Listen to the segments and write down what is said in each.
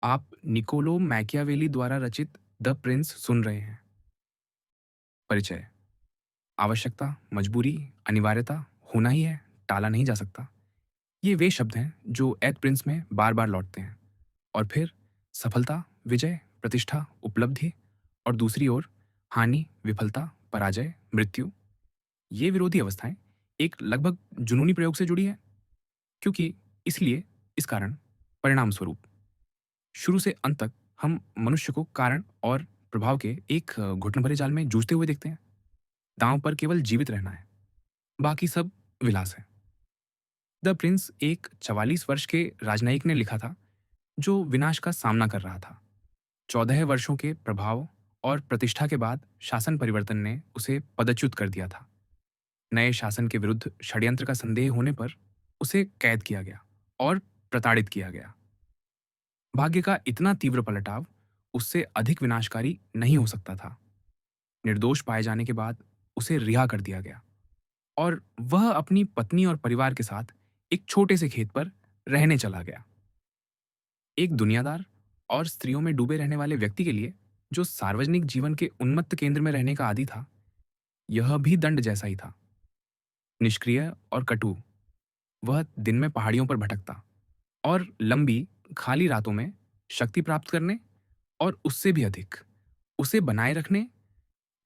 आप Niccolo Machiavelli द्वारा रचित द प्रिंस सुन रहे हैं। परिचय। आवश्यकता, मजबूरी, अनिवार्यता होना ही है, टाला नहीं जा सकता। ये वे शब्द हैं जो एड प्रिंस में बार बार लौटते हैं। और फिर सफलता, विजय, प्रतिष्ठा, उपलब्धि और दूसरी ओर हानि, विफलता, पराजय, मृत्यु। ये विरोधी अवस्थाएं एक लगभग जुनूनी प्रयोग से जुड़ी है, क्योंकि इसलिए इस कारण परिणाम स्वरूप शुरू से अंत तक हम मनुष्य को कारण और प्रभाव के एक घुटन भरे जाल में जूझते हुए देखते हैं। दांव पर केवल जीवित रहना है, बाकी सब विलास है। द प्रिंस एक 44 वर्ष के राजनयिक ने लिखा था, जो विनाश का सामना कर रहा था। 14 वर्षों के प्रभाव और प्रतिष्ठा के बाद शासन परिवर्तन ने उसे पदच्युत कर दिया था। नए शासन के विरुद्ध षड्यंत्र का संदेह होने पर उसे कैद किया गया और प्रताड़ित किया गया। भाग्य का इतना तीव्र पलटाव उससे अधिक विनाशकारी नहीं हो सकता था। निर्दोष पाए जाने के बाद उसे रिहा कर दिया गया और वह अपनी पत्नी और परिवार के साथ एक छोटे से खेत पर रहने चला गया। एक दुनियादार और स्त्रियों में डूबे रहने वाले व्यक्ति के लिए, जो सार्वजनिक जीवन के उन्मत्त केंद्र में रहने का आदी था, यह भी दंड जैसा ही था। निष्क्रिय और कटु, वह दिन में पहाड़ियों पर भटकता और लंबी खाली रातों में शक्ति प्राप्त करने और उससे भी अधिक उसे बनाए रखने,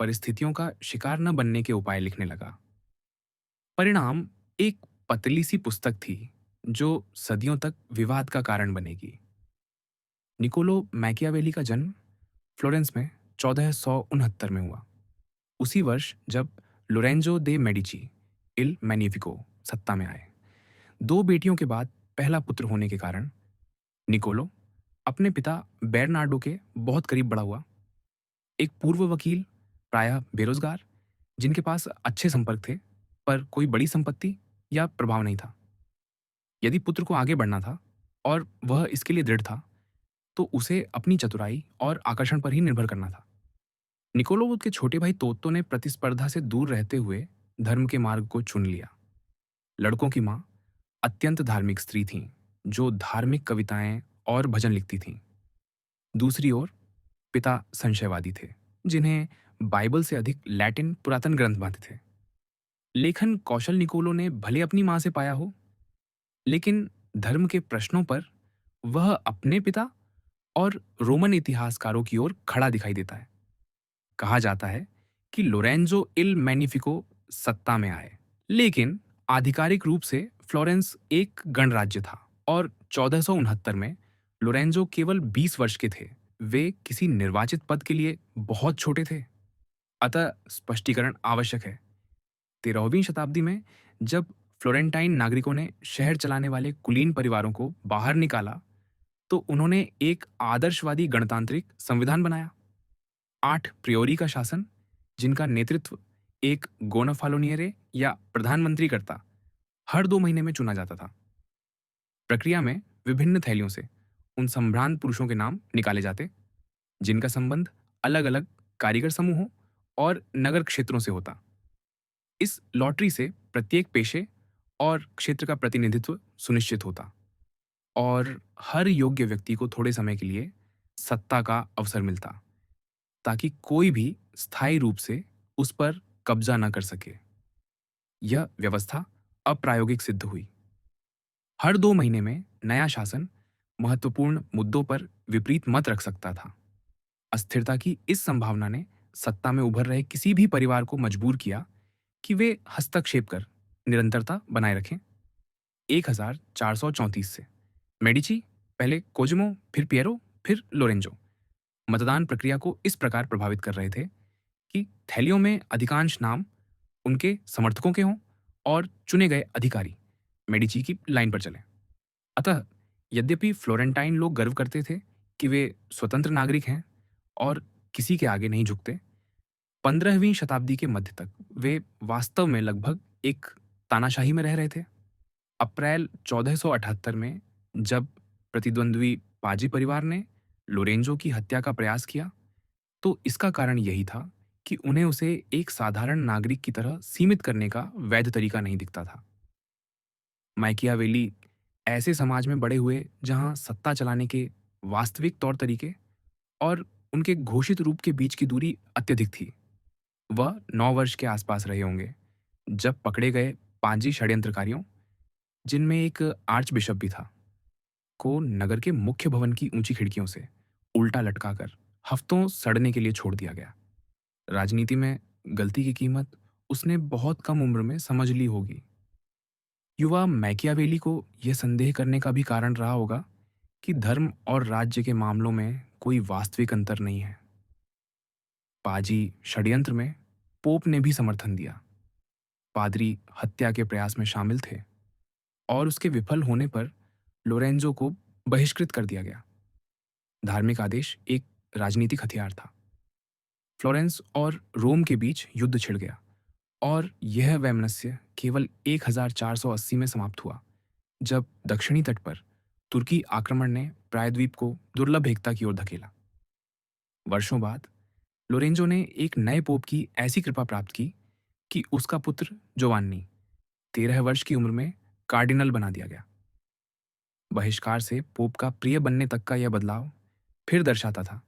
परिस्थितियों का शिकार न बनने के उपाय लिखने लगा। परिणाम एक पतली सी पुस्तक थी, जो सदियों तक विवाद का कारण बनेगी। निकोलो मैकियावेली का जन्म फ्लोरेंस में 1469 में हुआ। उसी वर्ष जब लोरेंजो दे मेडिची इल मैनिफिको सत्ता में आए। दो बेटियों के बाद पहला पुत्र होने के कारण निकोलो अपने पिता बेरनार्डो के बहुत करीब बड़ा हुआ। एक पूर्व वकील, प्रायः बेरोजगार, जिनके पास अच्छे संपर्क थे पर कोई बड़ी संपत्ति या प्रभाव नहीं था। यदि पुत्र को आगे बढ़ना था और वह इसके लिए दृढ़ था, तो उसे अपनी चतुराई और आकर्षण पर ही निर्भर करना था। निकोलो के छोटे भाई तोत्तो ने प्रतिस्पर्धा से दूर रहते हुए धर्म के मार्ग को चुन लिया। लड़कों की माँ अत्यंत धार्मिक स्त्री थीं, जो धार्मिक कविताएं और भजन लिखती थीं। दूसरी ओर पिता संशयवादी थे, जिन्हें बाइबल से अधिक लैटिन पुरातन ग्रंथ भाते थे। लेखन कौशल निकोलो ने भले अपनी माँ से पाया हो, लेकिन धर्म के प्रश्नों पर वह अपने पिता और रोमन इतिहासकारों की ओर खड़ा दिखाई देता है। कहा जाता है कि लोरेंजो इल मैनिफिको सत्ता में आए, लेकिन आधिकारिक रूप से फ्लोरेंस एक गणराज्य था और 1469 में लोरेंजो केवल 20 वर्ष के थे। वे किसी निर्वाचित पद के लिए बहुत छोटे थे। अतः स्पष्टीकरण आवश्यक है। 13वीं शताब्दी में जब फ्लोरेंटाइन नागरिकों ने शहर चलाने वाले कुलीन परिवारों को बाहर निकाला, तो उन्होंने एक आदर्शवादी गणतांत्रिक संविधान बनाया। 8 प्रियोरी का शासन, जिनका नेतृत्व एक गोनाफालोनियरे या प्रधानमंत्री करता, हर 2 महीने में चुना जाता था। प्रक्रिया में विभिन्न थैलियों से उन संभ्रांत पुरुषों के नाम निकाले जाते, जिनका संबंध अलग अलग कारीगर समूहों और नगर क्षेत्रों से होता। इस लॉटरी से प्रत्येक पेशे और क्षेत्र का प्रतिनिधित्व सुनिश्चित होता और हर योग्य व्यक्ति को थोड़े समय के लिए सत्ता का अवसर मिलता, ताकि कोई भी स्थायी रूप से उस पर कब्जा न कर सके। यह व्यवस्था अप्रायोगिक सिद्ध हुई। हर 2 महीने में नया शासन महत्वपूर्ण मुद्दों पर विपरीत मत रख सकता था। अस्थिरता की इस संभावना ने सत्ता में उभर रहे किसी भी परिवार को मजबूर किया कि वे हस्तक्षेप कर निरंतरता बनाए रखें। 1434 से मेडिची, पहले कोजिमो, फिर पियरो, फिर लोरेंजो, मतदान प्रक्रिया को इस प्रकार प्रभावित कर रहे थे कि थैलियों में अधिकांश नाम उनके समर्थकों के हों और चुने गए अधिकारी मेडिची की लाइन पर चले। अतः यद्यपि फ्लोरेंटाइन लोग गर्व करते थे कि वे स्वतंत्र नागरिक हैं और किसी के आगे नहीं झुकते, 15वीं शताब्दी के मध्य तक वे वास्तव में लगभग एक तानाशाही में रह रहे थे। अप्रैल 1478 में जब प्रतिद्वंद्वी पाजी परिवार ने लोरेंजो की हत्या का प्रयास किया, तो इसका कारण यही था कि उन्हें उसे एक साधारण नागरिक की तरह सीमित करने का वैध तरीका नहीं दिखता था। माइकियावेली ऐसे समाज में बड़े हुए जहां सत्ता चलाने के वास्तविक तौर तरीके और उनके घोषित रूप के बीच की दूरी अत्यधिक थी। वह 9 वर्ष के आसपास रहे होंगे जब पकड़े गए पांजी षड्यंत्रकारियों, जिनमें एक आर्च बिशप भी था, को नगर के मुख्य भवन की ऊंची खिड़कियों से उल्टा लटकाकर हफ्तों सड़ने के लिए छोड़ दिया गया। राजनीति में गलती की कीमत उसने बहुत कम उम्र में समझ ली होगी। युवा मैकियावेली को यह संदेह करने का भी कारण रहा होगा कि धर्म और राज्य के मामलों में कोई वास्तविक अंतर नहीं है। पाजी षड्यंत्र में पोप ने भी समर्थन दिया। पादरी हत्या के प्रयास में शामिल थे और उसके विफल होने पर लोरेंजो को बहिष्कृत कर दिया गया। धार्मिक आदेश एक राजनीतिक हथियार था। फ्लोरेंस और रोम के बीच युद्ध छिड़ गया और यह वैमनस्य केवल 1480 में समाप्त हुआ, जब दक्षिणी तट पर तुर्की आक्रमण ने प्रायद्वीप को दुर्लभ एकता की ओर धकेला। वर्षों बाद लोरेंजो ने एक नए पोप की ऐसी कृपा प्राप्त की कि उसका पुत्र जोवान्नी 13 वर्ष की उम्र में कार्डिनल बना दिया गया। बहिष्कार से पोप का प्रिय बनने तक का यह बदलाव फिर दर्शाता था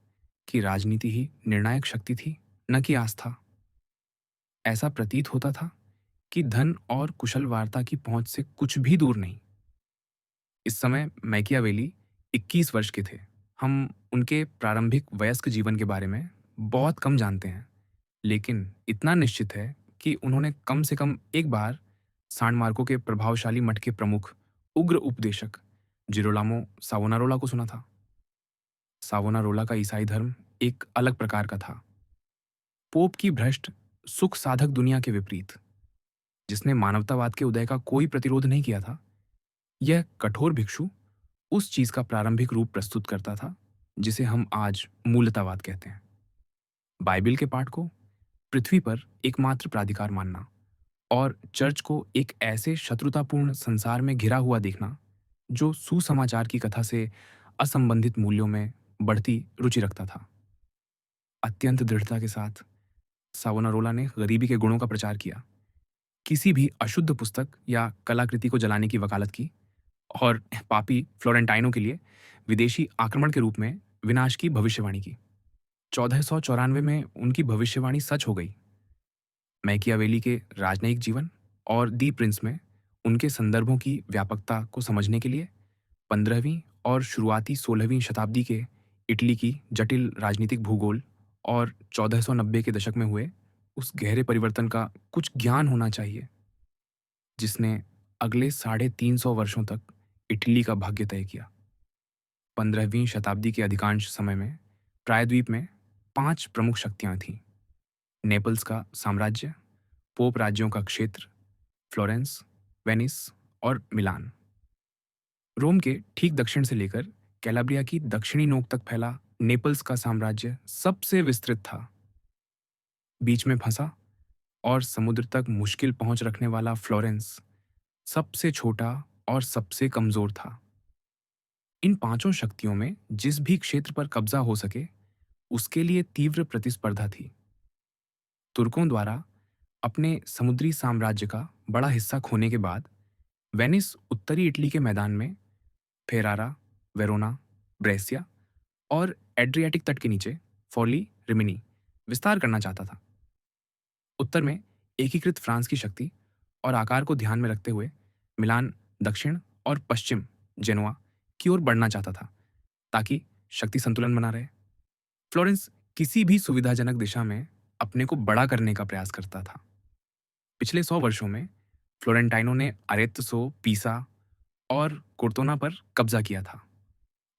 कि राजनीति ही निर्णायक शक्ति थी, न कि आस्था। ऐसा प्रतीत होता था कि धन और कुशल वार्ता की पहुंच से कुछ भी दूर नहीं। इस समय मैकियावेली 21 वर्ष के थे। हम उनके प्रारंभिक वयस्क जीवन के बारे में बहुत कम जानते हैं, लेकिन इतना निश्चित है कि उन्होंने कम से कम एक बार सान मार्को के प्रभावशाली मठ के प्रमुख उग्र उपदेशक जिरोलामो सावोनारोला को सुना था। सावोनारोला का ईसाई धर्म एक अलग प्रकार का था। पोप की भ्रष्ट सुख साधक दुनिया के विपरीत, जिसने मानवतावाद के उदय का कोई प्रतिरोध नहीं किया था, यह कठोर भिक्षु उस चीज का प्रारंभिक रूप प्रस्तुत करता था जिसे हम आज मूलतावाद कहते हैं। बाइबिल के पाठ को पृथ्वी पर एकमात्र प्राधिकार मानना और चर्च को एक ऐसे शत्रुतापूर्ण संसार में घिरा हुआ देखना जो सुसमाचार की कथा से असंबंधित मूल्यों में बढ़ती रुचि रखता था। अत्यंत दृढ़ता के साथ सावोनारोला ने गरीबी के गुणों का प्रचार किया, किसी भी अशुद्ध पुस्तक या कलाकृति को जलाने की वकालत की और पापी फ्लोरेंटाइनों के लिए विदेशी आक्रमण के रूप में विनाश की भविष्यवाणी की। 1494 में उनकी भविष्यवाणी सच हो गई। मैकियावेली के राजनयिक जीवन और दी प्रिंस में उनके संदर्भों की व्यापकता को समझने के लिए 15वीं और शुरुआती 16वीं शताब्दी के इटली की जटिल राजनीतिक भूगोल और 1490 के दशक में हुए उस गहरे परिवर्तन का कुछ ज्ञान होना चाहिए, जिसने अगले 350 वर्षों तक इटली का भाग्य तय किया। 15वीं शताब्दी के अधिकांश समय में प्रायद्वीप में 5 प्रमुख शक्तियां थीं: नेपल्स का साम्राज्य, पोप राज्यों का क्षेत्र, फ्लोरेंस, वेनिस और मिलान। रोम के ठीक दक्षिण से लेकर कैलाब्रिया की दक्षिणी नोक तक फैला नेपल्स का साम्राज्य सबसे विस्तृत था। बीच में फंसा और समुद्र तक मुश्किल पहुंच रखने वाला फ्लोरेंस सबसे छोटा और सबसे कमजोर था। इन पांचों शक्तियों में जिस भी क्षेत्र पर कब्जा हो सके, उसके लिए तीव्र प्रतिस्पर्धा थी। तुर्कों द्वारा अपने समुद्री साम्राज्य का बड़ा हिस्सा खोने के बाद वेनिस उत्तरी इटली के मैदान में फेरारा, वेरोना, ब्रेसिया और एड्रियाटिक तट के नीचे फॉर्ली, रिमिनी विस्तार करना चाहता था। उत्तर में एकीकृत फ्रांस की शक्ति और आकार को ध्यान में रखते हुए मिलान दक्षिण और पश्चिम जेनोआ की ओर बढ़ना चाहता था, ताकि शक्ति संतुलन बना रहे। फ्लोरेंस किसी भी सुविधाजनक दिशा में अपने को बड़ा करने का प्रयास करता था। पिछले 100 वर्षों में फ्लोरेंटाइनों ने अरेत्सो, पीसा और कोर्तोना पर कब्जा किया था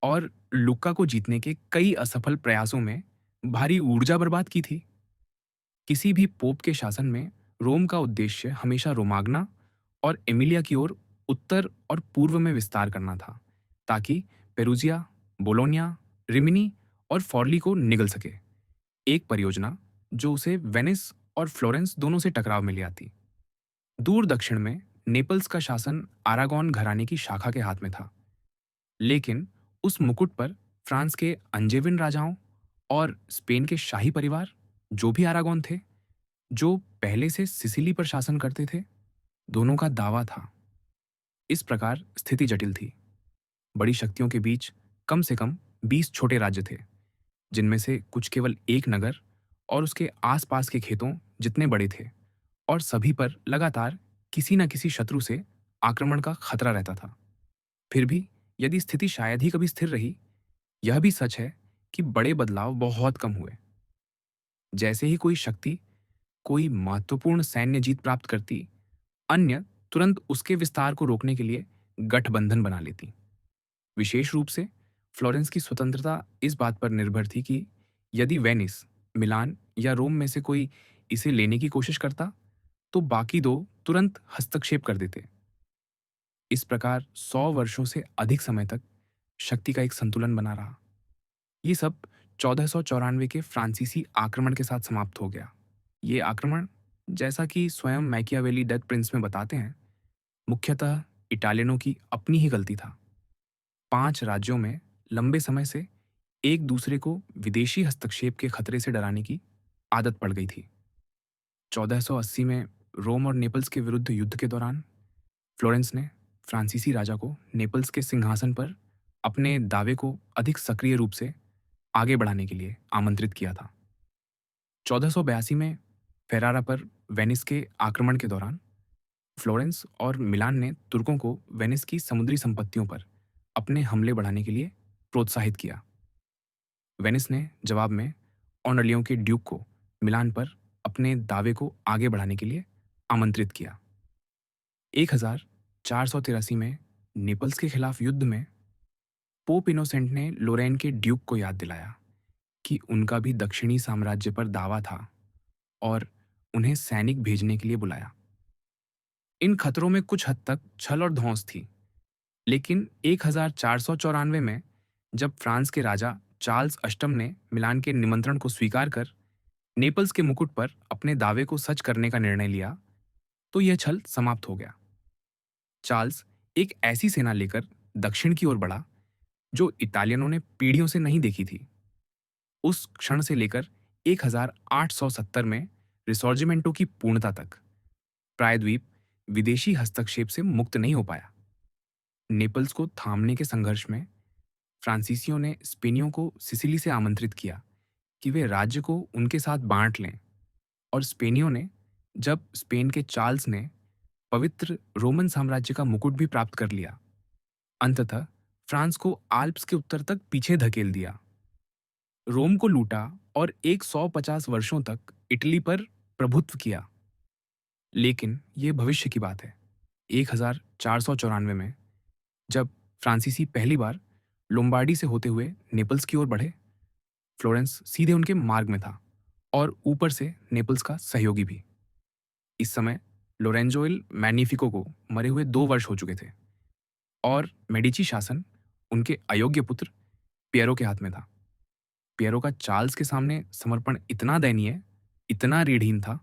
और लुक्का को जीतने के कई असफल प्रयासों में भारी ऊर्जा बर्बाद की थी। किसी भी पोप के शासन में रोम का उद्देश्य हमेशा रोमाग्ना और एमिलिया की ओर उत्तर और पूर्व में विस्तार करना था, ताकि पेरुजिया, बोलोनिया, रिमिनी और फॉर्ली को निगल सके। एक परियोजना जो उसे वेनिस और फ्लोरेंस दोनों से टकराव में ले आती। दूर दक्षिण में नेपल्स का शासन आरागोन घराने की शाखा के हाथ में था, लेकिन उस मुकुट पर फ्रांस के अंजेविन राजाओं और स्पेन के शाही परिवार, जो भी आरागोन थे, जो पहले से सिसिली पर शासन करते थे, दोनों का दावा था। इस प्रकार स्थिति जटिल थी। बड़ी शक्तियों के बीच कम से कम 20 छोटे राज्य थे, जिनमें से कुछ केवल एक नगर और उसके आसपास के खेतों जितने बड़े थे, और सभी पर लगातार किसी न किसी शत्रु से आक्रमण का खतरा रहता था। फिर भी यदि स्थिति शायद ही कभी स्थिर रही, यह भी सच है कि बड़े बदलाव बहुत कम हुए। जैसे ही कोई शक्ति कोई महत्वपूर्ण सैन्य जीत प्राप्त करती, अन्य तुरंत उसके विस्तार को रोकने के लिए गठबंधन बना लेती। विशेष रूप से फ्लोरेंस की स्वतंत्रता इस बात पर निर्भर थी कि यदि वेनिस, मिलान या रोम में से कोई इसे लेने की कोशिश करता, तो बाकी दो तुरंत हस्तक्षेप कर देते। इस प्रकार 100 वर्षों से अधिक समय तक शक्ति का एक संतुलन बना रहा। ये सब 1494 के फ्रांसीसी आक्रमण के साथ समाप्त हो गया। ये आक्रमण, जैसा कि स्वयं मैकियावेली डेथ प्रिंस में बताते हैं, मुख्यतः इटालियनों की अपनी ही गलती था। 5 राज्यों में लंबे समय से एक दूसरे को विदेशी हस्तक्षेप के खतरे से डराने की आदत पड़ गई थी। 1480 में रोम और नेपल्स के विरुद्ध युद्ध के दौरान फ्लोरेंस ने फ्रांसीसी राजा को नेपल्स के सिंहासन पर अपने दावे को अधिक सक्रिय रूप से आगे बढ़ाने के लिए आमंत्रित किया था। 1482 में फेरारा पर वेनिस के आक्रमण के दौरान फ्लोरेंस और मिलान ने तुर्कों को वेनिस की समुद्री संपत्तियों पर अपने हमले बढ़ाने के लिए प्रोत्साहित किया। वेनिस ने जवाब में ऑनरलियों के ड्यूक को मिलान पर अपने दावे को आगे बढ़ाने के लिए आमंत्रित किया। 1483 में नेपल्स के खिलाफ युद्ध में पोप इनोसेंट ने लोरेन के ड्यूक को याद दिलाया कि उनका भी दक्षिणी साम्राज्य पर दावा था, और उन्हें सैनिक भेजने के लिए बुलाया। इन खतरों में कुछ हद तक छल और धौंस थी, लेकिन 1494 में जब फ्रांस के राजा चार्ल्स अष्टम ने मिलान के निमंत्रण को स्वीकार कर नेपल्स के मुकुट पर अपने दावे को सच करने का निर्णय लिया, तो यह छल समाप्त हो गया। चार्ल्स एक ऐसी सेना लेकर दक्षिण की ओर बढ़ा जो इटालियनों ने पीढ़ियों से नहीं देखी थी। उस क्षण से लेकर 1870 में रिसॉर्जिमेंटो की पूर्णता तक प्रायद्वीप विदेशी हस्तक्षेप से मुक्त नहीं हो पाया। नेपल्स को थामने के संघर्ष में फ्रांसीसियों ने स्पेनियों को सिसिली से आमंत्रित किया कि वे राज्य को उनके साथ बांट लें, और स्पेनियों ने, जब स्पेन के चार्ल्स ने पवित्र रोमन साम्राज्य का मुकुट भी प्राप्त कर लिया, अंततः फ्रांस को आल्प्स के उत्तर तक पीछे धकेल दिया, रोम को लूटा और 150 वर्षों तक इटली पर प्रभुत्व किया। लेकिन ये भविष्य की बात है। 1494 में जब फ्रांसीसी पहली बार लोम्बार्डी से होते हुए नेपल्स की ओर बढ़े, फ्लोरेंस सीधे उनके मार्ग में था और ऊपर से नेपल्स का सहयोगी भी। इस समय लोरेंजोइल मैग्निफिको को मरे हुए 2 वर्ष हो चुके थे, और मेडिची शासन उनके अयोग्य पुत्र पियरो के हाथ में था। पियरो का चार्ल्स के सामने समर्पण इतना दयनीय, इतना रीढ़हीन था।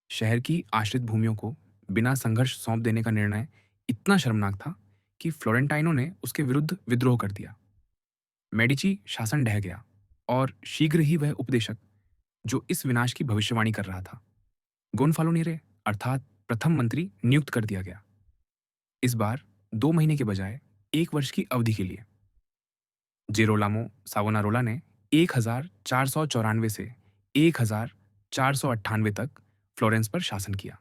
शहर की आश्रित भूमियों को बिना संघर्ष सौंप देने का निर्णय इतना शर्मनाक था कि फ्लोरेंटाइनों ने उसके विरुद्ध विद्रोह कर दिया। मेडिची शासन ढह गया, और शीघ्र ही वह उपदेशक जो इस विनाश की भविष्यवाणी कर रहा था, गोनफालोनिरे अर्थात प्रथम मंत्री, नियुक्त कर दिया गया। इस बार 2 महीने के बजाय 1 वर्ष की अवधि के लिए। जेरोलामो सावोनारोला ने 1494 से 1498 तक फ्लोरेंस पर शासन किया,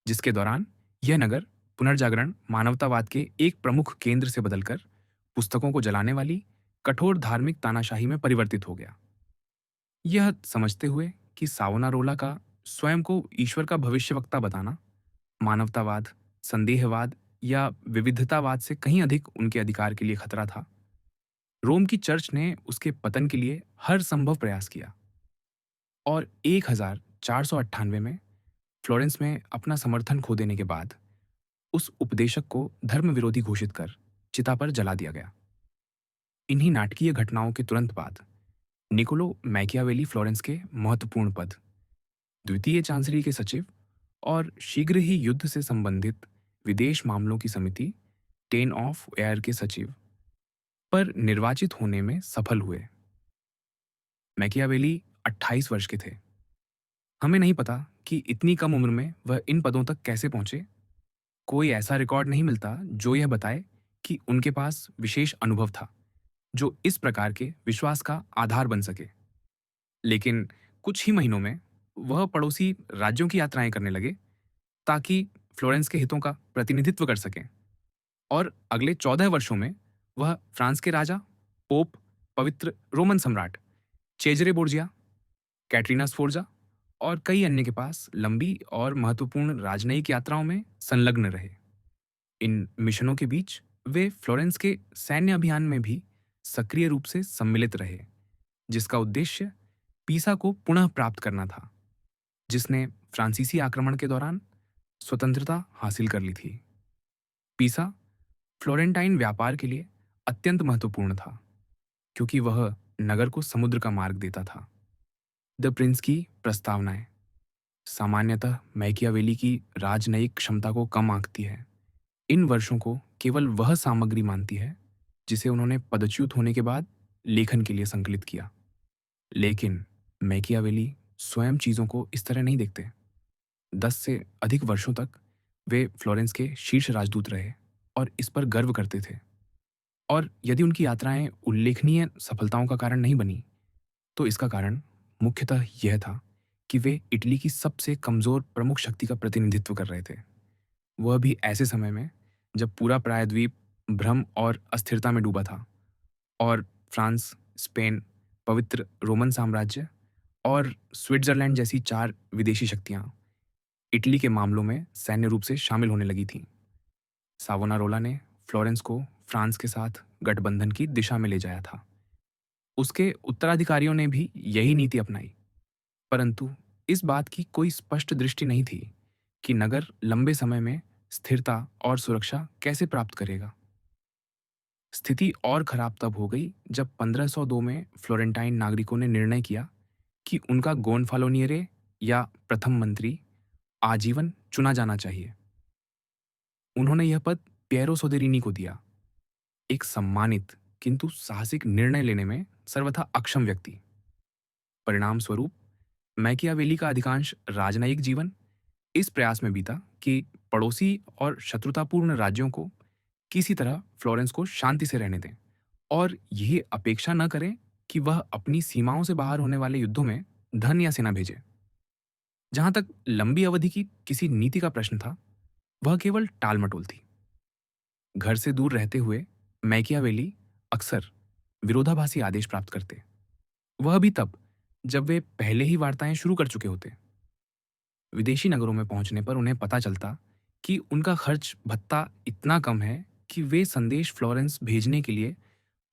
जिसके दौरान यह नगर पुनर्जागरण मानवतावाद के एक प्रमुख केंद्र से बदलकर पुस्तकों को जलाने वाली कठोर धार्मिक तानाशाही में परिवर्तित हो गया। यह समझते हुए कि सावोनारोला का स्वयं को ईश्वर का भविष्यवक्ता बताना मानवतावाद, संदेहवाद या विविधतावाद से कहीं अधिक उनके अधिकार के लिए खतरा था, रोम की चर्च ने उसके पतन के लिए हर संभव प्रयास किया, और 1498 में फ्लोरेंस में अपना समर्थन खो देने के बाद उस उपदेशक को धर्म विरोधी घोषित कर चिता पर जला दिया गया। इन्हीं नाटकीय घटनाओं के तुरंत बाद निकोलो मैकियावेली फ्लोरेंस के महत्वपूर्ण पद, द्वितीय चांसरी के सचिव और शीघ्र ही युद्ध से संबंधित विदेश मामलों की समिति टेन ऑफ एयर के सचिव पर निर्वाचित होने में सफल हुए। मैकियावेली 28 वर्ष के थे। हमें नहीं पता कि इतनी कम उम्र में वह इन पदों तक कैसे पहुंचे। कोई ऐसा रिकॉर्ड नहीं मिलता जो यह बताए कि उनके पास विशेष अनुभव था, जो इस प्रकार के विश्वास का आधार बन सके। लेकिन कुछ ही महीनों में वह पड़ोसी राज्यों की यात्राएं करने लगे ताकि फ्लोरेंस के हितों का प्रतिनिधित्व कर सकें। और अगले 14 वर्षों में वह फ्रांस के राजा, पोप, पवित्र रोमन सम्राट, चेजरे बोर्जिया, कैटरीना स्फोर्जा और कई अन्य के पास लंबी और महत्वपूर्ण राजनयिक यात्राओं में संलग्न रहे। इन मिशनों के बीच वे फ्लोरेंस के सैन्य अभियान में भी सक्रिय रूप से सम्मिलित रहे, जिसका उद्देश्य पीसा को पुनः प्राप्त करना था, जिसने फ्रांसीसी आक्रमण के दौरान स्वतंत्रता हासिल कर ली थी। पीसा फ्लोरेंटाइन व्यापार के लिए अत्यंत महत्वपूर्ण था, क्योंकि वह नगर को समुद्र का मार्ग देता था। द प्रिंस की प्रस्तावनाएं सामान्यतः मैकियावेली की राजनयिक क्षमता को कम आंकती है। इन वर्षों को केवल वह सामग्री मानती है जिसे उन्होंने पदच्युत होने के बाद लेखन के लिए संकलित किया। लेकिन मैकियावेली स्वयं चीजों को इस तरह नहीं देखते। 10 से अधिक वर्षों तक वे फ्लोरेंस के शीर्ष राजदूत रहे और इस पर गर्व करते थे। और यदि उनकी यात्राएं उल्लेखनीय सफलताओं का कारण नहीं बनी, तो इसका कारण मुख्यतः यह था कि वे इटली की सबसे कमजोर प्रमुख शक्ति का प्रतिनिधित्व कर रहे थे, वह भी ऐसे समय में जब पूरा प्रायद्वीप भ्रम और अस्थिरता में डूबा था और फ्रांस, स्पेन, पवित्र रोमन साम्राज्य और स्विट्जरलैंड जैसी 4 विदेशी शक्तियां इटली के मामलों में सैन्य रूप से शामिल होने लगी थीं। सावोनारोला ने फ्लोरेंस को फ्रांस के साथ गठबंधन की दिशा में ले जाया था। उसके उत्तराधिकारियों ने भी यही नीति अपनाई, परंतु इस बात की कोई स्पष्ट दृष्टि नहीं थी कि नगर लंबे समय में स्थिरता और सुरक्षा कैसे प्राप्त करेगा। स्थिति और खराब तब हो गई जब 1502 में फ्लोरेंटाइन नागरिकों ने निर्णय किया कि उनका गोनफालोनियरे या प्रथम मंत्री आजीवन चुना जाना चाहिए। उन्होंने यह पद पिएरो सोदेरिनी को दिया, एक सम्मानित किंतु साहसिक निर्णय लेने में सर्वथा अक्षम व्यक्ति। परिणाम स्वरूप मैकियावेली का अधिकांश राजनयिक जीवन इस प्रयास में बीता कि पड़ोसी और शत्रुतापूर्ण राज्यों को किसी तरह फ्लोरेंस को शांति से रहने दें और यही अपेक्षा न करें कि वह अपनी सीमाओं से बाहर होने वाले युद्धों में धन या सेना भेजे। जहां तक लंबी अवधि की किसी नीति का प्रश्न था, वह केवल टालमटोल थी। घर से दूर रहते हुए मैकियावेली अक्सर विरोधाभासी आदेश प्राप्त करते, वह भी तब जब वे पहले ही वार्ताएं शुरू कर चुके होते। विदेशी नगरों में पहुंचने पर उन्हें पता चलता कि उनका खर्च भत्ता इतना कम है कि वे संदेश फ्लोरेंस भेजने के लिए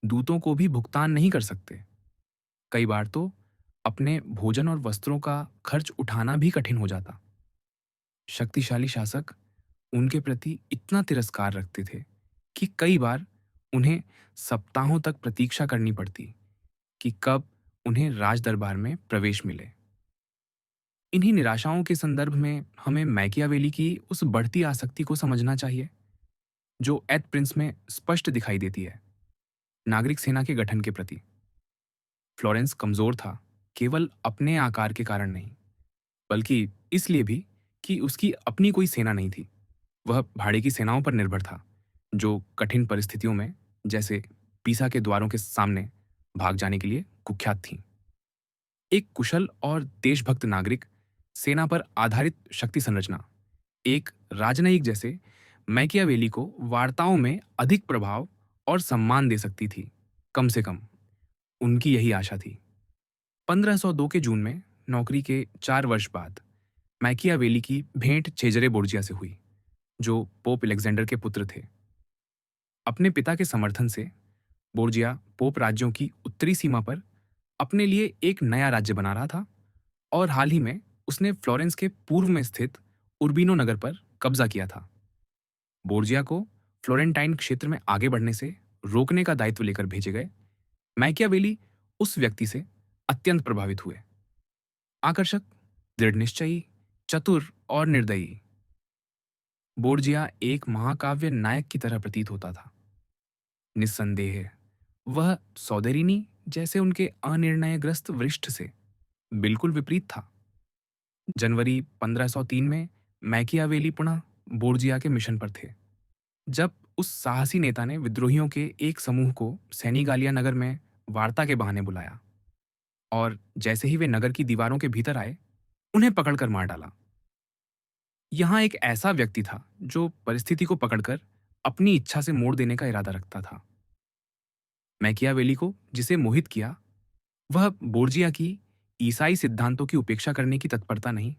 दूतों को भी भुगतान नहीं कर सकते। कई बार तो अपने भोजन और वस्त्रों का खर्च उठाना भी कठिन हो जाता। शक्तिशाली शासक उनके प्रति इतना तिरस्कार रखते थे कि कई बार उन्हें सप्ताहों तक प्रतीक्षा करनी पड़ती कि कब उन्हें राज दरबार में प्रवेश मिले। इन्हीं निराशाओं के संदर्भ में हमें मैकियावेली की उस बढ़ती आसक्ति को समझना चाहिए जो एथ प्रिंस में स्पष्ट दिखाई देती है, नागरिक सेना के गठन के प्रति। फ्लोरेंस कमजोर था, केवल अपने आकार के कारण नहीं, बल्कि इसलिए भी कि उसकी अपनी कोई सेना नहीं थी। वह भाड़े की सेनाओं पर निर्भर था, जो कठिन परिस्थितियों में, जैसे पीसा के द्वारों के सामने, भाग जाने के लिए कुख्यात थीं। एक कुशल और देशभक्त नागरिक सेना पर आधारित शक्ति संरचना एक राजनयिक जैसे मैकियावेली को वार्ताओं में अधिक प्रभाव और सम्मान दे सकती थी। कम से कम उनकी यही आशा थी। 1502 के जून में नौकरी के 4 वर्ष बाद मैकियावेली की भेंट चेजरे बोर्जिया से हुई, जो पोप अलेक्जेंडर के पुत्र थे। अपने पिता के समर्थन से बोर्जिया पोप राज्यों की उत्तरी सीमा पर अपने लिए एक नया राज्य बना रहा था और हाल ही में उसने फ्लोरेंस के पूर्व में स्थित उर्बिनो नगर पर कब्जा किया था। बोर्जिया को फ्लोरेंटाइन क्षेत्र में आगे बढ़ने से रोकने का दायित्व लेकर भेजे गए मैकियावेली उस व्यक्ति से अत्यंत प्रभावित हुए। आकर्षक, दृढ़निश्चयी, चतुर और निर्दयी, बोर्जिया एक महाकाव्य नायक की तरह प्रतीत होता था। निस्संदेह वह सौदेरिनी जैसे उनके अनिर्णयग्रस्त वरिष्ठ से बिल्कुल विपरीत था। जनवरी 1503 में मैकियावेली पुनः बोर्जिया के मिशन पर थे, जब उस साहसी नेता ने विद्रोहियों के एक समूह को सैनिगालिया नगर में वार्ता के बहाने बुलाया और जैसे ही वे नगर की दीवारों के भीतर आए, उन्हें पकड़कर मार डाला। यहाँ एक ऐसा व्यक्ति था जो परिस्थिति को पकड़कर अपनी इच्छा से मोड़ देने का इरादा रखता था। मैकियावेली को जिसे मोहित किया, वह बोर्जिया की ईसाई सिद्धांतों की उपेक्षा करने की तत्परता नहीं,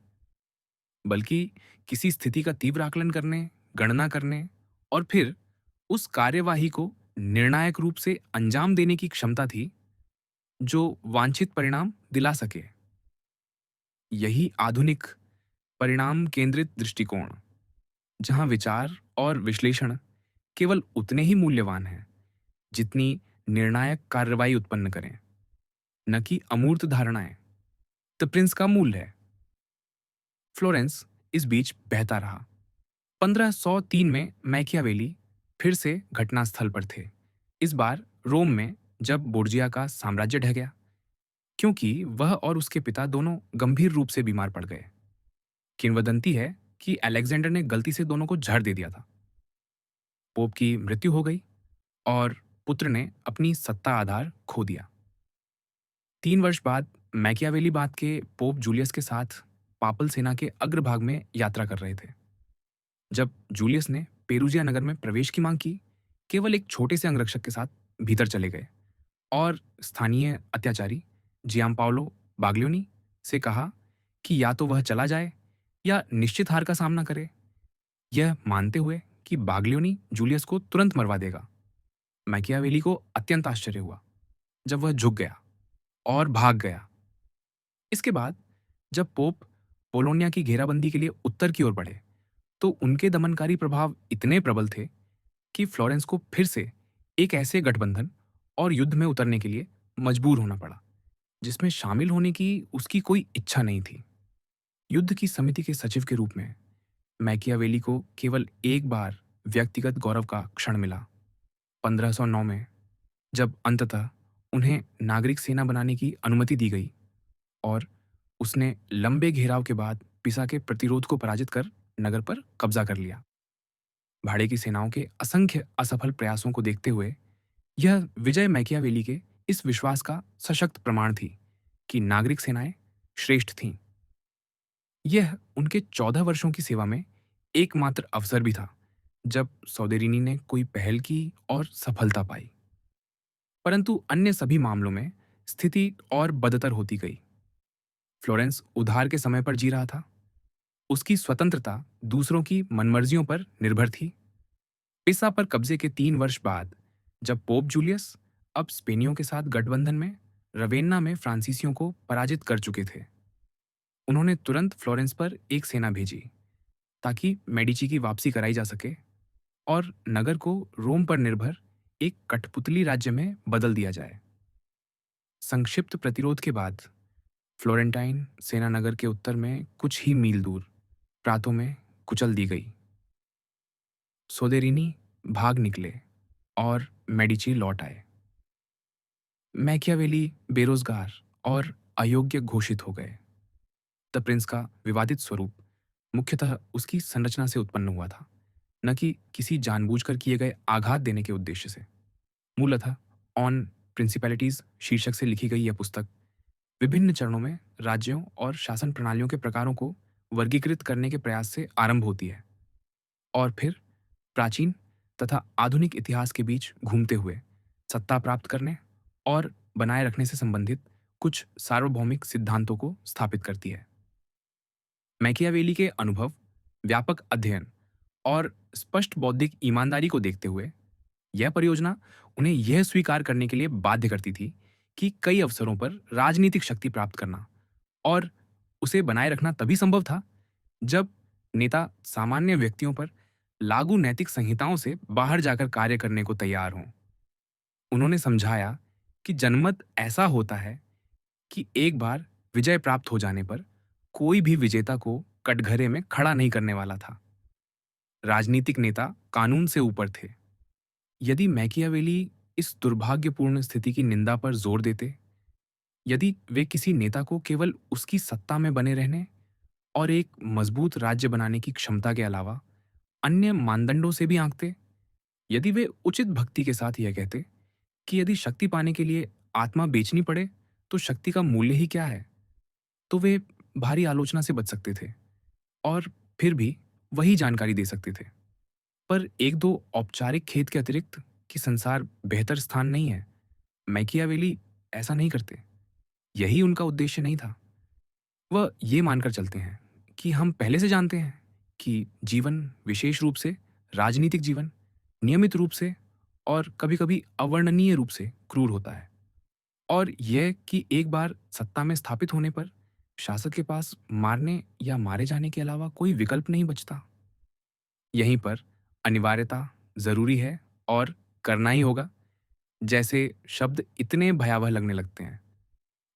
बल्कि किसी स्थिति का तीव्र आकलन करने, गणना करने और फिर उस कार्यवाही को निर्णायक रूप से अंजाम देने की क्षमता थी जो वांछित परिणाम दिला सके। यही आधुनिक परिणाम केंद्रित दृष्टिकोण, जहां विचार और विश्लेषण केवल उतने ही मूल्यवान हैं जितनी निर्णायक कार्रवाई उत्पन्न करें, न कि अमूर्त धारणाएं, द प्रिंस का मूल है। फ्लोरेंस इस बीच बहता रहा। 1503 में मैकियावेली फिर से घटनास्थल पर थे, इस बार रोम में, जब बोर्जिया का साम्राज्य ढह गया, क्योंकि वह और उसके पिता दोनों गंभीर रूप से बीमार पड़ गए। किंवदंती है कि अलेक्जेंडर ने गलती से दोनों को जहर दे दिया था। पोप की मृत्यु हो गई और पुत्र ने अपनी सत्ता आधार खो दिया। 3 वर्ष बाद मैकियावेली बाद के पोप जूलियस के साथ पापल सेना के अग्रभाग में यात्रा कर रहे थे। जब जूलियस ने पेरुजिया नगर में प्रवेश की मांग की, केवल एक छोटे से अंगरक्षक के साथ भीतर चले गए और स्थानीय अत्याचारी जियाम्पाओलो बाग्लियोनी से कहा कि या तो वह चला जाए या निश्चित हार का सामना करे, यह मानते हुए कि बाग्लियोनी जूलियस को तुरंत मरवा देगा। मैकियावेली को अत्यंत आश्चर्य हुआ जब वह झुक गया और भाग गया। इसके बाद जब पोप पोलोनिया की घेराबंदी के लिए उत्तर की ओर बढ़े, तो उनके दमनकारी प्रभाव इतने प्रबल थे कि फ्लोरेंस को फिर से एक ऐसे गठबंधन और युद्ध में उतरने के लिए मजबूर होना पड़ा जिसमें शामिल होने की उसकी कोई इच्छा नहीं थी। युद्ध की समिति के सचिव के रूप में मैकियावेली को केवल एक बार व्यक्तिगत गौरव का क्षण मिला, 1509 में, जब अंततः उन्हें नागरिक सेना बनाने की अनुमति दी गई और उसने लंबे घेराव के बाद पिसा के प्रतिरोध को पराजित कर नगर पर कब्जा कर लिया। भाड़े की सेनाओं के असंख्य असफल प्रयासों को देखते हुए यह विजय मैकियावेली के इस विश्वास का सशक्त प्रमाण थी कि नागरिक सेनाएं श्रेष्ठ थीं। यह उनके 14 वर्षों की सेवा में एकमात्र अवसर भी था जब सौदेरिनी ने कोई पहल की और सफलता पाई। परंतु अन्य सभी मामलों में स्थिति और बदतर होती गई। फ्लोरेंस उधार के समय पर जी रहा था। उसकी स्वतंत्रता दूसरों की मनमर्जियों पर निर्भर थी। पिसा पर कब्जे के 3 वर्ष बाद, जब पोप जूलियस अब स्पेनियों के साथ गठबंधन में रवेन्ना में फ्रांसीसियों को पराजित कर चुके थे, उन्होंने तुरंत फ्लोरेंस पर एक सेना भेजी ताकि मेडिची की वापसी कराई जा सके और नगर को रोम पर निर्भर एक कठपुतली राज्य में बदल दिया जाए। संक्षिप्त प्रतिरोध के बाद फ्लोरेंटाइन सेना नगर के उत्तर में कुछ ही मील दूर प्रातों में कुचल दी गई। सोदेरिनी भाग निकले और मेडिची लौट आए। मैकियावेली बेरोजगार और अयोग्य घोषित हो गए। द प्रिंस का विवादित स्वरूप मुख्यतः उसकी संरचना से उत्पन्न हुआ था, न कि किसी जानबूझकर किए गए आघात देने के उद्देश्य से। मूलतः ऑन प्रिंसिपैलिटीज शीर्षक से लिखी गई यह पुस्तक विभिन्न चरणों में राज्यों और शासन प्रणालियों के प्रकारों को वर्गीकृत करने के प्रयास से आरंभ होती है और फिर प्राचीन तथा आधुनिक इतिहास के बीच घूमते हुए सत्ता प्राप्त करने और बनाए रखने से संबंधित कुछ सार्वभौमिक सिद्धांतों को स्थापित करती है। मैकियावेली के अनुभव, व्यापक अध्ययन और स्पष्ट बौद्धिक ईमानदारी को देखते हुए यह परियोजना उन्हें यह स्वीकार करने के लिए बाध्य करती थी कि कई अवसरों पर राजनीतिक शक्ति प्राप्त करना और उसे बनाए रखना तभी संभव था जब नेता सामान्य व्यक्तियों पर लागू नैतिक संहिताओं से बाहर जाकर कार्य करने को तैयार हों। उन्होंने समझाया कि जनमत ऐसा होता है कि एक बार विजय प्राप्त हो जाने पर कोई भी विजेता को कटघरे में खड़ा नहीं करने वाला था। राजनीतिक नेता कानून से ऊपर थे। यदि मैकियावेली इस दुर्भाग्यपूर्ण स्थिति की निंदा पर जोर देते, यदि वे किसी नेता को केवल उसकी सत्ता में बने रहने और एक मजबूत राज्य बनाने की क्षमता के अलावा अन्य मानदंडों से भी आंकते, यदि वे उचित भक्ति के साथ यह कहते कि यदि शक्ति पाने के लिए आत्मा बेचनी पड़े तो शक्ति का मूल्य ही क्या है, तो वे भारी आलोचना से बच सकते थे और फिर भी वही जानकारी दे सकते थे। पर एक दो औपचारिक खेद के अतिरिक्त कि संसार बेहतर स्थान नहीं है, मैकियावेली ऐसा नहीं करते। यही उनका उद्देश्य नहीं था। वह ये मानकर चलते हैं कि हम पहले से जानते हैं कि जीवन, विशेष रूप से राजनीतिक जीवन, नियमित रूप से और कभी-कभी अवर्णनीय रूप से क्रूर होता है, और यह कि एक बार सत्ता में स्थापित होने पर शासक के पास मारने या मारे जाने के अलावा कोई विकल्प नहीं बचता। यहीं पर अनिवार्यता ज़रूरी है और करना ही होगा जैसे शब्द इतने भयावह लगने लगते हैं।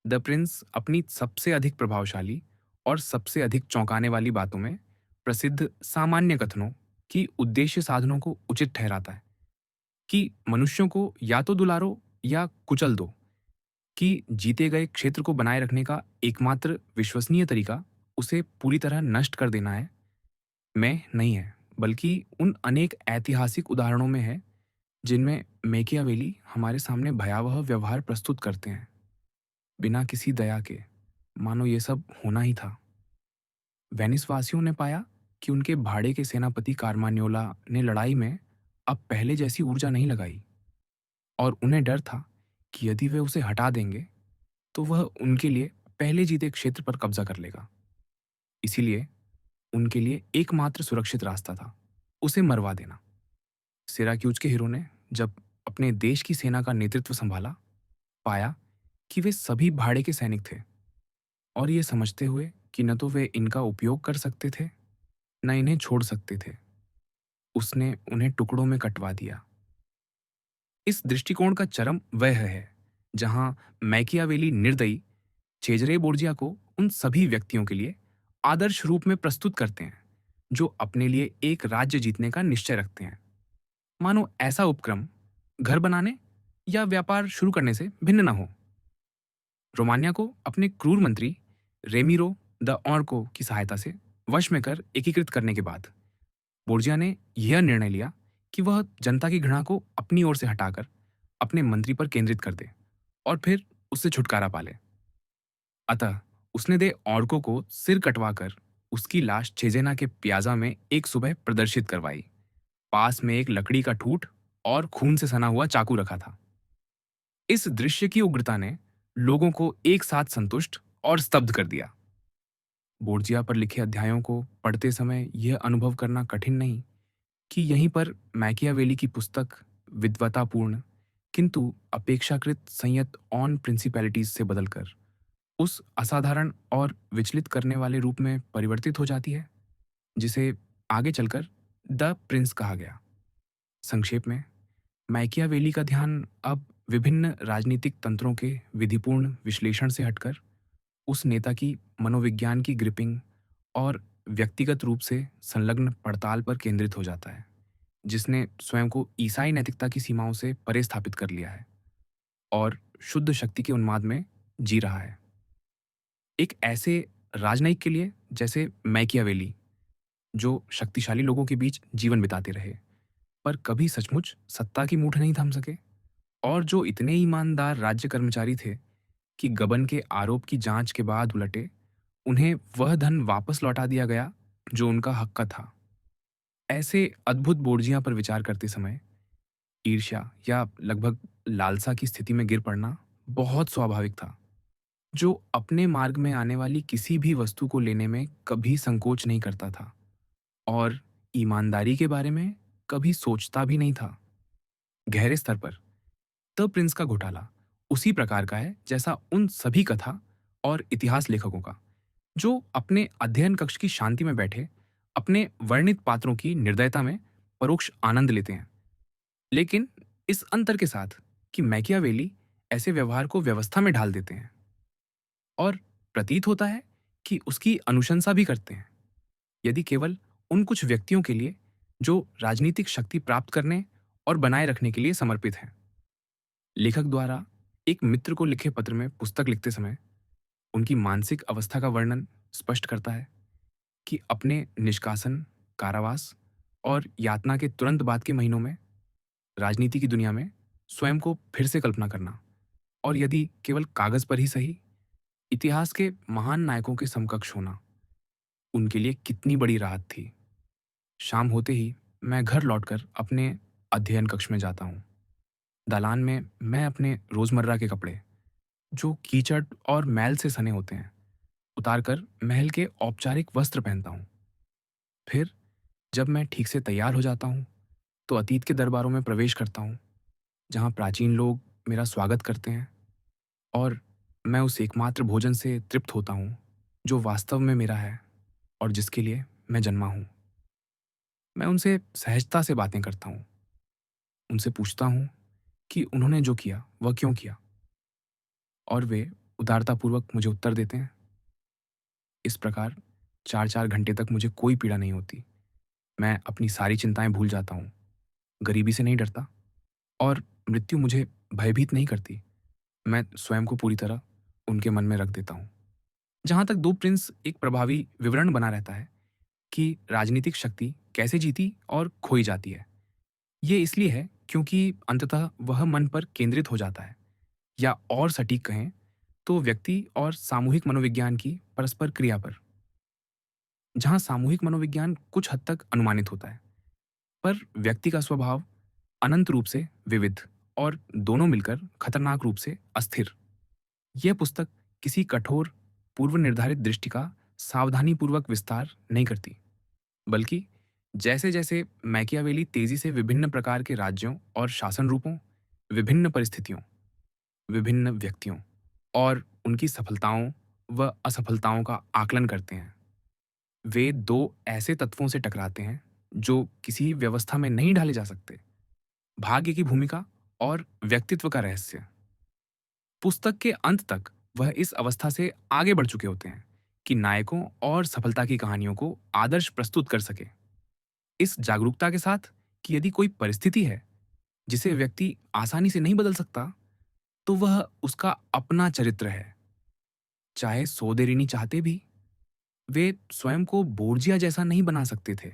द प्रिंस अपनी सबसे अधिक प्रभावशाली और सबसे अधिक चौंकाने वाली बातों में प्रसिद्ध सामान्य कथनों की उद्देश्य साधनों को उचित ठहराता है कि मनुष्यों को या तो दुलारो या कुचल दो, कि जीते गए क्षेत्र को बनाए रखने का एकमात्र विश्वसनीय तरीका उसे पूरी तरह नष्ट कर देना है, में नहीं है, बल्कि उन अनेक ऐतिहासिक उदाहरणों में है जिनमें मैकियावेली हमारे सामने भयावह व्यवहार प्रस्तुत करते हैं, बिना किसी दया के, मानो ये सब होना ही था। वेनिस वासियों ने पाया कि उनके भाड़े के सेनापति कार्मान्योला ने लड़ाई में अब पहले जैसी ऊर्जा नहीं लगाई, और उन्हें डर था कि यदि वे उसे हटा देंगे तो वह उनके लिए पहले जीते क्षेत्र पर कब्जा कर लेगा। इसीलिए उनके लिए एकमात्र सुरक्षित रास्ता था उसे मरवा देना। सिराक्यूज के हीरो ने जब अपने देश की सेना का नेतृत्व संभाला, पाया कि वे सभी भाड़े के सैनिक थे, और ये समझते हुए कि न तो वे इनका उपयोग कर सकते थे, न इन्हें छोड़ सकते थे, उसने उन्हें टुकड़ों में कटवा दिया। इस दृष्टिकोण का चरम वह है जहां मैकियावेली निर्दयी चेजरे बोर्जिया को उन सभी व्यक्तियों के लिए आदर्श रूप में प्रस्तुत करते हैं जो अपने लिए एक राज्य जीतने का निश्चय रखते हैं, मानो ऐसा उपक्रम घर बनाने या व्यापार शुरू करने से भिन्न न हो। रोमानिया को अपने क्रूर मंत्री रेमिरो द ऑर्को की सहायता से वश में कर एकीकृत करने के बाद बोर्जिया ने यह निर्णय लिया कि वह जनता की घृणा को अपनी ओर से हटाकर अपने मंत्री पर केंद्रित कर दे और फिर उससे छुटकारा पाले। अतः उसने दे ऑर्को को सिर कटवाकर उसकी लाश चेजेना के प्याजा में एक सुबह प्रदर्शित करवाई। पास में एक लकड़ी का ठूठ और खून से सना हुआ चाकू रखा था। इस दृश्य की उग्रता ने लोगों को एक साथ संतुष्ट और स्तब्ध कर दिया। बोर्जिया पर लिखे अध्यायों को पढ़ते समय यह अनुभव करना कठिन नहीं कि यहीं पर मैकियावेली की पुस्तक विद्वतापूर्ण किंतु अपेक्षाकृत संयत ऑन प्रिंसिपैलिटीज से बदलकर उस असाधारण और विचलित करने वाले रूप में परिवर्तित हो जाती है जिसे आगे चलकर द प्रिंस कहा गया। संक्षेप में, मैकियावेली का ध्यान अब विभिन्न राजनीतिक तंत्रों के विधिपूर्ण विश्लेषण से हटकर उस नेता की मनोविज्ञान की ग्रिपिंग और व्यक्तिगत रूप से संलग्न पड़ताल पर केंद्रित हो जाता है, जिसने स्वयं को ईसाई नैतिकता की सीमाओं से परे स्थापित कर लिया है और शुद्ध शक्ति के उन्माद में जी रहा है। एक ऐसे राजनयिक के लिए जैसे मैकियावेली, जो शक्तिशाली लोगों के बीच जीवन बिताते रहे पर कभी सचमुच सत्ता की मूठ नहीं थाम सके, और जो इतने ईमानदार राज्य कर्मचारी थे कि गबन के आरोप की जांच के बाद उलटे उन्हें वह धन वापस लौटा दिया गया जो उनका हक का था। ऐसे अद्भुत बोर्जिया पर विचार करते समय ईर्ष्या या लगभग लालसा की स्थिति में गिर पड़ना बहुत स्वाभाविक था, जो अपने मार्ग में आने वाली किसी भी वस्तु को लेने में कभी संकोच नहीं करता था और ईमानदारी के बारे में कभी सोचता भी नहीं था। गहरे स्तर पर द प्रिंस का घोटाला उसी प्रकार का है जैसा उन सभी कथा और इतिहास लेखकों का, जो अपने अध्ययन कक्ष की शांति में बैठे अपने वर्णित पात्रों की निर्दयता में परोक्ष आनंद लेते हैं, लेकिन इस अंतर के साथ कि मैकियावेली ऐसे व्यवहार को व्यवस्था में ढाल देते हैं और प्रतीत होता है कि उसकी अनुशंसा भी करते हैं, यदि केवल उन कुछ व्यक्तियों के लिए जो राजनीतिक शक्ति प्राप्त करने और बनाए रखने के लिए समर्पित हैं। लेखक द्वारा एक मित्र को लिखे पत्र में पुस्तक लिखते समय उनकी मानसिक अवस्था का वर्णन स्पष्ट करता है कि अपने निष्कासन, कारावास और यातना के तुरंत बाद के महीनों में राजनीति की दुनिया में स्वयं को फिर से कल्पना करना, और यदि केवल कागज पर ही सही, इतिहास के महान नायकों के समकक्ष होना, उनके लिए कितनी बड़ी राहत थी। शाम होते ही मैं घर लौटकर अपने अध्ययन कक्ष में जाता हूँ। दालान में मैं अपने रोजमर्रा के कपड़े, जो कीचड़ और मैल से सने होते हैं, उतारकर महल के औपचारिक वस्त्र पहनता हूँ। फिर जब मैं ठीक से तैयार हो जाता हूँ, तो अतीत के दरबारों में प्रवेश करता हूँ, जहाँ प्राचीन लोग मेरा स्वागत करते हैं, और मैं उस एकमात्र भोजन से तृप्त होता हूँ, जो वास्तव में मेरा है और जिसके लिए मैं जन्मा हूँ। मैं उनसे सहजता से बातें करता हूँ, उनसे पूछता हूँ कि उन्होंने जो किया, वह क्यों किया, और वे उदारतापूर्वक मुझे उत्तर देते हैं। इस प्रकार 4-4 घंटे तक मुझे कोई पीड़ा नहीं होती। मैं अपनी सारी चिंताएँ भूल जाता हूँ, गरीबी से नहीं डरता, और मृत्यु मुझे भयभीत नहीं करती। मैं स्वयं को पूरी तरह उनके मन में रख देता हूँ। जहाँ तक दो प्रिंस एक प्रभावी विवरण बना रहता है कि राजनीतिक शक्ति कैसे जीती और खोई जाती है। ये इसलिए है क्योंकि अंततः वह मन पर केंद्रित हो जाता है, या और सटीक कहें तो व्यक्ति और सामूहिक मनोविज्ञान की परस्पर क्रिया पर। जहाँ सामूहिक मनोविज्ञान कुछ हद तक अनुमानित होता है, पर व्यक्ति का स्वभाव अनंत रूप से विविध, और दोनों मिलकर खतरनाक रूप से अस्थिर। यह पुस्तक किसी कठोर पूर्व निर्धारित दृष्टि का सावधानीपूर्वक विस्तार नहीं करती, बल्कि जैसे जैसे मैकियावेली तेजी से विभिन्न प्रकार के राज्यों और शासन रूपों, विभिन्न परिस्थितियों, विभिन्न व्यक्तियों और उनकी सफलताओं व असफलताओं का आकलन करते हैं, वे दो ऐसे तत्वों से टकराते हैं जो किसी व्यवस्था में नहीं ढाले जा सकते: भाग्य की भूमिका और व्यक्तित्व का रहस्य। पुस्तक के अंत तक वह इस अवस्था से आगे बढ़ चुके होते हैं कि नायकों और सफलता की कहानियों को आदर्श प्रस्तुत कर सके, इस जागरूकता के साथ कि यदि कोई परिस्थिति है जिसे व्यक्ति आसानी से नहीं बदल सकता, तो वह उसका अपना चरित्र है। चाहे सोदेरिनी चाहते भी, वे स्वयं को बोर्जिया जैसा नहीं बना सकते थे,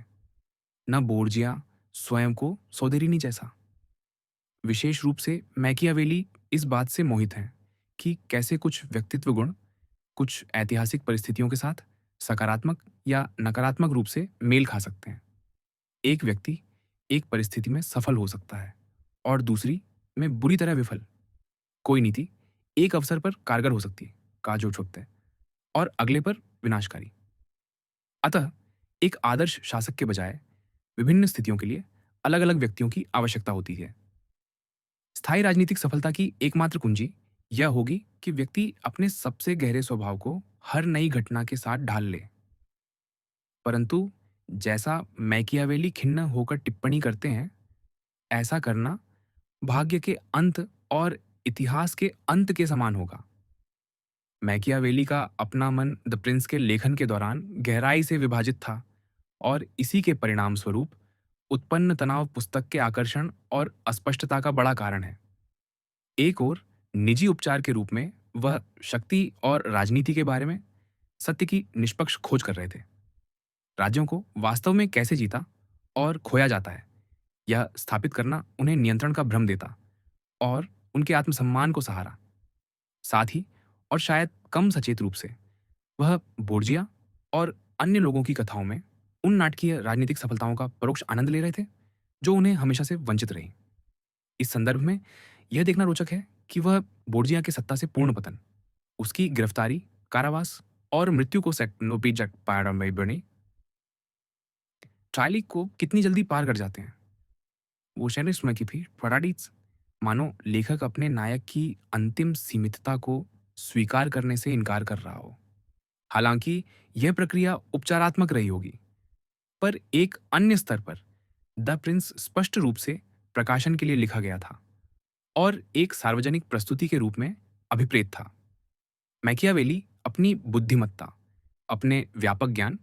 न बोर्जिया स्वयं को सोदेरिनी जैसा। विशेष रूप से मैकियावेली इस बात से मोहित हैं कि कैसे कुछ व्यक्तित्व गुण कुछ ऐतिहासिक परिस्थितियों के साथ सकारात्मक या नकारात्मक रूप से मेल खा सकते हैं। एक व्यक्ति एक परिस्थिति में सफल हो सकता है और दूसरी में बुरी तरह विफल। कोई नीति एक अवसर पर कारगर हो सकती है, काजो छुपते, और अगले पर विनाशकारी। अतः एक आदर्श शासक के बजाय विभिन्न स्थितियों के लिए अलग अलग व्यक्तियों की आवश्यकता होती है। स्थायी राजनीतिक सफलता की एकमात्र कुंजी यह होगी कि व्यक्ति अपने सबसे गहरे स्वभाव को हर नई घटना के साथ ढाल ले। परंतु जैसा मैकियावेली खिन्न होकर टिप्पणी करते हैं, ऐसा करना भाग्य के अंत और इतिहास के अंत के समान होगा। मैकियावेली का अपना मन द प्रिंस के लेखन के दौरान गहराई से विभाजित था, और इसी के परिणाम स्वरूप उत्पन्न तनाव पुस्तक के आकर्षण और अस्पष्टता का बड़ा कारण है। एक ओर निजी उपचार के रूप में वह शक्ति और राजनीति के बारे में सत्य की निष्पक्ष खोज कर रहे थे। राज्यों को वास्तव में कैसे जीता और खोया जाता है, यह स्थापित करना उन्हें नियंत्रण का भ्रम देता और उनके आत्मसम्मान को सहारा। साथ ही, और शायद कम सचेत रूप से, वह बोर्जिया और अन्य लोगों की कथाओं में उन नाटकीय राजनीतिक सफलताओं का परोक्ष आनंद ले रहे थे जो उन्हें हमेशा से वंचित रही। इस संदर्भ में यह देखना रोचक है कि वह बोर्जिया के सत्ता से पूर्ण पतन, उसकी गिरफ्तारी, कारावास और मृत्यु को ट्रायलिक को कितनी जल्दी पार कर जाते हैं। वो शैनिस्ट में की भी फराडीज, मानो लेखक अपने नायक की अंतिम सीमितता को स्वीकार करने से इनकार कर रहा हो। हालांकि यह प्रक्रिया उपचारात्मक रही होगी, पर एक अन्य स्तर पर द प्रिंस स्पष्ट रूप से प्रकाशन के लिए लिखा गया था और एक सार्वजनिक प्रस्तुति के रूप में अभिप्रेत था। मैकियावेली अपनी बुद्धिमत्ता, अपने व्यापक ज्ञान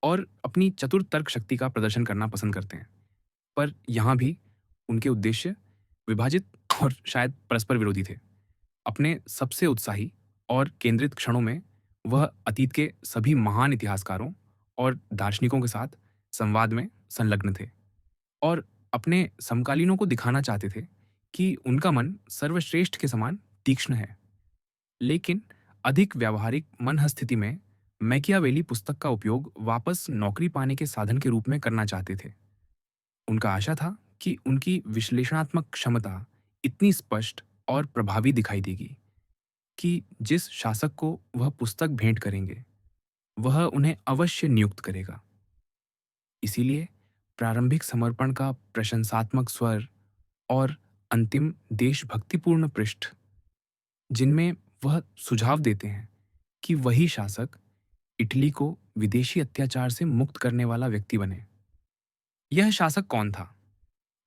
और अपनी चतुर तर्क शक्ति का प्रदर्शन करना पसंद करते हैं, पर यहाँ भी उनके उद्देश्य विभाजित और शायद परस्पर विरोधी थे। अपने सबसे उत्साही और केंद्रित क्षणों में वह अतीत के सभी महान इतिहासकारों और दार्शनिकों के साथ संवाद में संलग्न थे, और अपने समकालीनों को दिखाना चाहते थे कि उनका मन सर्वश्रेष्ठ के समान तीक्ष्ण है। लेकिन अधिक व्यावहारिक मनःस्थिति में मैकियावेली पुस्तक का उपयोग वापस नौकरी पाने के साधन के रूप में करना चाहते थे। उनका आशा था कि उनकी विश्लेषणात्मक क्षमता इतनी स्पष्ट और प्रभावी दिखाई देगी कि जिस शासक को वह पुस्तक भेंट करेंगे, वह उन्हें अवश्य नियुक्त करेगा। इसीलिए प्रारंभिक समर्पण का प्रशंसात्मक स्वर और अंतिम देशभक्तिपूर्ण पृष्ठ, जिनमें वह सुझाव देते हैं कि वही शासक इटली को विदेशी अत्याचार से मुक्त करने वाला व्यक्ति बने। यह शासक कौन था?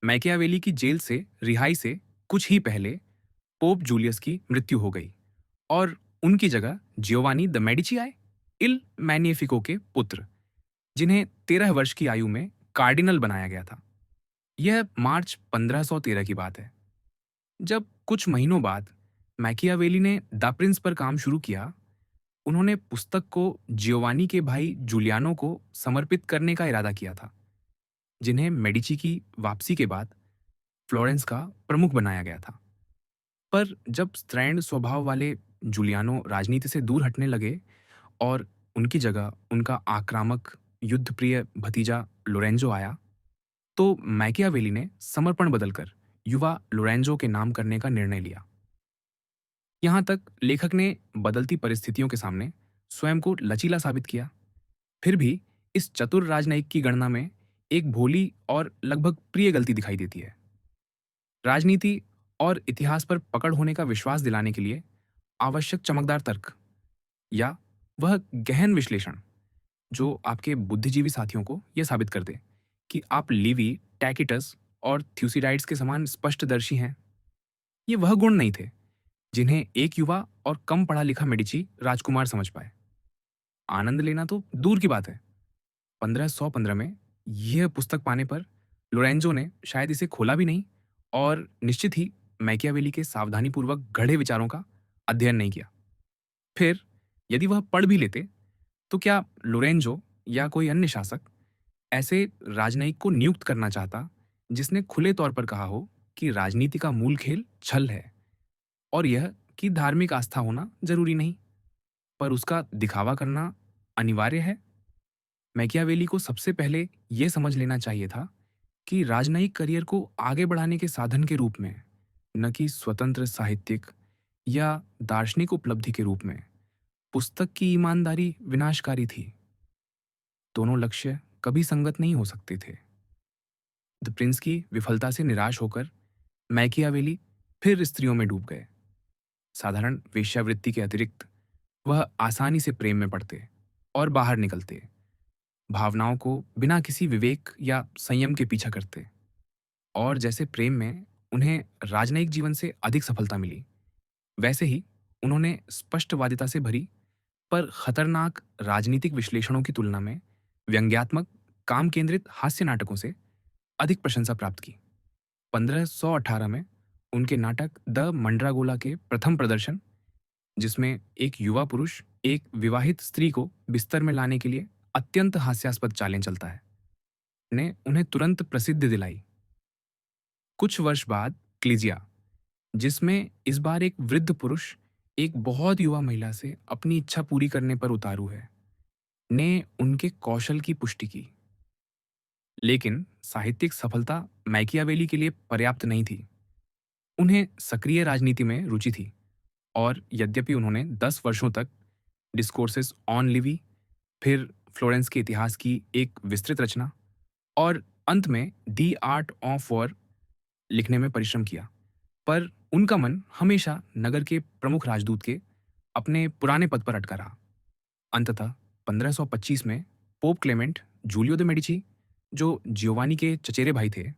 मैकियावेली की जेल से रिहाई से कुछ ही पहले पोप जूलियस की मृत्यु हो गई और उनकी जगह जियोवानी द मेडिची आए, इल मैनिफिको के पुत्र, जिन्हें 13 वर्ष की आयु में कार्डिनल बनाया गया था। यह मार्च 1513 की बात है। जब कुछ महीनों बाद मैकियावेली ने द प्रिंस पर काम शुरू किया, उन्होंने पुस्तक को जियोवानी के भाई जूलियानो को समर्पित करने का इरादा किया था, जिन्हें मेडिची की वापसी के बाद फ्लोरेंस का प्रमुख बनाया गया था। पर जब स्त्रैण स्वभाव वाले जूलियानो राजनीति से दूर हटने लगे और उनकी जगह उनका आक्रामक युद्धप्रिय भतीजा लोरेंजो आया, तो मैकियावेली ने समर्पण बदलकर युवा लोरेंजो के नाम करने का निर्णय लिया। यहाँ तक लेखक ने बदलती परिस्थितियों के सामने स्वयं को लचीला साबित किया। फिर भी इस चतुर राजनयिक की गणना में एक भोली और लगभग प्रिय गलती दिखाई देती है। राजनीति और इतिहास पर पकड़ होने का विश्वास दिलाने के लिए आवश्यक चमकदार तर्क या वह गहन विश्लेषण जो आपके बुद्धिजीवी साथियों को यह साबित कर दे कि आप लिवी, टैकिटस और थ्यूसिडाइड्स के समान स्पष्टदर्शी हैं, ये वह गुण नहीं थे जिन्हें एक युवा और कम पढ़ा लिखा मेडिची राजकुमार समझ पाए। आनंद लेना तो दूर की बात है। 1515 में यह पुस्तक पाने पर लोरेंजो ने शायद इसे खोला भी नहीं और निश्चित ही मैकियावेली के सावधानीपूर्वक गढ़े विचारों का अध्ययन नहीं किया। फिर यदि वह पढ़ भी लेते, तो क्या लोरेंजो या कोई अन्य शासक ऐसे राजनयिक को नियुक्त करना चाहता जिसने खुले तौर पर कहा हो कि राजनीति का मूल खेल छल है और यह कि धार्मिक आस्था होना जरूरी नहीं, पर उसका दिखावा करना अनिवार्य है? मैकियावेली को सबसे पहले यह समझ लेना चाहिए था कि राजनयिक करियर को आगे बढ़ाने के साधन के रूप में, न कि स्वतंत्र साहित्यिक या दार्शनिक उपलब्धि के रूप में, पुस्तक की ईमानदारी विनाशकारी थी। दोनों लक्ष्य कभी संगत नहीं हो सकते थे। द प्रिंस की विफलता से निराश होकर मैकियावेली फिर स्त्रियों में डूब गए। साधारण वेश्यावृत्ति के अतिरिक्त वह आसानी से प्रेम में पड़ते और बाहर निकलते, भावनाओं को बिना किसी विवेक या संयम के पीछा करते। और जैसे प्रेम में उन्हें राजनयिक जीवन से अधिक सफलता मिली, वैसे ही उन्होंने स्पष्टवादिता से भरी पर खतरनाक राजनीतिक विश्लेषणों की तुलना में व्यंग्यात्मक, काम केंद्रित हास्य नाटकों से अधिक प्रशंसा प्राप्त की। 1518 में उनके नाटक द मंड्रागोला के प्रथम प्रदर्शन, जिसमें एक युवा पुरुष एक विवाहित स्त्री को बिस्तर में लाने के लिए अत्यंत हास्यास्पद चालें चलता है, ने उन्हें तुरंत प्रसिद्धि दिलाई। कुछ वर्ष बाद क्लिजिया, जिसमें इस बार एक वृद्ध पुरुष एक बहुत युवा महिला से अपनी इच्छा पूरी करने पर उतारू है, ने उनके कौशल की पुष्टि की। लेकिन साहित्यिक सफलता मैकियावेली के लिए पर्याप्त नहीं थी। उन्हें सक्रिय राजनीति में रुचि थी और यद्यपि उन्होंने 10 वर्षों तक डिस्कोर्सेस ऑन लिवी, फिर फ्लोरेंस के इतिहास की एक विस्तृत रचना और अंत में दी आर्ट ऑफ वॉर लिखने में परिश्रम किया, पर उनका मन हमेशा नगर के प्रमुख राजदूत के अपने पुराने पद पर अटका रहा। अंततः 1525 में pope Clement Julio the Medici, जो जियोवानी के चचेरे भाई थे,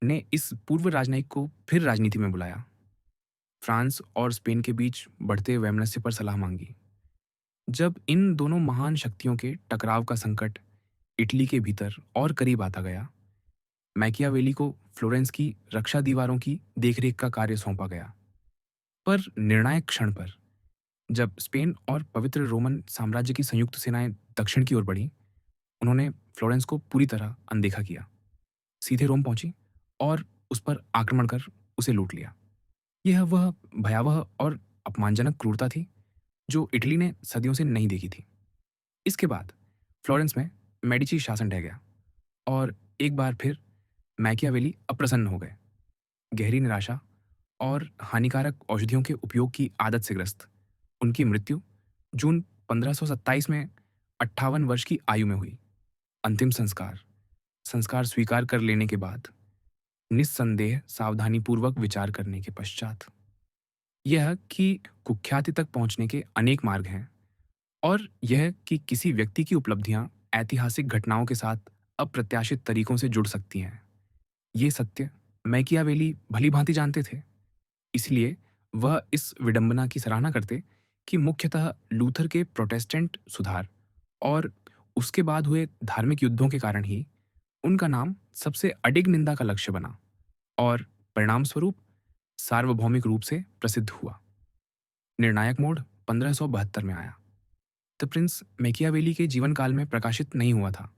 ने इस पूर्व राजनयिक को फिर राजनीति में बुलाया। फ्रांस और स्पेन के बीच बढ़ते वैमनस्य पर सलाह मांगी। जब इन दोनों महान शक्तियों के टकराव का संकट इटली के भीतर और करीब आता गया, मैकियावेली को फ्लोरेंस की रक्षा दीवारों की देखरेख का कार्य सौंपा गया। पर निर्णायक क्षण पर, जब स्पेन और पवित्र रोमन साम्राज्य की संयुक्त सेनाएं दक्षिण की ओर बढ़ी, उन्होंने फ्लोरेंस को पूरी तरह अनदेखा किया, सीधे रोम पहुंची और उस पर आक्रमण कर उसे लूट लिया। यह वह भयावह और अपमानजनक क्रूरता थी जो इटली ने सदियों से नहीं देखी थी। इसके बाद फ्लोरेंस में मेडिची शासन ढह गया और एक बार फिर मैकियावेली अप्रसन्न हो गए। गहरी निराशा और हानिकारक औषधियों के उपयोग की आदत से ग्रस्त उनकी मृत्यु जून 1527 में 58 वर्ष की आयु में हुई। अंतिम संस्कार संस्कार स्वीकार कर लेने के बाद, निस्संदेह सावधानीपूर्वक विचार करने के पश्चात, यह कि कुख्याति तक पहुंचने के अनेक मार्ग हैं और यह कि किसी व्यक्ति की उपलब्धियां ऐतिहासिक घटनाओं के साथ अप्रत्याशित तरीकों से जुड़ सकती हैं, ये सत्य मैकियावेली भली भांति जानते थे। इसलिए वह इस विडंबना की सराहना करते कि मुख्यतः लूथर के प्रोटेस्टेंट सुधार और उसके बाद हुए धार्मिक युद्धों के कारण ही उनका नाम सबसे अडिग निंदा का लक्ष्य बना और परिणामस्वरूप सार्वभौमिक रूप से प्रसिद्ध हुआ। निर्णायक मोड़ 1572 में आया। द प्रिंस मैकियावेली के जीवन काल में प्रकाशित नहीं हुआ था।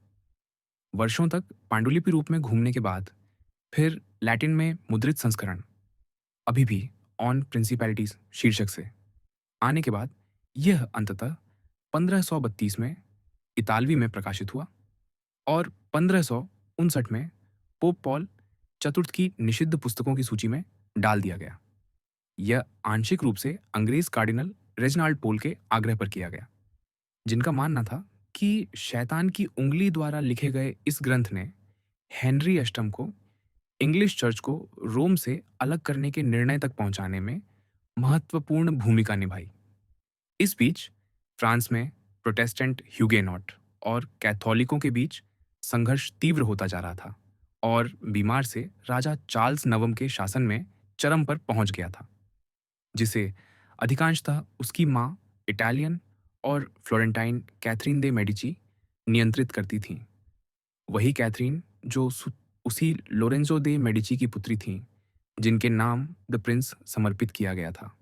वर्षों तक पांडुलिपि रूप में घूमने के बाद फिर लैटिन में मुद्रित संस्करण, अभी भी ऑन प्रिंसिपैलिटीज शीर्षक से आने के बाद यह अंततः 1532 में इतालवी में प्रकाशित हुआ और 1559 में पोप पॉल चतुर्थ की निषिद्ध पुस्तकों की सूची में डाल दिया गया। यह आंशिक रूप से अंग्रेज कार्डिनल रेजिनाल्ड पोल के आग्रह पर किया गया, जिनका मानना था कि शैतान की उंगली द्वारा लिखे गए इस ग्रंथ ने हेनरी अष्टम को इंग्लिश चर्च को रोम से अलग करने के निर्णय तक पहुंचाने में महत्वपूर्ण भूमिका निभाई। इस बीच फ्रांस में प्रोटेस्टेंट ह्यूगेनॉट और कैथोलिकों के बीच संघर्ष तीव्र होता जा रहा था और बीमार से राजा चार्ल्स नवम के शासन में चरम पर पहुंच गया था, जिसे अधिकांशतः उसकी मां इटालियन और फ्लोरेंटाइन कैथरीन दे मेडिची नियंत्रित करती थीं। वही कैथरीन जो उसी लोरेंजो दे मेडिची की पुत्री थीं, जिनके नाम द प्रिंस समर्पित किया गया था।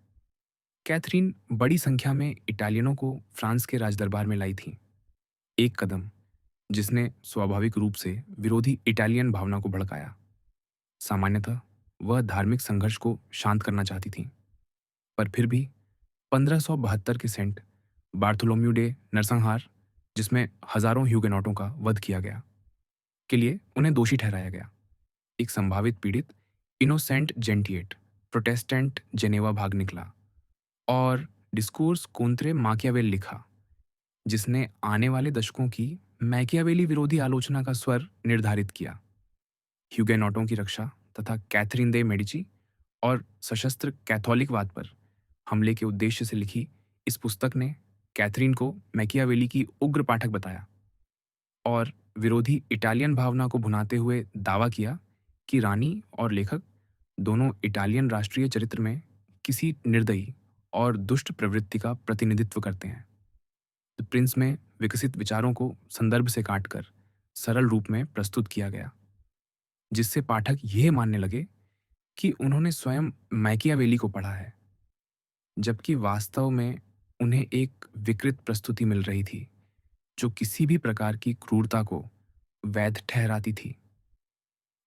कैथरीन बड़ी संख्या में इटालियनों को फ्रांस के राजदरबार में लाई थी, एक कदम जिसने स्वाभाविक रूप से विरोधी इटालियन भावना को भड़काया। सामान्यतः वह धार्मिक संघर्ष को शांत करना चाहती थीं, पर फिर भी 1572 के सेंट बार्थोलोम्यू डे नरसंहार, जिसमें हजारों ह्यूगेनॉटों का वध किया गया, के लिए उन्हें दोषी ठहराया गया। एक संभावित पीड़ित इनोसेंट जेंटिएट प्रोटेस्टेंट जेनेवा भाग निकला और डिस्कोर्स कोंत्रे माकियावेल लिखा, जिसने आने वाले दशकों की मैकियावेली विरोधी आलोचना का स्वर निर्धारित किया। ह्यूगेनॉटों की रक्षा तथा कैथरीन दे मेडिची और सशस्त्र कैथोलिकवाद पर हमले के उद्देश्य से लिखी इस पुस्तक ने कैथरीन को मैकियावेली की उग्र पाठक बताया और विरोधी इटालियन भावना को भुनाते हुए दावा किया कि रानी और लेखक दोनों इटालियन राष्ट्रीय चरित्र में किसी निर्दयी और दुष्ट प्रवृत्ति का प्रतिनिधित्व करते हैं। द प्रिंस में विकसित विचारों को संदर्भ से काटकर सरल रूप में प्रस्तुत किया गया, जिससे पाठक यह मानने लगे कि उन्होंने स्वयं मैकियावेली को पढ़ा है, जबकि वास्तव में उन्हें एक विकृत प्रस्तुति मिल रही थी जो किसी भी प्रकार की क्रूरता को वैध ठहराती थी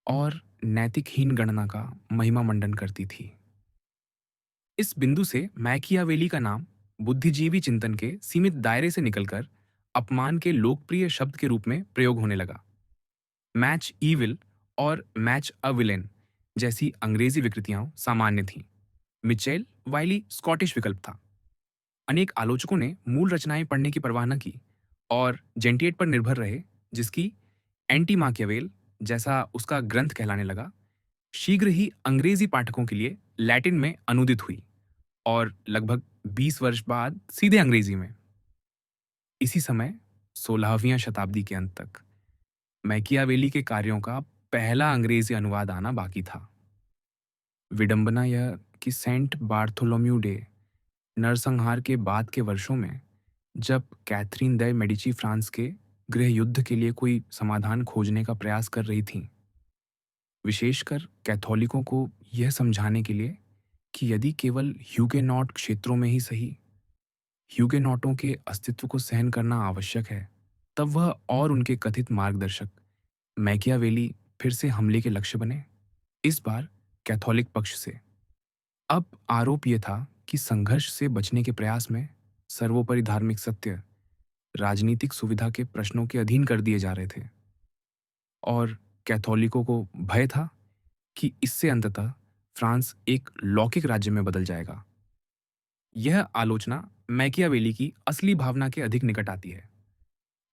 और नैतिकहीन गणना का महिमा मंडन करती थी। इस बिंदु से मैकियावेली का नाम बुद्धिजीवी चिंतन के सीमित दायरे से निकलकर अपमान के लोकप्रिय शब्द के रूप में प्रयोग होने लगा। मैच ईविल और मैच अ विलेन जैसी अंग्रेजी विकृतियां सामान्य थीं। मिचेल वाइली स्कॉटिश विकल्प था। अनेक आलोचकों ने मूल रचनाएं पढ़ने की परवाह न की और जेंटिएट पर निर्भर रहे, जिसकी एंटी माकियावेल जैसा उसका ग्रंथ कहलाने लगा, शीघ्र ही अंग्रेजी पाठकों के लिए लैटिन में अनुदित हुई और लगभग 20 वर्ष बाद सीधे अंग्रेजी में। इसी समय 16वीं शताब्दी के अंत तक मैकियावेली के कार्यों का पहला अंग्रेजी अनुवाद आना बाकी था। विडंबना यह कि सेंट बार्थोलोम्यू डे नरसंहार के बाद के वर्षों में, जब कैथरीन दे मेडिची फ्रांस के गृह युद्ध के लिए कोई समाधान खोजने का प्रयास कर रही थीं, विशेषकर कैथोलिकों को यह समझाने के लिए कि यदि केवल ह्यूगेनॉट क्षेत्रों में ही सही ह्यूगेनॉटों के अस्तित्व को सहन करना आवश्यक है, तब वह और उनके कथित मार्गदर्शक मैकियावेली फिर से हमले के लक्ष्य बने। इस बार कैथोलिक पक्ष से। अब आरोप यह था कि संघर्ष से बचने के प्रयास में सर्वोपरि धार्मिक सत्य राजनीतिक सुविधा के प्रश्नों के अधीन कर दिए जा रहे थे, और कैथोलिकों को भय था कि इससे अंततः फ्रांस एक लौकिक राज्य में बदल जाएगा। यह आलोचना मैकियावेली की असली भावना के अधिक निकट आती है।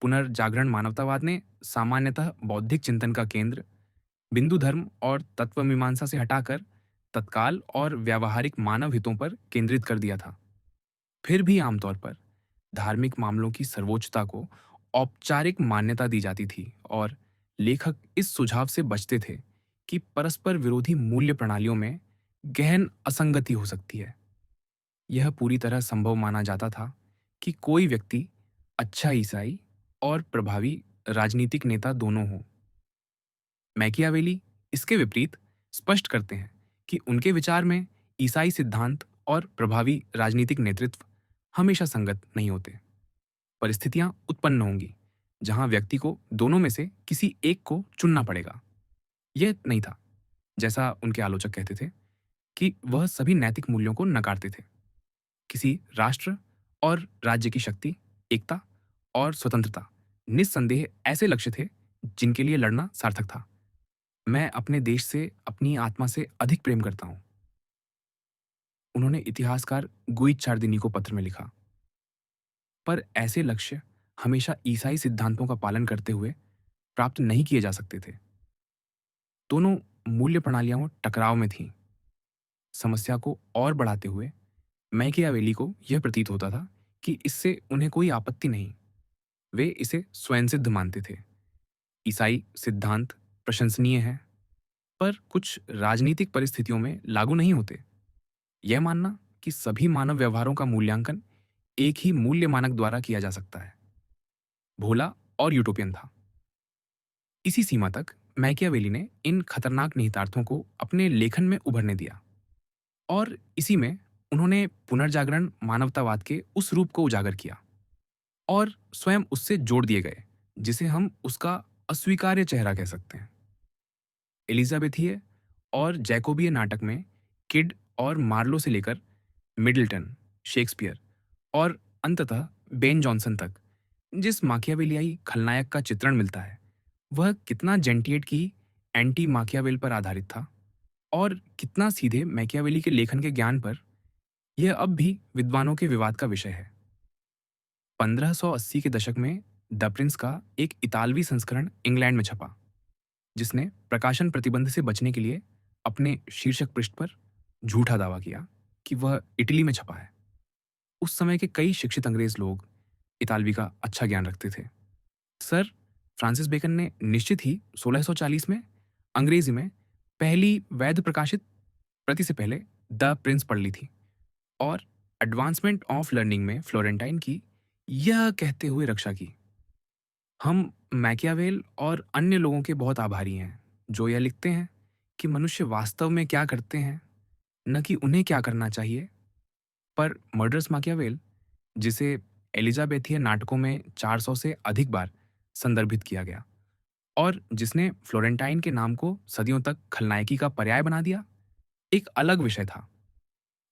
पुनर्जागरण मानवतावाद ने सामान्यतः बौद्धिक चिंतन का केंद्र बिंदु धर्म और तत्वमीमांसा से हटाकर तत्काल और व्यावहारिक मानव हितों पर केंद्रित कर दिया था। फिर भी आमतौर पर धार्मिक मामलों की सर्वोच्चता को औपचारिक मान्यता दी जाती थी, और लेखक इस सुझाव से बचते थे कि परस्पर विरोधी मूल्य प्रणालियों में गहन असंगति हो सकती है। यह पूरी तरह संभव माना जाता था कि कोई व्यक्ति अच्छा ईसाई और प्रभावी राजनीतिक नेता दोनों हो। मैकियावेली इसके विपरीत स्पष्ट करते हैं कि उनके विचार में ईसाई सिद्धांत और प्रभावी राजनीतिक नेतृत्व हमेशा संगत नहीं होते। परिस्थितियां उत्पन्न होंगी जहां व्यक्ति को दोनों में से किसी एक को चुनना पड़ेगा। यह नहीं था, जैसा उनके आलोचक कहते थे, कि वह सभी नैतिक मूल्यों को नकारते थे। किसी राष्ट्र और राज्य की शक्ति, एकता और स्वतंत्रता निस्संदेह ऐसे लक्ष्य थे जिनके लिए लड़ना सार्थक था। मैं अपने देश से अपनी आत्मा से अधिक प्रेम करता हूं, उन्होंने इतिहासकार गुइद चारदिनी को पत्र में लिखा। पर ऐसे लक्ष्य हमेशा ईसाई सिद्धांतों का पालन करते हुए प्राप्त नहीं किए जा सकते थे। दोनों मूल्य प्रणालियां टकराव में थीं। समस्या को और बढ़ाते हुए मैकियावेली को यह प्रतीत होता था कि इससे उन्हें कोई आपत्ति नहीं। वे इसे स्वयंसिद्ध मानते थे। ईसाई सिद्धांत प्रशंसनीय है, पर कुछ राजनीतिक परिस्थितियों में लागू नहीं होते। यह मानना कि सभी मानव व्यवहारों का मूल्यांकन एक ही मूल्य मानक द्वारा किया जा सकता है, भोला और यूटोपियन था। इसी सीमा तक मैकियावेली ने इन खतरनाक निहितार्थों को अपने लेखन में उभरने दिया, और इसी में उन्होंने पुनर्जागरण मानवतावाद के उस रूप को उजागर किया और स्वयं उससे जोड़ दिए गए जिसे हम उसका अस्वीकार्य चेहरा कह सकते हैं। एलिजाबेथिये और जैकोबिये नाटक में किड और मार्लो से लेकर मिडल्टन, शेक्सपियर और अंततः बेन जॉनसन तक जिस माकियावेलियाई खलनायक का चित्रण मिलता है, वह कितना जेंटिएट की एंटी माकियावेल पर आधारित था और कितना सीधे मैकियावेली के लेखन के ज्ञान पर, यह अब भी विद्वानों के विवाद का विषय है। 1580 के दशक में द प्रिंस का एक इतालवी संस्करण इंग्लैंड में छपा, जिसने प्रकाशन प्रतिबंध से बचने के लिए अपने शीर्षक पृष्ठ पर झूठा दावा किया कि वह इटली में छपा है। उस समय के कई शिक्षित अंग्रेज लोग इतालवी का अच्छा ज्ञान रखते थे। सर फ्रांसिस बेकन ने निश्चित ही 1640 में अंग्रेजी में पहली वैध प्रकाशित प्रति से पहले द प्रिंस पढ़ ली थी, और एडवांसमेंट ऑफ लर्निंग में फ्लोरेंटाइन की यह कहते हुए रक्षा की, हम मैकियावेल और अन्य लोगों के बहुत आभारी हैं जो यह लिखते हैं कि मनुष्य वास्तव में क्या करते हैं, न कि उन्हें क्या करना चाहिए। पर मर्डरस मैकियावेल, जिसे एलिजाबेथियन नाटकों में 400 से अधिक बार संदर्भित किया गया और जिसने फ्लोरेंटाइन के नाम को सदियों तक खलनायकी का पर्याय बना दिया, एक अलग विषय था।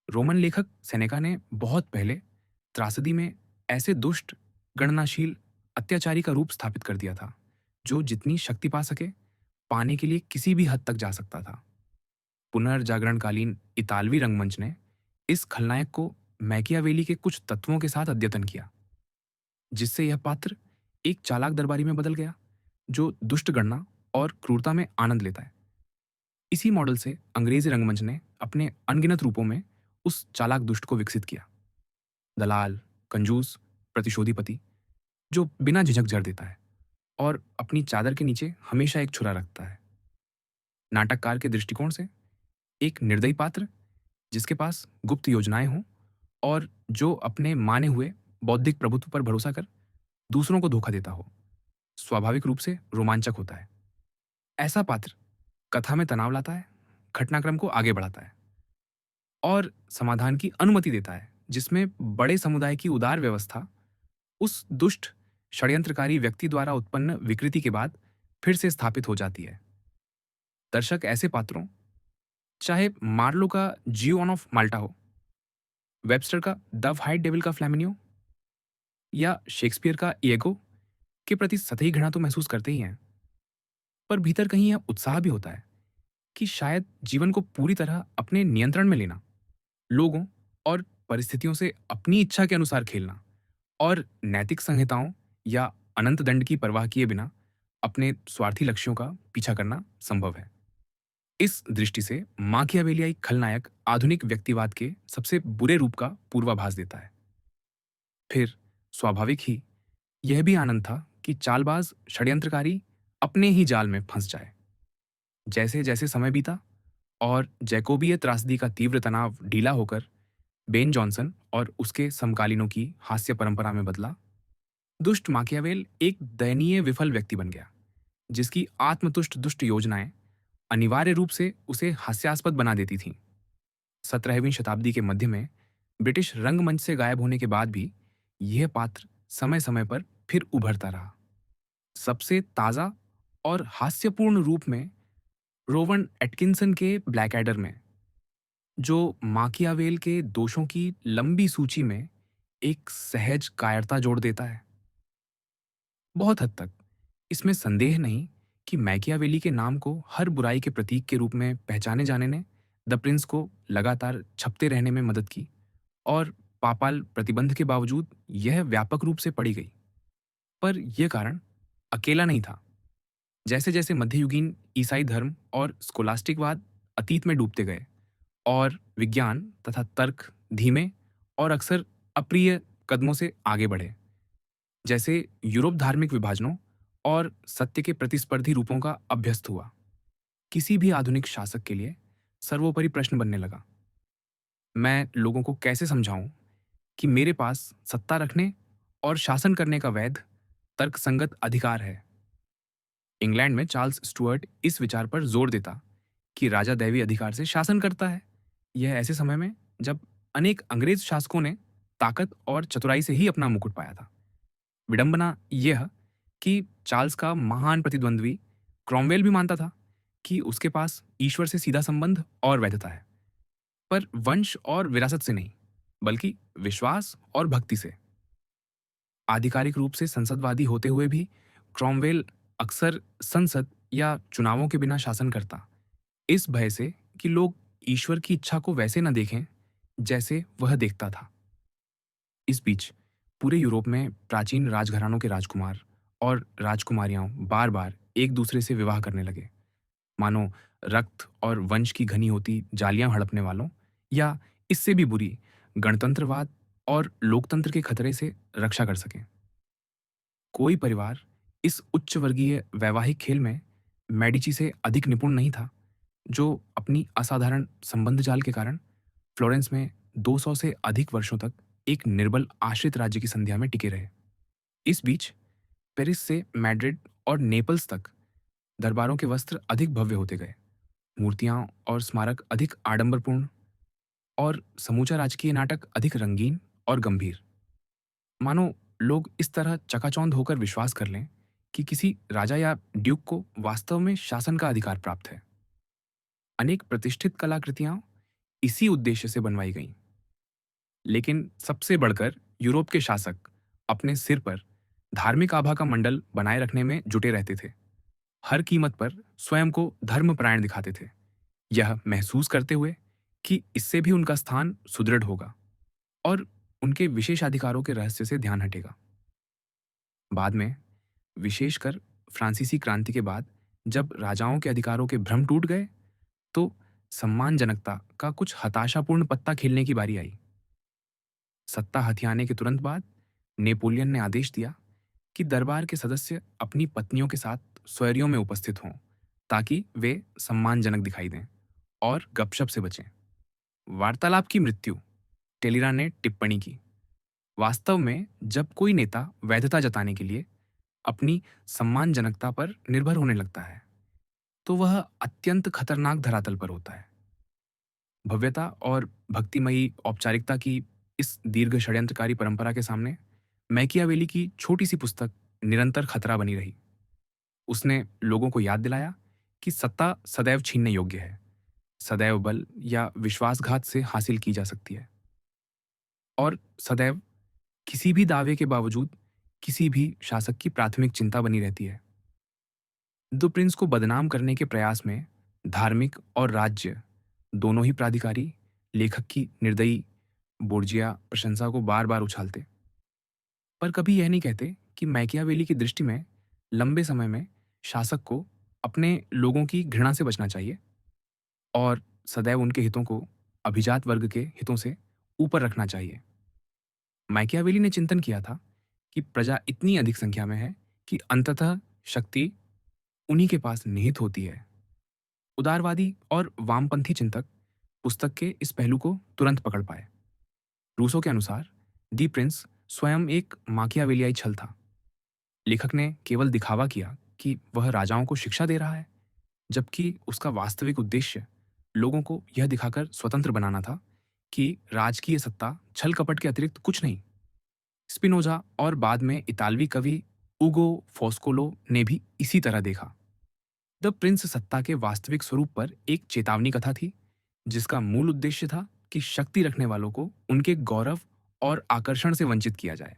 रोमन लेखक सेनेका ने बहुत पहले त्रासदी में ऐसे दुष्ट, गणनाशील अत्याचारी का रूप स्थापित कर दिया था जो जितनी शक्ति पा सके पाने के लिए किसी भी हद तक जा सकता था। पुनर्जागरणकालीन इतालवी रंगमंच ने इस खलनायक को मैकियावेली के कुछ तत्वों के साथ अद्यतन किया, जिससे यह पात्र एक चालाक दरबारी में बदल गया जो दुष्ट गणना और क्रूरता में आनंद लेता है। इसी मॉडल से अंग्रेजी रंगमंच ने अपने अनगिनत रूपों में उस चालाक दुष्ट को विकसित किया। दलाल, कंजूस, प्रतिशोधी पति जो बिना झिझक जर देता है और अपनी चादर के नीचे हमेशा एक छुरा रखता है। नाटककार के दृष्टिकोण से एक निर्दयी पात्र जिसके पास गुप्त योजनाएं हों और जो अपने माने हुए बौद्धिक प्रभुत्व पर भरोसा कर दूसरों को धोखा देता हो, स्वाभाविक रूप से रोमांचक होता है। ऐसा पात्र कथा में तनाव लाता है, घटनाक्रम को आगे बढ़ाता है और समाधान की अनुमति देता है, जिसमें बड़े समुदाय की उदार व्यवस्था उस दुष्ट षड्यंत्रकारी व्यक्ति द्वारा उत्पन्न विकृति के बाद फिर से स्थापित हो जाती है। दर्शक ऐसे पात्रों चाहे मार्लो का जियो ऑन ऑफ माल्टा हो, वेबस्टर का द व्हाइट डेविल का फ्लैमिनी हो, या शेक्सपियर का ईगो के प्रति सतही घृणा तो महसूस करते ही हैं, पर भीतर कहीं यह उत्साह भी होता है कि शायद जीवन को पूरी तरह अपने नियंत्रण में लेना, लोगों और परिस्थितियों से अपनी इच्छा के अनुसार खेलना और नैतिक संहिताओं या अनंत दंड की परवाह किए बिना अपने स्वार्थी लक्ष्यों का पीछा करना संभव है। इस दृष्टि से माकियावेलियाई खलनायक आधुनिक व्यक्तिवाद के सबसे बुरे रूप का पूर्वाभास देता है। फिर स्वाभाविक ही यह भी आनंद था कि चालबाज षड्यंत्रकारी अपने ही जाल में फंस जाए। जैसे जैसे समय बीता और जैकोबीय त्रासदी का तीव्र तनाव ढीला होकर बेन जॉनसन और उसके समकालीनों की हास्य परंपरा में बदला, दुष्ट माकियावेल एक दयनीय विफल व्यक्ति बन गया, जिसकी आत्मतुष्ट दुष्ट योजनाएं अनिवार्य रूप से उसे हास्यास्पद बना देती थीं। 17वीं शताब्दी के मध्य में ब्रिटिश रंगमंच से गायब होने के बाद भी यह पात्र समय समय पर फिर उभरता रहा। सबसे ताज़ा और हास्यपूर्ण रूप में रोवन एटकिंसन के ब्लैकएडर में, जो माकियावेल के दोषों की लंबी सूची में एक सहज कायरता जोड़ देता है। बहुत हद तक इसमें संदेह नहीं कि मैकियावेली के नाम को हर बुराई के प्रतीक के रूप में पहचाने जाने ने द प्रिंस को लगातार छपते रहने में मदद की, और पापाल प्रतिबंध के बावजूद यह व्यापक रूप से पढ़ी गई। पर यह कारण अकेला नहीं था। जैसे जैसे मध्ययुगीन ईसाई धर्म और स्कोलास्टिकवाद अतीत में डूबते गए और विज्ञान तथा तर्क धीमे और अक्सर अप्रिय कदमों से आगे बढ़े, जैसे यूरोप धार्मिक विभाजनों और सत्य के प्रतिस्पर्धी रूपों का अभ्यस्त हुआ, किसी भी आधुनिक शासक के लिए सर्वोपरि प्रश्न बनने लगा, मैं लोगों को कैसे समझाऊं कि मेरे पास सत्ता रखने और शासन करने का वैध तर्कसंगत अधिकार है। इंग्लैंड में चार्ल्स स्टुअर्ट इस विचार पर जोर देता कि राजा दैवी अधिकार से शासन करता है। यह ऐसे समय में जब अनेक अंग्रेज शासकों ने ताकत और चतुराई से ही अपना मुकुट पाया था। विडंबना यह कि चार्ल्स का महान प्रतिद्वंद्वी क्रॉमवेल भी मानता था कि उसके पास ईश्वर से सीधा संबंध और वैधता है, पर वंश और विरासत से नहीं, बल्कि विश्वास और भक्ति से। आधिकारिक रूप से संसदवादी होते हुए भी क्रॉमवेल अक्सर संसद या चुनावों के बिना शासन करता, इस भय से कि लोग ईश्वर की इच्छा को वैसे न देखें जैसे वह देखता था। इस बीच पूरे यूरोप में प्राचीन राजघरानों के राजकुमार और राजकुमारियां बार बार एक दूसरे से विवाह करने लगे, मानो रक्त और वंश की घनी होती जालियां हड़पने वालों या इससे भी बुरी गणतंत्रवाद और लोकतंत्र के खतरे से रक्षा कर सकें। कोई परिवार इस उच्च वर्गीय वैवाहिक खेल में मेडिची से अधिक निपुण नहीं था, जो अपनी असाधारण संबंध जाल के कारण फ्लोरेंस में 200 से अधिक वर्षों तक एक निर्बल आश्रित राज्य की संध्या में टिके रहे। इस बीच पेरिस से मैड्रिड और नेपल्स तक दरबारों के वस्त्र अधिक भव्य होते गए, मूर्तियां और स्मारक अधिक आडंबरपूर्ण, और समूचा राजकीय नाटक अधिक रंगीन और गंभीर, मानो लोग इस तरह चकाचौंध होकर विश्वास कर लें कि किसी राजा या ड्यूक को वास्तव में शासन का अधिकार प्राप्त है। अनेक प्रतिष्ठित कलाकृतियां इसी उद्देश्य से बनवाई गईं, लेकिन सबसे बढ़कर यूरोप के शासक अपने सिर पर धार्मिक आभा का मंडल बनाए रखने में जुटे रहते थे। हर कीमत पर स्वयं को धर्मपरायण दिखाते थे, यह महसूस करते हुए कि इससे भी उनका स्थान सुदृढ़ होगा और उनके विशेषाधिकारों के रहस्य से ध्यान हटेगा। बाद में, विशेषकर फ्रांसीसी क्रांति के बाद, जब राजाओं के अधिकारों के भ्रम टूट गए, तो सम्मानजनकता का कुछ हताशापूर्ण पत्ता खेलने की बारी आई। सत्ता हथियाने के तुरंत बाद नेपोलियन ने आदेश दिया कि दरबार के सदस्य अपनी पत्नियों के साथ स्वैरियों में उपस्थित हों, ताकि वे सम्मानजनक दिखाई दें और गपशप से बचें। वार्तालाप की मृत्यु, टेलीरा ने टिप्पणी की। वास्तव में जब कोई नेता वैधता जताने के लिए अपनी सम्मानजनकता पर निर्भर होने लगता है, तो वह अत्यंत खतरनाक धरातल पर होता है। भव्यता और भक्तिमयी औपचारिकता की इस दीर्घ षड्यंत्रकारी परंपरा के सामने मैकियावेली की छोटी सी पुस्तक निरंतर खतरा बनी रही। उसने लोगों को याद दिलाया कि सत्ता सदैव छीनने योग्य है, सदैव बल या विश्वासघात से हासिल की जा सकती है और सदैव किसी भी दावे के बावजूद किसी भी शासक की प्राथमिक चिंता बनी रहती है। द प्रिंस को बदनाम करने के प्रयास में धार्मिक और राज्य दोनों ही प्राधिकारी लेखक की निर्दयी बोर्जिया प्रशंसा को बार बार उछालते, पर कभी यह नहीं कहते कि मैकियावेली की दृष्टि में लंबे समय में शासक को अपने लोगों की घृणा से बचना चाहिए और सदैव उनके हितों को अभिजात वर्ग के हितों से ऊपर रखना चाहिए। मैकियावेली ने चिंतन किया था कि प्रजा इतनी अधिक संख्या में है कि अंततः शक्ति उन्हीं के पास निहित होती है। उदारवादी और वामपंथी चिंतक पुस्तक के इस पहलू को तुरंत पकड़ पाए। रूसो के अनुसार दी प्रिंस स्वयं एक माकियावेलियाई छल था। लेखक ने केवल दिखावा किया कि वह राजाओं को शिक्षा दे रहा है, जबकि उसका वास्तविक उद्देश्य लोगों को यह दिखाकर स्वतंत्र बनाना था कि राजकीय सत्ता छल कपट के अतिरिक्त कुछ नहीं। स्पिनोजा और बाद में इतालवी कवि उगो फोस्कोलो ने भी इसी तरह देखा। द प्रिंस सत्ता के वास्तविक स्वरूप पर एक चेतावनी कथा थी, जिसका मूल उद्देश्य था कि शक्ति रखने वालों को उनके गौरव और आकर्षण से वंचित किया जाए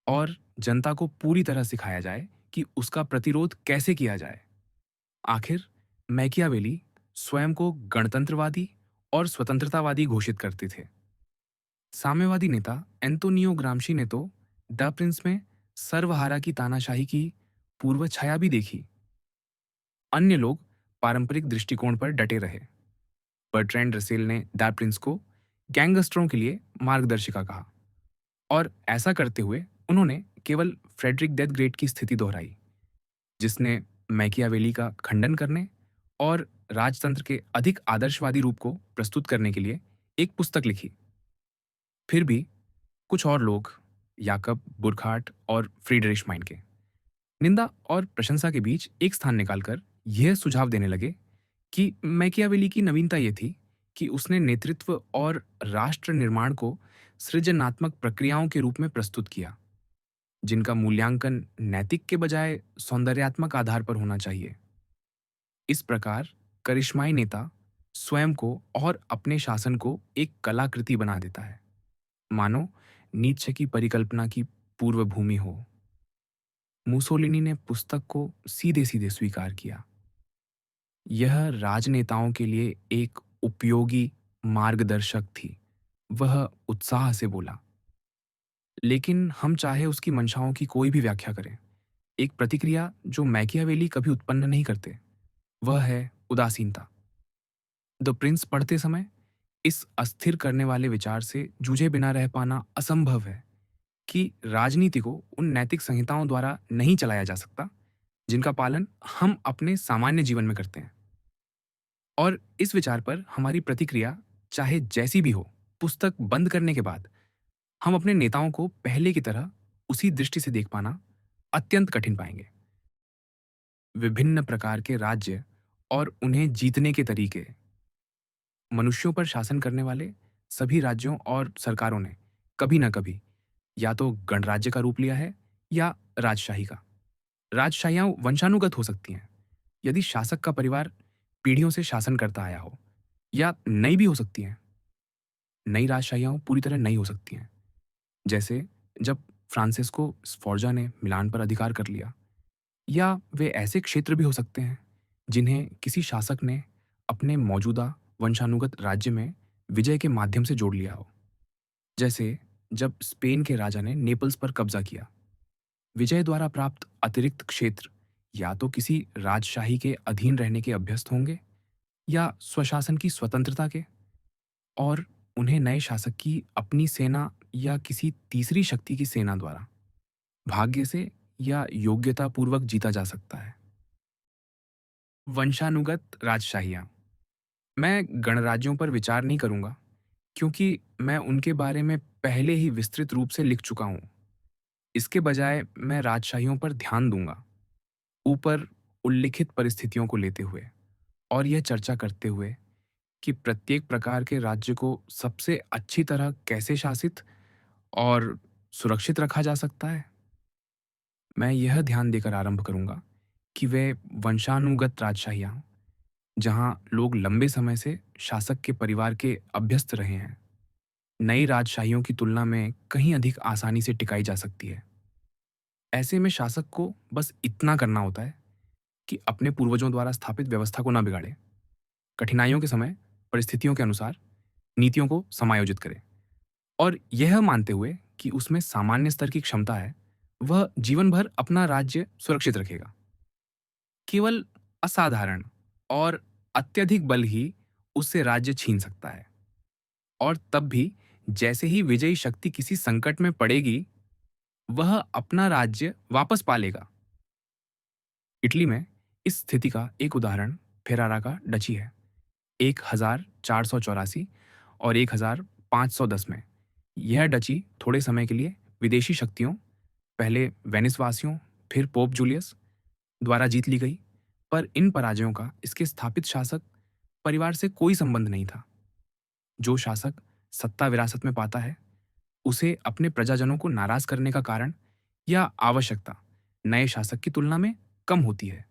और जनता को पूरी तरह सिखाया जाए कि उसका प्रतिरोध कैसे किया जाए। आखिर मैकियावेली स्वयं को गणतंत्रवादी और स्वतंत्रतावादी घोषित करते थे। साम्यवादी नेता एंटोनियो ग्रामशी ने तो द प्रिंस में सर्वहारा की तानाशाही की पूर्व छाया भी देखी। अन्य लोग पारंपरिक दृष्टिकोण पर डटे रहे। बर्ट्रैंड रसेल ने द प्रिंस को गैंगस्टरों के लिए मार्गदर्शिका कहा और ऐसा करते हुए उन्होंने केवल फ्रेडरिक द ग्रेट की स्थिति दोहराई, जिसने मैकियावेली का खंडन करने और राजतंत्र के अधिक आदर्शवादी रूप को प्रस्तुत करने के लिए एक पुस्तक लिखी। फिर भी कुछ और लोग, याकब बुरखार्ट और फ्रीडरिश माइनके, निंदा और प्रशंसा के बीच एक स्थान निकालकर यह सुझाव देने लगे कि मैकियावेली की नवीनता ये थी कि उसने नेतृत्व और राष्ट्र निर्माण को सृजनात्मक प्रक्रियाओं के रूप में प्रस्तुत किया, जिनका मूल्यांकन नैतिक के बजाय सौंदर्यात्मक आधार पर होना चाहिए। इस प्रकार करिश्माई नेता स्वयं को और अपने शासन को एक कलाकृति बना देता है, मानो नीत्शे की परिकल्पना की पूर्व भूमि हो। मुसोलिनी ने पुस्तक को सीधे सीधे स्वीकार किया। यह राजनेताओं के लिए एक उपयोगी मार्गदर्शक थी। वह उत्साह से बोला, लेकिन हम चाहे उसकी मंशाओं की कोई भी व्याख्या करें, एक प्रतिक्रिया जो मैकियावेली कभी उत्पन्न नहीं करते, वह है उदासीनता। द प्रिंस पढ़ते समय इस अस्थिर करने वाले विचार से जूझे बिना रह पाना असंभव है कि राजनीति को उन नैतिक संहिताओं द्वारा नहीं चलाया जा सकता जिनका पालन हम अपने सामान्य जीवन में करते हैं। और इस विचार पर हमारी प्रतिक्रिया चाहे जैसी भी हो, पुस्तक बंद करने के बाद हम अपने नेताओं को पहले की तरह उसी दृष्टि से देख पाना अत्यंत कठिन पाएंगे। विभिन्न प्रकार के राज्य और उन्हें जीतने के तरीके। मनुष्यों पर शासन करने वाले सभी राज्यों और सरकारों ने कभी ना कभी या तो गणराज्य का रूप लिया है या राजशाही का। राजशाहियां वंशानुगत हो सकती हैं यदि शासक का परिवार पीढ़ियों से शासन करता आया हो, या नई भी हो सकती हैं। नई राजशाहियां पूरी तरह नई हो सकती हैं, जैसे जब फ्रांसिस्को स्फोर्जा ने मिलान पर अधिकार कर लिया, या वे ऐसे क्षेत्र भी हो सकते हैं जिन्हें किसी शासक ने अपने मौजूदा वंशानुगत राज्य में विजय के माध्यम से जोड़ लिया हो, जैसे जब स्पेन के राजा ने नेपल्स पर कब्जा किया। विजय द्वारा प्राप्त अतिरिक्त क्षेत्र या तो किसी राजशाही के अधीन रहने के अभ्यस्त होंगे या स्वशासन की स्वतंत्रता के, और उन्हें नए शासक की अपनी सेना या किसी तीसरी शक्ति की सेना द्वारा भाग्य से या योग्यता पूर्वक जीता जा सकता है। वंशानुगत राजशाहियां। मैं गणराज्यों पर विचार नहीं करूंगा, क्योंकि मैं उनके बारे में पहले ही विस्तृत रूप से लिख चुका हूं। इसके बजाय मैं राजशाहियों पर ध्यान दूंगा, ऊपर उल्लिखित परिस्थितियों को लेते हुए और यह चर्चा करते हुए कि प्रत्येक प्रकार के राज्य को सबसे अच्छी तरह कैसे शासित और सुरक्षित रखा जा सकता है। मैं यह ध्यान देकर आरंभ करूंगा कि वे वंशानुगत राजशाहियां जहां लोग लंबे समय से शासक के परिवार के अभ्यस्त रहे हैं, नई राजशाहियों की तुलना में कहीं अधिक आसानी से टिकाई जा सकती है। ऐसे में शासक को बस इतना करना होता है कि अपने पूर्वजों द्वारा स्थापित व्यवस्था को न बिगाड़े, कठिनाइयों के समय परिस्थितियों के अनुसार नीतियों को समायोजित करे, और यह मानते हुए कि उसमें सामान्य स्तर की क्षमता है, वह जीवन भर अपना राज्य सुरक्षित रखेगा। केवल असाधारण और अत्यधिक बल ही उससे राज्य छीन सकता है, और तब भी जैसे ही विजयी शक्ति किसी संकट में पड़ेगी, वह अपना राज्य वापस पा लेगा। इटली में इस स्थिति का एक उदाहरण फेरारा का डची है। 1484 और 1510 में यह डची थोड़े समय के लिए विदेशी शक्तियों, पहले वेनिस वासियों, फिर पोप जूलियस द्वारा जीत ली गई, पर इन पराजयों का इसके स्थापित शासक परिवार से कोई संबंध नहीं था। जो शासक सत्ता विरासत में पाता है, उसे अपने प्रजाजनों को नाराज करने का कारण या आवश्यकता नए शासक की तुलना में कम होती है,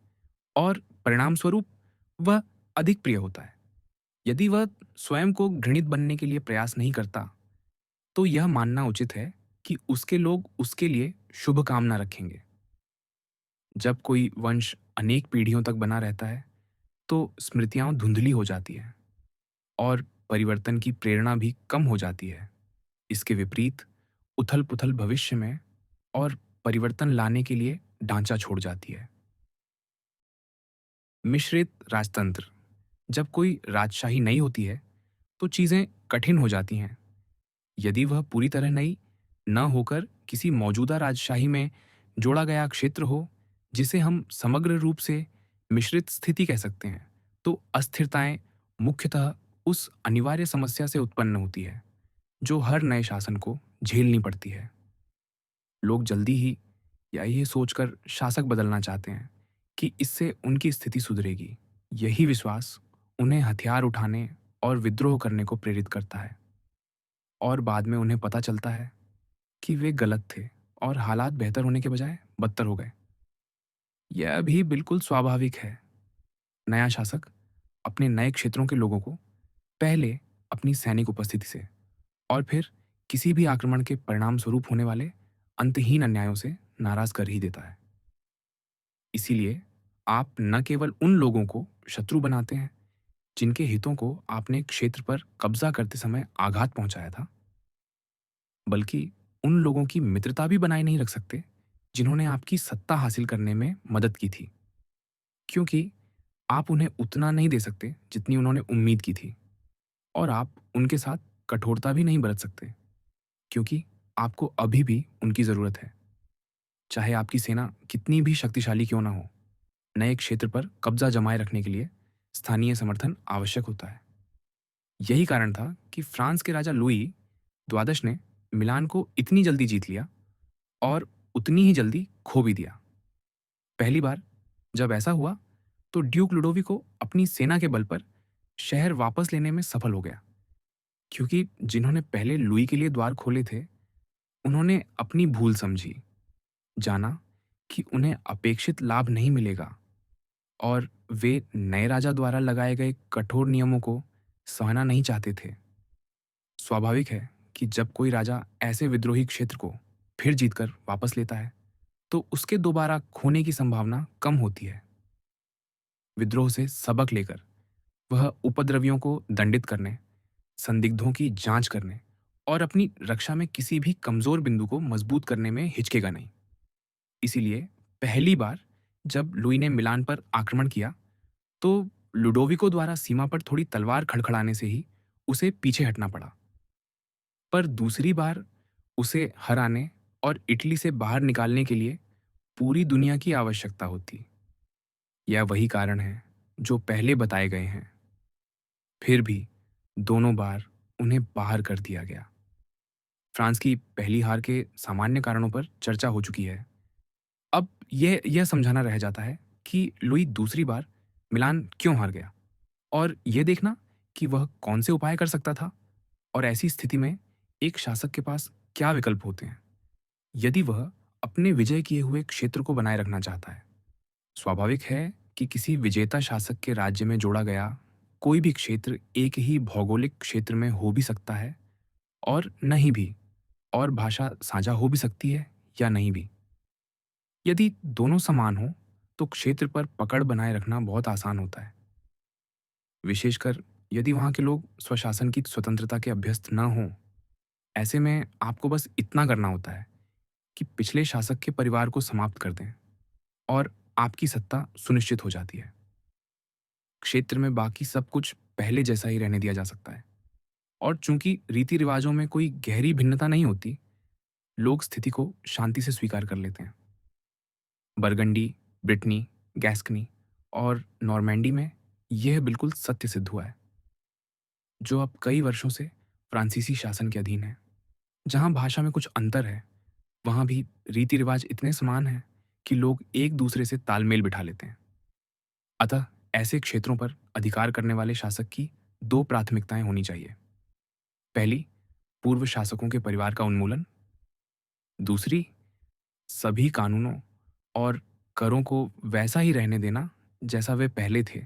और परिणाम स्वरूप वह अधिक प्रिय होता है। यदि वह स्वयं को घृणित बनने के लिए प्रयास नहीं करता, तो यह मानना उचित है कि उसके लोग उसके लिए शुभ कामना रखेंगे। जब कोई वंश अनेक पीढ़ियों तक बना रहता है, तो स्मृतियां धुंधली हो जाती हैं और परिवर्तन की प्रेरणा भी कम हो जाती है। इसके विपरीत उथल-पुथल भविष्य में और परिवर्तन लाने के लिए ढांचा छोड़ जाती है। मिश्रित राजतंत्र: जब कोई राजशाही नई होती है, तो चीजें कठिन हो जाती हैं। यदि वह पूरी तरह नई न होकर किसी मौजूदा राजशाही में जोड़ा गया क्षेत्र हो, जिसे हम समग्र रूप से मिश्रित स्थिति कह सकते हैं, तो अस्थिरताएं मुख्यतः उस अनिवार्य समस्या से उत्पन्न होती है जो हर नए शासन को झेलनी पड़ती है। लोग जल्दी ही या ये सोचकर शासक बदलना चाहते हैं कि इससे उनकी स्थिति सुधरेगी। यही विश्वास उन्हें हथियार उठाने और विद्रोह करने को प्रेरित करता है, और बाद में उन्हें पता चलता है कि वे गलत थे और हालात बेहतर होने के बजाय बदतर हो गए। यह भी बिल्कुल स्वाभाविक है। नया शासक अपने नए क्षेत्रों के लोगों को पहले अपनी सैनिक उपस्थिति से और फिर किसी भी आक्रमण के परिणाम स्वरूप होने वाले अंतहीन अन्यायों से नाराज कर ही देता है। इसीलिए आप न केवल उन लोगों को शत्रु बनाते हैं जिनके हितों को आपने क्षेत्र पर कब्जा करते समय आघात पहुंचाया था, बल्कि उन लोगों की मित्रता भी बनाए नहीं रख सकते जिन्होंने आपकी सत्ता हासिल करने में मदद की थी, क्योंकि आप उन्हें उतना नहीं दे सकते जितनी उन्होंने उम्मीद की थी, और आप उनके साथ कठोरता भी नहीं बरत सकते, क्योंकि आपको अभी भी उनकी जरूरत है। चाहे आपकी सेना कितनी भी शक्तिशाली क्यों ना हो, नए क्षेत्र पर कब्जा जमाए रखने के लिए स्थानीय समर्थन आवश्यक होता है। यही कारण था कि फ्रांस के राजा लुई द्वादश ने मिलान को इतनी जल्दी जीत लिया और उतनी ही जल्दी खो भी दिया। पहली बार जब ऐसा हुआ, तो ड्यूक लुडोविको अपनी सेना के बल पर शहर वापस लेने में सफल हो गया, क्योंकि जिन्होंने पहले लुई के लिए द्वार खोले थे, उन्होंने अपनी भूल समझी, जाना कि उन्हें अपेक्षित लाभ नहीं मिलेगा, और वे नए राजा द्वारा लगाए गए कठोर नियमों को सहना नहीं चाहते थे। स्वाभाविक है कि जब कोई राजा ऐसे विद्रोही क्षेत्र को फिर जीतकर वापस लेता है, तो उसके दोबारा खोने की संभावना कम होती है। विद्रोह से सबक लेकर वह उपद्रवियों को दंडित करने, संदिग्धों की जांच करने और अपनी रक्षा में किसी भी कमजोर बिंदु को मजबूत करने में हिचकेगा नहीं। इसीलिए पहली बार जब लुई ने मिलान पर आक्रमण किया, तो लुडोविको द्वारा सीमा पर थोड़ी तलवार खड़खड़ाने से ही उसे पीछे हटना पड़ा। पर दूसरी बार उसे हराने और इटली से बाहर निकालने के लिए पूरी दुनिया की आवश्यकता होती। यह वही कारण है जो पहले बताए गए हैं। फिर भी दोनों बार उन्हें बाहर कर दिया गया। फ्रांस की पहली हार के सामान्य कारणों पर चर्चा हो चुकी है। अब यह समझाना रह जाता है कि लुई दूसरी बार मिलान क्यों हार गया, और यह देखना कि वह कौन से उपाय कर सकता था, और ऐसी स्थिति में एक शासक के पास क्या विकल्प होते हैं यदि वह अपने विजय किए हुए क्षेत्र को बनाए रखना चाहता है। स्वाभाविक है कि किसी विजेता शासक के राज्य में जोड़ा गया कोई भी क्षेत्र एक ही भौगोलिक क्षेत्र में हो भी सकता है और नहीं भी, और भाषा साझा हो भी सकती है या नहीं भी। यदि दोनों समान हो तो क्षेत्र पर पकड़ बनाए रखना बहुत आसान होता है, विशेषकर यदि वहाँ के लोग स्वशासन की स्वतंत्रता के अभ्यस्त न हों। ऐसे में आपको बस इतना करना होता है कि पिछले शासक के परिवार को समाप्त कर दें और आपकी सत्ता सुनिश्चित हो जाती है। क्षेत्र में बाकी सब कुछ पहले जैसा ही रहने दिया जा सकता है, और चूंकि रीति रिवाजों में कोई गहरी भिन्नता नहीं होती, लोग स्थिति को शांति से स्वीकार कर लेते हैं। बरगंडी, ब्रिटनी, गैस्कनी और नॉर्मैंडी में यह बिल्कुल सत्य सिद्ध हुआ है, जो अब कई वर्षों से फ्रांसीसी शासन के अधीन है। जहाँ भाषा में कुछ अंतर है, वहाँ भी रीति रिवाज इतने समान हैं कि लोग एक दूसरे से तालमेल बिठा लेते हैं। अतः ऐसे क्षेत्रों पर अधिकार करने वाले शासक की दो प्राथमिकताएं होनी चाहिए। पहली, पूर्व शासकों के परिवार का उन्मूलन। दूसरी, सभी कानूनों और करों को वैसा ही रहने देना जैसा वे पहले थे।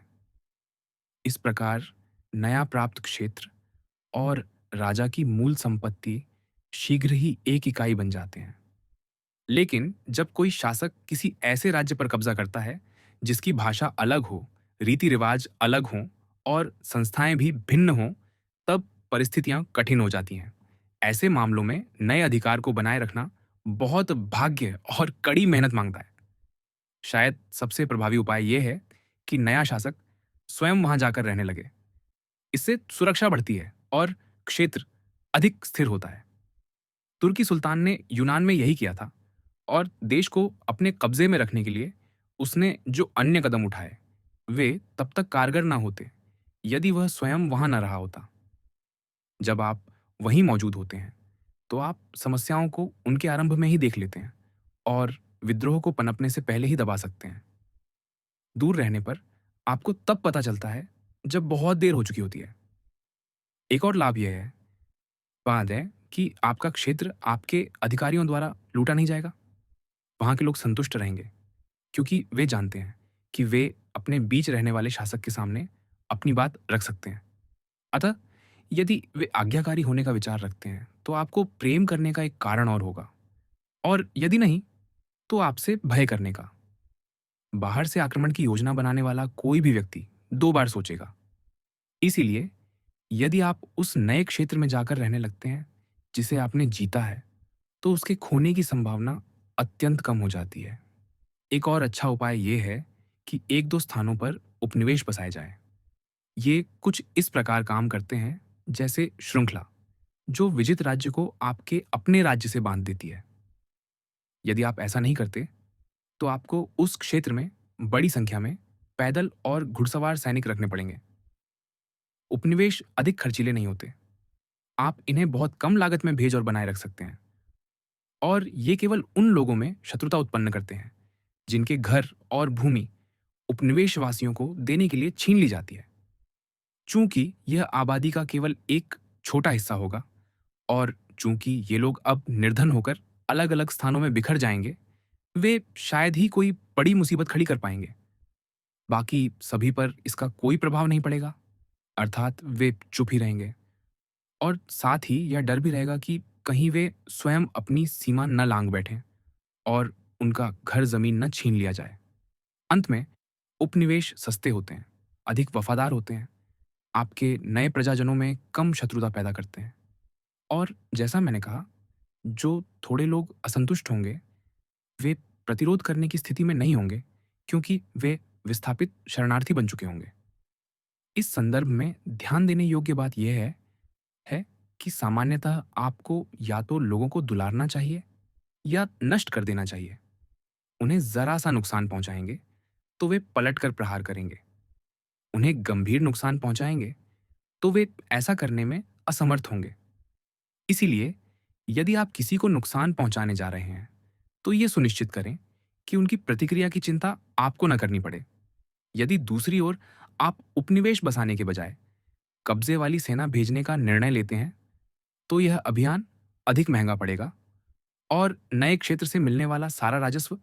इस प्रकार नया प्राप्त क्षेत्र और राजा की मूल संपत्ति शीघ्र ही एक इकाई बन जाते हैं। लेकिन जब कोई शासक किसी ऐसे राज्य पर कब्जा करता है जिसकी भाषा अलग हो, रीति रिवाज अलग हों और संस्थाएं भी भिन्न हों, तब परिस्थितियां कठिन हो जाती हैं। ऐसे मामलों में नए अधिकार को बनाए रखना बहुत भाग्य और कड़ी मेहनत मांगता है। शायद सबसे प्रभावी उपाय यह है कि नया शासक स्वयं वहां जाकर रहने लगे। इससे सुरक्षा बढ़ती है और क्षेत्र अधिक स्थिर होता है। तुर्की सुल्तान ने यूनान में यही किया था, और देश को अपने कब्जे में रखने के लिए उसने जो अन्य कदम उठाए, वे तब तक कारगर ना होते यदि वह स्वयं वहां न रहा होता। जब आप वहीं मौजूद होते हैं, तो आप समस्याओं को उनके आरंभ में ही देख लेते हैं और विद्रोह को पनपने से पहले ही दबा सकते हैं। दूर रहने पर आपको तब पता चलता है जब बहुत देर हो चुकी होती है। एक और लाभ यह है, बात है कि आपका क्षेत्र आपके अधिकारियों द्वारा लूटा नहीं जाएगा। वहां के लोग संतुष्ट रहेंगे, क्योंकि वे जानते हैं कि वे अपने बीच रहने वाले शासक के सामने अपनी बात रख सकते हैं। अतः यदि वे आज्ञाकारी होने का विचार रखते हैं, तो आपको प्रेम करने का एक कारण और होगा, और यदि नहीं, तो आपसे भय करने का। बाहर से आक्रमण की योजना बनाने वाला कोई भी व्यक्ति दो बार सोचेगा। इसीलिए यदि आप उस नए क्षेत्र में जाकर रहने लगते हैं जिसे आपने जीता है, तो उसके खोने की संभावना अत्यंत कम हो जाती है। एक और अच्छा उपाय यह है कि एक दो स्थानों पर उपनिवेश बसाए जाएं। ये कुछ इस प्रकार काम करते हैं जैसे श्रृंखला, जो विजित राज्य को आपके अपने राज्य से बांध देती है। यदि आप ऐसा नहीं करते, तो आपको उस क्षेत्र में बड़ी संख्या में पैदल और घुड़सवार सैनिक रखने पड़ेंगे। उपनिवेश अधिक खर्चीले नहीं होते। आप इन्हें बहुत कम लागत में भेज और बनाए रख सकते हैं, और ये केवल उन लोगों में शत्रुता उत्पन्न करते हैं जिनके घर और भूमि उपनिवेशवासियों को देने के लिए छीन ली जाती है। चूंकि यह आबादी का केवल एक छोटा हिस्सा होगा, और चूंकि ये लोग अब निर्धन होकर अलग अलग स्थानों में बिखर जाएंगे, वे शायद ही कोई बड़ी मुसीबत खड़ी कर पाएंगे। बाकी सभी पर इसका कोई प्रभाव नहीं पड़ेगा, अर्थात वे चुप ही रहेंगे, और साथ ही यह डर भी रहेगा कि कहीं वे स्वयं अपनी सीमा न लांग बैठें और उनका घर जमीन न छीन लिया जाए। अंत में उपनिवेश सस्ते होते हैं, अधिक वफादार होते हैं, आपके नए प्रजाजनों में कम शत्रुता पैदा करते हैं, और जैसा मैंने कहा, जो थोड़े लोग असंतुष्ट होंगे, वे प्रतिरोध करने की स्थिति में नहीं होंगे, क्योंकि वे विस्थापित शरणार्थी बन चुके होंगे। इस संदर्भ में ध्यान देने योग्य बात यह है कि सामान्यतः आपको या तो लोगों को दुलारना चाहिए या नष्ट कर देना चाहिए। उन्हें जरा सा नुकसान पहुंचाएंगे तो वे पलटकर प्रहार करेंगे। उन्हें गंभीर नुकसान पहुंचाएंगे तो वे ऐसा करने में असमर्थ होंगे। इसीलिए यदि आप किसी को नुकसान पहुंचाने जा रहे हैं, तो ये सुनिश्चित करें कि उनकी प्रतिक्रिया की चिंता आपको न करनी पड़े। यदि दूसरी ओर आप उपनिवेश बसाने के बजाय कब्जे वाली सेना भेजने का निर्णय लेते हैं, तो यह अभियान अधिक महंगा पड़ेगा, और नए क्षेत्र से मिलने वाला सारा राजस्व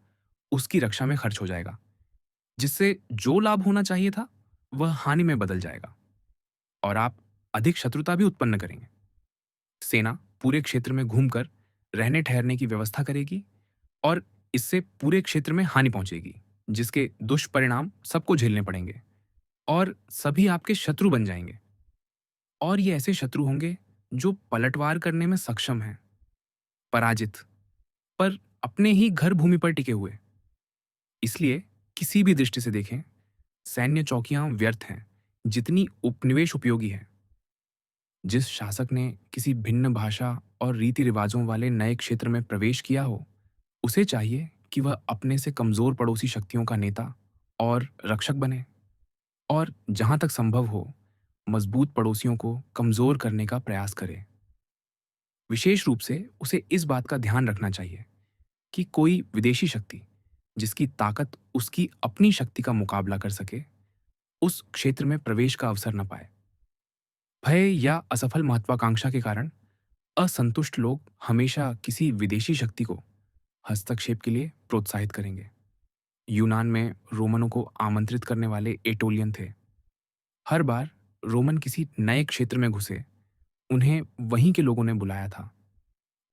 उसकी रक्षा में खर्च हो जाएगा। जिससे जो लाभ होना चाहिए था वह हानि में बदल जाएगा और आप अधिक शत्रुता भी उत्पन्न करेंगे। सेना पूरे क्षेत्र में घूमकर रहने ठहरने की व्यवस्था करेगी और इससे पूरे क्षेत्र में हानि पहुंचेगी, जिसके दुष्परिणाम सबको झेलने पड़ेंगे और सभी आपके शत्रु बन जाएंगे। और ये ऐसे शत्रु होंगे जो पलटवार करने में सक्षम हैं, पराजित, पर अपने ही घर भूमि पर टिके हुए। इसलिए किसी भी दृष्टि से देखें, सैन्य चौकियां व्यर्थ हैं जितनी उपनिवेश उपयोगी है। जिस शासक ने किसी भिन्न भाषा और रीति रिवाजों वाले नए क्षेत्र में प्रवेश किया हो, उसे चाहिए कि वह अपने से कमजोर पड़ोसी शक्तियों का नेता और रक्षक बने और जहां तक संभव हो मजबूत पड़ोसियों को कमजोर करने का प्रयास करे। विशेष रूप से उसे इस बात का ध्यान रखना चाहिए कि कोई विदेशी शक्ति जिसकी ताकत उसकी अपनी शक्ति का मुकाबला कर सके, उस क्षेत्र में प्रवेश का अवसर न पाए। भय या असफल महत्वाकांक्षा के कारण असंतुष्ट लोग हमेशा किसी विदेशी शक्ति को हस्तक्षेप के लिए प्रोत्साहित करेंगे। यूनान में रोमनों को आमंत्रित करने वाले एटोलियन थे। हर बार रोमन किसी नए क्षेत्र में घुसे, उन्हें वहीं के लोगों ने बुलाया था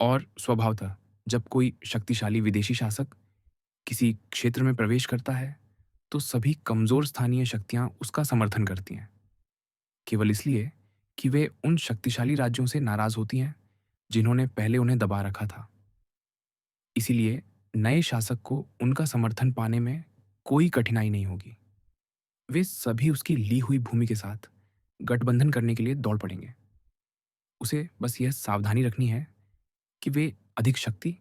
और स्वभावतः जब कोई शक्तिशाली विदेशी शासक किसी क्षेत्र में प्रवेश करता है, तो सभी कमजोर स्थानीय शक्तियां उसका समर्थन करती हैं, केवल इसलिए कि वे उन शक्तिशाली राज्यों से नाराज होती हैं जिन्होंने पहले उन्हें दबा रखा था। इसीलिए नए शासक को उनका समर्थन पाने में कोई कठिनाई नहीं होगी। वे सभी उसकी ली हुई भूमि के साथ गठबंधन करने के लिए दौड़ पड़ेंगे। उसे बस यह सावधानी रखनी है कि वे अधिक शक्ति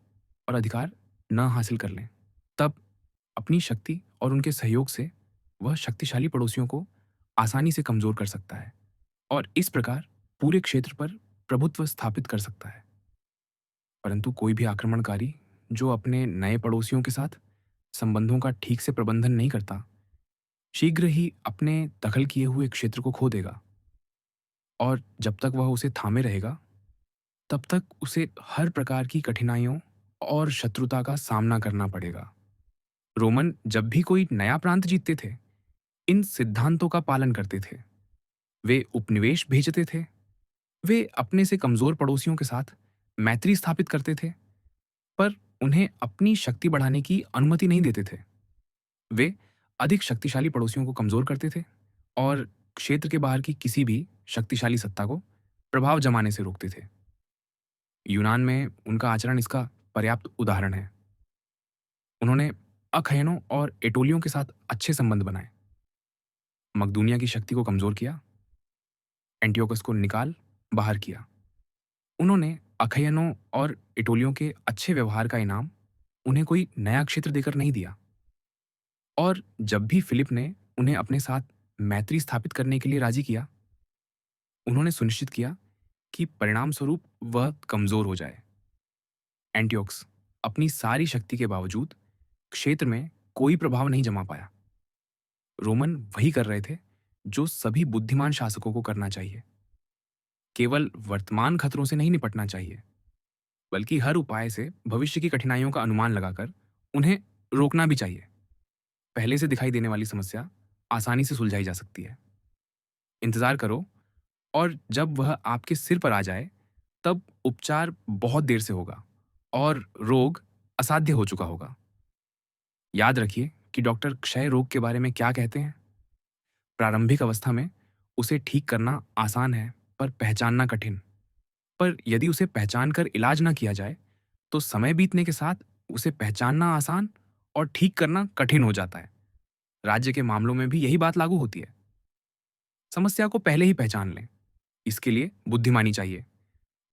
और अधिकार न हासिल कर लें। तब अपनी शक्ति और उनके सहयोग से वह शक्तिशाली पड़ोसियों को आसानी से कमजोर कर सकता है और इस प्रकार पूरे क्षेत्र पर प्रभुत्व स्थापित कर सकता है। परंतु कोई भी आक्रमणकारी जो अपने नए पड़ोसियों के साथ संबंधों का ठीक से प्रबंधन नहीं करता, शीघ्र ही अपने दखल किए हुए क्षेत्र को खो देगा और जब तक वह उसे थामे रहेगा, तब तक उसे हर प्रकार की कठिनाइयों और शत्रुता का सामना करना पड़ेगा। रोमन जब भी कोई नया प्रांत जीतते थे, इन सिद्धांतों का पालन करते थे। वे उपनिवेश भेजते थे, वे अपने से कमजोर पड़ोसियों के साथ मैत्री स्थापित करते थे, पर उन्हें अपनी शक्ति बढ़ाने की अनुमति नहीं देते थे। वे अधिक शक्तिशाली पड़ोसियों को कमजोर करते थे और क्षेत्र के बाहर की किसी भी शक्तिशाली सत्ता को प्रभाव जमाने से रोकते थे। यूनान में उनका आचरण इसका पर्याप्त उदाहरण है। उन्होंने अखयनों और एटोलियों के साथ अच्छे संबंध बनाए, मकदूनिया की शक्ति को कमजोर किया, एंटियोकस को निकाल बाहर किया। उन्होंने अखयनों और एटोलियों के अच्छे व्यवहार का इनाम उन्हें कोई नया क्षेत्र देकर नहीं दिया और जब भी फिलिप ने उन्हें अपने साथ मैत्री स्थापित करने के लिए राजी किया, उन्होंने सुनिश्चित किया कि परिणाम स्वरूप वह कमजोर हो जाए। एंटियोक्स अपनी सारी शक्ति के बावजूद क्षेत्र में कोई प्रभाव नहीं जमा पाया। रोमन वही कर रहे थे जो सभी बुद्धिमान शासकों को करना चाहिए। केवल वर्तमान खतरों से नहीं निपटना चाहिए, बल्कि हर उपाय से भविष्य की कठिनाइयों का अनुमान लगाकर उन्हें रोकना भी चाहिए। पहले से दिखाई देने वाली समस्या आसानी से सुलझाई जा सकती है। इंतजार करो और जब वह आपके सिर पर आ जाए, तब उपचार बहुत देर से होगा और रोग असाध्य हो चुका होगा। याद रखिए कि डॉक्टर क्षय रोग के बारे में क्या कहते हैं। प्रारंभिक अवस्था में उसे ठीक करना आसान है, पर पहचानना कठिन। पर यदि उसे पहचान कर इलाज ना किया जाए, तो समय बीतने के साथ उसे पहचानना आसान और ठीक करना कठिन हो जाता है। राज्य के मामलों में भी यही बात लागू होती है। समस्या को पहले ही पहचान लें। इसके लिए बुद्धिमानी चाहिए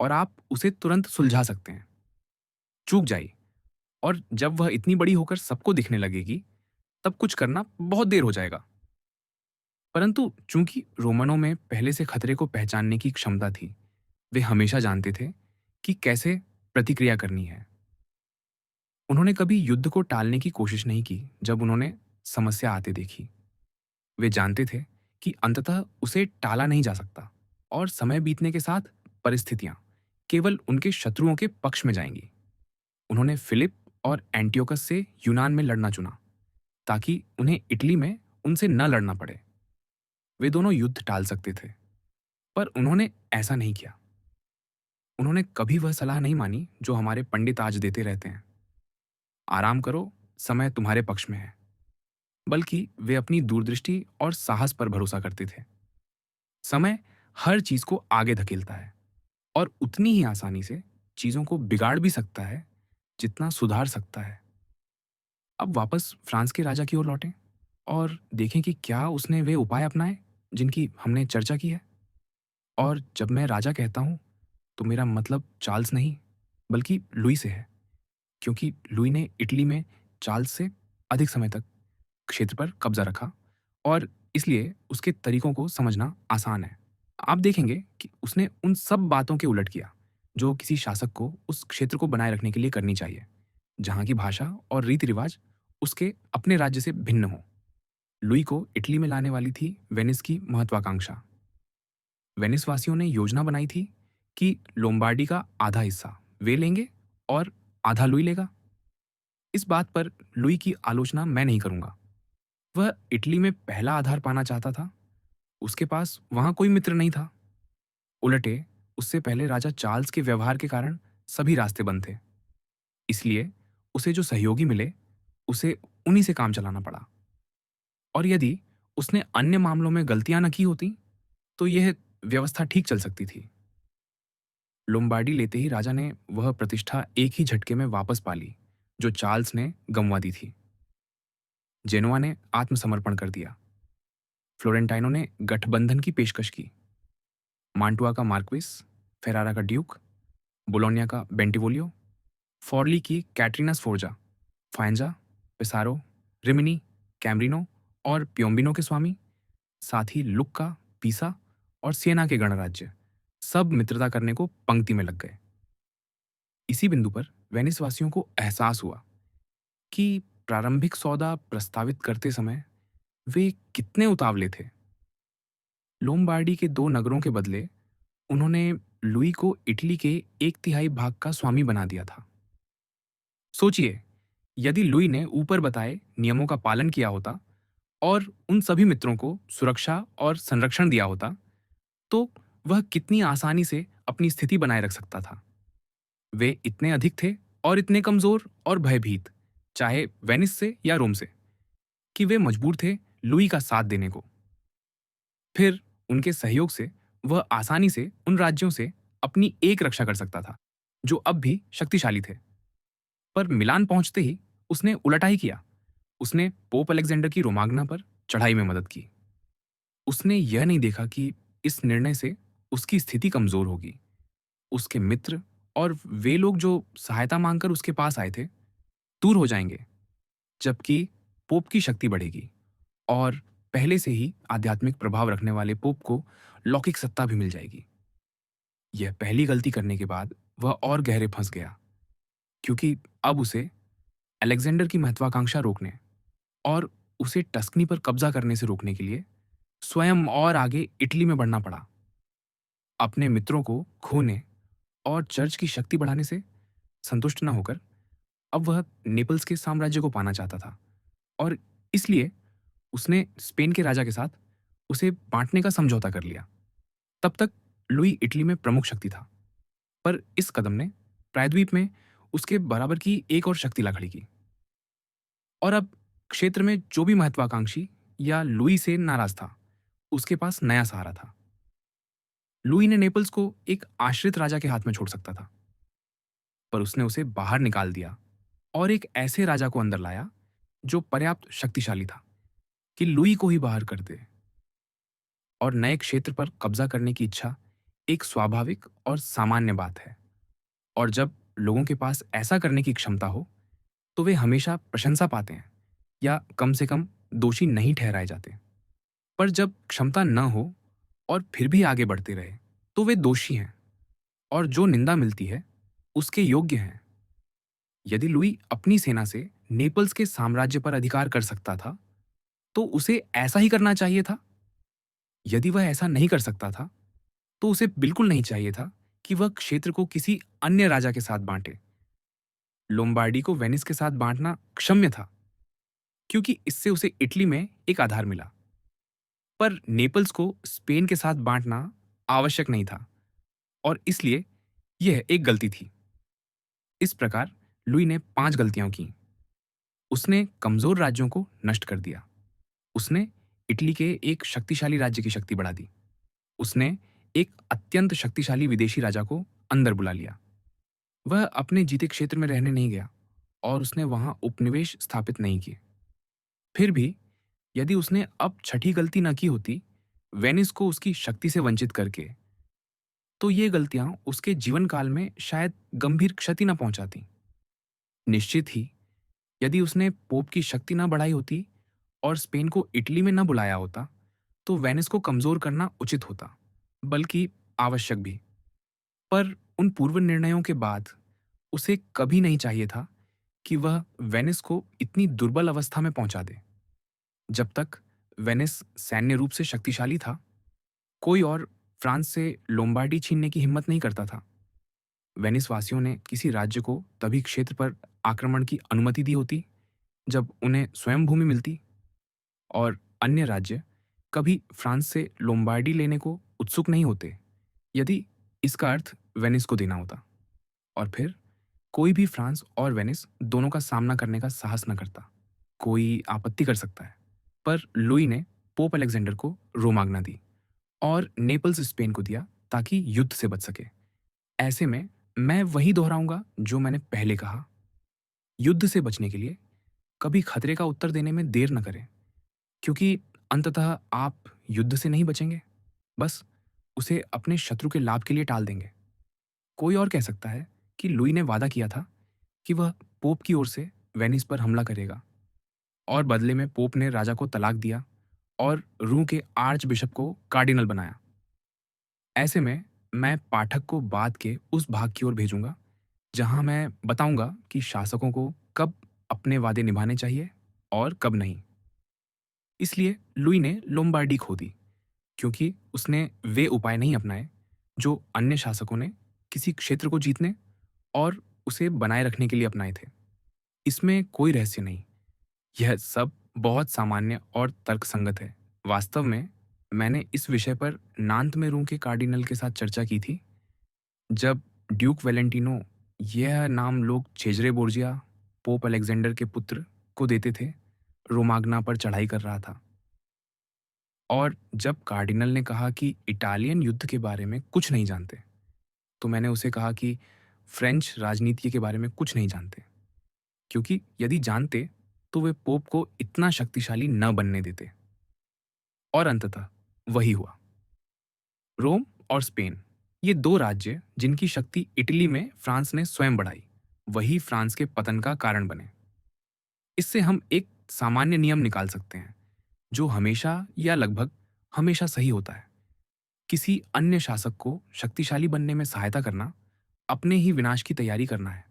और आप उसे तुरंत सुलझा सकते हैं। चूक जाइए और जब वह इतनी बड़ी होकर सबको दिखने लगेगी, तब कुछ करना बहुत देर हो जाएगा। परंतु चूंकि रोमनों में पहले से खतरे को पहचानने की क्षमता थी, वे हमेशा जानते थे कि कैसे प्रतिक्रिया करनी है। उन्होंने कभी युद्ध को टालने की कोशिश नहीं की जब उन्होंने समस्या आते देखी। वे जानते थे कि अंततः उसे टाला नहीं जा सकता और समय बीतने के साथ परिस्थितियां केवल उनके शत्रुओं के पक्ष में जाएंगी। उन्होंने फिलिप और एंटियोकस से यूनान में लड़ना चुना, ताकि उन्हें इटली में उनसे न लड़ना पड़े। वे दोनों युद्ध टाल सकते थे, पर उन्होंने ऐसा नहीं किया। उन्होंने कभी वह सलाह नहीं मानी जो हमारे पंडित आज देते रहते हैं, आराम करो, समय तुम्हारे पक्ष में है। बल्कि वे अपनी दूरदृष्टि और साहस पर भरोसा करते थे। समय हर चीज को आगे धकेलता है और उतनी ही आसानी से चीजों को बिगाड़ भी सकता है जितना सुधार सकता है। अब वापस फ्रांस के राजा की ओर लौटें और देखें कि क्या उसने वे उपाय अपनाए जिनकी हमने चर्चा की है। और जब मैं राजा कहता हूं तो मेरा मतलब चार्ल्स नहीं, बल्कि लुई से है, क्योंकि लुई ने इटली में चार्ल्स से अधिक समय तक क्षेत्र पर कब्जा रखा और इसलिए उसके तरीकों को समझना आसान है। आप देखेंगे कि उसने उन सब बातों के उलट किया जो किसी शासक को उस क्षेत्र को बनाए रखने के लिए करनी चाहिए, जहाँ की भाषा और रीति रिवाज उसके अपने राज्य से भिन्न हो। लुई को इटली में लाने वाली थी वेनिस की महत्वाकांक्षा। वेनिस वासियों ने योजना बनाई थी कि लोम्बार्डी का आधा हिस्सा वे लेंगे और आधा लुई लेगा। इस बात पर लुई की आलोचना मैं नहीं करूंगा। वह इटली में पहला आधार पाना चाहता था। उसके पास वहां कोई मित्र नहीं था। उलटे उससे पहले राजा चार्ल्स के व्यवहार के कारण सभी रास्ते बंद थे। इसलिए उसे जो सहयोगी मिले उसे उन्हीं से काम चलाना पड़ा। और यदि उसने अन्य मामलों में गलतियां न की होती तो यह व्यवस्था ठीक चल सकती थी। लोम्बार्डी लेते ही राजा ने वह प्रतिष्ठा एक ही झटके में वापस पा ली जो चार्ल्स ने गंवा दी थी। जेनोआ ने आत्मसमर्पण कर दिया। फ्लोरेंटाइनों ने गठबंधन की पेशकश की। मांटुआ का मार्क्विस, फेरारा का ड्यूक, बोलोनिया का बेंटिवोलियो, फॉर्ली की कैटरीना स्फोर्जा, फाइंजा, पेसारो, रिमिनी, कैमरिनो और प्योम्बिनो के स्वामी, साथ ही लुक्का, पीसा और सिएना के गणराज्य सब मित्रता करने को पंक्ति में लग गए। इसी बिंदु पर वेनिस वासियों को एहसास हुआ कि प्रारंभिक सौदा प्रस्तावित करते समय वे कितने उतावले थे। लोम्बार्डी के 2 नगरों के बदले उन्होंने लुई को इटली के 1/3 भाग का स्वामी बना दिया था। सोचिए, यदि लुई ने ऊपर बताए नियमों का पालन किया होता और उन सभी मित्रों को सुरक्षा और संरक्षण दिया होता, तो वह कितनी आसानी से अपनी स्थिति बनाए रख सकता था। वे इतने अधिक थे और इतने कमजोर और भयभीत, चाहे वेनिस से या रोम से, कि वे मजबूर थे लुई का साथ देने को। फिर उनके सहयोग से वह आसानी से उन राज्यों से अपनी एक रक्षा कर सकता था जो अब भी शक्तिशाली थे। पर मिलान पहुंचते ही उसने उलटा ही किया। उसने पोप अलेक्जेंडर की रोमाग्ना पर चढ़ाई में मदद की। उसने यह नहीं देखा कि इस निर्णय से उसकी स्थिति कमजोर होगी। उसके मित्र और वे लोग जो सहायता मांगकर उसके पास आए थे दूर हो जाएंगे, जबकि पोप की शक्ति बढ़ेगी और पहले से ही आध्यात्मिक प्रभाव रखने वाले पोप को लौकिक सत्ता भी मिल जाएगी। यह पहली गलती करने के बाद वह और गहरे फंस गया, क्योंकि अब उसे अलेक्जेंडर की महत्वाकांक्षा रोकने और उसे टस्कनी पर कब्जा करने से रोकने के लिए स्वयं और आगे इटली में बढ़ना पड़ा। अपने मित्रों को खोने और चर्च की शक्ति बढ़ाने से संतुष्ट न होकर अब वह नेपल्स के साम्राज्य को पाना चाहता था और इसलिए उसने स्पेन के राजा के साथ उसे बांटने का समझौता कर लिया। तब तक लुई इटली में प्रमुख शक्ति था, पर इस कदम ने प्रायद्वीप में उसके बराबर की एक और शक्ति ला खड़ी की। और अब क्षेत्र में जो भी महत्वाकांक्षी या लुई से नाराज था, उसके पास नया सहारा था। लुई ने नेपल्स को एक आश्रित राजा के हाथ में छोड़ सकता था, पर उसने उसे बाहर निकाल दिया और एक ऐसे राजा को अंदर लाया जो पर्याप्त शक्तिशाली था कि लुई को ही बाहर कर दे। और नए क्षेत्र पर कब्जा करने की इच्छा एक स्वाभाविक और सामान्य बात है। और जब लोगों के पास ऐसा करने की क्षमता हो तो वे हमेशा प्रशंसा पाते हैं या कम से कम दोषी नहीं ठहराए जाते। पर जब क्षमता न हो और फिर भी आगे बढ़ते रहे तो वे दोषी हैं और जो निंदा मिलती है उसके योग्य हैं। यदि लुई अपनी सेना से नेपल्स के साम्राज्य पर अधिकार कर सकता था तो उसे ऐसा ही करना चाहिए था। यदि वह ऐसा नहीं कर सकता था तो उसे बिल्कुल नहीं चाहिए था कि वह क्षेत्र को किसी अन्य राजा के साथ बांटे। लोम्बार्डी को वेनिस के साथ बांटना क्षम्य था, क्योंकि इससे उसे इटली में एक आधार मिला। पर नेपल्स को स्पेन के साथ बांटना आवश्यक नहीं था और इसलिए यह एक गलती थी। इस प्रकार लुई ने 5 गलतियां की। उसने कमजोर राज्यों को नष्ट कर दिया। उसने इटली के एक शक्तिशाली राज्य की शक्ति बढ़ा दी। उसने एक अत्यंत शक्तिशाली विदेशी राजा को अंदर बुला लिया। वह अपने जीते क्षेत्र में रहने नहीं गया और उसने वहां उपनिवेश स्थापित नहीं किए। फिर भी यदि उसने अब छठी गलती न की होती, वेनिस को उसकी शक्ति से वंचित करके, तो ये गलतियां उसके जीवन काल में शायद गंभीर क्षति न पहुंचाती। निश्चित ही यदि उसने पोप की शक्ति न बढ़ाई होती और स्पेन को इटली में न बुलाया होता, तो वेनिस को कमजोर करना उचित होता, बल्कि आवश्यक भी। पर उन पूर्व निर्णयों के बाद उसे कभी नहीं चाहिए था कि वह वेनिस को इतनी दुर्बल अवस्था में पहुंचा दे। जब तक वेनिस सैन्य रूप से शक्तिशाली था, कोई और फ्रांस से लोम्बार्डी छीनने की हिम्मत नहीं करता था। वेनिस वासियों ने किसी राज्य को तभी क्षेत्र पर आक्रमण की अनुमति दी होती जब उन्हें स्वयं भूमि मिलती, और अन्य राज्य कभी फ्रांस से लोम्बार्डी लेने को उत्सुक नहीं होते यदि इसका अर्थ वेनिस को देना होता। और फिर कोई भी फ्रांस और वेनिस दोनों का सामना करने का साहस न करता। कोई आपत्ति कर सकता है, पर लुई ने पोप अलेक्जेंडर को रोमाग्ना दी और नेपल्स स्पेन को दिया ताकि युद्ध से बच सके। ऐसे में मैं वही दोहराऊंगा जो मैंने पहले कहा, युद्ध से बचने के लिए कभी खतरे का उत्तर देने में देर न करें, क्योंकि अंततः आप युद्ध से नहीं बचेंगे, बस उसे अपने शत्रु के लाभ के लिए टाल देंगे। कोई और कह सकता है कि लुई ने वादा किया था कि वह पोप की ओर से वेनिस पर हमला करेगा और बदले में पोप ने राजा को तलाक दिया और रू के आर्च बिशप को कार्डिनल बनाया। ऐसे में मैं पाठक को बात के उस भाग की ओर भेजूंगा जहां मैं बताऊंगा कि शासकों को कब अपने वादे निभाने चाहिए और कब नहीं। इसलिए लुई ने लोम्बार्डी खो दी क्योंकि उसने वे उपाय नहीं अपनाए जो अन्य शासकों ने किसी क्षेत्र को जीतने और उसे बनाए रखने के लिए अपनाए थे। इसमें कोई रहस्य नहीं, यह सब बहुत सामान्य और तर्कसंगत है। वास्तव में मैंने इस विषय पर नान्त में रूम के कार्डिनल के साथ चर्चा की थी जब ड्यूक वेलेंटिनो, यह नाम लोग चेजरे बोर्जिया, पोप अलेक्जेंडर के पुत्र, को देते थे, रोमाग्ना पर चढ़ाई कर रहा था। और जब कार्डिनल ने कहा कि इटालियन युद्ध के बारे में कुछ नहीं जानते, तो मैंने उसे कहा कि फ्रेंच राजनीति के बारे में कुछ नहीं जानते, क्योंकि यदि जानते तो वे पोप को इतना शक्तिशाली न बनने देते। और अंततः वही हुआ। रोम और स्पेन, ये दो राज्य जिनकी शक्ति इटली में फ्रांस ने स्वयं बढ़ाई, वही फ्रांस के पतन का कारण बने। इससे हम एक सामान्य नियम निकाल सकते हैं जो हमेशा या लगभग हमेशा सही होता है। किसी अन्य शासक को शक्तिशाली बनने में सहायता करना अपने ही विनाश की तैयारी करना है,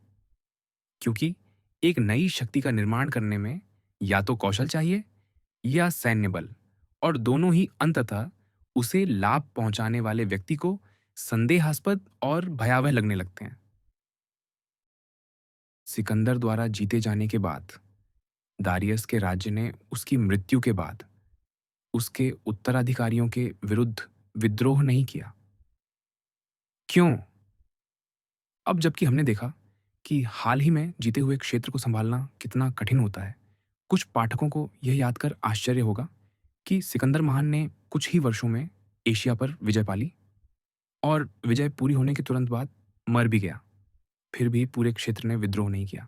क्योंकि एक नई शक्ति का निर्माण करने में या तो कौशल चाहिए या सैन्य बल, और दोनों ही अंततः उसे लाभ पहुंचाने वाले व्यक्ति को संदेहास्पद और भयावह लगने लगते हैं। सिकंदर द्वारा जीते जाने के बाद दारियस के राज्य ने उसकी मृत्यु के बाद उसके उत्तराधिकारियों के विरुद्ध विद्रोह नहीं किया। क्यों? अब जबकि हमने देखा कि हाल ही में जीते हुए क्षेत्र को संभालना कितना कठिन होता है, कुछ पाठकों को यह याद कर आश्चर्य होगा कि सिकंदर महान ने कुछ ही वर्षों में एशिया पर विजय पाली और विजय पूरी होने के तुरंत बाद मर भी गया। फिर भी पूरे क्षेत्र ने विद्रोह नहीं किया।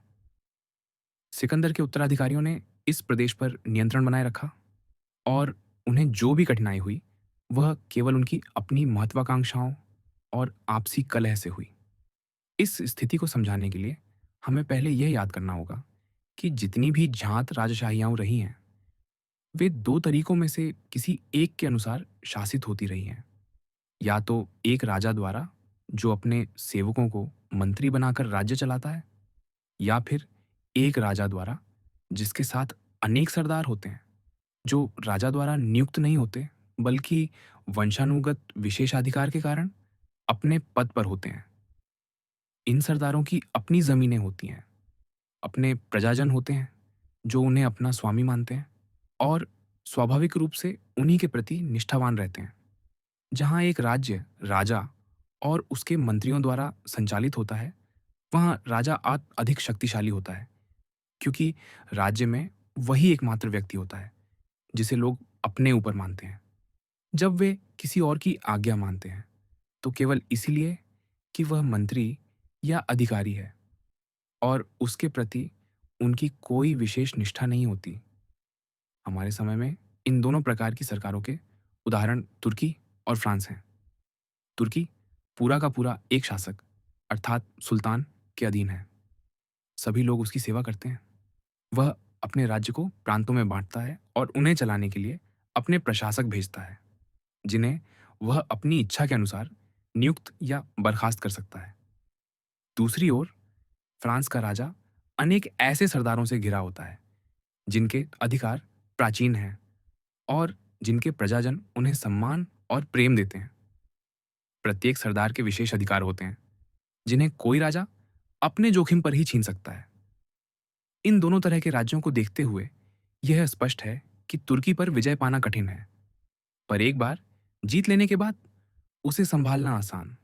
सिकंदर के उत्तराधिकारियों ने इस प्रदेश पर नियंत्रण बनाए रखा और उन्हें जो भी कठिनाई हुई वह केवल उनकी अपनी महत्वाकांक्षाओं और आपसी कलह से हुई। इस स्थिति को समझाने के लिए हमें पहले यह याद करना होगा कि जितनी भी झांत राजशाहियां रही हैं, वे दो तरीकों में से किसी एक के अनुसार शासित होती रही हैं। या तो एक राजा द्वारा जो अपने सेवकों को मंत्री बनाकर राज्य चलाता है, या फिर एक राजा द्वारा जिसके साथ अनेक सरदार होते हैं जो राजा द्वारा नियुक्त नहीं होते बल्कि वंशानुगत विशेषाधिकार के कारण अपने पद पर होते हैं। इन सरदारों की अपनी जमीनें होती हैं, अपने प्रजाजन होते हैं, जो उन्हें अपना स्वामी मानते हैं और स्वाभाविक रूप से उन्हीं के प्रति निष्ठावान रहते हैं। जहाँ एक राज्य राजा और उसके मंत्रियों द्वारा संचालित होता है, वहाँ राजा अधिक शक्तिशाली होता है, क्योंकि राज्य में वही एकमात्र व्यक्ति होता है जिसे लोग अपने ऊपर मानते हैं। जब वे किसी और की आज्ञा मानते हैं, तो केवल इसीलिए कि वह मंत्री या अधिकारी है और उसके प्रति उनकी कोई विशेष निष्ठा नहीं होती। हमारे समय में इन दोनों प्रकार की सरकारों के उदाहरण तुर्की और फ्रांस हैं। तुर्की पूरा का पूरा एक शासक अर्थात सुल्तान के अधीन है। सभी लोग उसकी सेवा करते हैं। वह अपने राज्य को प्रांतों में बांटता है और उन्हें चलाने के लिए अपने प्रशासक भेजता है, जिन्हें वह अपनी इच्छा के अनुसार नियुक्त या बर्खास्त कर सकता है। दूसरी ओर फ्रांस का राजा अनेक ऐसे सरदारों से घिरा होता है जिनके अधिकार प्राचीन हैं और जिनके प्रजाजन उन्हें सम्मान और प्रेम देते हैं। प्रत्येक सरदार के विशेष अधिकार होते हैं जिन्हें कोई राजा अपने जोखिम पर ही छीन सकता है। इन दोनों तरह के राज्यों को देखते हुए यह स्पष्ट है कि तुर्की पर विजय पाना कठिन है, पर एक बार जीत लेने के बाद उसे संभालना आसान।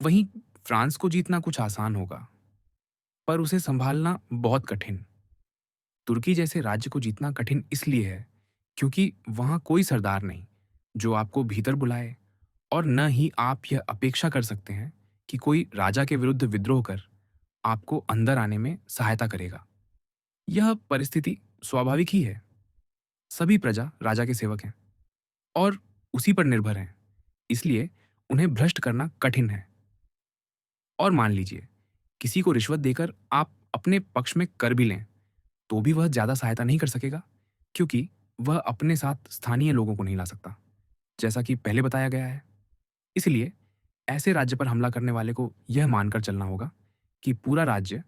वहीं फ्रांस को जीतना कुछ आसान होगा, पर उसे संभालना बहुत कठिन। तुर्की जैसे राज्य को जीतना कठिन इसलिए है क्योंकि वहां कोई सरदार नहीं जो आपको भीतर बुलाए, और न ही आप यह अपेक्षा कर सकते हैं कि कोई राजा के विरुद्ध विद्रोह कर आपको अंदर आने में सहायता करेगा। यह परिस्थिति स्वाभाविक ही है। सभी प्रजा राजा के सेवक हैं और उसी पर निर्भर हैं, इसलिए उन्हें भ्रष्ट करना कठिन है। और मान लीजिए किसी को रिश्वत देकर आप अपने पक्ष में कर भी लें, तो भी वह ज्यादा सहायता नहीं कर सकेगा, क्योंकि वह अपने साथ स्थानीय लोगों को नहीं ला सकता, जैसा कि पहले बताया गया है। इसलिए ऐसे राज्य पर हमला करने वाले को यह मानकर चलना होगा कि पूरा राज्य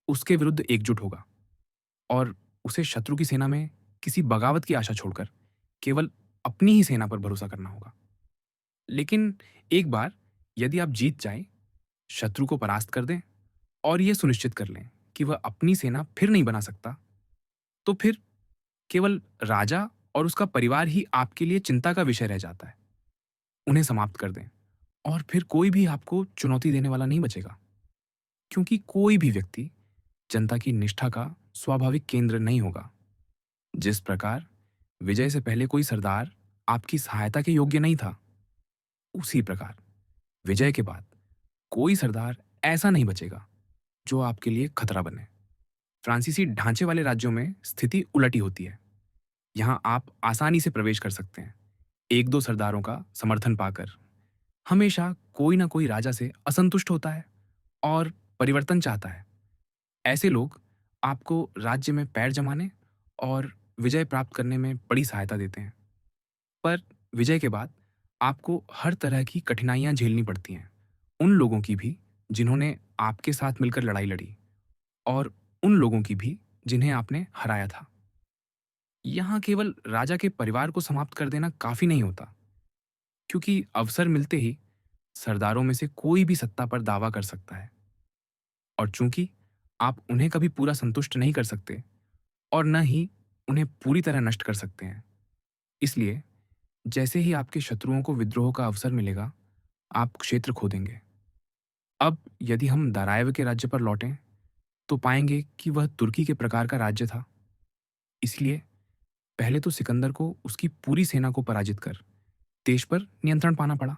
उसके विरुद्ध एकजुट होगा और उसे शत्रु की सेना में किसी बगावत की आशा छोड़कर केवल अपनी ही सेना पर भरोसा करना होगा। लेकिन एक बार यदि आप जीत जाएं, शत्रु को परास्त कर दें और यह सुनिश्चित कर लें कि वह अपनी सेना फिर नहीं बना सकता, तो फिर केवल राजा और उसका परिवार ही आपके लिए चिंता का विषय रह जाता है। उन्हें समाप्त कर दें और फिर कोई भी आपको चुनौती देने वाला नहीं बचेगा, क्योंकि कोई भी व्यक्ति जनता की निष्ठा का स्वाभाविक केंद्र नहीं होगा। जिस प्रकार विजय से पहले कोई सरदार आपकी सहायता के योग्य नहीं था, उसी प्रकार विजय के बाद कोई सरदार ऐसा नहीं बचेगा जो आपके लिए खतरा बने। फ्रांसीसी ढांचे वाले राज्यों में स्थिति उलटी होती है। यहाँ आप आसानी से प्रवेश कर सकते हैं, एक दो सरदारों का समर्थन पाकर। हमेशा कोई ना कोई राजा से असंतुष्ट होता है और परिवर्तन चाहता है। ऐसे लोग आपको राज्य में पैर जमाने और विजय प्राप्त करने में बड़ी सहायता देते हैं। पर विजय के बाद आपको हर तरह की कठिनाइयां झेलनी पड़ती हैं, उन लोगों की भी जिन्होंने आपके साथ मिलकर लड़ाई लड़ी और उन लोगों की भी जिन्हें आपने हराया था। यहाँ केवल राजा के परिवार को समाप्त कर देना काफी नहीं होता, क्योंकि अवसर मिलते ही सरदारों में से कोई भी सत्ता पर दावा कर सकता है, और चूंकि आप उन्हें कभी पूरा संतुष्ट नहीं कर सकते और न ही उन्हें पूरी तरह नष्ट कर सकते हैं, इसलिए जैसे ही आपके शत्रुओं को विद्रोह का अवसर मिलेगा, आप क्षेत्र खो देंगे। अब यदि हम दारायव के राज्य पर लौटें, तो पाएंगे कि वह तुर्की के प्रकार का राज्य था। इसलिए पहले तो सिकंदर को उसकी पूरी सेना को पराजित कर देश पर नियंत्रण पाना पड़ा।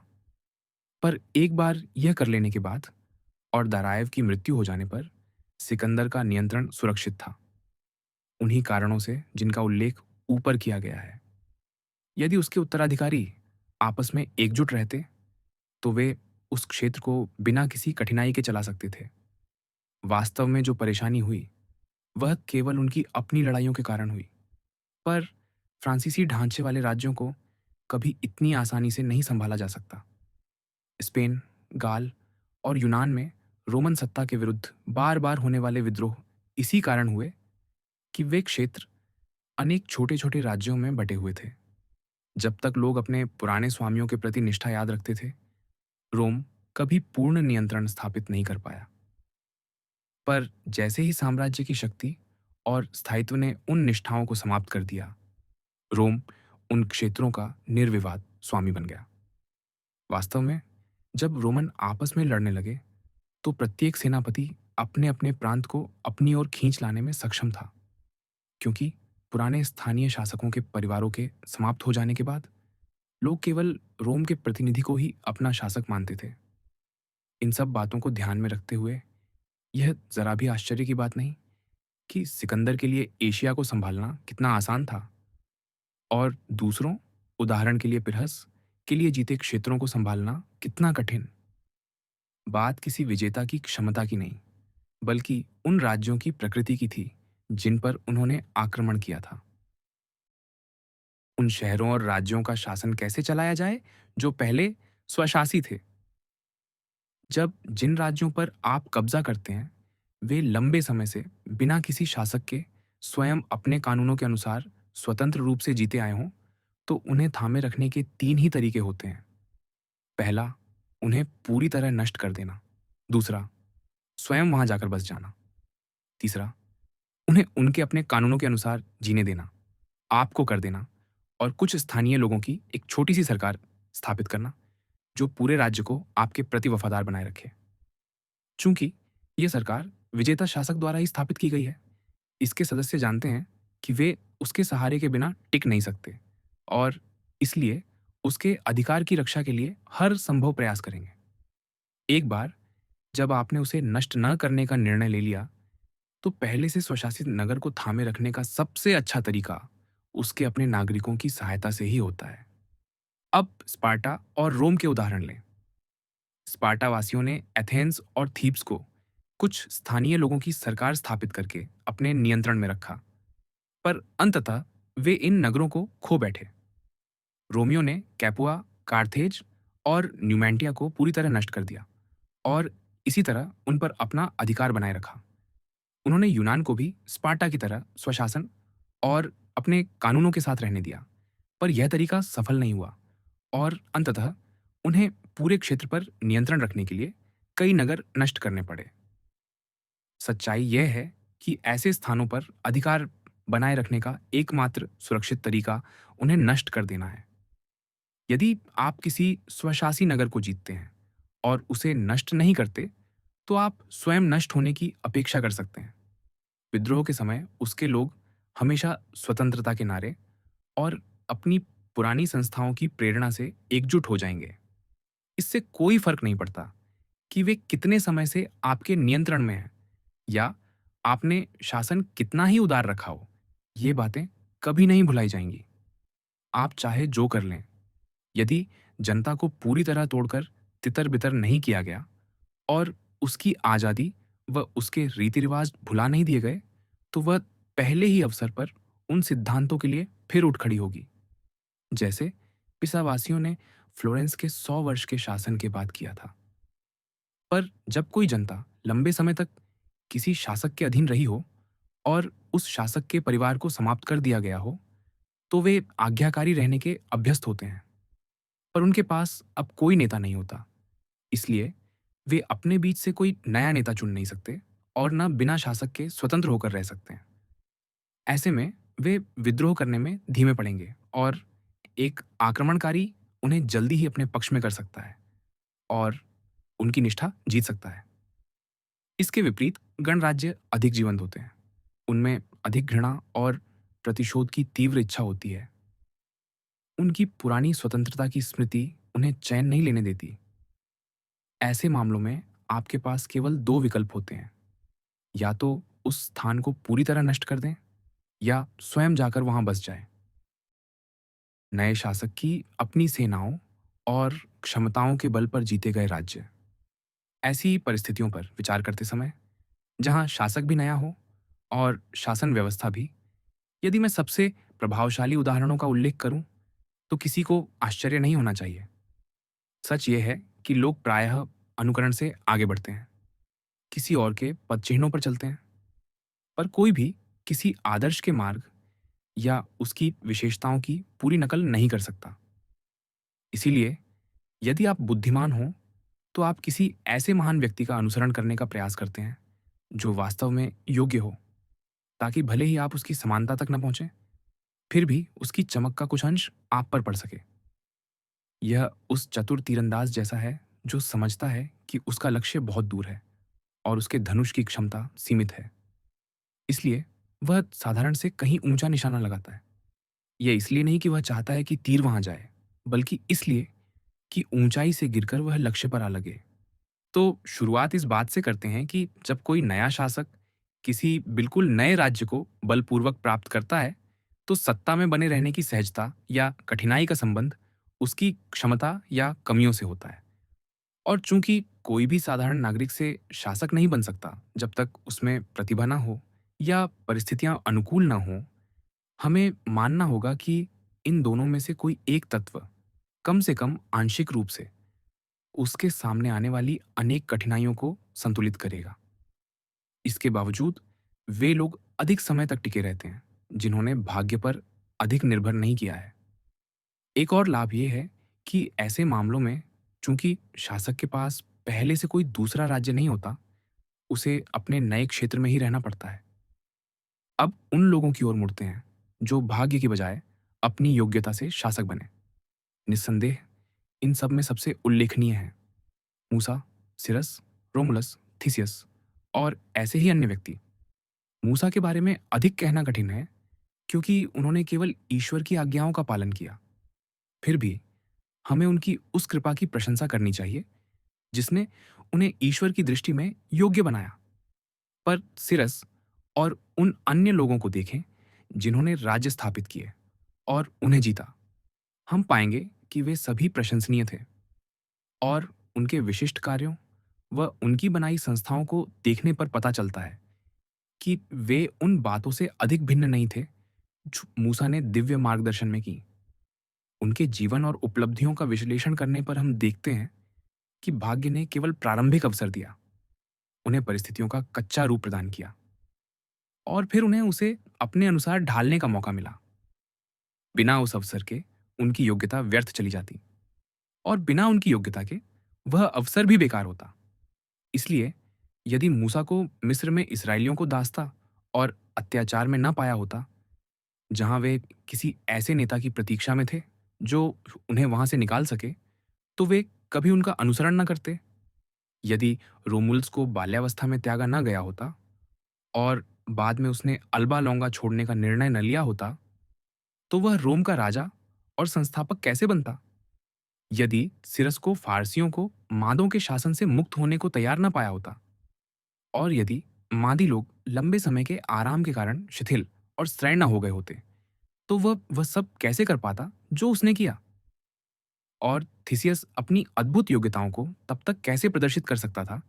पर एक बार यह कर लेने के बाद और दारायव की मृत्यु हो जाने पर सिकंदर का नियंत्रण सुरक्षित था, उन्हीं कारणों से जिनका उल्लेख ऊपर किया गया है। यदि उसके उत्तराधिकारी आपस में एकजुट रहते, तो वे उस क्षेत्र को बिना किसी कठिनाई के चला सकते थे। वास्तव में जो परेशानी हुई, वह केवल उनकी अपनी लड़ाइयों के कारण हुई। पर फ्रांसीसी ढांचे वाले राज्यों को कभी इतनी आसानी से नहीं संभाला जा सकता। स्पेन, गाल और यूनान में रोमन सत्ता के विरुद्ध बार बार होने वाले विद्रोह इसी कारण हुए कि वे क्षेत्र अनेक छोटे छोटे राज्यों में बटे हुए थे। जब तक लोग अपने पुराने स्वामियों के प्रति निष्ठा याद रखते थे, रोम कभी पूर्ण नियंत्रण स्थापित नहीं कर पाया। पर जैसे ही साम्राज्य की शक्ति और स्थायित्व ने उन निष्ठाओं को समाप्त कर दिया। रोम उन क्षेत्रों का निर्विवाद स्वामी बन गया। वास्तव में जब रोमन आपस में लड़ने लगे तो प्रत्येक सेनापति अपने अपने प्रांत को अपनी ओर खींच लाने में सक्षम था, क्योंकि पुराने स्थानीय शासकों के परिवारों के समाप्त हो जाने के बाद लोग केवल रोम के प्रतिनिधि को ही अपना शासक मानते थे। इन सब बातों को ध्यान में रखते हुए यह जरा भी आश्चर्य की बात नहीं कि सिकंदर के लिए एशिया को संभालना कितना आसान था और दूसरों, उदाहरण के लिए पिरहस के लिए जीते क्षेत्रों को संभालना कितना कठिन। बात किसी विजेता की क्षमता की नहीं, बल्कि उन राज्यों की प्रकृति की थी जिन पर उन्होंने आक्रमण किया था। उन शहरों और राज्यों का शासन कैसे चलाया जाए जो पहले स्वशासी थे। जब जिन राज्यों पर आप कब्जा करते हैं वे लंबे समय से बिना किसी शासक के स्वयं अपने कानूनों के अनुसार स्वतंत्र रूप से जीते आए हों, तो उन्हें थामे रखने के तीन ही तरीके होते हैं। पहला, उन्हें पूरी तरह नष्ट कर देना। दूसरा, स्वयं वहां जाकर बस जाना। तीसरा, उन्हें उनके अपने कानूनों के अनुसार जीने देना, आपको कर देना और कुछ स्थानीय लोगों की एक छोटी सी सरकार स्थापित करना जो पूरे राज्य को आपके प्रति वफादार बनाए रखे। चूंकि यह सरकार विजेता शासक द्वारा ही स्थापित की गई है, इसके सदस्य जानते हैं कि वे उसके सहारे के बिना टिक नहीं सकते और इसलिए उसके अधिकार की रक्षा के लिए हर संभव प्रयास करेंगे। एक बार जब आपने उसे नष्ट न करने का निर्णय ले लिया, तो पहले से स्वशासित नगर को थामे रखने का सबसे अच्छा तरीका उसके अपने नागरिकों की सहायता से ही होता है। अब स्पार्टा और रोम के उदाहरण लें। स्पार्टा वासियों ने एथेंस और थीब्स को कुछ स्थानीय लोगों की सरकार स्थापित करके अपने नियंत्रण में रखा, पर अंततः वे इन नगरों को खो बैठे। रोमियो ने कैपुआ, कार्थेज और न्यूमैंटिया को पूरी तरह नष्ट कर दिया और इसी तरह उन पर अपना अधिकार बनाए रखा। उन्होंने यूनान को भी स्पार्टा की तरह स्वशासन और अपने कानूनों के साथ रहने दिया, पर यह तरीका सफल नहीं हुआ और अंततः उन्हें पूरे क्षेत्र पर नियंत्रण रखने के लिए कई नगर नष्ट करने पड़े। सच्चाई यह है कि ऐसे स्थानों पर अधिकार बनाए रखने का एकमात्र सुरक्षित तरीका उन्हें नष्ट कर देना है। यदि आप किसी स्वशासी नगर को जीतते हैं और उसे नष्ट नहीं करते, तो आप स्वयं नष्ट होने की अपेक्षा कर सकते हैं। विद्रोह के समय उसके लोग हमेशा स्वतंत्रता के नारे और अपनी पुरानी संस्थाओं की प्रेरणा से एकजुट हो जाएंगे। इससे कोई फर्क नहीं पड़ता कि वे कितने समय से आपके नियंत्रण में हैं या आपने शासन कितना ही उदार रखा हो, ये बातें कभी नहीं भुलाई जाएंगी। आप चाहे जो कर लें, यदि जनता को पूरी तरह तोड़कर तितर-बितर नहीं किया गया और उसकी आज़ादी व उसके रीति-रिवाज भुला नहीं दिए गए, तो वह पहले ही अवसर पर उन सिद्धांतों के लिए फिर उठ खड़ी होगी, जैसे पिसावासियों ने फ्लोरेंस के 100 वर्ष के शासन के बाद किया था। पर जब कोई जनता लंबे समय तक किसी शासक के अधीन रही हो और उस शासक के परिवार को समाप्त कर दिया गया हो, तो वे आज्ञाकारी रहने के अभ्यस्त होते हैं। पर उनके पास अब कोई नेता नहीं होता, इसलिए वे अपने बीच से कोई नया नेता चुन नहीं सकते और न बिना शासक के स्वतंत्र होकर रह सकते हैं। ऐसे में वे विद्रोह करने में धीमे पड़ेंगे और एक आक्रमणकारी उन्हें जल्दी ही अपने पक्ष में कर सकता है और उनकी निष्ठा जीत सकता है। इसके विपरीत गणराज्य अधिक जीवंत होते हैं। उनमें अधिक घृणा और प्रतिशोध की तीव्र इच्छा होती है। उनकी पुरानी स्वतंत्रता की स्मृति उन्हें चैन नहीं लेने देती। ऐसे मामलों में आपके पास केवल दो विकल्प होते हैं, या तो उस स्थान को पूरी तरह नष्ट कर दें या स्वयं जाकर वहां बस जाएं। नए शासक की अपनी सेनाओं और क्षमताओं के बल पर जीते गए राज्य। ऐसी परिस्थितियों पर विचार करते समय, जहां शासक भी नया हो और शासन व्यवस्था भी, यदि मैं सबसे प्रभावशाली उदाहरणों का उल्लेख करूं, तो किसी को आश्चर्य नहीं होना चाहिए। सच यह है कि लोग प्रायः अनुकरण से आगे बढ़ते हैं, किसी और के पदचिह्नों पर चलते हैं, पर कोई भी किसी आदर्श के मार्ग या उसकी विशेषताओं की पूरी नकल नहीं कर सकता। इसीलिए यदि आप बुद्धिमान हो, तो आप किसी ऐसे महान व्यक्ति का अनुसरण करने का प्रयास करते हैं जो वास्तव में योग्य हो, ताकि भले ही आप उसकी समानता तक न पहुंचे, फिर भी उसकी चमक का कुछ अंश आप पर पड़ सके। यह उस चतुर तीरंदाज जैसा है जो समझता है कि उसका लक्ष्य बहुत दूर है और उसके धनुष की क्षमता सीमित है। इसलिए वह साधारण से कहीं ऊंचा निशाना लगाता है। यह इसलिए नहीं कि वह चाहता है कि तीर वहां जाए, बल्कि इसलिए कि ऊंचाई से गिरकर वह लक्ष्य पर आ लगे। तो शुरुआत इस बात से करते हैं कि जब कोई नया शासक किसी बिल्कुल नए राज्य को बलपूर्वक प्राप्त करता है, तो सत्ता में बने रहने की सहजता या कठिनाई का संबंध उसकी क्षमता या कमियों से होता है। और चूंकि कोई भी साधारण नागरिक से शासक नहीं बन सकता जब तक उसमें प्रतिभा ना हो या परिस्थितियां अनुकूल ना हो, हमें मानना होगा कि इन दोनों में से कोई एक तत्व कम से कम आंशिक रूप से उसके सामने आने वाली अनेक कठिनाइयों को संतुलित करेगा। इसके बावजूद वे लोग अधिक समय तक टिके रहते हैं जिन्होंने भाग्य पर अधिक निर्भर नहीं किया है। एक और लाभ ये है कि ऐसे मामलों में चूंकि शासक के पास पहले से कोई दूसरा राज्य नहीं होता, उसे अपने नए क्षेत्र में ही रहना पड़ता है। अब उन लोगों की ओर मुड़ते हैं जो भाग्य की बजाय अपनी योग्यता से शासक बने। निस्संदेह इन सब में सबसे उल्लेखनीय है मूसा, सिरस, रोमुलस, थीसियस और ऐसे ही अन्य व्यक्ति। मूसा के बारे में अधिक कहना कठिन है क्योंकि उन्होंने केवल ईश्वर की आज्ञाओं का पालन किया। फिर भी हमें उनकी उस कृपा की प्रशंसा करनी चाहिए जिसने उन्हें ईश्वर की दृष्टि में योग्य बनाया। पर सिरस और उन अन्य लोगों को देखें जिन्होंने राज्य स्थापित किए और उन्हें जीता। हम पाएंगे कि वे सभी प्रशंसनीय थे और उनके विशिष्ट कार्यों व उनकी बनाई संस्थाओं को देखने पर पता चलता है कि वे उन बातों से अधिक भिन्न नहीं थे जो मूसा ने दिव्य मार्गदर्शन में की। उनके जीवन और उपलब्धियों का विश्लेषण करने पर हम देखते हैं कि भाग्य ने केवल प्रारंभिक अवसर दिया, उन्हें परिस्थितियों का कच्चा रूप प्रदान किया और फिर उन्हें उसे अपने अनुसार ढालने का मौका मिला। बिना उस अवसर के उनकी योग्यता व्यर्थ चली जाती और बिना उनकी योग्यता के वह अवसर भी बेकार होता। इसलिए यदि मूसा को मिस्र में इसराइलियों को दासता और अत्याचार में न पाया होता, जहां वे किसी ऐसे नेता की प्रतीक्षा में थे जो उन्हें वहां से निकाल सके, तो वे कभी उनका अनुसरण न करते। यदि रोमुल्स को बाल्यावस्था में त्यागा न गया होता और बाद में उसने अल्बा लोंगा छोड़ने का निर्णय न लिया होता, तो वह रोम का राजा और संस्थापक कैसे बनता? यदि सिरस को फारसियों को मादों के शासन से मुक्त होने को तैयार न पाया होता और यदि मादी लोग लंबे समय के आराम के कारण शिथिल और सैर्ण हो गए होते, तो वह सब कैसे कर पाता जो उसने किया? और थिसियस अपनी अद्भुत योग्यताओं को तब तक कैसे प्रदर्शित कर सकता था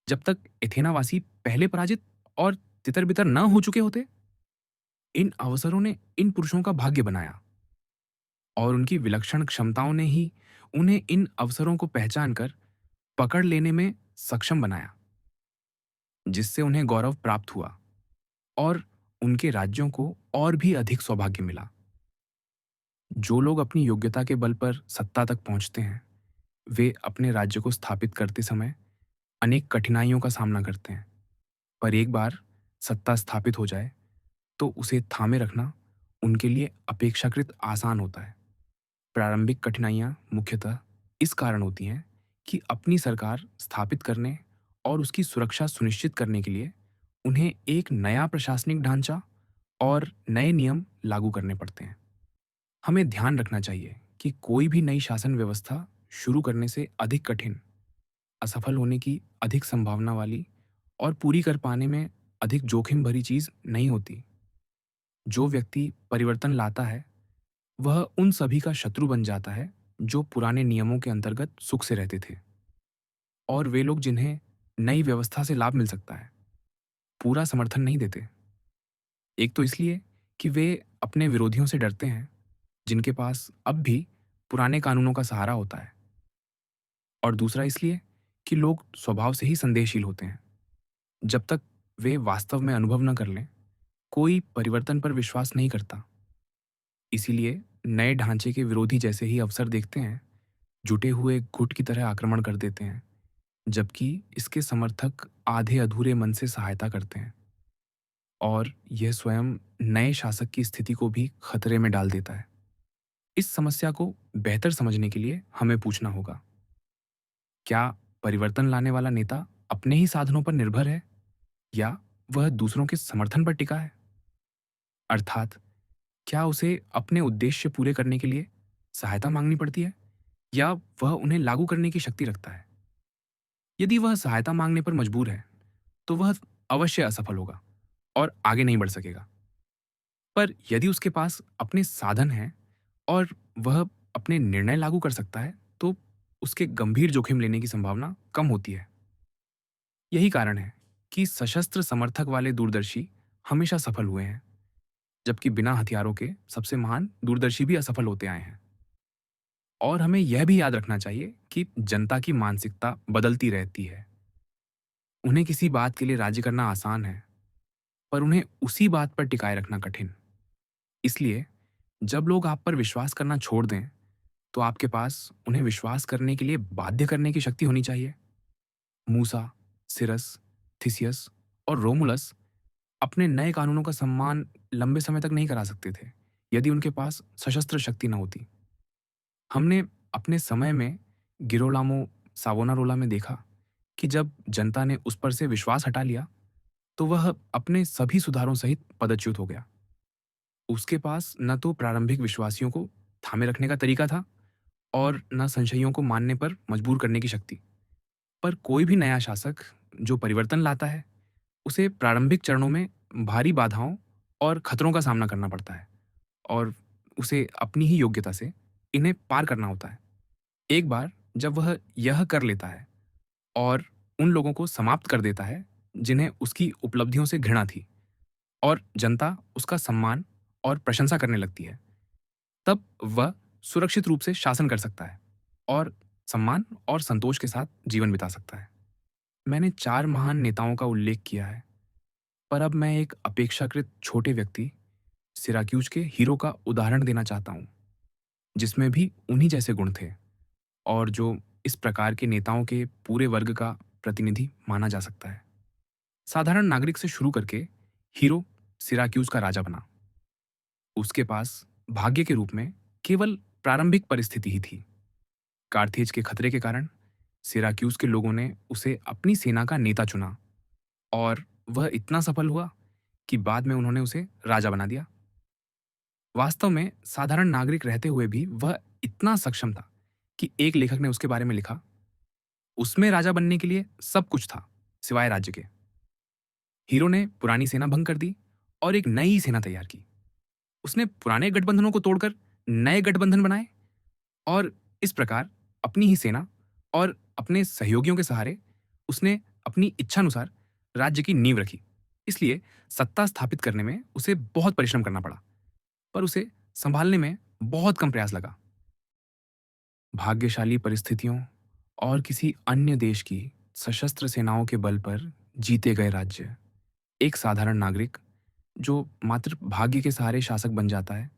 जब तक एथेनावासी पहले पराजित और तितर-बितर न हो चुके होते? इन अवसरों ने इन पुरुषों का भाग्य बनाया और उनकी विलक्षण क्षमताओं ने ही उन्हें इन अवसरों को पहचान कर पकड़ लेने में सक्षम बनाया, जिससे उन्हें गौरव प्राप्त हुआ और उनके राज्यों को और भी अधिक सौभाग्य मिला। जो लोग अपनी योग्यता के बल पर सत्ता तक पहुंचते हैं, वे अपने राज्य को स्थापित करते समय अनेक कठिनाइयों का सामना करते हैं। पर एक बार सत्ता स्थापित हो जाए, तो उसे थामे रखना उनके लिए अपेक्षाकृत आसान होता है। प्रारंभिक कठिनाइयां मुख्यतः इस कारण होती हैं कि अपनी सरकार स्थापित करने और उसकी सुरक्षा सुनिश्चित करने के लिए उन्हें एक नया प्रशासनिक ढांचा और नए नियम लागू करने पड़ते हैं। हमें ध्यान रखना चाहिए कि कोई भी नई शासन व्यवस्था शुरू करने से अधिक कठिन, असफल होने की अधिक संभावना वाली और पूरी कर पाने में अधिक जोखिम भरी चीज नहीं होती। जो व्यक्ति परिवर्तन लाता है, वह उन सभी का शत्रु बन जाता है जो पुराने नियमों के अंतर्गत सुख से रहते थे। और वे लोग जिन्हें नई व्यवस्था से लाभ मिल सकता है, पूरा समर्थन नहीं देते। एक तो इसलिए कि वे अपने विरोधियों से डरते हैं जिनके पास अब भी पुराने कानूनों का सहारा होता है, और दूसरा इसलिए कि लोग स्वभाव से ही संदेहशील होते हैं। जब तक वे वास्तव में अनुभव न कर लें, कोई परिवर्तन पर विश्वास नहीं करता। इसीलिए नए ढांचे के विरोधी जैसे ही अवसर देखते हैं, जुटे हुए गुट की तरह आक्रमण कर देते हैं, जबकि इसके समर्थक आधे अधूरे मन से सहायता करते हैं। और यह स्वयं नए शासक की स्थिति को भी खतरे में डाल देता है। इस समस्या को बेहतर समझने के लिए हमें पूछना होगा, क्या परिवर्तन लाने वाला नेता अपने ही साधनों पर निर्भर है या वह दूसरों के समर्थन पर टिका है? अर्थात क्या उसे अपने उद्देश्य पूरे करने के लिए सहायता मांगनी पड़ती है या वह उन्हें लागू करने की शक्ति रखता है? यदि वह सहायता मांगने पर मजबूर है, तो वह अवश्य असफल होगा और आगे नहीं बढ़ सकेगा। पर यदि उसके पास अपने साधन हैं और वह अपने निर्णय लागू कर सकता है, तो उसके गंभीर जोखिम लेने की संभावना कम होती है। यही कारण है कि सशस्त्र समर्थक वाले दूरदर्शी हमेशा सफल हुए हैं, जबकि बिना हथियारों के सबसे महान दूरदर्शी भी असफल होते आए हैं। और हमें यह भी याद रखना चाहिए कि जनता की मानसिकता बदलती रहती है। उन्हें किसी बात के लिए राजी करना आसान है, पर उन्हें उसी बात पर टिकाए रखना कठिन। इसलिए जब लोग आप पर विश्वास करना छोड़ दें, तो आपके पास उन्हें विश्वास करने के लिए बाध्य करने की शक्ति होनी चाहिए। मूसा, सिरस, थिसियस और रोमुलस अपने नए कानूनों का सम्मान लंबे समय तक नहीं करा सकते थे, यदि उनके पास सशस्त्र शक्ति न होती। हमने अपने समय में गिरोलामो सावोनारोला में देखा कि जब जनता ने उस पर से विश्वास हटा लिया, तो वह अपने सभी सुधारों सहित पदच्युत हो गया। उसके पास न तो प्रारंभिक विश्वासियों को थामे रखने का तरीका था और न संशयों को मानने पर मजबूर करने की शक्ति। पर कोई भी नया शासक जो परिवर्तन लाता है, उसे प्रारंभिक चरणों में भारी बाधाओं और खतरों का सामना करना पड़ता है और उसे अपनी ही योग्यता से इन्हें पार करना होता है। एक बार जब वह यह कर लेता है और उन लोगों को समाप्त कर देता है जिन्हें उसकी उपलब्धियों से घृणा थी और जनता उसका सम्मान और प्रशंसा करने लगती है, तब वह सुरक्षित रूप से शासन कर सकता है और सम्मान और संतोष के साथ जीवन बिता सकता है। मैंने 4 महान नेताओं का उल्लेख किया है, पर अब मैं एक अपेक्षाकृत छोटे व्यक्ति सिराक्यूज के हीरो का उदाहरण देना चाहता हूँ, जिसमें भी उन्हीं जैसे गुण थे और जो इस प्रकार के नेताओं के पूरे वर्ग का प्रतिनिधि माना जा सकता है। साधारण नागरिक से शुरू करके हीरो सिराक्यूज का राजा बना। उसके पास भाग्य के रूप में केवल प्रारंभिक परिस्थिति ही थी। कार्थेज के खतरे के कारण सिराक्यूज के लोगों ने उसे अपनी सेना का नेता चुना और वह इतना सफल हुआ कि बाद में उन्होंने उसे राजा बना दिया। वास्तव में साधारण नागरिक रहते हुए भी वह इतना सक्षम था कि एक लेखक ने उसके बारे में लिखा, उसमें राजा बनने के लिए सब कुछ था सिवाय राज्य के। हीरो ने पुरानी सेना भंग कर दी और एक नई सेना तैयार की। उसने पुराने गठबंधनों को तोड़कर नए गठबंधन बनाए और इस प्रकार अपनी ही सेना और अपने सहयोगियों के सहारे उसने अपनी इच्छानुसार राज्य की नींव रखी। इसलिए सत्ता स्थापित करने में उसे बहुत परिश्रम करना पड़ा, पर उसे संभालने में बहुत कम प्रयास लगा। भाग्यशाली परिस्थितियों और किसी अन्य देश की सशस्त्र सेनाओं के बल पर जीते गए राज्य, एक साधारण नागरिक जो मात्र भाग्य के सहारे शासक बन जाता है,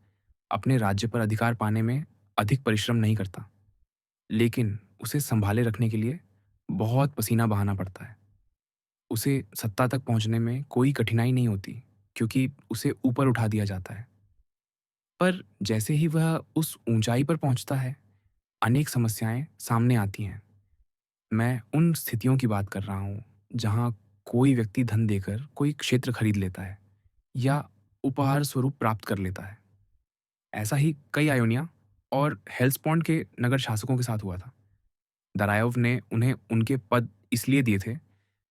अपने राज्य पर अधिकार पाने में अधिक परिश्रम नहीं करता, लेकिन उसे संभाले रखने के लिए बहुत पसीना बहाना पड़ता है। उसे सत्ता तक पहुंचने में कोई कठिनाई नहीं होती, क्योंकि उसे ऊपर उठा दिया जाता है। पर जैसे ही वह उस ऊंचाई पर पहुंचता है, अनेक समस्याएं सामने आती हैं। मैं उन स्थितियों की बात कर रहा हूँ जहाँ कोई व्यक्ति धन देकर कोई क्षेत्र खरीद लेता है या उपहार स्वरूप प्राप्त कर लेता है। ऐसा ही कई आयोनिया और हेल्सपॉन्ड के नगर शासकों के साथ हुआ था। दरायव ने उन्हें उनके पद इसलिए दिए थे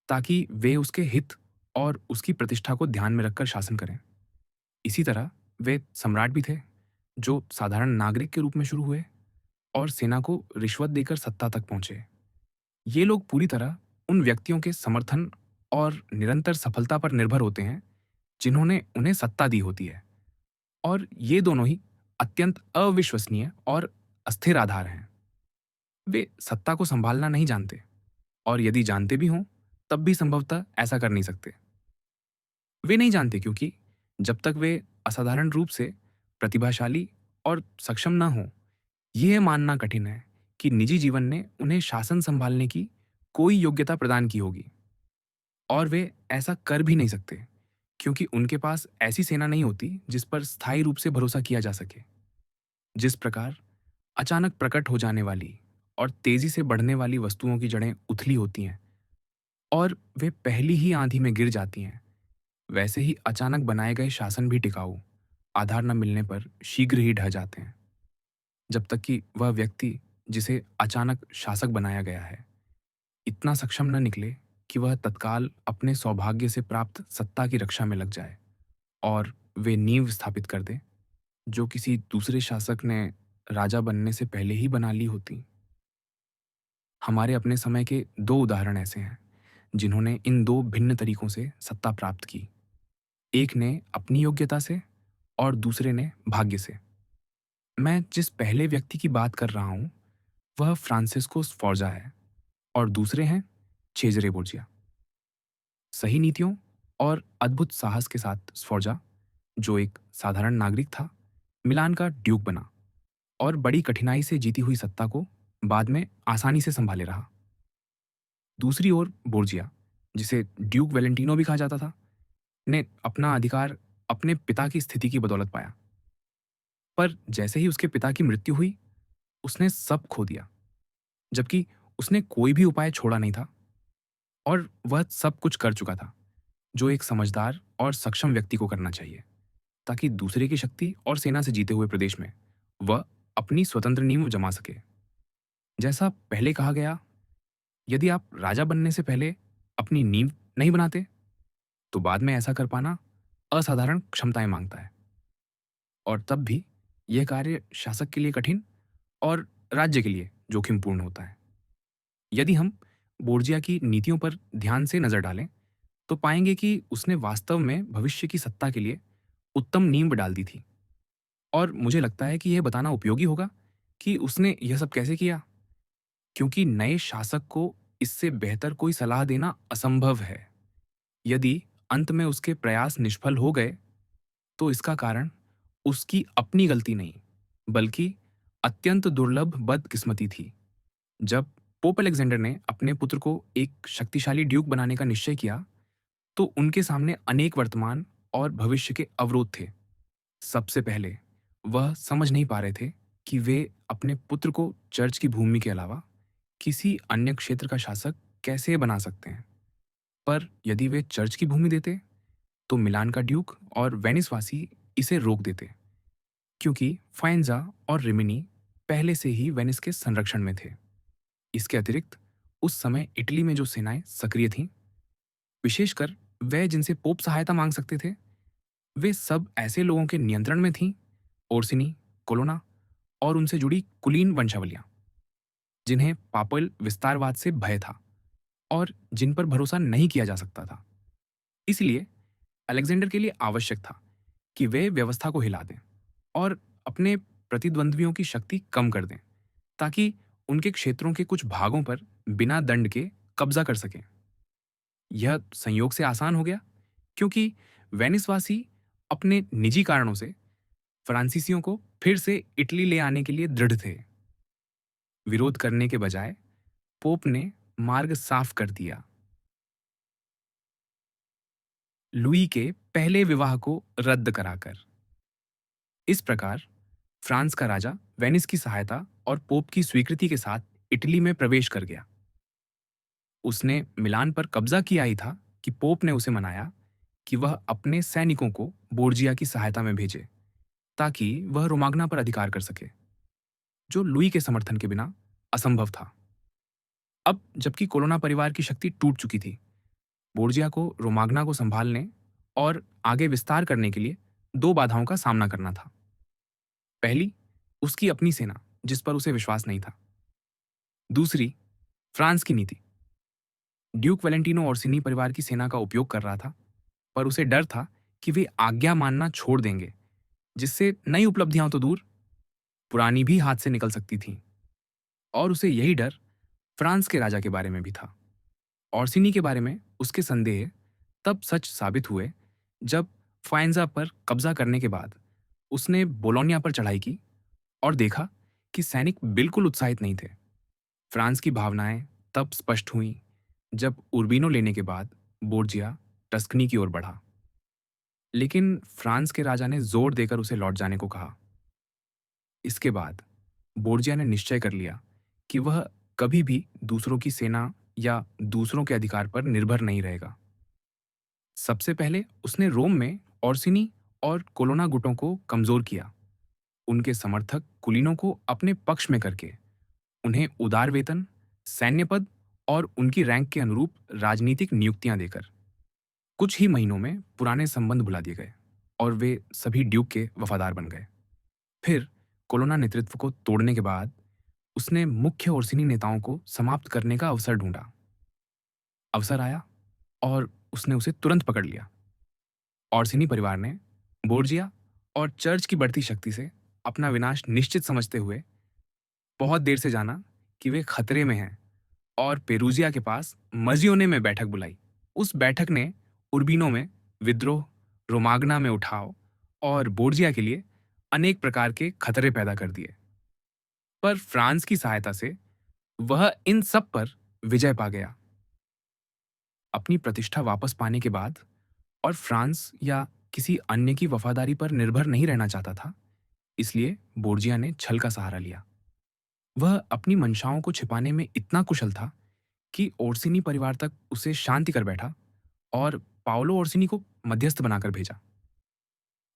ताकि वे उसके हित और उसकी प्रतिष्ठा को ध्यान में रखकर शासन करें। इसी तरह वे सम्राट भी थे, जो साधारण नागरिक के रूप में शुरू हुए और सेना को रिश्वत देकर सत्ता तक पहुंचे। ये लोग पूरी तरह उन व्यक्तियों के समर्थन और निरंतर सफलता पर निर्भर होते हैं जिन्होंने उन्हें सत्ता दी होती है, और ये दोनों ही अत्यंत अविश्वसनीय और अस्थिर आधार हैं। वे सत्ता को संभालना नहीं जानते, और यदि जानते भी हों तब भी संभवतः ऐसा कर नहीं सकते। वे नहीं जानते क्योंकि जब तक वे असाधारण रूप से प्रतिभाशाली और सक्षम ना हो, यह मानना कठिन है कि निजी जीवन ने उन्हें शासन संभालने की कोई योग्यता प्रदान की होगी, और वे ऐसा कर भी नहीं सकते क्योंकि उनके पास ऐसी सेना नहीं होती जिस पर स्थायी रूप से भरोसा किया जा सके। जिस प्रकार अचानक प्रकट हो जाने वाली और तेजी से बढ़ने वाली वस्तुओं की जड़ें उथली होती हैं और वे पहली ही आंधी में गिर जाती हैं, वैसे ही अचानक बनाए गए शासन भी टिकाऊ, आधार न मिलने पर शीघ्र ही ढह जाते हैं, जब तक कि वह व्यक्ति जिसे अचानक शासक बनाया गया है, इतना सक्षम न निकले कि वह तत्काल अपने सौभाग्य से प्राप्त सत्ता की रक्षा में लग जाए और वे नींव स्थापित कर दे, जो किसी दूसरे शासक ने राजा बनने से पहले ही बना ली होती। हमारे अपने समय के दो उदाहरण ऐसे हैं, जिन्होंने इन दो भिन्न तरीकों से सत्ता प्राप्त की। एक ने अपनी योग्यता से और दूसरे ने भाग्य से। मैं जिस पहले व्यक्ति की बात कर रहा हूँ, वह फ्रांसिस्को स्फोर्जा है और दूसरे हैं चेज़रे बोर्जिया। सही नीतियों और अद्भुत साहस के साथ स्फोर्जा, जो एक साधारण नागरिक था, मिलान का ड्यूक बना और बड़ी कठिनाई से जीती हुई सत्ता को बाद में आसानी से संभाले रहा। दूसरी ओर बोर्जिया, जिसे ड्यूक वेलेंटिनो भी कहा जाता था, ने अपना अधिकार अपने पिता की स्थिति की बदौलत पाया। पर जैसे ही उसके पिता की मृत्यु हुई, उसने सब खो दिया, जबकि उसने कोई भी उपाय छोड़ा नहीं था और वह सब कुछ कर चुका था, जो एक समझदार और सक्षम व्यक्ति को करना चाहिए, ताकि दूसरे की शक्ति और सेना से जीते हुए प्रदेश में वह अपनी स्वतंत्र नींव जमा सके। जैसा पहले कहा गया, यदि आप राजा बनने से पहले अपनी नींव नहीं बनाते, तो बाद में ऐसा कर पाना असाधारण क्षमताएं मांगता है और तब भी यह कार्य शासक के लिए कठिन और राज्य के लिए जोखिमपूर्ण होता है। यदि हम बोर्जिया की नीतियों पर ध्यान से नजर डालें, तो पाएंगे कि उसने वास्तव में भविष्य की सत्ता के लिए उत्तम नींव डाल दी थी। और मुझे लगता है कि यह बताना उपयोगी होगा कि उसने यह सब कैसे किया, क्योंकि नए शासक को इससे बेहतर कोई सलाह देना असंभव है। यदि अंत में उसके प्रयास निष्फल हो गए, तो इसका कारण उसकी अपनी गलती नहीं, बल्कि अत्यंत दुर्लभ बदकिस्मती थी। जब पोप अलेक्जेंडर ने अपने पुत्र को एक शक्तिशाली ड्यूक बनाने का निश्चय किया, तो उनके सामने अनेक वर्तमान और भविष्य के अवरोध थे। सबसे पहले, वह समझ नहीं पा रहे थे कि वे अपने पुत्र को चर्च की भूमि के अलावा किसी अन्य क्षेत्र का शासक कैसे बना सकते हैं। पर यदि वे चर्च की भूमि देते, तो मिलान का ड्यूक और वेनिस वासी इसे रोक देते, क्योंकि फाइंजा और रिमिनी पहले से ही वेनिस के संरक्षण में थे। इसके अतिरिक्त उस समय इटली में जो सेनाएं सक्रिय थीं, विशेषकर वे जिनसे पोप सहायता मांग सकते थे, वे सब ऐसे लोगों के नियंत्रण में थीं, ओर्सिनी, कोलोना और उनसे जुड़ी कुलीन वंशावलियां, जिन्हें पापल विस्तारवाद से भय था और जिन पर भरोसा नहीं किया जा सकता था। इसलिए अलेक्जेंडर के लिए आवश्यक था कि वे व्यवस्था को हिला दें और अपने प्रतिद्वंद्वियों की शक्ति कम कर दें, ताकि उनके क्षेत्रों के कुछ भागों पर बिना दंड के कब्जा कर सकें। यह संयोग से आसान हो गया, क्योंकि वेनिसवासी अपने निजी कारणों से फ्रांसीसियों को फिर से इटली ले आने के लिए दृढ़ थे। विरोध करने के बजाय पोप ने मार्ग साफ कर दिया। लुई के पहले विवाह को रद्द कराकर। इस प्रकार फ्रांस का राजा वेनिस की सहायता और पोप की स्वीकृति के साथ इटली में प्रवेश कर गया। उसने मिलान पर कब्जा किया ही था कि पोप ने उसे मनाया कि वह अपने सैनिकों को बोर्जिया की सहायता में भेजे, ताकि वह रोमाग्ना पर अधिकार कर सके, जो लुई के समर्थन के बिना असंभव था। अब जबकि कोलोना परिवार की शक्ति टूट चुकी थी, बोर्जिया को रोमाग्ना को संभालने और आगे विस्तार करने के लिए दो बाधाओं का सामना करना था। पहली, उसकी अपनी सेना, जिस पर उसे विश्वास नहीं था। दूसरी, फ्रांस की नीति। ड्यूक वेलेंटिनो ओर्सिनी परिवार की सेना का उपयोग कर रहा था, पर उसे डर था कि वे आज्ञा मानना छोड़ देंगे, जिससे नई उपलब्धियां तो दूर, पुरानी भी हाथ से निकल सकती थीं। और उसे यही डर फ्रांस के राजा के बारे में भी था। ओर्सिनी के बारे में उसके संदेह तब सच साबित हुए जब फाइंजा पर कब्जा करने के बाद उसने बोलोनिया पर चढ़ाई की और देखा कि सैनिक बिल्कुल उत्साहित नहीं थे। फ्रांस की भावनाएं तब स्पष्ट हुईं जब उर्बिनो लेने के बाद बोर्जिया टस्कनी की ओर बढ़ा। लेकिन फ्रांस के राजा ने जोर देकर उसे लौट जाने को कहा। इसके बाद बोर्जिया ने निश्चय कर लिया कि वह कभी भी दूसरों की सेना या दूसरों के अधिकार पर निर्भर नहीं रहेगा। सबसे पहले उसने रोम में ओर्सिनी और कोलोना गुटों को कमजोर किया, उनके समर्थक कुलीनों को अपने पक्ष में करके उन्हें उदार वेतन, सैन्य पद और उनकी रैंक के अनुरूप राजनीतिक नियुक्तियां देकर कुछ ही महीनों में पुराने संबंध भुला दिए गए और वे सभी ड्यूक के वफादार बन गए। फिर कोलोना नेतृत्व को तोड़ने के बाद उसने मुख्य ओर्सिनी नेताओं को समाप्त करने का अवसर ढूंढा। अवसर आया और उसने उसे तुरंत पकड़ लिया। ओर्सिनी परिवार ने बोर्जिया और चर्च की बढ़ती शक्ति से अपना विनाश निश्चित समझते हुए बहुत देर से जाना कि वे खतरे में हैं और पेरूजिया के पास मजियोने में बैठक बुलाई। उस बैठक ने उर्बिनो में विद्रोह, रोमाग्ना में उठाव और बोर्जिया के लिए अनेक प्रकार के खतरे पैदा कर दिए। पर फ्रांस की सहायता से वह इन सब पर विजय पा गया। अपनी प्रतिष्ठा वापस पाने के बाद और फ्रांस या किसी अन्य की वफादारी पर निर्भर नहीं रहना चाहता था, इसलिए बोर्जिया ने छल का सहारा लिया। वह अपनी मंशाओं को छिपाने में इतना कुशल था कि ओर्सिनी परिवार तक उसे शांति कर बैठा और पाओलो ओर्सिनी को मध्यस्थ बनाकर भेजा।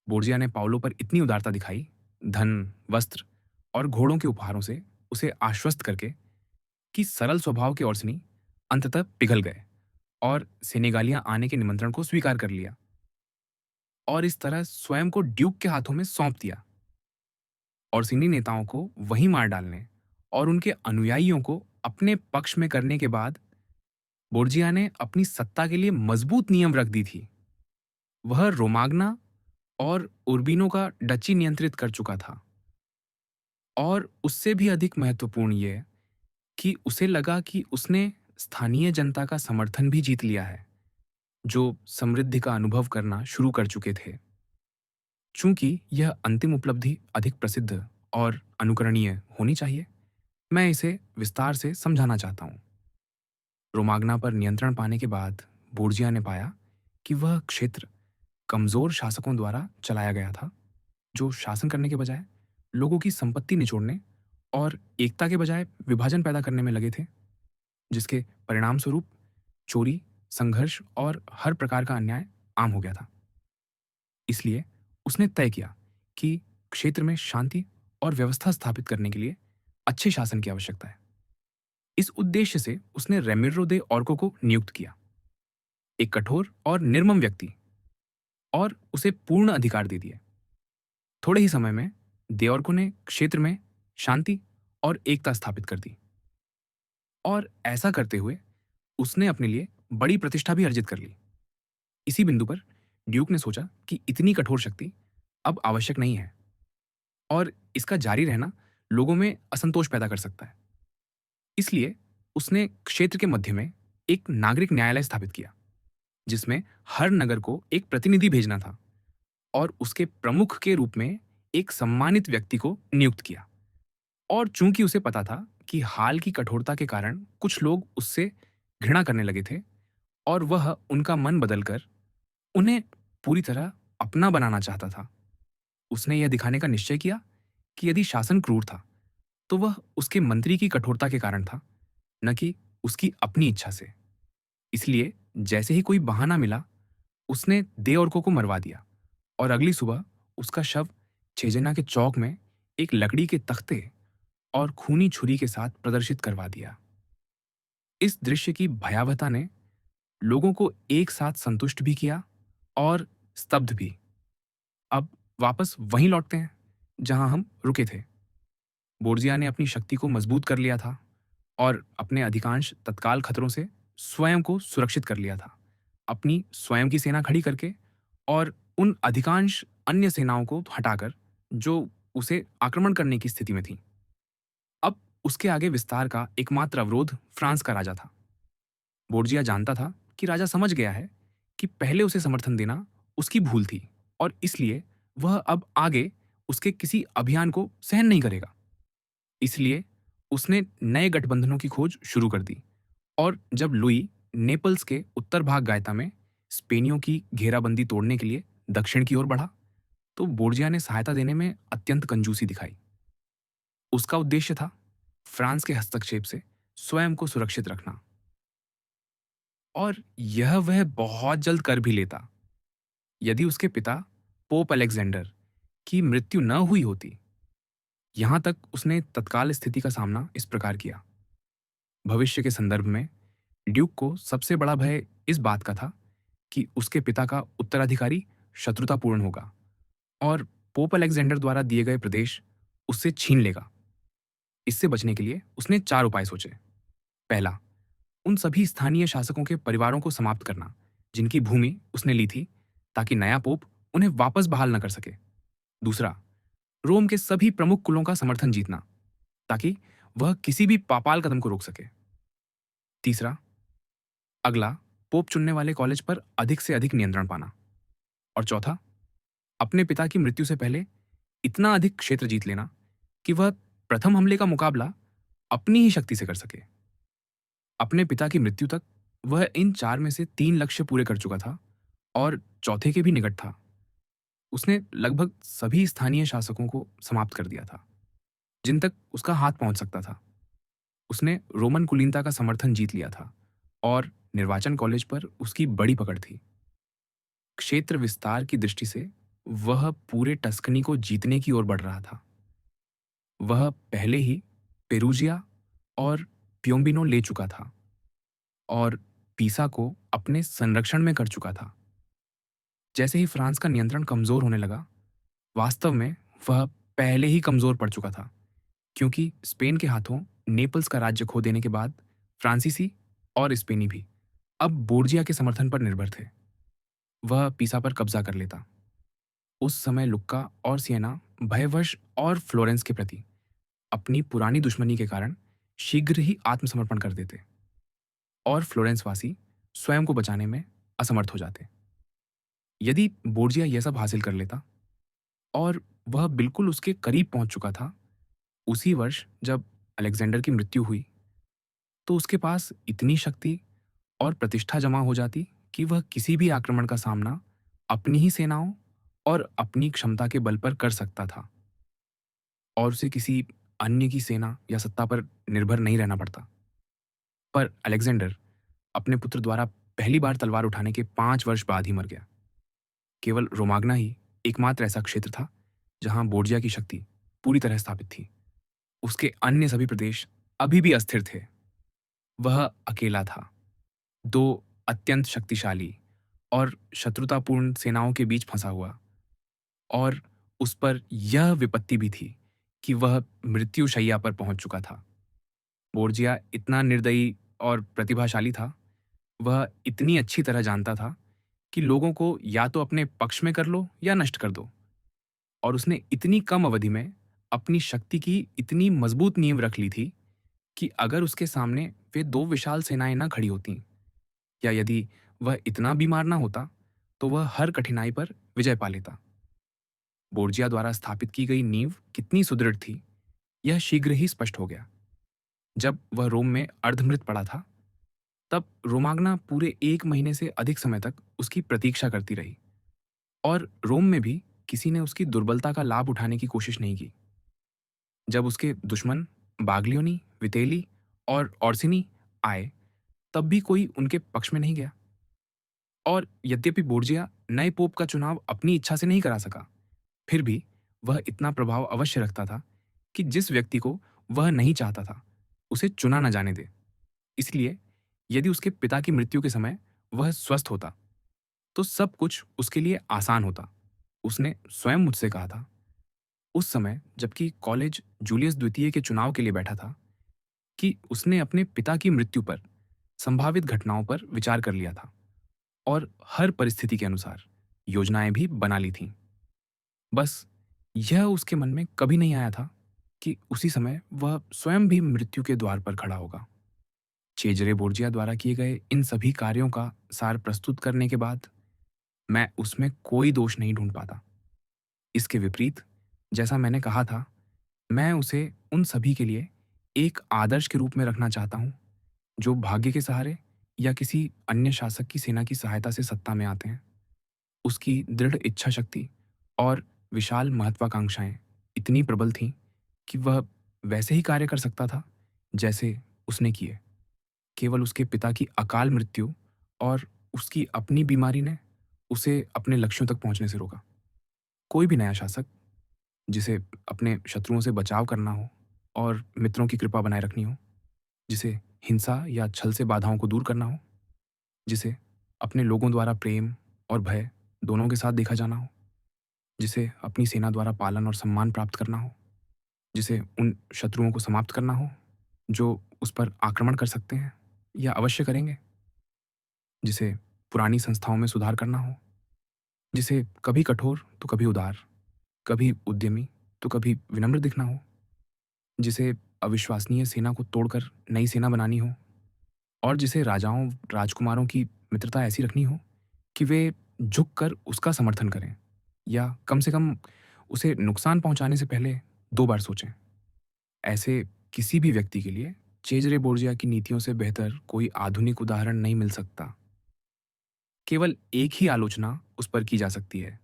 बोर्जिया ने पाओलो पर इतनी उदारता दिखाई, धन, वस्त्र और घोड़ों के उपहारों से उसे आश्वस्त करके कि सरल स्वभाव के ओर्सिनी अंततः पिघल गए और सेनेगालियां आने के निमंत्रण को स्वीकार कर लिया और इस तरह स्वयं को ड्यूक के हाथों में सौंप दिया। ओर्सिनी नेताओं को वहीं मार डालने और उनके अनुयायियों को अपने पक्ष में करने के बाद बोर्जिया ने अपनी सत्ता के लिए मजबूत नियम रख दी थी। वह रोमाग्ना और उर्बिनो का डची नियंत्रित कर चुका था और उससे भी अधिक महत्वपूर्ण यह कि उसे लगा कि उसने स्थानीय जनता का समर्थन भी जीत लिया है, जो समृद्धि का अनुभव करना शुरू कर चुके थे। चूंकि यह अंतिम उपलब्धि अधिक प्रसिद्ध और अनुकरणीय होनी चाहिए, मैं इसे विस्तार से समझाना चाहता हूँ। रोमाग्ना पर नियंत्रण पाने के बाद बोर्जिया ने पाया कि वह क्षेत्र कमजोर शासकों द्वारा चलाया गया था, जो शासन करने के बजाय लोगों की संपत्ति निचोड़ने और एकता के बजाय विभाजन पैदा करने में लगे थे, जिसके परिणाम स्वरूप चोरी, संघर्ष और हर प्रकार का अन्याय आम हो गया था। इसलिए उसने तय किया कि क्षेत्र में शांति और व्यवस्था स्थापित करने के लिए अच्छे शासन की आवश्यकता है। इस उद्देश्य से उसने रेमिरो दे ओर्को को नियुक्त किया, एक कठोर और निर्मम व्यक्ति, और उसे पूर्ण अधिकार दे दिए। थोड़े ही समय में दे ओर्को ने क्षेत्र में शांति और एकता स्थापित कर दी और ऐसा करते हुए उसने अपने लिए बड़ी प्रतिष्ठा भी अर्जित कर ली। इसी बिंदु पर ड्यूक ने सोचा कि इतनी कठोर शक्ति अब आवश्यक नहीं है और इसका जारी रहना लोगों में असंतोष पैदा कर सकता है। इसलिए उसने क्षेत्र के मध्य में एक नागरिक न्यायालय स्थापित किया, जिसमें हर नगर को एक प्रतिनिधि भेजना था और उसके प्रमुख के रूप में एक सम्मानित व्यक्ति को नियुक्त किया। और चूंकि उसे पता था कि हाल की कठोरता के कारण कुछ लोग उससे घृणा करने लगे थे और वह उनका मन बदलकर उन्हें पूरी तरह अपना बनाना चाहता था, उसने यह दिखाने का निश्चय किया कि यदि शासन क्रूर था तो वह उसके मंत्री की कठोरता के कारण था, न कि उसकी अपनी इच्छा से। इसलिए जैसे ही कोई बहाना मिला, उसने दे ओर्को को मरवा दिया और अगली सुबह उसका शव चेजेना के चौक में एक लकड़ी के तख्ते और खूनी छुरी के साथ प्रदर्शित करवा दिया। इस दृश्य की भयावहता ने लोगों को एक साथ संतुष्ट भी किया और स्तब्ध भी। अब वापस वहीं लौटते हैं जहां हम रुके थे। बोर्जिया ने अपनी शक्ति को मजबूत कर लिया था और अपने अधिकांश तत्काल खतरों से स्वयं को सुरक्षित कर लिया था, अपनी स्वयं की सेना खड़ी करके और उन अधिकांश अन्य सेनाओं को हटाकर जो उसे आक्रमण करने की स्थिति में थी। अब उसके आगे विस्तार का एकमात्र अवरोध फ्रांस का राजा था। बोर्जिया जानता था कि राजा समझ गया है कि पहले उसे समर्थन देना उसकी भूल थी और इसलिए वह अब आगे उसके किसी अभियान को सहन नहीं करेगा। इसलिए उसने नए गठबंधनों की खोज शुरू कर दी और जब लुई नेपल्स के उत्तर भाग गायता में स्पेनियों की घेराबंदी तोड़ने के लिए दक्षिण की ओर बढ़ा तो बोर्जिया ने सहायता देने में अत्यंत कंजूसी दिखाई। उसका उद्देश्य था फ्रांस के हस्तक्षेप से स्वयं को सुरक्षित रखना, और यह वह बहुत जल्द कर भी लेता। यदि उसके पिता पोप अलेक्जेंडर की मृत्यु न हुई होती। यहां तक उसने तत्काल स्थिति का सामना इस प्रकार किया। भविष्य के संदर्भ में ड्यूक को सबसे बड़ा भय इस बात का था कि उसके पिता का उत्तराधिकारी शत्रुतापूर्ण होगा और पोप अलेक्जेंडर द्वारा दिए गए प्रदेश उससे छीन लेगा। इससे बचने के लिए उसने 4 उपाय सोचे। पहला, उन सभी स्थानीय शासकों के परिवारों को समाप्त करना जिनकी भूमि उसने ली थी, ताकि नया पोप उन्हें वापस बहाल न कर सके। दूसरा, रोम के सभी प्रमुख कुलों का समर्थन जीतना, ताकि वह किसी भी पापाल कदम को रोक सके। तीसरा, अगला, पोप चुनने वाले कॉलेज पर अधिक से अधिक नियंत्रण पाना। और चौथा, अपने पिता की मृत्यु से पहले इतना अधिक क्षेत्र जीत लेना कि वह प्रथम हमले का मुकाबला अपनी ही शक्ति से कर सके। अपने पिता की मृत्यु तक वह इन 4 में से 3 लक्ष्य पूरे कर चुका था और चौथे के भी निकट था। उसने लगभग सभी स्थानीय शासकों को समाप्त कर दिया था जिन तक उसका हाथ पहुंच सकता था। उसने रोमन कुलीनता का समर्थन जीत लिया था और निर्वाचन कॉलेज पर उसकी बड़ी पकड़ थी। क्षेत्र विस्तार की दृष्टि से वह पूरे टस्कनी को जीतने की ओर बढ़ रहा था। वह पहले ही पेरूजिया और प्योम्बिनो ले चुका था और पीसा को अपने संरक्षण में कर चुका था। जैसे ही फ्रांस का नियंत्रण कमजोर होने लगा, वास्तव में वह पहले ही कमजोर पड़ चुका था, क्योंकि स्पेन के हाथों नेपल्स का राज्य खो देने के बाद फ्रांसीसी और स्पेनी भी अब बोर्जिया के समर्थन पर निर्भर थे। वह पीसा पर कब्जा कर लेता। उस समय लुक्का और सिएना भयवश और फ्लोरेंस के प्रति अपनी पुरानी दुश्मनी के कारण शीघ्र ही आत्मसमर्पण कर देते और फ्लोरेंस वासी स्वयं को बचाने में असमर्थ हो जाते। यदि बोर्जिया यह सब हासिल कर लेता, और वह बिल्कुल उसके करीब पहुंच चुका था, उसी वर्ष जब अलेक्जेंडर की मृत्यु हुई, तो उसके पास इतनी शक्ति और प्रतिष्ठा जमा हो जाती कि वह किसी भी आक्रमण का सामना अपनी ही सेनाओं और अपनी क्षमता के बल पर कर सकता था और उसे किसी अन्य की सेना या सत्ता पर निर्भर नहीं रहना पड़ता। पर अलेक्जेंडर अपने पुत्र द्वारा पहली बार तलवार उठाने के 5 वर्ष बाद ही मर गया। केवल रोमाग्ना ही एकमात्र ऐसा क्षेत्र था जहां बोर्जिया की शक्ति पूरी तरह स्थापित थी। उसके अन्य सभी प्रदेश अभी भी अस्थिर थे। वह अकेला था, 2 अत्यंत शक्तिशाली और शत्रुतापूर्ण सेनाओं के बीच फंसा हुआ, और उस पर यह विपत्ति भी थी कि वह मृत्युशैया पर पहुंच चुका था। बोर्जिया इतना निर्दयी और प्रतिभाशाली था, वह इतनी अच्छी तरह जानता था कि लोगों को या तो अपने पक्ष में कर लो या नष्ट कर दो, और उसने इतनी कम अवधि में अपनी शक्ति की इतनी मजबूत नींव रख ली थी कि अगर उसके सामने वे 2 विशाल सेनाएं ना खड़ी होतीं, या यदि वह इतना बीमार ना होता, तो वह हर कठिनाई पर विजय पा लेता। बोर्जिया द्वारा स्थापित की गई नींव कितनी सुदृढ़ थी, यह शीघ्र ही स्पष्ट हो गया। जब वह रोम में अर्धमृत पड़ा था, तब रोमाग्ना पूरे 1 महीने से अधिक समय तक उसकी प्रतीक्षा करती रही, और रोम में भी किसी ने उसकी दुर्बलता का लाभ उठाने की कोशिश नहीं की। जब उसके दुश्मन बाग्लियोनी, वितेली और ओर्सिनी आए, तब भी कोई उनके पक्ष में नहीं गया। और यद्यपि बोर्जिया नए पोप का चुनाव अपनी इच्छा से नहीं करा सका, फिर भी वह इतना प्रभाव अवश्य रखता था कि जिस व्यक्ति को वह नहीं चाहता था, उसे चुना न जाने दे। इसलिए यदि उसके पिता की मृत्यु के समय वह स्वस्थ होता, तो सब कुछ उसके लिए आसान होता। उसने स्वयं मुझसे कहा था, उस समय जबकि कॉलेज जूलियस द्वितीय के चुनाव के लिए बैठा था, कि उसने अपने पिता की मृत्यु पर संभावित घटनाओं पर विचार कर लिया था और हर परिस्थिति के अनुसार योजनाएं भी बना ली थीं। बस यह उसके मन में कभी नहीं आया था कि उसी समय वह स्वयं भी मृत्यु के द्वार पर खड़ा होगा। चेजरे बोर्जिया द्वारा किए गए इन सभी कार्यों का सार प्रस्तुत करने के बाद मैं उसमें कोई दोष नहीं ढूंढ पाता। इसके विपरीत, जैसा मैंने कहा था, मैं उसे उन सभी के लिए एक आदर्श के रूप में रखना चाहता हूं जो भाग्य के सहारे या किसी अन्य शासक की सेना की सहायता से सत्ता में आते हैं। उसकी दृढ़ इच्छा शक्ति और विशाल महत्वाकांक्षाएं इतनी प्रबल थीं कि वह वैसे ही कार्य कर सकता था जैसे उसने किए। केवल उसके पिता की अकाल मृत्यु और उसकी अपनी बीमारी ने उसे अपने लक्ष्यों तक पहुंचने से रोका। कोई भी नया शासक जिसे अपने शत्रुओं से बचाव करना हो और मित्रों की कृपा बनाए रखनी हो, जिसे हिंसा या छल से बाधाओं को दूर करना हो, जिसे अपने लोगों द्वारा प्रेम और भय दोनों के साथ देखा जाना हो, जिसे अपनी सेना द्वारा पालन और सम्मान प्राप्त करना हो, जिसे उन शत्रुओं को समाप्त करना हो जो उस पर आक्रमण कर सकते हैं या अवश्य करेंगे, जिसे पुरानी संस्थाओं में सुधार करना हो, जिसे कभी कठोर तो कभी उदार, कभी उद्यमी तो कभी विनम्र दिखना हो, जिसे अविश्वसनीय सेना को तोड़कर नई सेना बनानी हो और जिसे राजाओं राजकुमारों की मित्रता ऐसी रखनी हो कि वे झुककर उसका समर्थन करें या कम से कम उसे नुकसान पहुंचाने से पहले 2 बार सोचें। ऐसे किसी भी व्यक्ति के लिए चेज़रे बोर्जिया की नीतियों से बेहतर कोई आधुनिक उदाहरण नहीं मिल सकता। केवल एक ही आलोचना उस पर की जा सकती है,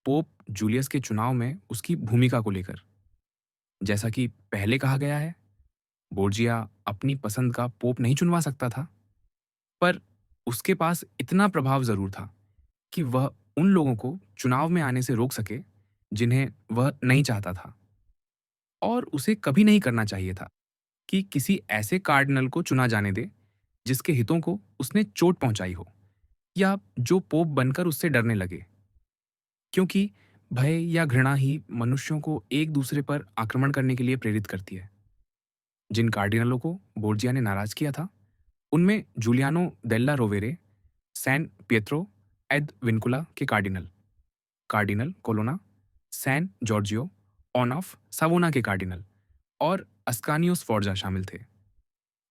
पोप जूलियस के चुनाव में उसकी भूमिका को लेकर। जैसा कि पहले कहा गया है, बोर्जिया अपनी पसंद का पोप नहीं चुनवा सकता था, पर उसके पास इतना प्रभाव ज़रूर था कि वह उन लोगों को चुनाव में आने से रोक सके जिन्हें वह नहीं चाहता था। और उसे कभी नहीं करना चाहिए था कि किसी ऐसे कार्डिनल को चुना जाने दे जिसके हितों को उसने चोट पहुंचाई हो या जो पोप बनकर उससे डरने लगे, क्योंकि भय या घृणा ही मनुष्यों को एक दूसरे पर आक्रमण करने के लिए प्रेरित करती है। जिन कार्डिनलों को बोर्जिया ने नाराज किया था उनमें Giuliano Della Rovere, San Pietro ad Vincula के cardinal, cardinal Colonna, San Giorgio on of Savona के कार्डिनल और अस्कानियो स्फोर्जा शामिल थे।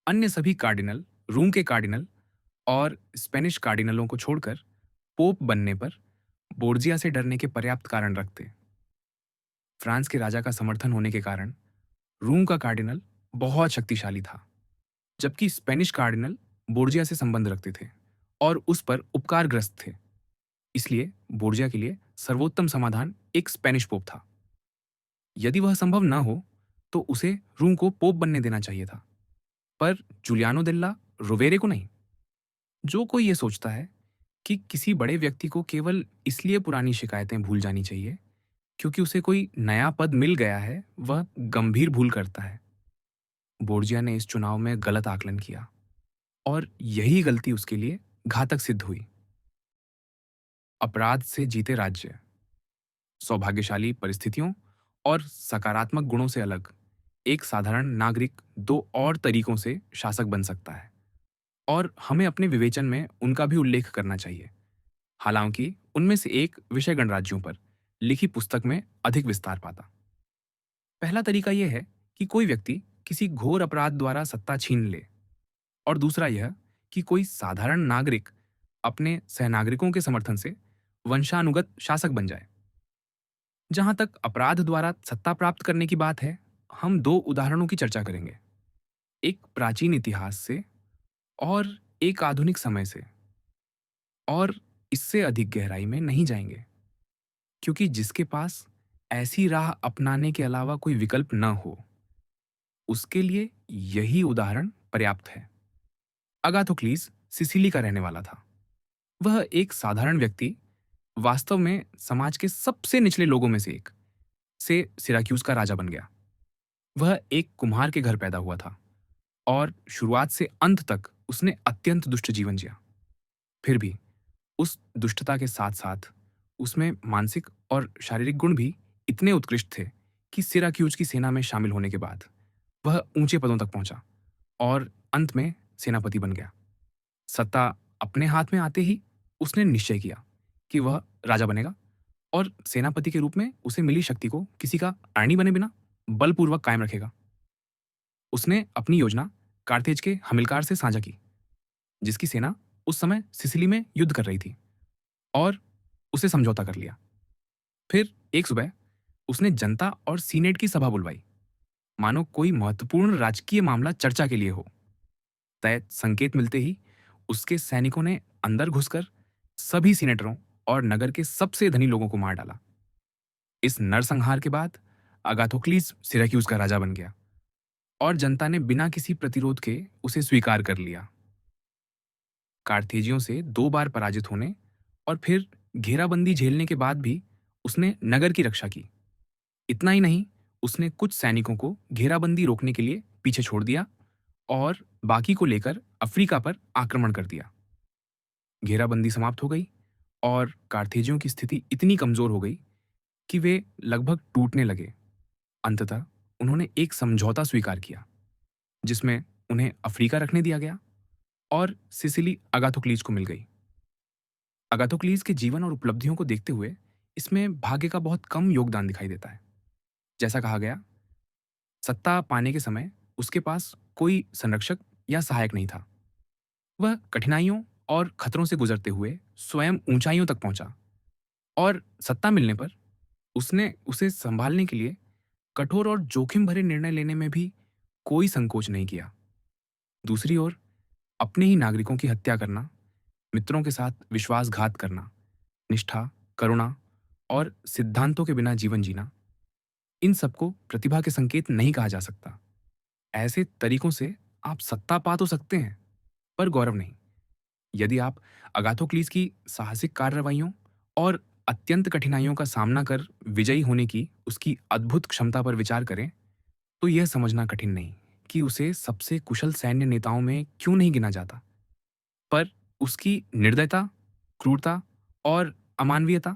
अन्य सभी कार्डिनल रूम के कार्डिनल और स्पेनिश कार्डिनलों को छोड़कर पोप बनने पर बोर्जिया से डरने के पर्याप्त कारण रखते। फ्रांस के राजा का समर्थन होने के कारण रूम का कार्डिनल बहुत शक्तिशाली था, जबकि स्पेनिश कार्डिनल बोर्जिया से संबंध रखते थे और उस पर उपकारग्रस्त थे। इसलिए बोर्जिया के लिए सर्वोत्तम समाधान एक स्पेनिश पोप था। यदि वह संभव न हो तो उसे रूम को पोप बनने देना चाहिए था, पर जूलियानो डेल्ला रोवेरे को नहीं। जो कोई ये सोचता है कि किसी बड़े व्यक्ति को केवल इसलिए पुरानी शिकायतें भूल जानी चाहिए क्योंकि उसे कोई नया पद मिल गया है, वह गंभीर भूल करता है। बोर्जिया ने इस चुनाव में गलत आकलन किया और यही गलती उसके लिए घातक सिद्ध हुई। अपराध से जीते राज्य, सौभाग्यशाली परिस्थितियों और सकारात्मक गुणों से अलग एक साधारण नागरिक 2 और तरीकों से शासक बन सकता है और हमें अपने विवेचन में उनका भी उल्लेख करना चाहिए। हालांकि उनमें से एक विषय गणराज्यों पर लिखी पुस्तक में अधिक विस्तार पाता। पहला तरीका यह है कि कोई व्यक्ति किसी घोर अपराध द्वारा सत्ता छीन ले और दूसरा यह कि कोई साधारण नागरिक अपने सहनागरिकों के समर्थन से वंशानुगत शासक बन जाए। जहां तक अपराध द्वारा सत्ता प्राप्त करने की बात है, हम 2 उदाहरणों की चर्चा करेंगे, एक प्राचीन इतिहास से और एक आधुनिक समय से, और इससे अधिक गहराई में नहीं जाएंगे क्योंकि जिसके पास ऐसी राह अपनाने के अलावा कोई विकल्प न हो उसके लिए यही उदाहरण पर्याप्त है। अगाथोक्लीस सिसिली का रहने वाला था। वह एक साधारण व्यक्ति, वास्तव में समाज के सबसे निचले लोगों में से एक से सिराक्यूज का राजा बन गया। वह एक कुम्हार के घर पैदा हुआ था और शुरुआत से अंत तक उसने अत्यंत दुष्ट जीवन जिया। फिर भी उस दुष्टता के साथ साथ उसमें मानसिक और शारीरिक गुण भी इतने उत्कृष्ट थे कि सिराक्यूज की सेना में शामिल होने के बाद वह ऊंचे पदों तक पहुंचा और अंत में सेनापति बन गया। सत्ता अपने हाथ में आते ही उसने निश्चय किया कि वह राजा बनेगा और सेनापति के रूप में उसे मिली शक्ति को किसी का रानी बने बिना बलपूर्वक कायम रखेगा। उसने अपनी योजना कार्तेज के हमिलकार से साझा की, जिसकी सेना उस समय सिसिली में युद्ध कर रही थी, और उसे समझौता कर लिया। फिर एक सुबह उसने जनता और सीनेट की सभा बुलवाई, मानो कोई महत्वपूर्ण राजकीय मामला चर्चा के लिए हो। तय संकेत मिलते ही उसके सैनिकों ने अंदर घुसकर सभी सीनेटरों और नगर के सबसे धनी लोगों को मार डाला। इस नरसंहार के बाद अगाथोक्लीस सिराक्यूज का राजा बन गया और जनता ने बिना किसी प्रतिरोध के उसे स्वीकार कर लिया। कार्थेजियों से 2 बार पराजित होने और फिर घेराबंदी झेलने के बाद भी उसने नगर की रक्षा की। इतना ही नहीं, उसने कुछ सैनिकों को घेराबंदी रोकने के लिए पीछे छोड़ दिया और बाकी को लेकर अफ्रीका पर आक्रमण कर दिया। घेराबंदी समाप्त हो गई और कार्थेजियों की स्थिति इतनी कमजोर हो गई कि वे लगभग टूटने लगे। अंततः उन्होंने एक समझौता स्वीकार किया जिसमें उन्हें अफ्रीका रखने दिया गया और सिसिली अगाथोक्लीज को मिल गई। अगाथोक्लीज के जीवन और उपलब्धियों को देखते हुए इसमें भाग्य का बहुत कम योगदान दिखाई देता है। जैसा कहा गया, सत्ता पाने के समय उसके पास कोई संरक्षक या सहायक नहीं था। वह कठिनाइयों और खतरों से गुजरते हुए स्वयं ऊंचाइयों तक पहुंचा और सत्ता मिलने पर उसने उसे संभालने के लिए कठोर और जोखिम भरे निर्णय लेने में भी कोई संकोच नहीं किया। दूसरी ओर अपने ही नागरिकों की हत्या करना, मित्रों के साथ विश्वासघात करना, निष्ठा, करुणा और सिद्धांतों के बिना जीवन जीना, इन सबको प्रतिभा के संकेत नहीं कहा जा सकता। ऐसे तरीकों से आप सत्ता पा तो सकते हैं, पर गौरव नहीं। यदि आप अगाथोक्लीज की साहसिक कार्रवाइयों और अत्यंत कठिनाइयों का सामना कर विजयी होने की उसकी अद्भुत क्षमता पर विचार करें, तो यह समझना कठिन नहीं कि उसे सबसे कुशल सैन्य नेताओं में क्यों नहीं गिना जाता। पर उसकी निर्दयता, क्रूरता और अमानवीयता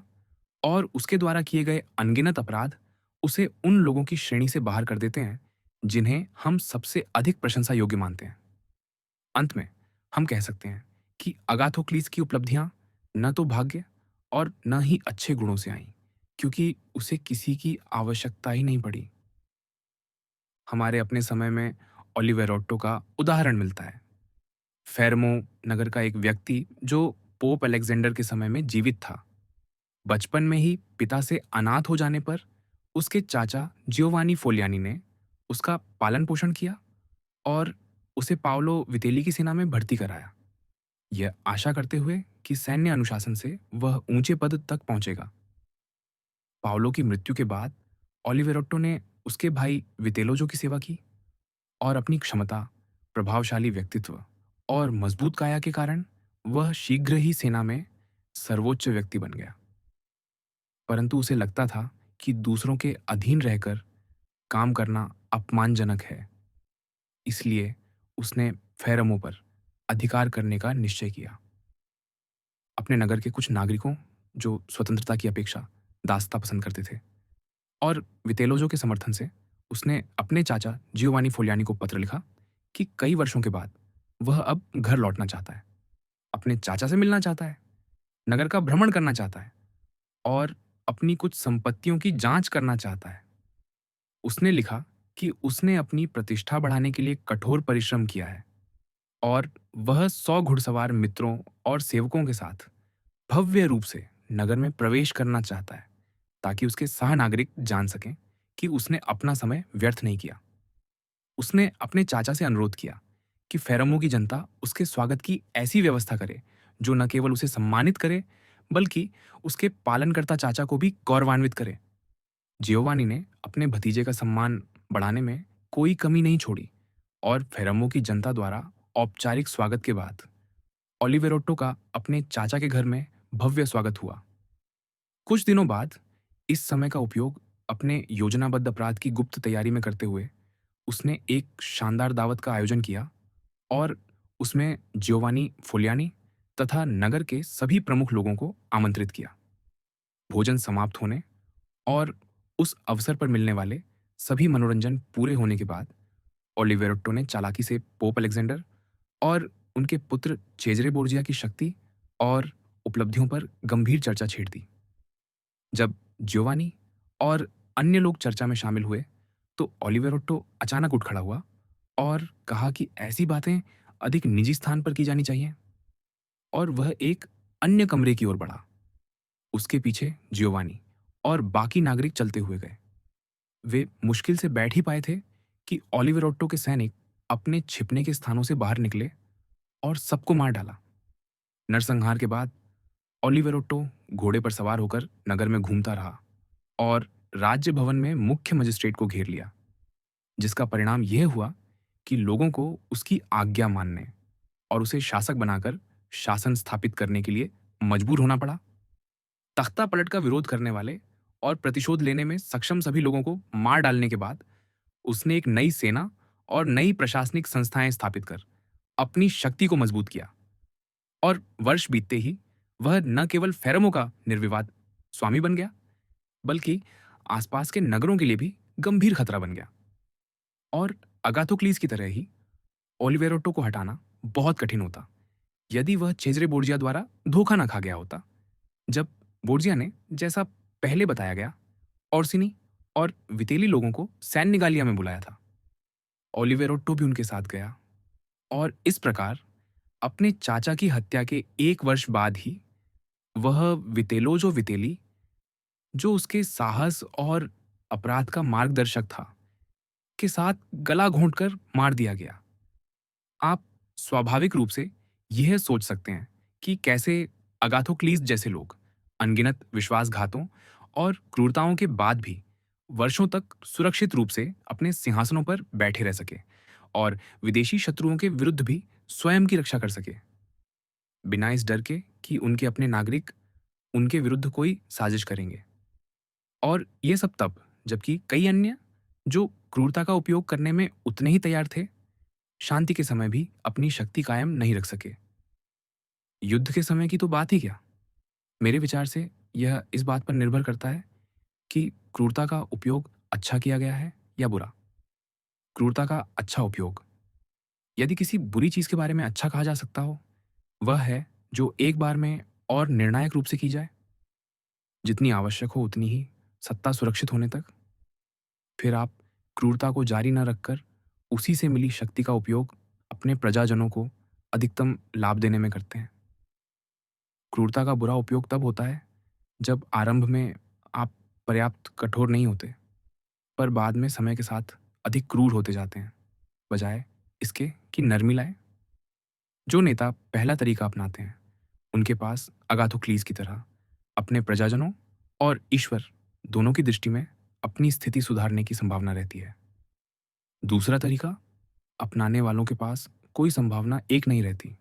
और उसके द्वारा किए गए अनगिनत अपराध उसे उन लोगों की श्रेणी से बाहर कर देते हैं जिन्हें हम सबसे अधिक प्रशंसा योग्य मानते हैं। अंत में हम कह सकते हैं कि अगाथोक्लीज की उपलब्धियां न तो भाग्य और न ही अच्छे गुणों से आईं, क्योंकि उसे किसी की आवश्यकता ही नहीं पड़ी। हमारे अपने समय में ओलिवेरोट्टो का उदाहरण मिलता है। फेरमो नगर का एक व्यक्ति जो पोप अलेक्जेंडर के समय में जीवित था। बचपन में ही पिता से अनाथ हो जाने पर उसके चाचा जियोवानी फोलियानी ने उसका पालन पोषण किया और उसे पाओलो वितेली की सेना में भर्ती कराया, यह आशा करते हुए कि सैन्य अनुशासन से वह ऊंचे पद तक पहुंचेगा। पाओलो की मृत्यु के बाद ओलिवेरोट्टो ने उसके भाई वितेलोजो की सेवा की और अपनी क्षमता, प्रभावशाली व्यक्तित्व और मजबूत काया के कारण वह शीघ्र ही सेना में सर्वोच्च व्यक्ति बन गया। परंतु उसे लगता था कि दूसरों के अधीन रहकर काम करना अपमानजनक है, इसलिए उसने फेरमो पर अधिकार करने का निश्चय किया। अपने नगर के कुछ नागरिकों जो स्वतंत्रता की अपेक्षा दासता पसंद करते थे और वितेलोजो के समर्थन से उसने अपने चाचा जियोवानी फोलियानी को पत्र लिखा कि कई वर्षों के बाद वह अब घर लौटना चाहता है, अपने चाचा से मिलना चाहता है, नगर का भ्रमण करना चाहता है और अपनी कुछ संपत्तियों की जांच करना चाहता है। उसने लिखा कि उसने अपनी प्रतिष्ठा बढ़ाने के लिए कठोर परिश्रम किया है और वह 100 घुड़सवार मित्रों और सेवकों के साथ भव्य रूप से नगर में प्रवेश करना चाहता है, ताकि उसके सहनागरिक जान सकें कि उसने अपना समय व्यर्थ नहीं किया। उसने अपने चाचा से अनुरोध किया कि फेरमो की जनता उसके स्वागत की ऐसी व्यवस्था करे जो न केवल उसे सम्मानित करे, बल्कि उसके पालनकर्ता चाचा को भी गौरवान्वित करे। जियोवानी ने अपने भतीजे का सम्मान बढ़ाने में कोई कमी नहीं छोड़ी और फेरमो की जनता द्वारा औपचारिक स्वागत के बाद ओलिवेरोट्टो का अपने चाचा के घर में भव्य स्वागत हुआ। कुछ दिनों बाद इस समय का उपयोग अपने योजनाबद्ध अपराध की गुप्त तैयारी में करते हुए उसने एक शानदार दावत का आयोजन किया और उसमें जियोवानी फोलियानी तथा नगर के सभी प्रमुख लोगों को आमंत्रित किया। भोजन समाप्त होने और उस अवसर पर मिलने वाले सभी मनोरंजन पूरे होने के बाद ओलिवेरोट्टो ने चालाकी से पोप अलेक्जेंडर और उनके पुत्र चेजरे बोर्जिया की शक्ति और उपलब्धियों पर गंभीर चर्चा छेड़ दी। जब जियोवानी और अन्य लोग चर्चा में शामिल हुए तो ओलिवेरोट्टो अचानक उठ खड़ा हुआ और कहा कि ऐसी बातें अधिक निजी स्थान पर की जानी चाहिए, और वह एक अन्य कमरे की ओर बढ़ा। उसके पीछे जियोवानी और बाकी नागरिक चलते हुए गए। वे मुश्किल से बैठ ही पाए थे कि ओलिवेरोट्टो के सैनिक अपने छिपने के स्थानों से बाहर निकले और सबको मार डाला। नरसंहार के बाद ओलिवेरोट्टो घोड़े पर सवार होकर नगर में घूमता रहा और राज्य भवन में मुख्य मजिस्ट्रेट को घेर लिया, जिसका परिणाम यह हुआ कि लोगों को उसकी आज्ञा मानने और उसे शासक बनाकर शासन स्थापित करने के लिए मजबूर होना पड़ा। तख्ता पलट का विरोध करने वाले और प्रतिशोध लेने में सक्षम सभी लोगों को मार डालने के बाद उसने एक नई सेना और नई प्रशासनिक संस्थाएं स्थापित कर अपनी शक्ति को मजबूत किया, और वर्ष बीतते ही वह न केवल फेरमो का निर्विवाद स्वामी बन गया, बल्कि आसपास के नगरों के लिए भी गंभीर खतरा बन गया। और अगाथोक्लीस की तरह ही ओलिवेरोटो को हटाना बहुत कठिन होता यदि वह चेजरे बोर्जिया द्वारा धोखा न खा गया होता। जब बोर्जिया ने, जैसा पहले बताया गया, ओर्सिनी और वितेली लोगों को सैन्य गालिया में बुलाया था, ओलिवेरोट्टो भी उनके साथ गया, और इस प्रकार अपने चाचा की हत्या के 1 वर्ष बाद ही वह वितेलोजो वितेली, जो उसके साहस और अपराध का मार्गदर्शक था, के साथ गला घोंटकर मार दिया गया। आप स्वाभाविक रूप से यह सोच सकते हैं कि कैसे अगाथोक्लीस जैसे लोग अनगिनत विश्वासघातों और क्रूरताओं के बाद भी वर्षों तक सुरक्षित रूप से अपने सिंहासनों पर बैठे रह सके और विदेशी शत्रुओं के विरुद्ध भी स्वयं की रक्षा कर सके, बिना इस डर के कि उनके अपने नागरिक उनके विरुद्ध कोई साजिश करेंगे। और ये सब तब जबकि कई अन्य, जो क्रूरता का उपयोग करने में उतने ही तैयार थे, शांति के समय भी अपनी शक्ति कायम नहीं रख सके। युद्ध के समय की तो बात ही क्या। मेरे विचार से यह इस बात पर निर्भर करता है कि क्रूरता का उपयोग अच्छा किया गया है या बुरा। क्रूरता का अच्छा उपयोग, यदि किसी बुरी चीज के बारे में अच्छा कहा जा सकता हो, वह है जो एक बार में और निर्णायक रूप से की जाए, जितनी आवश्यक हो उतनी ही, सत्ता सुरक्षित होने तक। फिर आप क्रूरता को जारी न रखकर उसी से मिली शक्ति का उपयोग अपने प्रजाजनों को अधिकतम लाभ देने में करते हैं। क्रूरता का बुरा उपयोग तब होता है जब आरंभ में आप पर्याप्त कठोर नहीं होते, पर बाद में समय के साथ अधिक क्रूर होते जाते हैं, बजाय इसके कि नरमी लाए। जो नेता पहला तरीका अपनाते हैं, उनके पास अगाथोक्लीस की तरह अपने प्रजाजनों और ईश्वर दोनों की दृष्टि में अपनी स्थिति सुधारने की संभावना रहती है। दूसरा तरीका अपनाने वालों के पास कोई संभावना एक नहीं रहती।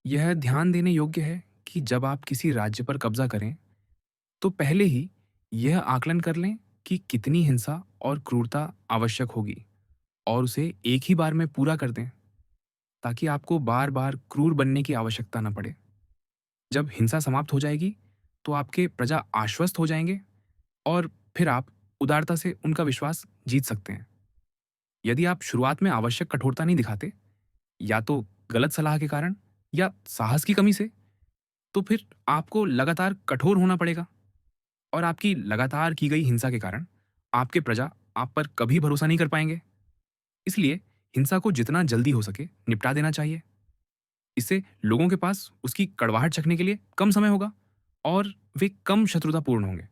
यह ध्यान देने योग्य है कि जब आप किसी राज्य पर कब्जा करें, तो पहले ही यह आकलन कर लें कि कितनी हिंसा और क्रूरता आवश्यक होगी, और उसे एक ही बार में पूरा कर दें, ताकि आपको बार बार क्रूर बनने की आवश्यकता न पड़े। जब हिंसा समाप्त हो जाएगी, तो आपके प्रजा आश्वस्त हो जाएंगे, और फिर आप उदारता से उनका विश्वास जीत सकते हैं। यदि आप शुरुआत में आवश्यक कठोरता नहीं दिखाते, या तो गलत सलाह के कारण या साहस की कमी से, तो फिर आपको लगातार कठोर होना पड़ेगा, और आपकी लगातार की गई हिंसा के कारण आपके प्रजा आप पर कभी भरोसा नहीं कर पाएंगे। इसलिए हिंसा को जितना जल्दी हो सके निपटा देना चाहिए। इससे लोगों के पास उसकी कड़वाहट चखने के लिए कम समय होगा, और वे कम शत्रुतापूर्ण होंगे।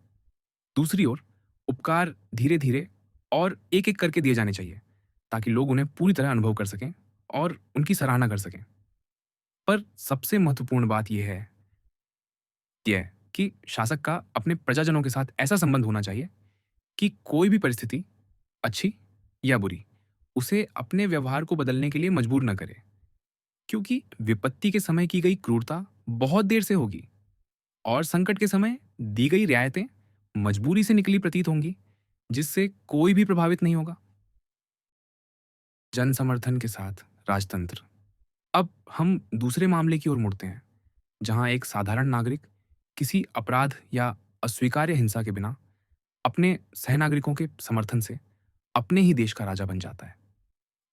दूसरी ओर उपकार धीरे धीरे और एक एक करके दिए जाने चाहिए, ताकि लोग उन्हें पूरी तरह अनुभव कर सकें और उनकी सराहना कर सकें। पर सबसे महत्वपूर्ण बात यह कि शासक का अपने प्रजाजनों के साथ ऐसा संबंध होना चाहिए कि कोई भी परिस्थिति, अच्छी या बुरी, उसे अपने व्यवहार को बदलने के लिए मजबूर न करे, क्योंकि विपत्ति के समय की गई क्रूरता बहुत देर से होगी, और संकट के समय दी गई रियायतें मजबूरी से निकली प्रतीत होंगी, जिससे कोई भी प्रभावित नहीं होगा। जन समर्थन के साथ राजतंत्र। अब हम दूसरे मामले की ओर मुड़ते हैं, जहां एक साधारण नागरिक किसी अपराध या अस्वीकार्य हिंसा के बिना अपने सहनागरिकों के समर्थन से अपने ही देश का राजा बन जाता है।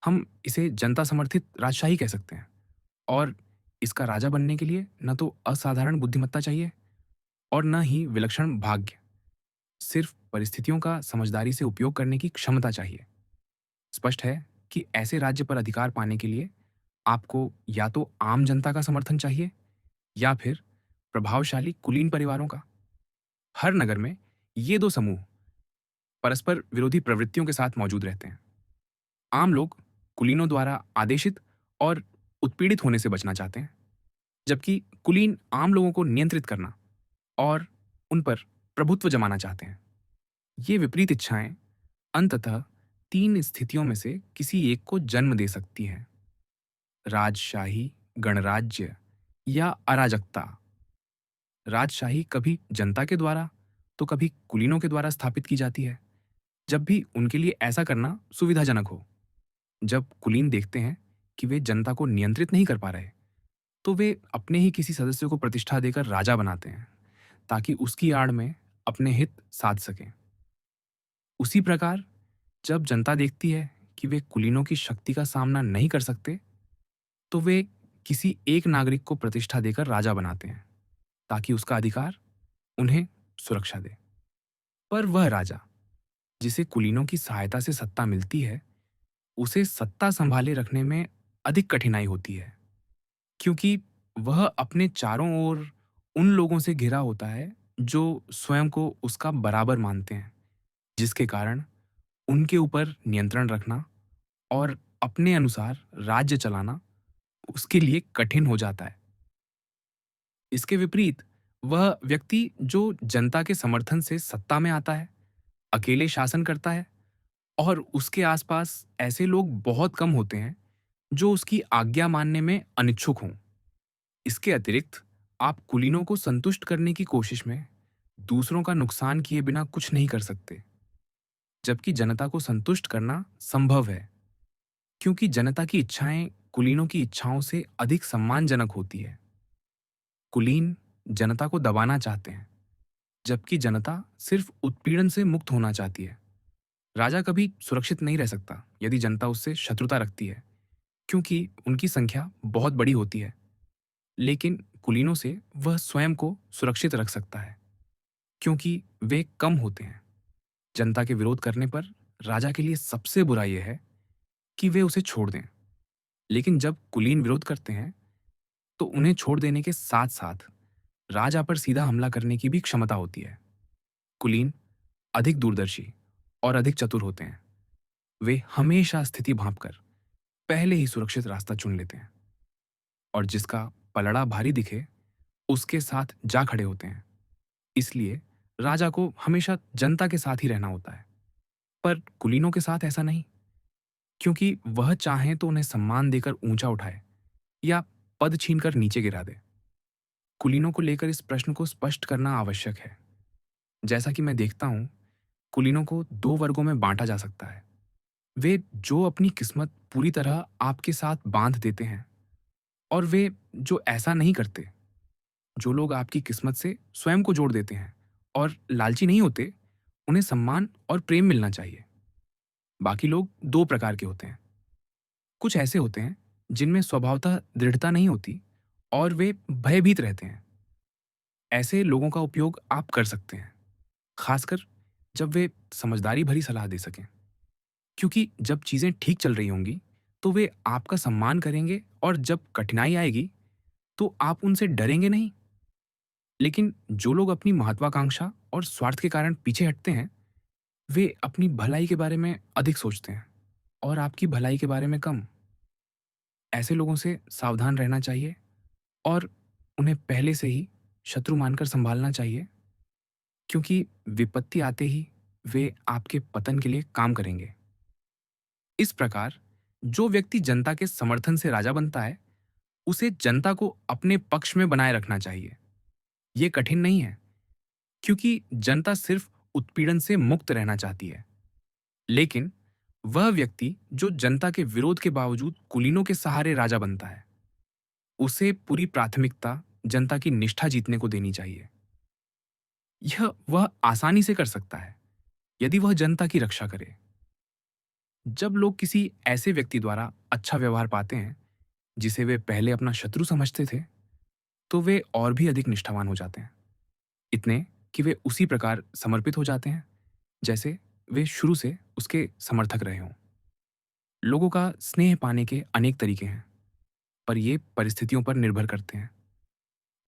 हम इसे जनता समर्थित राजशाही कह सकते हैं, और इसका राजा बनने के लिए न तो असाधारण बुद्धिमत्ता चाहिए और न ही विलक्षण भाग्य, सिर्फ परिस्थितियों का समझदारी से उपयोग करने की क्षमता चाहिए। स्पष्ट है कि ऐसे राज्य पर अधिकार पाने के लिए आपको या तो आम जनता का समर्थन चाहिए, या फिर प्रभावशाली कुलीन परिवारों का। हर नगर में ये दो समूह परस्पर विरोधी प्रवृत्तियों के साथ मौजूद रहते हैं। आम लोग कुलीनों द्वारा आदेशित और उत्पीड़ित होने से बचना चाहते हैं, जबकि कुलीन आम लोगों को नियंत्रित करना और उन पर प्रभुत्व जमाना चाहते हैं। ये विपरीत इच्छाएं अंततः तीन स्थितियों में से किसी एक को जन्म दे सकती हैं: राजशाही, गणराज्य या अराजकता। राजशाही कभी जनता के द्वारा तो कभी कुलीनों के द्वारा स्थापित की जाती है, जब भी उनके लिए ऐसा करना सुविधाजनक हो। जब कुलीन देखते हैं कि वे जनता को नियंत्रित नहीं कर पा रहे, तो वे अपने ही किसी सदस्य को प्रतिष्ठा देकर राजा बनाते हैं, ताकि उसकी आड़ में अपने हित साध सकें। उसी प्रकार जब जनता देखती है कि वे कुलीनों की शक्ति का सामना नहीं कर सकते, तो वे किसी एक नागरिक को प्रतिष्ठा देकर राजा बनाते हैं, ताकि उसका अधिकार उन्हें सुरक्षा दे। पर वह राजा जिसे कुलीनों की सहायता से सत्ता मिलती है, उसे सत्ता संभाले रखने में अधिक कठिनाई होती है, क्योंकि वह अपने चारों ओर उन लोगों से घिरा होता है जो स्वयं को उसका बराबर मानते हैं, जिसके कारण उनके ऊपर नियंत्रण रखना और अपने अनुसार राज्य चलाना उसके लिए कठिन हो जाता है। इसके विपरीत वह व्यक्ति जो जनता के समर्थन से सत्ता में आता है, अकेले शासन करता है और उसके आसपास ऐसे लोग बहुत कम होते हैं जो उसकी आज्ञा मानने में अनिच्छुक हों। इसके अतिरिक्त आप कुलीनों को संतुष्ट करने की कोशिश में दूसरों का नुकसान किए बिना कुछ नहीं कर सकते, जबकि जनता को संतुष्ट करना संभव है, क्योंकि जनता की इच्छाएं कुलीनों की इच्छाओं से अधिक सम्मानजनक होती है। कुलीन जनता को दबाना चाहते हैं, जबकि जनता सिर्फ उत्पीड़न से मुक्त होना चाहती है। राजा कभी सुरक्षित नहीं रह सकता यदि जनता उससे शत्रुता रखती है, क्योंकि उनकी संख्या बहुत बड़ी होती है। लेकिन कुलीनों से वह स्वयं को सुरक्षित रख सकता है, क्योंकि वे कम होते हैं। जनता के विरोध करने पर राजा के लिए सबसे बुरा यह है कि वे उसे छोड़ दें। लेकिन जब कुलीन विरोध करते हैं, तो उन्हें छोड़ देने के साथ साथ राजा पर सीधा हमला करने की भी क्षमता होती है। कुलीन अधिक दूरदर्शी और अधिक चतुर होते हैं। वे हमेशा स्थिति भांपकर पहले ही सुरक्षित रास्ता चुन लेते हैं और जिसका पलड़ा भारी दिखे उसके साथ जा खड़े होते हैं। इसलिए राजा को हमेशा जनता के साथ ही रहना होता है। पर कुलीनों के साथ ऐसा नहीं, क्योंकि वह चाहें तो उन्हें सम्मान देकर ऊंचा उठाए या पद छीनकर नीचे गिरा दे। कुलीनों को लेकर इस प्रश्न को स्पष्ट करना आवश्यक है। जैसा कि मैं देखता हूं, कुलीनों को दो वर्गों में बांटा जा सकता है। वे जो अपनी किस्मत पूरी तरह आपके साथ बांध देते हैं, और वे जो ऐसा नहीं करते। जो लोग आपकी किस्मत से स्वयं को जोड़ देते हैं और लालची नहीं होते, उन्हें सम्मान और प्रेम मिलना चाहिए। बाकी लोग दो प्रकार के होते हैं। कुछ ऐसे होते हैं जिनमें स्वभावतः दृढ़ता नहीं होती और वे भयभीत रहते हैं। ऐसे लोगों का उपयोग आप कर सकते हैं, खासकर जब वे समझदारी भरी सलाह दे सकें। क्योंकि जब चीजें ठीक चल रही होंगी, तो वे आपका सम्मान करेंगे और जब कठिनाई आएगी, तो आप उनसे डरेंगे नहीं। लेकिन जो लोग अपनी महत्वाकांक्षा और स्वार्थ के कारण पीछे हटते हैं, वे अपनी भलाई के बारे में अधिक सोचते हैं और आपकी भलाई के बारे में कम। ऐसे लोगों से सावधान रहना चाहिए और उन्हें पहले से ही शत्रु मानकर संभालना चाहिए, क्योंकि विपत्ति आते ही वे आपके पतन के लिए काम करेंगे। इस प्रकार जो व्यक्ति जनता के समर्थन से राजा बनता है, उसे जनता को अपने पक्ष में बनाए रखना चाहिए। ये कठिन नहीं है, क्योंकि जनता सिर्फ उत्पीड़न से मुक्त रहना चाहती है। लेकिन वह व्यक्ति जो जनता के विरोध के बावजूद कुलीनों के सहारे राजा बनता है, उसे पूरी प्राथमिकता जनता की निष्ठा जीतने को देनी चाहिए। यह वह आसानी से कर सकता है यदि वह जनता की रक्षा करे। जब लोग किसी ऐसे व्यक्ति द्वारा अच्छा व्यवहार पाते हैं जिसे वे पहले अपना शत्रु समझते थे, तो वे और भी अधिक निष्ठावान हो जाते हैं, इतने कि वे उसी प्रकार समर्पित हो जाते हैं जैसे वे शुरू से उसके समर्थक रहे हों। लोगों का स्नेह पाने के अनेक तरीके हैं, पर ये परिस्थितियों पर निर्भर करते हैं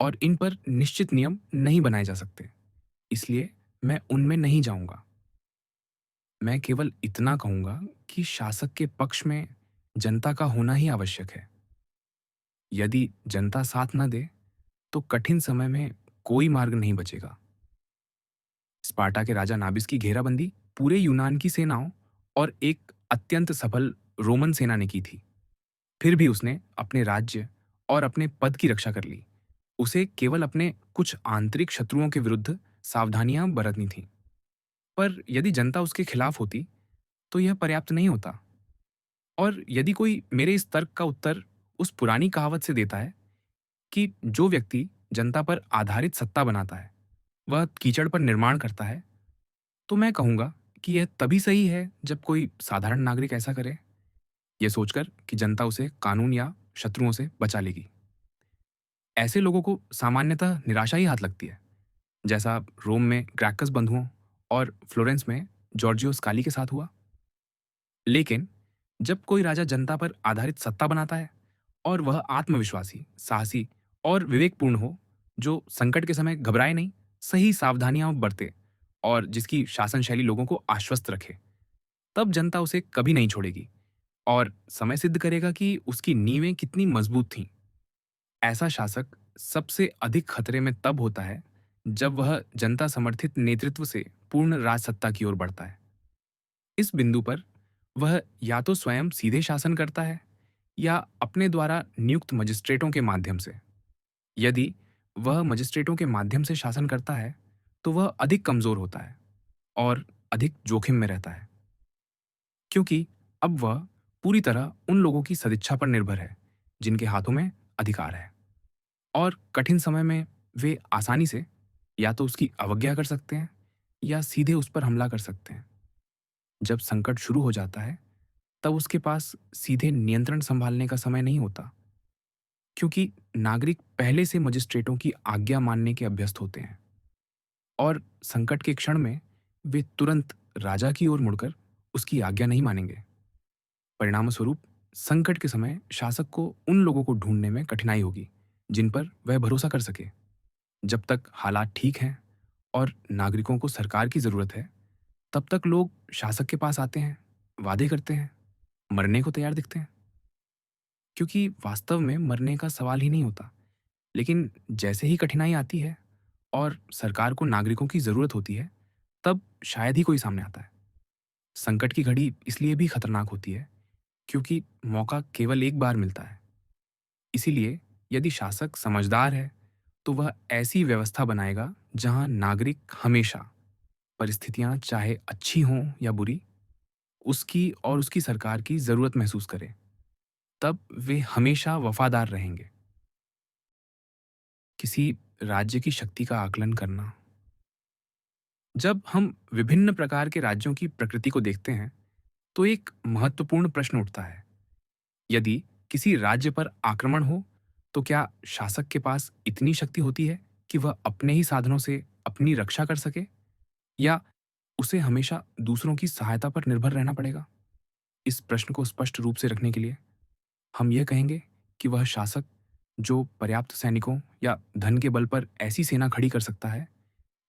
और इन पर निश्चित नियम नहीं बनाए जा सकते। इसलिए मैं उनमें नहीं जाऊंगा। मैं केवल इतना कहूंगा कि शासक के पक्ष में जनता का होना ही आवश्यक है। यदि जनता साथ न दे, तो कठिन समय में कोई मार्ग नहीं बचेगा। स्पार्टा के राजा नाबिस की घेराबंदी पूरे यूनान की सेनाओं और एक अत्यंत सफल रोमन सेना ने की थी। फिर भी उसने अपने राज्य और अपने पद की रक्षा कर ली। उसे केवल अपने कुछ आंतरिक शत्रुओं के विरुद्ध सावधानियां बरतनी थीं। पर यदि जनता उसके खिलाफ होती, तो यह पर्याप्त नहीं होता। और यदि कोई मेरे इस तर्क का उत्तर उस पुरानी कहावत से देता है कि जो व्यक्ति जनता पर आधारित सत्ता बनाता है, वह कीचड़ पर निर्माण करता है, तो मैं कहूँगा कि यह तभी सही है जब कोई साधारण नागरिक ऐसा करे, ये सोचकर कि जनता उसे कानून या शत्रुओं से बचा लेगी। ऐसे लोगों को सामान्यतः निराशा ही हाथ लगती है, जैसा रोम में ग्रैक्कस बंधुओं और फ्लोरेंस में जॉर्जियो स्काली के साथ हुआ। लेकिन जब कोई राजा जनता पर आधारित सत्ता बनाता है और वह आत्मविश्वासी, साहसी और विवेकपूर्ण हो, जो संकट के समय घबराए नहीं, सही सावधानियां बरते और जिसकी शासन शैली लोगों को आश्वस्त रखे, तब जनता उसे कभी नहीं छोड़ेगी और समय सिद्ध करेगा कि उसकी नींवें कितनी मजबूत थीं। ऐसा शासक सबसे अधिक खतरे में तब होता है जब वह जनता समर्थित नेतृत्व से पूर्ण राजसत्ता की ओर बढ़ता है। इस बिंदु पर वह या तो स्वयं सीधे शासन करता है या अपने द्वारा नियुक्त मजिस्ट्रेटों के माध्यम से। यदि वह मजिस्ट्रेटों के माध्यम से शासन करता है, तो वह अधिक कमजोर होता है और अधिक जोखिम में रहता है, क्योंकि अब वह पूरी तरह उन लोगों की सदिच्छा पर निर्भर है जिनके हाथों में अधिकार है। और कठिन समय में वे आसानी से या तो उसकी अवज्ञा कर सकते हैं या सीधे उस पर हमला कर सकते हैं। जब संकट शुरू हो जाता है, तब उसके पास सीधे नियंत्रण संभालने का समय नहीं होता, क्योंकि नागरिक पहले से मजिस्ट्रेटों की आज्ञा मानने के अभ्यस्त होते हैं और संकट के क्षण में वे तुरंत राजा की ओर मुड़कर उसकी आज्ञा नहीं मानेंगे। परिणामस्वरूप संकट के समय शासक को उन लोगों को ढूंढने में कठिनाई होगी जिन पर वह भरोसा कर सके। जब तक हालात ठीक हैं और नागरिकों को सरकार की जरूरत है, तब तक लोग शासक के पास आते हैं, वादे करते हैं, मरने को तैयार दिखते हैं, क्योंकि वास्तव में मरने का सवाल ही नहीं होता। लेकिन जैसे ही कठिनाई आती है और सरकार को नागरिकों की जरूरत होती है, तब शायद ही कोई सामने आता है। संकट की घड़ी इसलिए भी खतरनाक होती है क्योंकि मौका केवल एक बार मिलता है। इसीलिए यदि शासक समझदार है, तो वह ऐसी व्यवस्था बनाएगा जहां नागरिक हमेशा, परिस्थितियां चाहे अच्छी हों या बुरी, उसकी और उसकी सरकार की जरूरत महसूस करें। तब वे हमेशा वफादार रहेंगे। किसी राज्य की शक्ति का आकलन करना। जब हम विभिन्न प्रकार के राज्यों की प्रकृति को देखते हैं, तो एक महत्वपूर्ण प्रश्न उठता है। यदि किसी राज्य पर आक्रमण हो, तो क्या शासक के पास इतनी शक्ति होती है कि वह अपने ही साधनों से अपनी रक्षा कर सके, या उसे हमेशा दूसरों की सहायता पर निर्भर रहना पड़ेगा? इस प्रश्न को स्पष्ट रूप से रखने के लिए हम यह कहेंगे कि वह शासक जो पर्याप्त सैनिकों या धन के बल पर ऐसी सेना खड़ी कर सकता है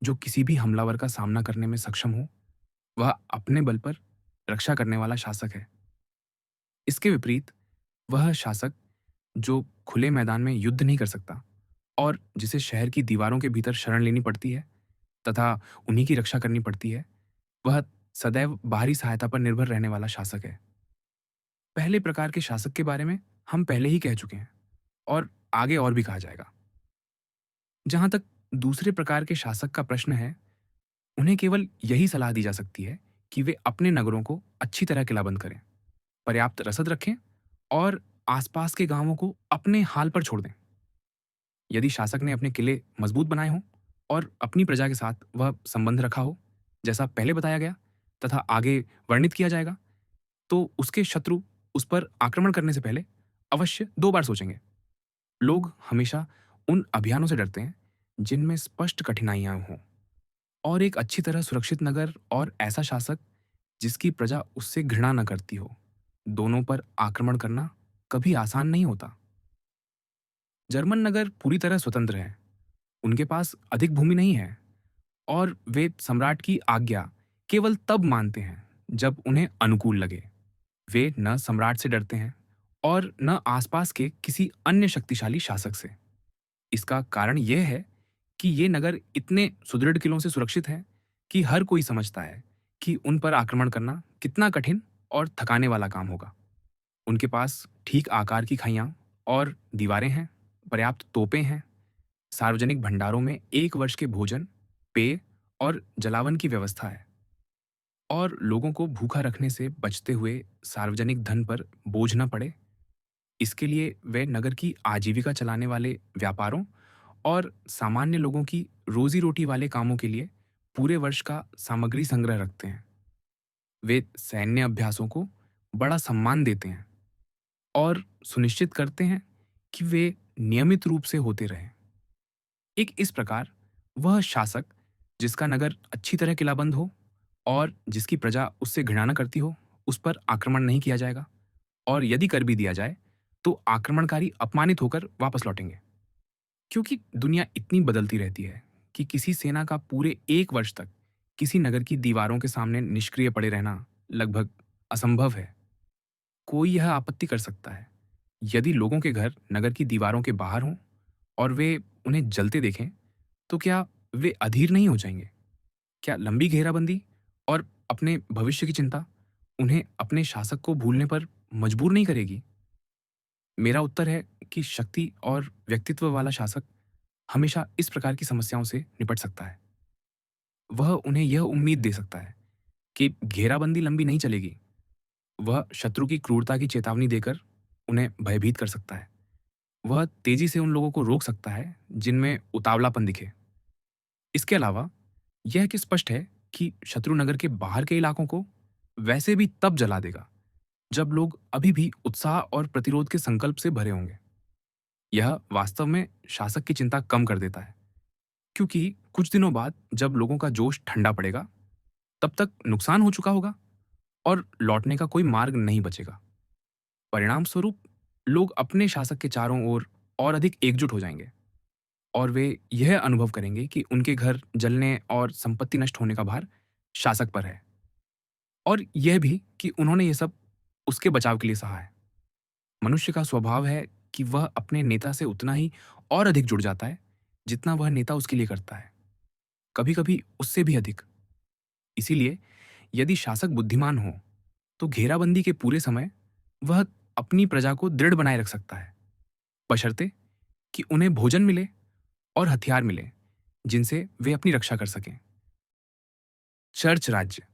जो किसी भी हमलावर का सामना करने में सक्षम हो, वह अपने बल पर रक्षा करने वाला शासक है। इसके विपरीत वह शासक जो खुले मैदान में युद्ध नहीं कर सकता और जिसे शहर की दीवारों के भीतर शरण लेनी पड़ती है तथा उन्हीं की रक्षा करनी पड़ती है, वह सदैव बाहरी सहायता पर निर्भर रहने वाला शासक है। पहले प्रकार के शासक के बारे में हम पहले ही कह चुके हैं और आगे और भी कहा जाएगा। जहां तक दूसरे प्रकार के शासक का प्रश्न है, उन्हें केवल यही सलाह दी जा सकती है कि वे अपने नगरों को अच्छी तरह किलाबंद करें, पर्याप्त रसद रखें और आसपास के गांवों को अपने हाल पर छोड़ दें। यदि शासक ने अपने किले मजबूत बनाए हों और अपनी प्रजा के साथ वह संबंध रखा हो, जैसा पहले बताया गया तथा आगे वर्णित किया जाएगा, तो उसके शत्रु उस पर आक्रमण करने से पहले अवश्य 2 बार सोचेंगे। लोग हमेशा उन अभियानों से डरते हैं जिनमें स्पष्ट कठिनाइयां हों, और एक अच्छी तरह सुरक्षित नगर और ऐसा शासक जिसकी प्रजा उससे घृणा न करती हो, दोनों पर आक्रमण करना कभी आसान नहीं होता। जर्मन नगर पूरी तरह स्वतंत्र हैं, उनके पास अधिक भूमि नहीं है और वे सम्राट की आज्ञा केवल तब मानते हैं जब उन्हें अनुकूल लगे। वे न सम्राट से डरते हैं और न आसपास के किसी अन्य शक्तिशाली शासक से। इसका कारण यह है कि ये नगर इतने सुदृढ़ किलों से सुरक्षित हैं कि हर कोई समझता है कि उन पर आक्रमण करना कितना कठिन और थकाने वाला काम होगा। उनके पास ठीक आकार की खाइयाँ और दीवारें हैं, पर्याप्त तोपें हैं, सार्वजनिक भंडारों में 1 वर्ष के भोजन, पेय और जलावन की व्यवस्था है, और लोगों को भूखा रखने से बचते हुए सार्वजनिक धन पर बोझ न पड़े, इसके लिए वे नगर की आजीविका चलाने वाले व्यापारों और सामान्य लोगों की रोजी-रोटी वाले कामों के लिए पूरे वर्ष का सामग्री संग्रह रखते हैं। वे सैन्य अभ्यासों को बड़ा सम्मान देते हैं और सुनिश्चित करते हैं कि वे नियमित रूप से होते रहें। एक इस प्रकार वह शासक जिसका नगर अच्छी तरह किलाबंद हो और जिसकी प्रजा उससे घृणा न करती हो, उस पर आक्रमण नहीं किया जाएगा, और यदि कर भी दिया जाए, तो आक्रमणकारी अपमानित होकर वापस लौटेंगे। क्योंकि दुनिया इतनी बदलती रहती है कि किसी सेना का पूरे 1 वर्ष तक किसी नगर की दीवारों के सामने निष्क्रिय पड़े रहना लगभग असंभव है। कोई यह आपत्ति कर सकता है, यदि लोगों के घर नगर की दीवारों के बाहर हों और वे उन्हें जलते देखें, तो क्या वे अधीर नहीं हो जाएंगे? क्या लंबी घेराबंदी और अपने भविष्य की चिंता उन्हें अपने शासक को भूलने पर मजबूर नहीं करेगी? मेरा उत्तर है कि शक्ति और व्यक्तित्व वाला शासक हमेशा इस प्रकार की समस्याओं से निपट सकता है। वह उन्हें यह उम्मीद दे सकता है कि घेराबंदी लंबी नहीं चलेगी। वह शत्रु की क्रूरता की चेतावनी देकर उन्हें भयभीत कर सकता है। वह तेजी से उन लोगों को रोक सकता है जिनमें उतावलापन दिखे। इसके अलावा यह कि स्पष्ट है कि शत्रु नगर के बाहर के इलाकों को वैसे भी तब जला देगा जब लोग अभी भी उत्साह और प्रतिरोध के संकल्प से भरे होंगे। यह वास्तव में शासक की चिंता कम कर देता है, क्योंकि कुछ दिनों बाद जब लोगों का जोश ठंडा पड़ेगा, तब तक नुकसान हो चुका होगा और लौटने का कोई मार्ग नहीं बचेगा। परिणाम स्वरूप लोग अपने शासक के चारों ओर और अधिक एकजुट हो जाएंगे, और वे यह अनुभव करेंगे कि उनके घर जलने और संपत्ति नष्ट होने का भार शासक पर है, और यह भी कि उन्होंने ये सब उसके बचाव के लिए सहा है। मनुष्य का स्वभाव है कि वह अपने नेता से उतना ही और अधिक जुड़ जाता है जितना वह नेता उसके लिए करता है, कभी-कभी उससे भी अधिक। इसीलिए यदि शासक बुद्धिमान हो, तो घेराबंदी के पूरे समय वह अपनी प्रजा को दृढ़ बनाए रख सकता है, बशर्ते कि उन्हें भोजन मिले और हथियार मिले जिनसे वे अपनी रक्षा कर सकें। चर्च राज्य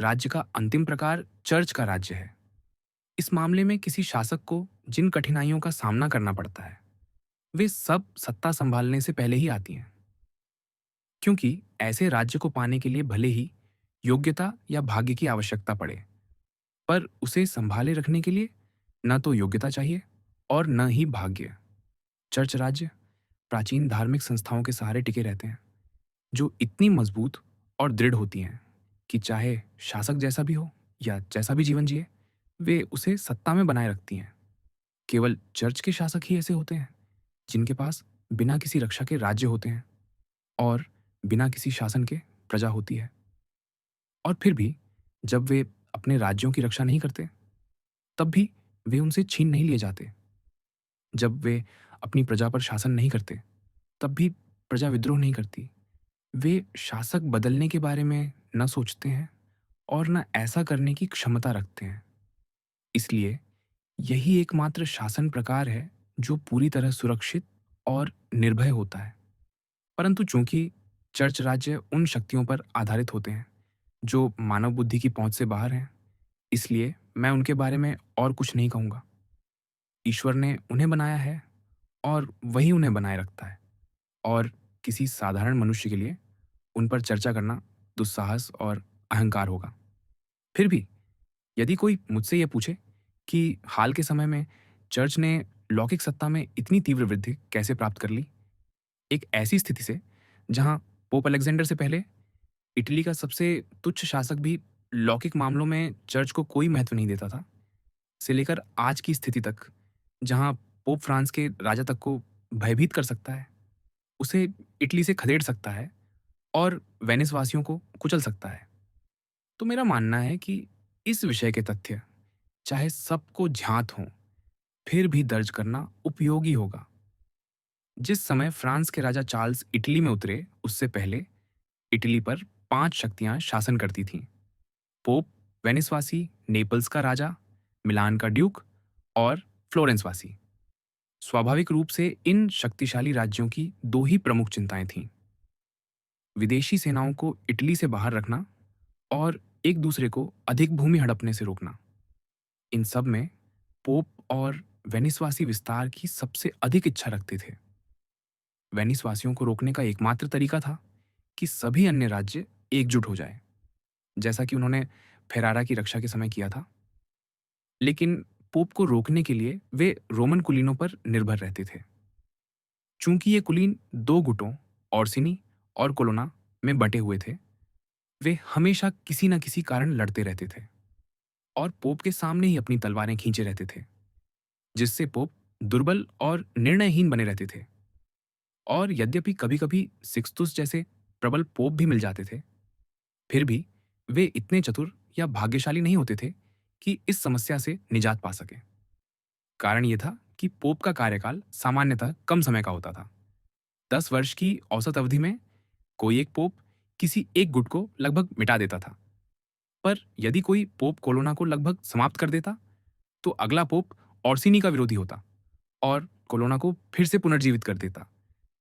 राज्य का अंतिम प्रकार चर्च का राज्य है। इस मामले में किसी शासक को जिन कठिनाइयों का सामना करना पड़ता है, वे सब सत्ता संभालने से पहले ही आती हैं, क्योंकि ऐसे राज्य को पाने के लिए भले ही योग्यता या भाग्य की आवश्यकता पड़े, पर उसे संभाले रखने के लिए न तो योग्यता चाहिए और न ही भाग्य। चर्च राज्य प्राचीन धार्मिक संस्थाओं के सहारे टिके रहते हैं, जो इतनी मजबूत और दृढ़ होती हैं कि चाहे शासक जैसा भी हो या जैसा भी जीवन जिए, वे उसे सत्ता में बनाए रखती हैं। केवल चर्च के शासक ही ऐसे होते हैं जिनके पास बिना किसी रक्षा के राज्य होते हैं और बिना किसी शासन के प्रजा होती है। और फिर भी जब वे अपने राज्यों की रक्षा नहीं करते, तब भी वे उनसे छीन नहीं लिए जाते। जब वे अपनी प्रजा पर शासन नहीं करते, तब भी प्रजा विद्रोह नहीं करती। वे शासक बदलने के बारे में न सोचते हैं और न ऐसा करने की क्षमता रखते हैं। इसलिए यही एकमात्र शासन प्रकार है जो पूरी तरह सुरक्षित और निर्भय होता है। परंतु चूंकि चर्च राज्य उन शक्तियों पर आधारित होते हैं जो मानव बुद्धि की पहुंच से बाहर हैं, इसलिए मैं उनके बारे में और कुछ नहीं कहूंगा। ईश्वर ने उन्हें बनाया है और वही उन्हें बनाए रखता है, और किसी साधारण मनुष्य के लिए उन पर चर्चा करना दुस्साहस और अहंकार होगा। फिर भी यदि कोई मुझसे यह पूछे कि हाल के समय में चर्च ने लौकिक सत्ता में इतनी तीव्र वृद्धि कैसे प्राप्त कर ली, एक ऐसी स्थिति से जहां पोप अलेक्जेंडर से पहले इटली का सबसे तुच्छ शासक भी लौकिक मामलों में चर्च को कोई महत्व नहीं देता था, से लेकर आज की स्थिति तक जहां पोप फ्रांस के राजा तक को भयभीत कर सकता है, उसे इटली से खदेड़ सकता है और वेनिस वासियों को कुचल सकता है। तो मेरा मानना है कि इस विषय के तथ्य चाहे सबको ज्ञात हों, फिर भी दर्ज करना उपयोगी होगा। जिस समय फ्रांस के राजा चार्ल्स इटली में उतरे, उससे पहले इटली पर 5 शक्तियां शासन करती थीं। पोप, वेनिसवासी, नेपल्स का राजा, मिलान का ड्यूक और फ्लोरेंसवासी। स्वाभाविक रूप से इन शक्तिशाली राज्यों की दो ही प्रमुख चिंताएं थीं: विदेशी सेनाओं को इटली से बाहर रखना और एक दूसरे को अधिक भूमि हड़पने से रोकना। इन सब में पोप और वेनिसवासी विस्तार की सबसे अधिक इच्छा रखते थे। वेनिसवासियों को रोकने का एकमात्र तरीका था कि सभी अन्य राज्य एकजुट हो जाएं, जैसा कि उन्होंने फेरारा की रक्षा के समय किया था। लेकिन पोप को रोकने के लिए वे रोमन कुलीनों पर निर्भर रहते थे। चूंकि ये कुलीन दो गुटों, ओर्सिनी और कोलोना, में बटे हुए थे, वे हमेशा किसी न किसी कारण लड़ते रहते थे और पोप के सामने ही अपनी तलवारें खींचे रहते थे, जिससे पोप दुर्बल और निर्णयहीन बने रहते थे। और यद्यपि कभी-कभी सिक्सतुस जैसे प्रबल पोप भी मिल जाते थे, फिर भी वे इतने चतुर या भाग्यशाली नहीं होते थे कि इस समस्या से निजात पा सकें। कारण ये था कि पोप का कार्यकाल सामान्यतः कम समय का होता था। 10 वर्ष की औसत अवधि में कोई एक पोप किसी एक गुट को लगभग मिटा देता था। पर यदि कोई पोप कोलोना को लगभग समाप्त कर देता, तो अगला पोप ओर्सिनी का विरोधी होता और कोलोना को फिर से पुनर्जीवित कर देता।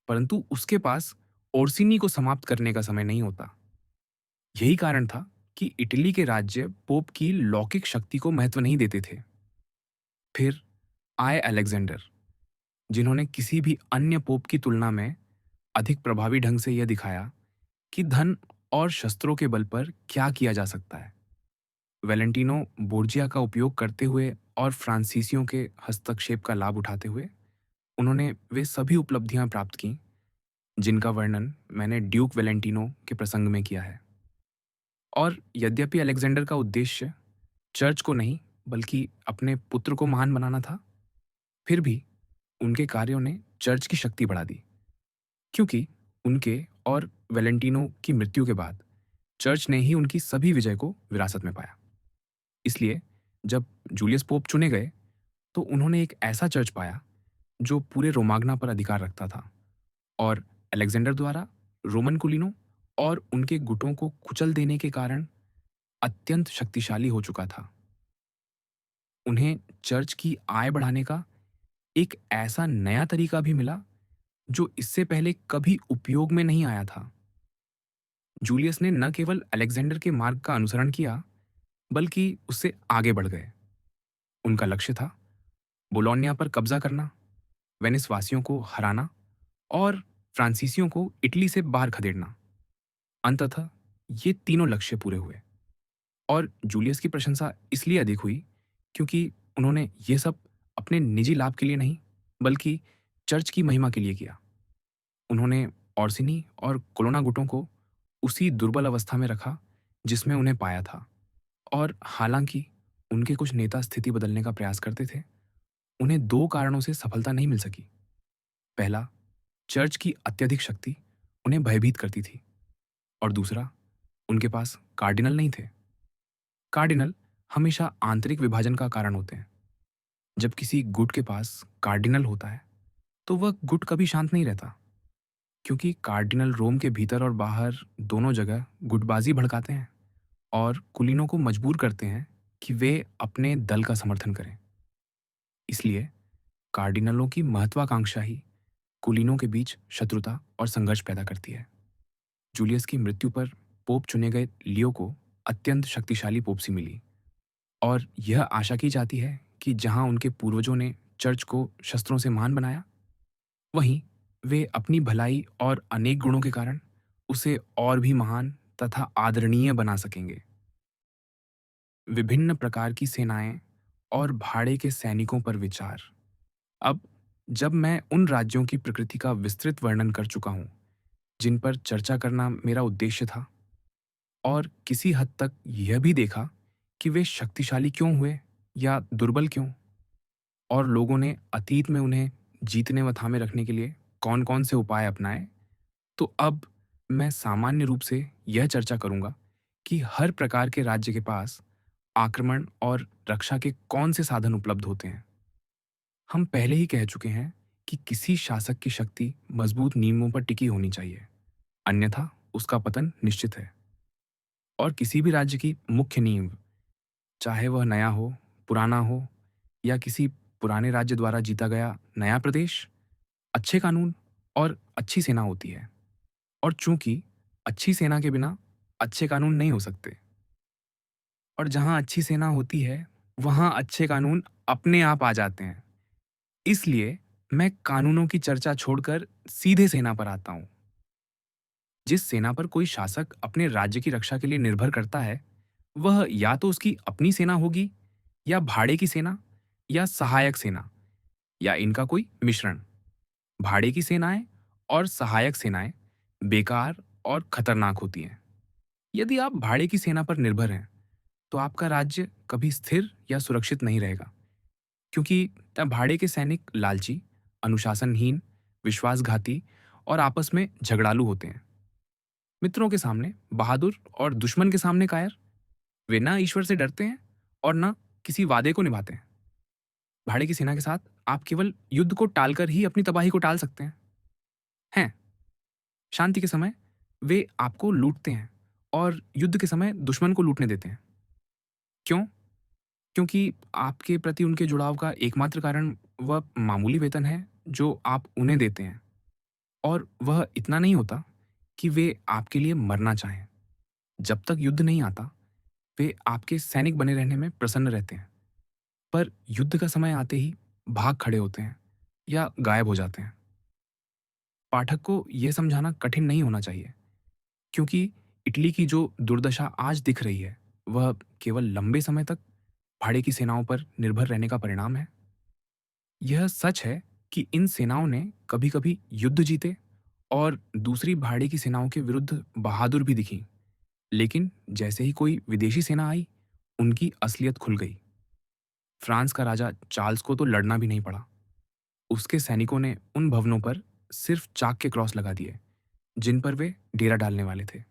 परंतु उसके पास ओर्सिनी को समाप्त करने का समय नहीं होता। यही कारण था कि इटली के राज्य पोप की लौकिक शक्ति को महत्व नहीं देते थे। फिर आए अलेक्जेंडर, जिन्होंने किसी भी अन्य पोप की तुलना में अधिक प्रभावी ढंग से यह दिखाया कि धन और शस्त्रों के बल पर क्या किया जा सकता है। वेलेंटिनो बोर्जिया का उपयोग करते हुए और फ्रांसीसियों के हस्तक्षेप का लाभ उठाते हुए उन्होंने वे सभी उपलब्धियां प्राप्त की जिनका वर्णन मैंने ड्यूक वेलेंटिनो के प्रसंग में किया है। और यद्यपि अलेक्जेंडर का उद्देश्य चर्च को नहीं बल्कि अपने पुत्र को महान बनाना था, फिर भी उनके कार्यों ने चर्च की शक्ति बढ़ा दी, क्योंकि उनके और वेलेंटिनो की मृत्यु के बाद चर्च ने ही उनकी सभी विजय को विरासत में पाया। इसलिए जब जूलियस पोप चुने गए, तो उन्होंने एक ऐसा चर्च पाया जो पूरे रोमाग्ना पर अधिकार रखता था और अलेक्जेंडर द्वारा रोमन कुलीनों और उनके गुटों को कुचल देने के कारण अत्यंत शक्तिशाली हो चुका था। उन्हें चर्च की आय बढ़ाने का एक ऐसा नया तरीका भी मिला जो इससे पहले कभी उपयोग में नहीं आया था। जूलियस ने न केवल अलेक्जेंडर के मार्ग का अनुसरण किया, बल्कि उससे आगे बढ़ गए। उनका लक्ष्य था बोलोनिया पर कब्जा करना, वेनिस वासियों को हराना और फ्रांसीसियों को इटली से बाहर खदेड़ना। अंततः ये तीनों लक्ष्य पूरे हुए और जूलियस की प्रशंसा इसलिए अधिक हुई क्योंकि उन्होंने ये सब अपने निजी लाभ के लिए नहीं, बल्कि चर्च की महिमा के लिए किया। उन्होंने ओर्सिनी और कोलोना गुटों को उसी दुर्बल अवस्था में रखा जिसमें उन्हें पाया था, और हालांकि उनके कुछ नेता स्थिति बदलने का प्रयास करते थे, उन्हें दो कारणों से सफलता नहीं मिल सकी। पहला, चर्च की अत्यधिक शक्ति उन्हें भयभीत करती थी, और दूसरा, उनके पास कार्डिनल नहीं थे। कार्डिनल हमेशा आंतरिक विभाजन का कारण होते हैं। जब किसी गुट के पास कार्डिनल होता है, तो वह गुट कभी शांत नहीं रहता, क्योंकि कार्डिनल रोम के भीतर और बाहर दोनों जगह गुटबाजी भड़काते हैं और कुलीनों को मजबूर करते हैं कि वे अपने दल का समर्थन करें। इसलिए कार्डिनलों की महत्वाकांक्षा ही कुलीनों के बीच शत्रुता और संघर्ष पैदा करती है। जूलियस की मृत्यु पर पोप चुने गए लियो को अत्यंत शक्तिशाली पोपसी मिली, और यह आशा की जाती है कि जहां उनके पूर्वजों ने चर्च को शस्त्रों से महान बनाया, वहीं वे अपनी भलाई और अनेक गुणों के कारण उसे और भी महान तथा आदरणीय बना सकेंगे। विभिन्न प्रकार की सेनाएं और भाड़े के सैनिकों पर विचार। अब जब मैं उन राज्यों की प्रकृति का विस्तृत वर्णन कर चुका हूं जिन पर चर्चा करना मेरा उद्देश्य था, और किसी हद तक यह भी देखा कि वे शक्तिशाली क्यों हुए या दुर्बल क्यों, और लोगों ने अतीत में उन्हें जीतने व थामे रखने के लिए कौन कौन से उपाय अपनाए, तो अब मैं सामान्य रूप से यह चर्चा करूंगा कि हर प्रकार के राज्य के पास आक्रमण और रक्षा के कौन से साधन उपलब्ध होते हैं। हम पहले ही कह चुके हैं कि किसी शासक की शक्ति मजबूत नींवों पर टिकी होनी चाहिए, अन्यथा उसका पतन निश्चित है। और किसी भी राज्य की मुख्य नींव, चाहे वह नया हो, पुराना हो या किसी पुराने राज्य द्वारा जीता गया नया प्रदेश, अच्छे कानून और अच्छी सेना होती है। और चूंकि अच्छी सेना के बिना अच्छे कानून नहीं हो सकते, और जहां अच्छी सेना होती है, वहां अच्छे कानून अपने आप आ जाते हैं। इसलिए मैं कानूनों की चर्चा छोड़कर सीधे सेना पर आता हूं। जिस सेना पर कोई शासक अपने राज्य की रक्षा के लिए निर्भर करता है, वह या तो उसकी अपनी सेना होगी, या भाड़े की सेना, या सहायक सेना, या इनका कोई मिश्रण। भाड़े की सेनाएं और सहायक सेनाएं बेकार और खतरनाक होती हैं। यदि आप भाड़े की सेना पर निर्भर हैं, तो आपका राज्य कभी स्थिर या सुरक्षित नहीं रहेगा, क्योंकि तब भाड़े के सैनिक लालची, अनुशासनहीन, विश्वासघाती और आपस में झगड़ालू होते हैं। मित्रों के सामने बहादुर और दुश्मन के सामने कायर। वे ना ईश्वर से डरते हैं और ना किसी वादे को निभाते हैं। भाड़े की सेना के साथ आप केवल युद्ध को टालकर ही अपनी तबाही को टाल सकते हैं। शांति के समय वे आपको लूटते हैं और युद्ध के समय दुश्मन को लूटने देते हैं। क्यों? क्योंकि आपके प्रति उनके जुड़ाव का एकमात्र कारण वह मामूली वेतन है जो आप उन्हें देते हैं, और वह इतना नहीं होता कि वे आपके लिए मरना चाहें। जब तक युद्ध नहीं आता, वे आपके सैनिक बने रहने में प्रसन्न रहते हैं, पर युद्ध का समय आते ही भाग खड़े होते हैं या गायब हो जाते हैं। पाठक को यह समझाना कठिन नहीं होना चाहिए, क्योंकि इटली की जो दुर्दशा आज दिख रही है, वह केवल लंबे समय तक भाड़े की सेनाओं पर निर्भर रहने का परिणाम है। यह सच है कि इन सेनाओं ने कभी-कभी युद्ध जीते और दूसरी भाड़े की सेनाओं के विरुद्ध बहादुर भी दिखी, लेकिन जैसे ही कोई विदेशी सेना आई, उनकी असलियत खुल गई। फ्रांस का राजा चार्ल्स को तो लड़ना भी नहीं पड़ा। उसके सैनिकों ने उन भवनों पर सिर्फ चाक के क्रॉस लगा दिए जिन पर वे डेरा डालने वाले थे।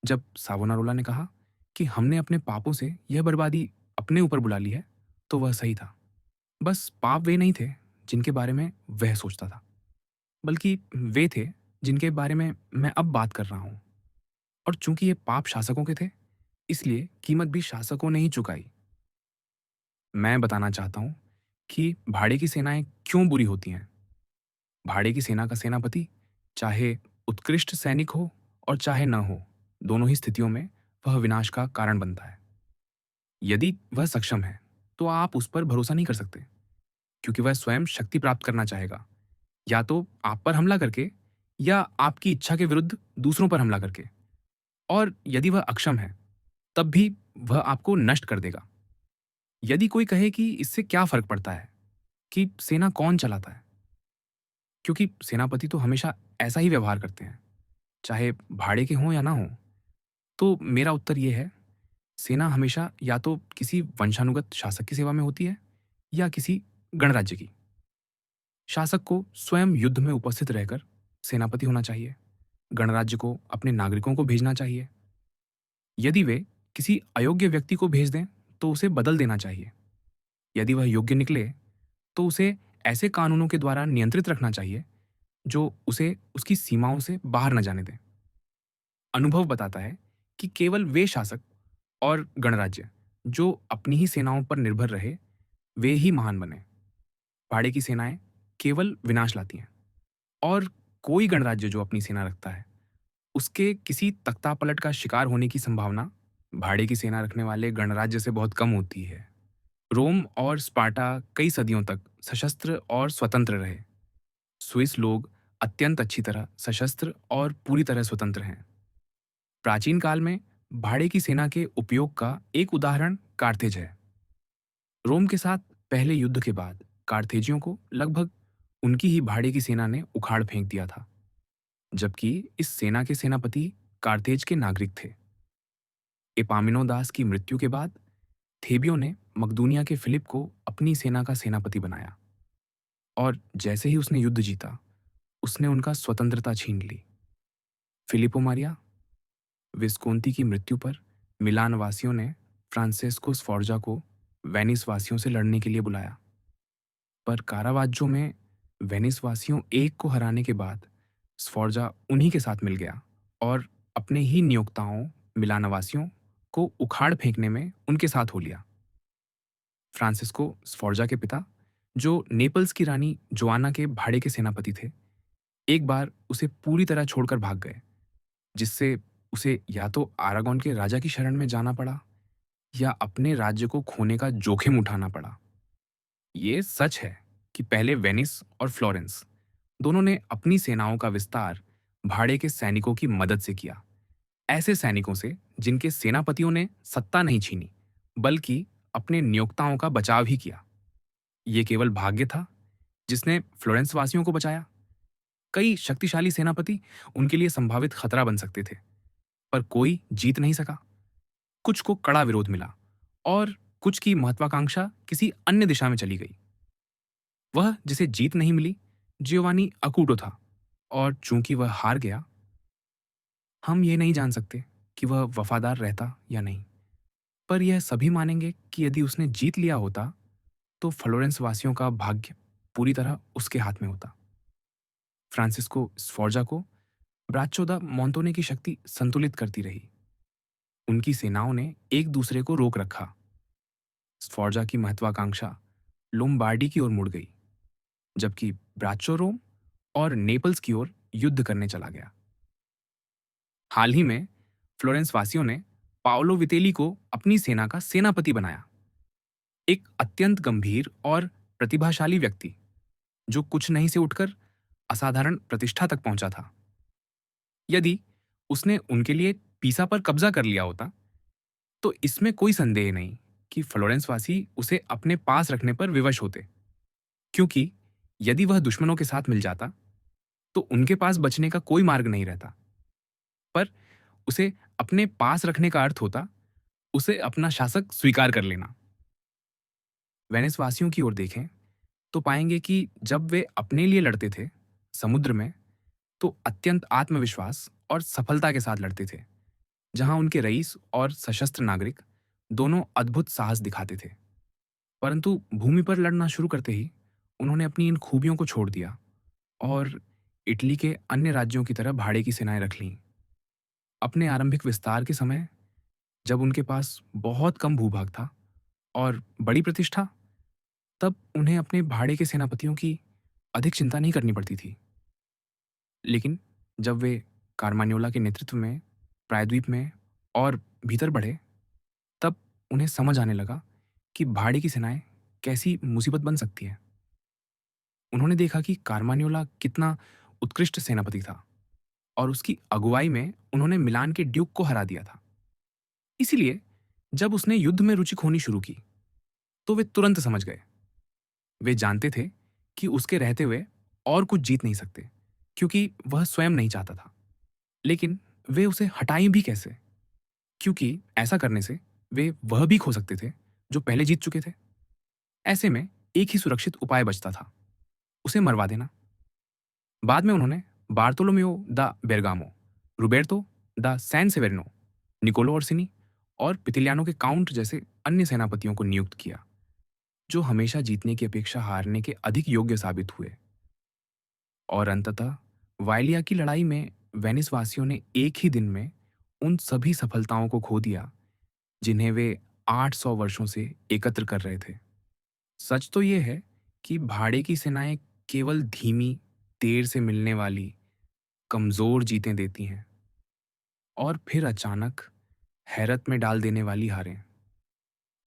जब सावोनारोला ने कहा कि हमने अपने पापों से यह बर्बादी अपने ऊपर बुला ली है, तो वह सही था। बस पाप वे नहीं थे जिनके बारे में वह सोचता था, बल्कि वे थे जिनके बारे में मैं अब बात कर रहा हूं। और चूंकि ये पाप शासकों के थे, इसलिए कीमत भी शासकों ने ही चुकाई। मैं बताना चाहता हूं कि भाड़े की सेनाएं क्यों बुरी होती हैं। भाड़े की सेना का सेनापति, चाहे उत्कृष्ट सैनिक हो और चाहे न हो, दोनों ही स्थितियों में वह विनाश का कारण बनता है। यदि वह सक्षम है, तो आप उस पर भरोसा नहीं कर सकते, क्योंकि वह स्वयं शक्ति प्राप्त करना चाहेगा, या तो आप पर हमला करके या आपकी इच्छा के विरुद्ध दूसरों पर हमला करके। और यदि वह अक्षम है, तब भी वह आपको नष्ट कर देगा। यदि कोई कहे कि इससे क्या फर्क पड़ता है कि सेना कौन चलाता है, क्योंकि सेनापति तो हमेशा ऐसा ही व्यवहार करते हैं, चाहे भाड़े के हों या ना हों, तो मेरा उत्तर यह है, सेना हमेशा या तो किसी वंशानुगत शासक की सेवा में होती है या किसी गणराज्य की। शासक को स्वयं युद्ध में उपस्थित रहकर सेनापति होना चाहिए। गणराज्य को अपने नागरिकों को भेजना चाहिए। यदि वे किसी अयोग्य व्यक्ति को भेज दें, तो उसे बदल देना चाहिए। यदि वह योग्य निकले, तो उसे ऐसे कानूनों के द्वारा नियंत्रित रखना चाहिए जो उसे उसकी सीमाओं से बाहर न जाने दें। अनुभव बताता है कि केवल वे शासक और गणराज्य जो अपनी ही सेनाओं पर निर्भर रहे, वे ही महान बने। भाड़े की सेनाएं केवल विनाश लाती हैं, और कोई गणराज्य जो अपनी सेना रखता है, उसके किसी तख्तापलट का शिकार होने की संभावना भाड़े की सेना रखने वाले गणराज्य से बहुत कम होती है। रोम और स्पार्टा कई सदियों तक सशस्त्र और स्वतंत्र रहे। स्विस लोग अत्यंत अच्छी तरह सशस्त्र और पूरी तरह स्वतंत्र हैं। प्राचीन काल में भाड़े की सेना के उपयोग का एक उदाहरण कार्थेज है। रोम के साथ पहले युद्ध के बाद कार्थेजियों को लगभग उनकी ही भाड़े की सेना ने उखाड़ फेंक दिया था, जबकि इस सेना के सेनापति कार्थेज के नागरिक थे। एपामिनोदास की मृत्यु के बाद थेबियो ने मकदूनिया के फिलिप को अपनी सेना का सेनापति बनाया, और जैसे ही उसने युद्ध जीता, उसने उनका स्वतंत्रता छीन ली। फिलिपो मारिया विस्कोंती की मृत्यु पर मिलान वासियों ने फ्रांसेस्को स्फोर्जा को वेनिस वासियों से लड़ने के लिए बुलाया। पर कारावाज्जो में वेनिस वासियों एक को हराने के बाद स्फोर्जा उन्हीं के साथ मिल गया और अपने ही नियोक्ताओं मिलानवासियों को उखाड़ फेंकने में उनके साथ हो लिया। फ्रांसिस्को स्फोर्जा के पिता, जो नेपल्स की रानी जोआना के भाड़े के सेनापति थे, एक बार उसे पूरी तरह छोड़कर भाग गए, जिससे उसे या तो आरागोन के राजा की शरण में जाना पड़ा या अपने राज्य को खोने का जोखिम उठाना पड़ा। ये सच है कि पहले वेनिस और फ्लोरेंस दोनों ने अपनी सेनाओं का विस्तार भाड़े के सैनिकों की मदद से किया, ऐसे सैनिकों से जिनके सेनापतियों ने सत्ता नहीं छीनी, बल्कि अपने नियोक्ताओं का बचाव ही किया। ये केवल भाग्य था जिसने फ्लोरेंस वासियों को बचाया। कई शक्तिशाली सेनापति उनके लिए संभावित खतरा बन सकते थे, पर कोई जीत नहीं सका। कुछ को कड़ा विरोध मिला और कुछ की महत्वाकांक्षा किसी अन्य दिशा में चली गई। वह जिसे जीत नहीं मिली, जियोवानी अकूटो था, और चूंकि वह हार गया, हम ये नहीं जान सकते कि वह वफादार रहता या नहीं। पर यह सभी मानेंगे कि यदि उसने जीत लिया होता, तो फ्लोरेंस वासियों का भाग्य पूरी तरह उसके हाथ में होता। फ्रांसिस्को स्फोर्जा को ब्राच्चो दा मोंटोने की शक्ति संतुलित करती रही। उनकी सेनाओं ने एक दूसरे को रोक रखा। स्फोर्जा की महत्वाकांक्षा लोम्बार्डी की ओर मुड़ गई, जबकि ब्राच्चो रोम और नेपल्स की ओर युद्ध करने चला गया। हाल ही में फ्लोरेंस वासियों ने पाओलो वितेली को अपनी सेना का सेनापति बनाया, एक अत्यंत गंभीर और प्रतिभाशाली व्यक्ति जो कुछ नहीं से उठकर असाधारण प्रतिष्ठा तक पहुंचा था। यदि उसने उनके लिए पीसा पर कब्जा कर लिया होता, तो इसमें कोई संदेह नहीं कि फ्लोरेंस वासी उसे अपने पास रखने पर विवश होते, क्योंकि यदि वह दुश्मनों के साथ मिल जाता, तो उनके पास बचने का कोई मार्ग नहीं रहता। पर उसे अपने पास रखने का अर्थ होता उसे अपना शासक स्वीकार कर लेना। वेनिस वासियों की ओर देखें तो पाएंगे कि जब वे अपने लिए लड़ते थे समुद्र में, तो अत्यंत आत्मविश्वास और सफलता के साथ लड़ते थे, जहां उनके रईस और सशस्त्र नागरिक दोनों अद्भुत साहस दिखाते थे। परंतु भूमि पर लड़ना शुरू करते ही उन्होंने अपनी इन खूबियों को छोड़ दिया और इटली के अन्य राज्यों की तरह भाड़े की सेनाएं रख लीं। अपने आरंभिक विस्तार के समय, जब उनके पास बहुत कम भूभाग था और बड़ी प्रतिष्ठा, तब उन्हें अपने भाड़े के सेनापतियों की अधिक चिंता नहीं करनी पड़ती थी। लेकिन जब वे कार्मान्योला के नेतृत्व में प्रायद्वीप में और भीतर बढ़े, तब उन्हें समझ आने लगा कि भाड़े की सेनाएं कैसी मुसीबत बन सकती है। उन्होंने देखा कि कार्मान्योला कितना उत्कृष्ट सेनापति था और उसकी अगुवाई में उन्होंने मिलान के ड्यूक को हरा दिया था। इसीलिए जब उसने युद्ध में रुचि खोनी शुरू की, तो वे तुरंत समझ गए। वे जानते थे कि उसके रहते हुए और कुछ जीत नहीं सकते, क्योंकि वह स्वयं नहीं चाहता था। लेकिन वे उसे हटाएं भी कैसे, क्योंकि ऐसा करने से वे वह भी खो सकते थे जो पहले जीत चुके थे। ऐसे में एक ही सुरक्षित उपाय बचता था, उसे मरवा देना। बाद में उन्होंने बार्तोलोमेओ दा बेरगामो, रुबेर्तो दा सैन सेवेरिनो, निकोलो ओर्सिनी और पितिलियानो के काउंट जैसे अन्य सेनापतियों को नियुक्त किया, जो हमेशा जीतने की अपेक्षा हारने के अधिक योग्य साबित हुए। और अंततः वाइलिया की लड़ाई में वेनिस वासियों ने एक ही दिन में उन सभी सफलताओं को खो दिया जिन्हें वे 800 वर्षों से एकत्र कर रहे थे। सच तो यह है कि भाड़े की सेनाएं केवल धीमी, देर से मिलने वाली, कमजोर जीतें देती हैं और फिर अचानक हैरत में डाल देने वाली हारें।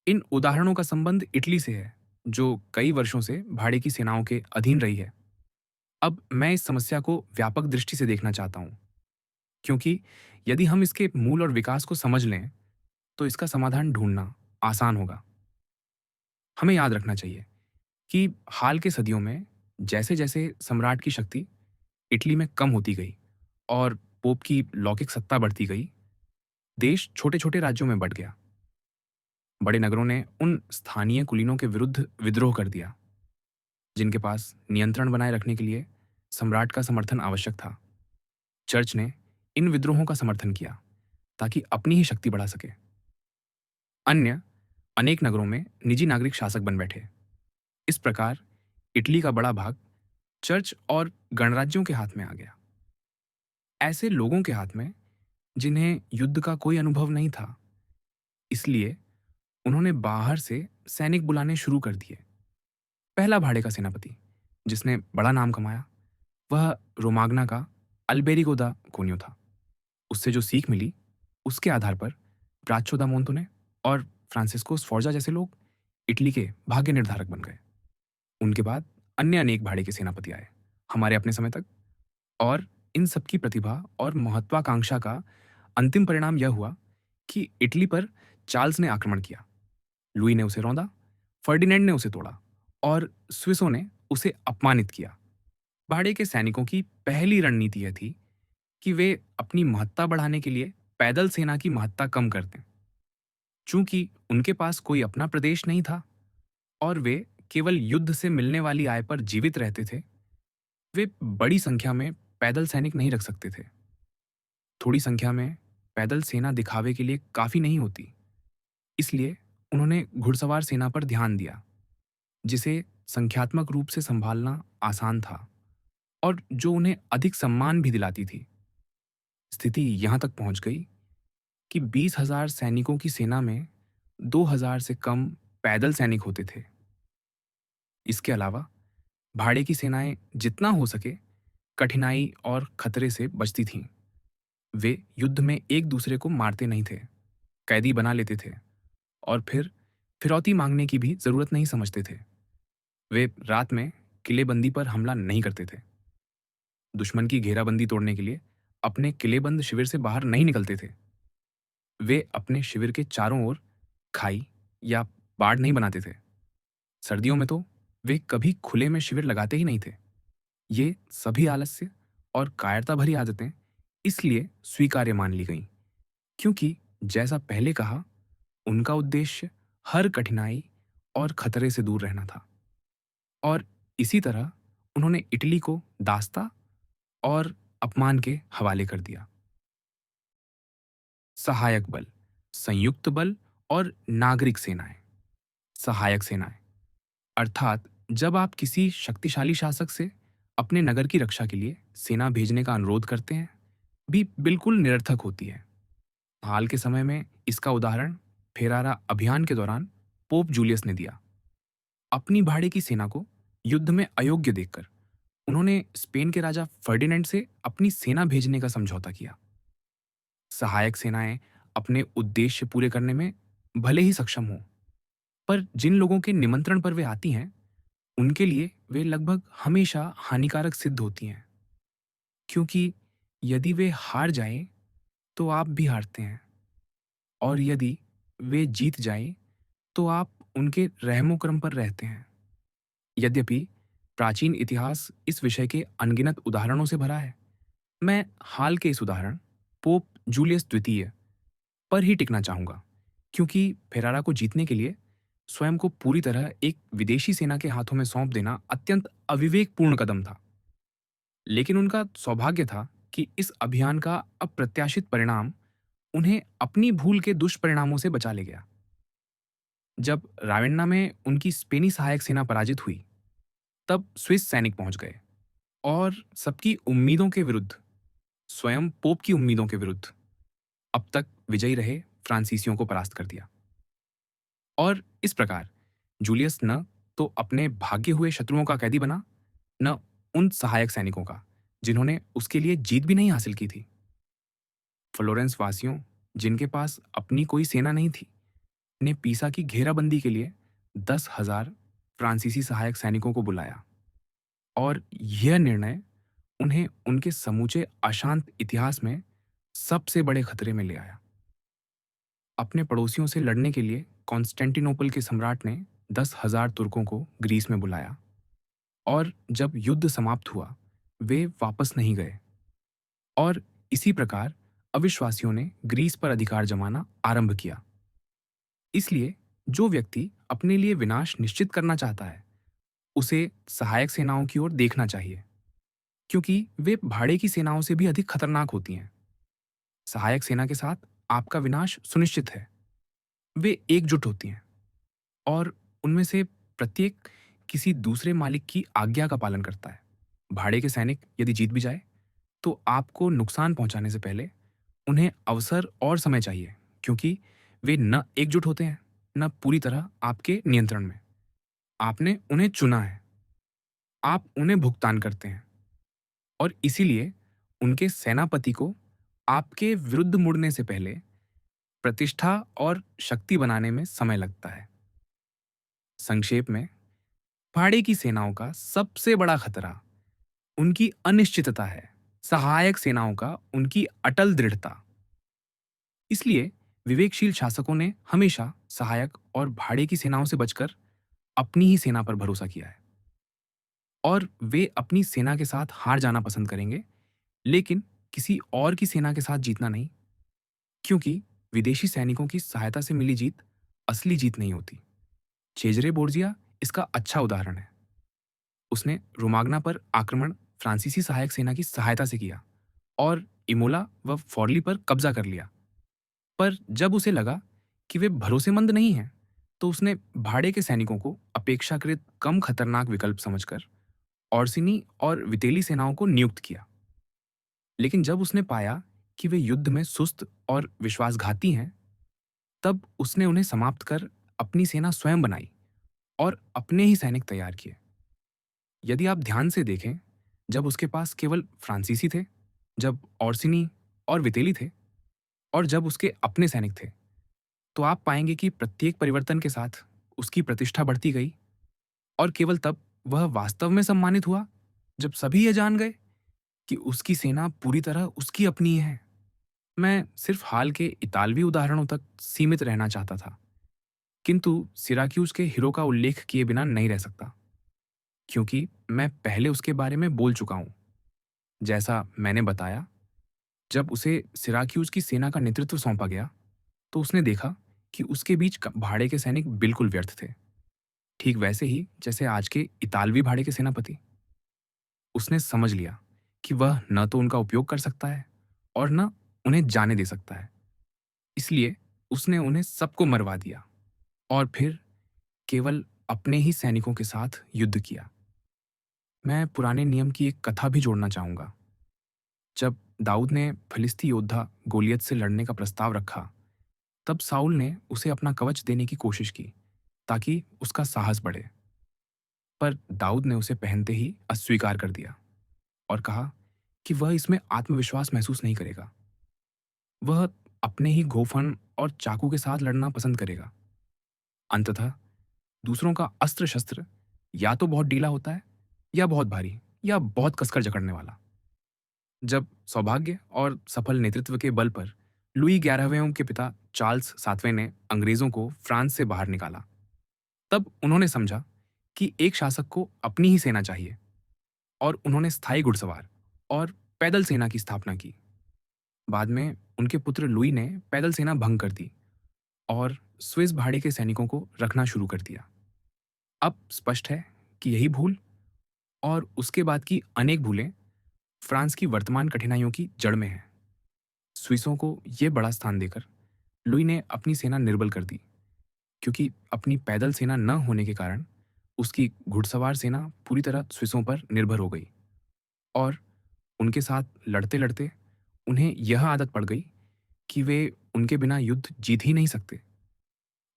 इन उदाहरणों का संबंध इटली से है, जो कई वर्षों से भाड़े की सेनाओं के अधीन रही है। अब मैं इस समस्या को व्यापक दृष्टि से देखना चाहता हूँ, क्योंकि यदि हम इसके मूल और विकास को समझ लें, तो इसका समाधान ढूंढना आसान होगा। हमें याद रखना चाहिए कि हाल के सदियों में जैसे जैसे सम्राट की शक्ति इटली में कम होती गई और पोप की लौकिक सत्ता बढ़ती गई, देश छोटे छोटे राज्यों में बंट गया। बड़े नगरों ने उन स्थानीय कुलीनों के विरुद्ध विद्रोह कर दिया जिनके पास नियंत्रण बनाए रखने के लिए सम्राट का समर्थन आवश्यक था। चर्च ने इन विद्रोहों का समर्थन किया ताकि अपनी ही शक्ति बढ़ा सके। अन्य अनेक नगरों में निजी नागरिक शासक बन बैठे। इस प्रकार इटली का बड़ा भाग चर्च और गणराज्यों के हाथ में आ गया। ऐसे लोगों के हाथ में जिन्हें युद्ध का कोई अनुभव नहीं था, इसलिए उन्होंने बाहर से सैनिक बुलाने शुरू कर दिए। पहला भाड़े का सेनापति, जिसने बड़ा नाम कमाया, वह रोमाग्ना का अल्बेरिगो दा कोन्यो था। उससे जो सीख मिली, उसके आधार पर ब्राचो दा मोंतोने और फ्रांसिस्को स्फोर्जा जैसे लोग इटली के भाग्य निर्धारक बन गए। उनके बाद अन्य अनेक भाड़े के सेनापति आए, हमारे अपने समय तक, और इन सबकी प्रतिभा और महत्वाकांक्षा का अंतिम परिणाम यह हुआ कि इटली पर चार्ल्स ने आक्रमण किया। लुई ने उसे रौंदा, फर्डिनेंड ने उसे तोड़ा और स्विसों ने उसे अपमानित किया। भाड़े के सैनिकों की पहली रणनीति यह थी कि वे अपनी महत्ता बढ़ाने के लिए पैदल सेना की महत्ता कम कर दें। चूंकि उनके पास कोई अपना प्रदेश नहीं था और वे केवल युद्ध से मिलने वाली आय पर जीवित रहते थे, वे बड़ी संख्या में पैदल सैनिक नहीं रख सकते थे। थोड़ी संख्या में पैदल सेना दिखावे के लिए काफी नहीं होती, इसलिए उन्होंने घुड़सवार सेना पर ध्यान दिया, जिसे संख्यात्मक रूप से संभालना आसान था और जो उन्हें अधिक सम्मान भी दिलाती थी। स्थिति यहां तक पहुंच गई कि 20,000 सैनिकों की सेना में 2,000 से कम पैदल सैनिक होते थे। इसके अलावा भाड़े की सेनाएं जितना हो सके कठिनाई और खतरे से बचती थीं। वे युद्ध में एक दूसरे को मारते नहीं थे, कैदी बना लेते थे और फिर फिरौती मांगने की भी जरूरत नहीं समझते थे। वे रात में किलेबंदी पर हमला नहीं करते थे। दुश्मन की घेराबंदी तोड़ने के लिए अपने किलेबंद शिविर से बाहर नहीं निकलते थे। वे अपने शिविर के चारों ओर खाई या बाड़ नहीं बनाते थे। सर्दियों में तो वे कभी खुले में शिविर लगाते ही नहीं थे। ये सभी आलस्य और कायरता भरी आदतें इसलिए स्वीकार्य मान ली गईं, क्योंकि जैसा पहले कहा, उनका उद्देश्य हर कठिनाई और खतरे से दूर रहना था। और इसी तरह उन्होंने इटली को दास्ता और अपमान के हवाले कर दिया। सहायक बल, संयुक्त बल और नागरिक सेनाएं। सहायक सेनाएं अर्थात जब आप किसी शक्तिशाली शासक से अपने नगर की रक्षा के लिए सेना भेजने का अनुरोध करते हैं, भी बिल्कुल निरर्थक होती है। हाल के समय में इसका उदाहरण फेरारा अभियान के दौरान पोप जूलियस ने दिया। अपनी भाड़े की सेना को युद्ध में अयोग्य देखकर उन्होंने स्पेन के राजा फर्डिनेंड से अपनी सेना भेजने का समझौता किया। सहायक सेनाएं अपने उद्देश्य पूरे करने में भले ही सक्षम हों, पर जिन लोगों के निमंत्रण पर वे आती हैं, उनके लिए वे लगभग हमेशा हानिकारक सिद्ध होती हैं, क्योंकि यदि वे हार जाएं, तो आप भी हारते हैं, और यदि वे जीत जाएं, तो आप उनके रहमो क्रम पर रहते हैं। यद्यपि प्राचीन इतिहास इस विषय के अनगिनत उदाहरणों से भरा है, मैं हाल के इस उदाहरण पोप जूलियस द्वितीय पर ही टिकना चाहूंगा, क्योंकि फेरारा को जीतने के लिए स्वयं को पूरी तरह एक विदेशी सेना के हाथों में सौंप देना अत्यंत अविवेकपूर्ण कदम था। लेकिन उनका सौभाग्य था कि इस अभियान का अप्रत्याशित परिणाम उन्हें अपनी भूल के दुष्परिणामों से बचा ले गया। जब रावेन्ना में उनकी स्पेनी सहायक सेना पराजित हुई, तब स्विस सैनिक पहुंच गए और सबकी उम्मीदों के विरुद्ध, स्वयं पोप की उम्मीदों के विरुद्ध, अब तक विजयी रहे फ्रांसीसियों को परास्त कर दिया। और इस प्रकार जूलियस न तो अपने भागे हुए शत्रुओं का कैदी बना, न उन सहायक सैनिकों का जिन्होंने उसके लिए जीत भी नहीं हासिल की थी। फ्लोरेंस वासियों, जिनके पास अपनी कोई सेना नहीं थी, ने पीसा की घेराबंदी के लिए 10,000 फ्रांसीसी सहायक सैनिकों को बुलाया, और यह निर्णय उन्हें उनके समूचे अशांत इतिहास में सबसे बड़े खतरे में ले आया। अपने पड़ोसियों से लड़ने के लिए कॉन्स्टेंटिनोपल के सम्राट ने 10,000 तुर्कों को ग्रीस में बुलाया, और जब युद्ध समाप्त हुआ, वे वापस नहीं गए, और इसी प्रकार अविश्वासियों ने ग्रीस पर अधिकार जमाना आरंभ किया। इसलिए जो व्यक्ति अपने लिए विनाश निश्चित करना चाहता है, उसे सहायक सेनाओं की ओर देखना चाहिए, क्योंकि वे भाड़े की सेनाओं से भी अधिक खतरनाक होती हैं। सहायक सेना के साथ आपका विनाश सुनिश्चित है। वे एकजुट होती हैं और उनमें से प्रत्येक किसी दूसरे मालिक की आज्ञा का पालन करता है। भाड़े के सैनिक यदि जीत भी जाए, तो आपको नुकसान पहुंचाने से पहले उन्हें अवसर और समय चाहिए, क्योंकि वे न एकजुट होते हैं, न पूरी तरह आपके नियंत्रण में। आपने उन्हें चुना है, आप उन्हें भुगतान करते हैं, और इसीलिए उनके सेनापति को आपके विरुद्ध मुड़ने से पहले प्रतिष्ठा और शक्ति बनाने में समय लगता है। संक्षेप में, पहाड़ी की सेनाओं का सबसे बड़ा खतरा उनकी अनिश्चितता है, सहायक सेनाओं का उनकी अटल दृढ़ता। इसलिए विवेकशील शासकों ने हमेशा सहायक और भाड़े की सेनाओं से बचकर अपनी ही सेना पर भरोसा किया है, और वे अपनी सेना के साथ हार जाना पसंद करेंगे, लेकिन किसी और की सेना के साथ जीतना नहीं, क्योंकि विदेशी सैनिकों की सहायता से मिली जीत असली जीत नहीं होती। चेजरे बोर्जिया इसका अच्छा उदाहरण है। उसने रोमाग्ना पर आक्रमण फ्रांसीसी सहायक सेना की सहायता से किया और इमोला व फॉर्ली पर कब्जा कर लिया। पर जब उसे लगा कि वे भरोसेमंद नहीं हैं, तो उसने भाड़े के सैनिकों को अपेक्षाकृत कम खतरनाक विकल्प समझकर ओर्सिनी और वितेली सेनाओं को नियुक्त किया। लेकिन जब उसने पाया कि वे युद्ध में सुस्त और विश्वासघाती हैं, तब उसने उन्हें समाप्त कर अपनी सेना स्वयं बनाई और अपने ही सैनिक तैयार किए। यदि आप ध्यान से देखें, जब उसके पास केवल फ्रांसीसी थे, जब ओर्सिनी और वितेली थे, और जब उसके अपने सैनिक थे, तो आप पाएंगे कि प्रत्येक परिवर्तन के साथ उसकी प्रतिष्ठा बढ़ती गई, और केवल तब वह वास्तव में सम्मानित हुआ जब सभी ये जान गए कि उसकी सेना पूरी तरह उसकी अपनी है। मैं सिर्फ हाल के इतालवी उदाहरणों तक सीमित रहना चाहता था, किंतु सिराक्यूज के हीरो का उल्लेख किए बिना नहीं रह सकता, क्योंकि मैं पहले उसके बारे में बोल चुका हूं। जैसा मैंने बताया, जब उसे सिराक्यूज की सेना का नेतृत्व सौंपा गया, तो उसने देखा कि उसके बीच भाड़े के सैनिक बिल्कुल व्यर्थ थे, ठीक वैसे ही जैसे आज के इतालवी भाड़े के सेनापति। उसने समझ लिया कि वह न तो उनका उपयोग कर सकता है और न उन्हें जाने दे सकता है। इसलिए उसने उन्हें सबको मरवा दिया और फिर केवल अपने ही सैनिकों के साथ युद्ध किया। मैं पुराने नियम की एक कथा भी जोड़ना चाहूंगा। जब दाऊद ने फिलिस्ती योद्धा गोलियत से लड़ने का प्रस्ताव रखा, तब साउल ने उसे अपना कवच देने की कोशिश की ताकि उसका साहस बढ़े। पर दाऊद ने उसे पहनते ही अस्वीकार कर दिया और कहा कि वह इसमें आत्मविश्वास महसूस नहीं करेगा। वह अपने ही गोफन और चाकू के साथ लड़ना पसंद करेगा। अंततः दूसरों का अस्त्र शस्त्र या तो बहुत ढीला होता है, या बहुत भारी, या बहुत कसकर जकड़ने वाला। जब सौभाग्य और सफल नेतृत्व के बल पर लुई 11वें के पिता चार्ल्स 7वें ने अंग्रेजों को फ्रांस से बाहर निकाला, तब उन्होंने समझा कि एक शासक को अपनी ही सेना चाहिए, और उन्होंने स्थायी घुड़सवार और पैदल सेना की स्थापना की। बाद में उनके पुत्र लुई ने पैदल सेना भंग कर दी और स्विस भाड़े के सैनिकों को रखना शुरू कर दिया। अब स्पष्ट है कि यही भूल और उसके बाद की अनेक भूलें फ्रांस की वर्तमान कठिनाइयों की जड़ में हैं। स्विसों को यह बड़ा स्थान देकर लुई ने अपनी सेना निर्बल कर दी, क्योंकि अपनी पैदल सेना न होने के कारण उसकी घुड़सवार सेना पूरी तरह स्विसों पर निर्भर हो गई, और उनके साथ लड़ते लड़ते उन्हें यह आदत पड़ गई कि वे उनके बिना युद्ध जीत ही नहीं सकते।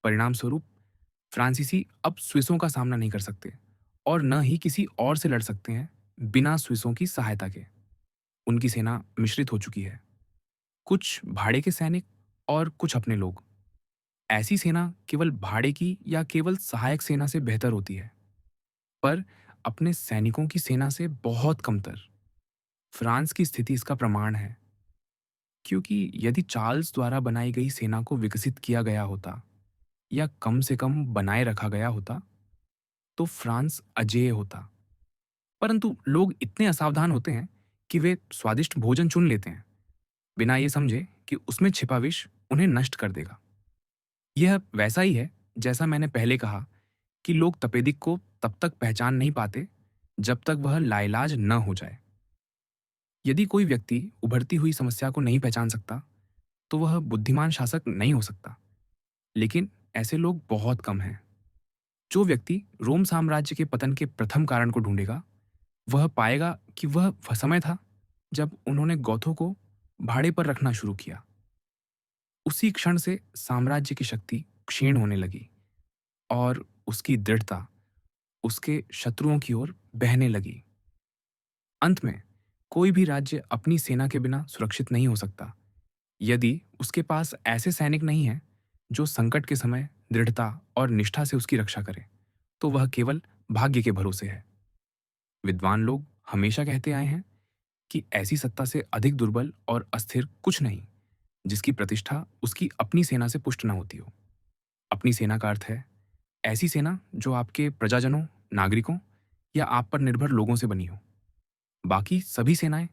परिणाम स्वरूप फ्रांसीसी अब स्विसों का सामना नहीं कर सकते, और न ही किसी और से लड़ सकते हैं बिना स्विसों की सहायता के। उनकी सेना मिश्रित हो चुकी है, कुछ भाड़े के सैनिक और कुछ अपने लोग। ऐसी सेना केवल भाड़े की या केवल सहायक सेना से बेहतर होती है, पर अपने सैनिकों की सेना से बहुत कमतर। फ्रांस की स्थिति इसका प्रमाण है, क्योंकि यदि चार्ल्स द्वारा बनाई गई सेना को विकसित किया गया होता, या कम से कम बनाए रखा गया होता, तो फ्रांस अजेय होता। परंतु लोग इतने असावधान होते हैं कि वे स्वादिष्ट भोजन चुन लेते हैं, बिना ये समझे कि उसमें छिपा विष उन्हें नष्ट कर देगा। यह वैसा ही है जैसा मैंने पहले कहा कि लोग तपेदिक को तब तक पहचान नहीं पाते जब तक वह लाइलाज न हो जाए। यदि कोई व्यक्ति उभरती हुई समस्या को नहीं पहचान सकता, तो वह बुद्धिमान शासक नहीं हो सकता। लेकिन ऐसे लोग बहुत कम हैं। जो व्यक्ति रोम साम्राज्य के पतन के प्रथम कारण को ढूंढेगा, वह पाएगा कि वह समय था जब उन्होंने गौथों को भाड़े पर रखना शुरू किया। उसी क्षण से साम्राज्य की शक्ति क्षीण होने लगी और उसकी दृढ़ता उसके शत्रुओं की ओर बहने लगी। अंत में कोई भी राज्य अपनी सेना के बिना सुरक्षित नहीं हो सकता यदि उसके पास ऐसे सैनिक नहीं हैं जो संकट के समय दृढ़ता और निष्ठा से उसकी रक्षा करें, तो वह केवल भाग्य के भरोसे है। विद्वान लोग हमेशा कहते आए हैं कि ऐसी सत्ता से अधिक दुर्बल और अस्थिर कुछ नहीं जिसकी प्रतिष्ठा उसकी अपनी सेना से पुष्ट न होती हो। अपनी सेना का अर्थ है ऐसी सेना जो आपके प्रजाजनों, नागरिकों या आप पर निर्भर लोगों से बनी हो। बाकी सभी सेनाएं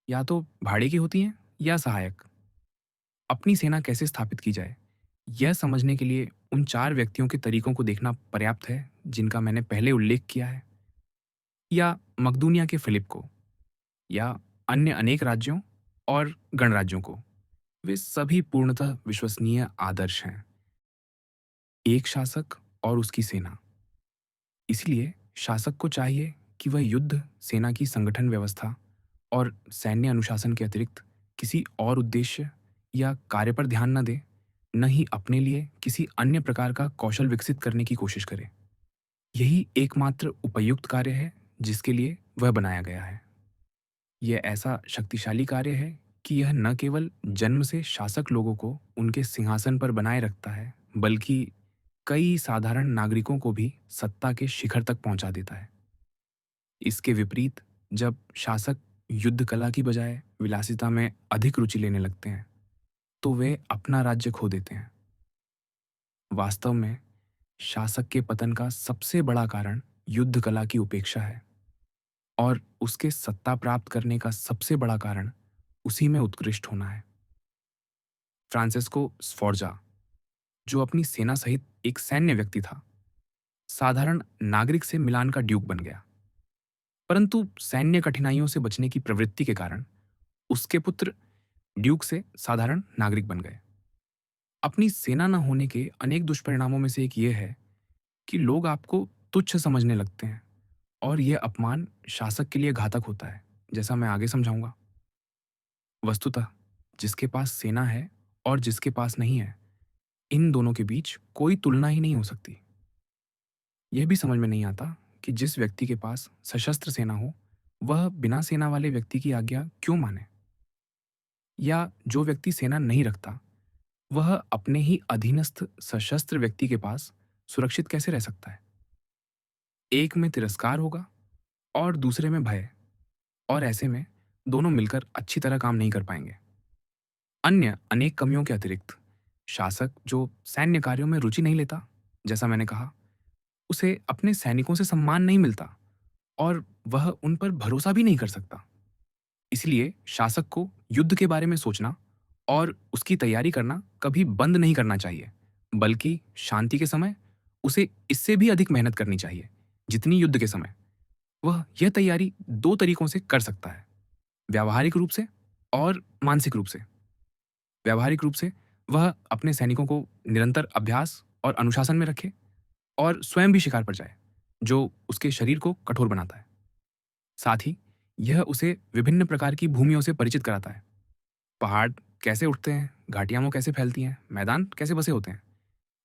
या तो भाड़े की होती हैं या सहायक। अपनी सेना कैसे स्थापित की जाए, यह समझने के लिए उन 4 व्यक्तियों के तरीकों को देखना पर्याप्त है जिनका मैंने पहले उल्लेख किया है, या मकदूनिया के फिलिप को, या अन्य अनेक राज्यों और गणराज्यों को। वे सभी पूर्णतः विश्वसनीय आदर्श हैं। एक शासक और उसकी सेना। इसलिए शासक को चाहिए कि वह युद्ध, सेना की संगठन व्यवस्था और सैन्य अनुशासन के अतिरिक्त किसी और उद्देश्य या कार्य पर ध्यान न दे, न ही अपने लिए किसी अन्य प्रकार का कौशल विकसित करने की कोशिश करे। यही एकमात्र उपयुक्त कार्य है जिसके लिए वह बनाया गया है। यह ऐसा शक्तिशाली कार्य है कि यह न केवल जन्म से शासक लोगों को उनके सिंहासन पर बनाए रखता है, बल्कि कई साधारण नागरिकों को भी सत्ता के शिखर तक पहुंचा देता है। इसके विपरीत, जब शासक युद्ध कला की बजाय विलासिता में अधिक रुचि लेने लगते हैं, तो वे अपना राज्य खो देते हैं। वास्तव में शासक के पतन का सबसे बड़ा कारण युद्ध कला की उपेक्षा है, और उसके सत्ता प्राप्त करने का सबसे बड़ा कारण उसी में उत्कृष्ट होना है। फ्रांसिस्को स्फोर्जा, जो अपनी सेना सहित एक सैन्य व्यक्ति था, साधारण नागरिक से मिलान का ड्यूक बन गया। परंतु सैन्य कठिनाइयों से बचने की प्रवृत्ति के कारण उसके पुत्र ड्यूक से साधारण नागरिक बन गए। अपनी सेना न होने के अनेक दुष्परिणामों में से एक ये है कि लोग आपको तुच्छ समझने लगते हैं, और यह अपमान शासक के लिए घातक होता है, जैसा मैं आगे समझाऊंगा। वस्तुतः जिसके पास सेना है और जिसके पास नहीं है, इन दोनों के बीच कोई तुलना ही नहीं हो सकती। यह भी समझ में नहीं आता कि जिस व्यक्ति के पास सशस्त्र सेना हो, वह बिना सेना वाले व्यक्ति की आज्ञा क्यों माने, या जो व्यक्ति सेना नहीं रखता, वह अपने ही अधीनस्थ सशस्त्र व्यक्ति के पास सुरक्षित कैसे रह सकता है। एक में तिरस्कार होगा और दूसरे में भय, और ऐसे में दोनों मिलकर अच्छी तरह काम नहीं कर पाएंगे। अन्य अनेक कमियों के अतिरिक्त शासक जो सैन्य कार्यों में रुचि नहीं लेता, जैसा मैंने कहा, उसे अपने सैनिकों से सम्मान नहीं मिलता और वह उन पर भरोसा भी नहीं कर सकता। इसलिए शासक को युद्ध के बारे में सोचना और उसकी तैयारी करना कभी बंद नहीं करना चाहिए, बल्कि शांति के समय उसे इससे भी अधिक मेहनत करनी चाहिए जितनी युद्ध के समय। वह यह तैयारी 2 तरीकों से कर सकता है, व्यावहारिक रूप से और मानसिक रूप से। व्यावहारिक रूप से वह अपने सैनिकों को निरंतर अभ्यास और अनुशासन में रखे और स्वयं भी शिकार पर जाए, जो उसके शरीर को कठोर बनाता है। साथ ही यह उसे विभिन्न प्रकार की भूमियों से परिचित कराता है। पहाड़ कैसे उठते हैं, घाटियाँ कैसे फैलती हैं, मैदान कैसे बसे होते हैं,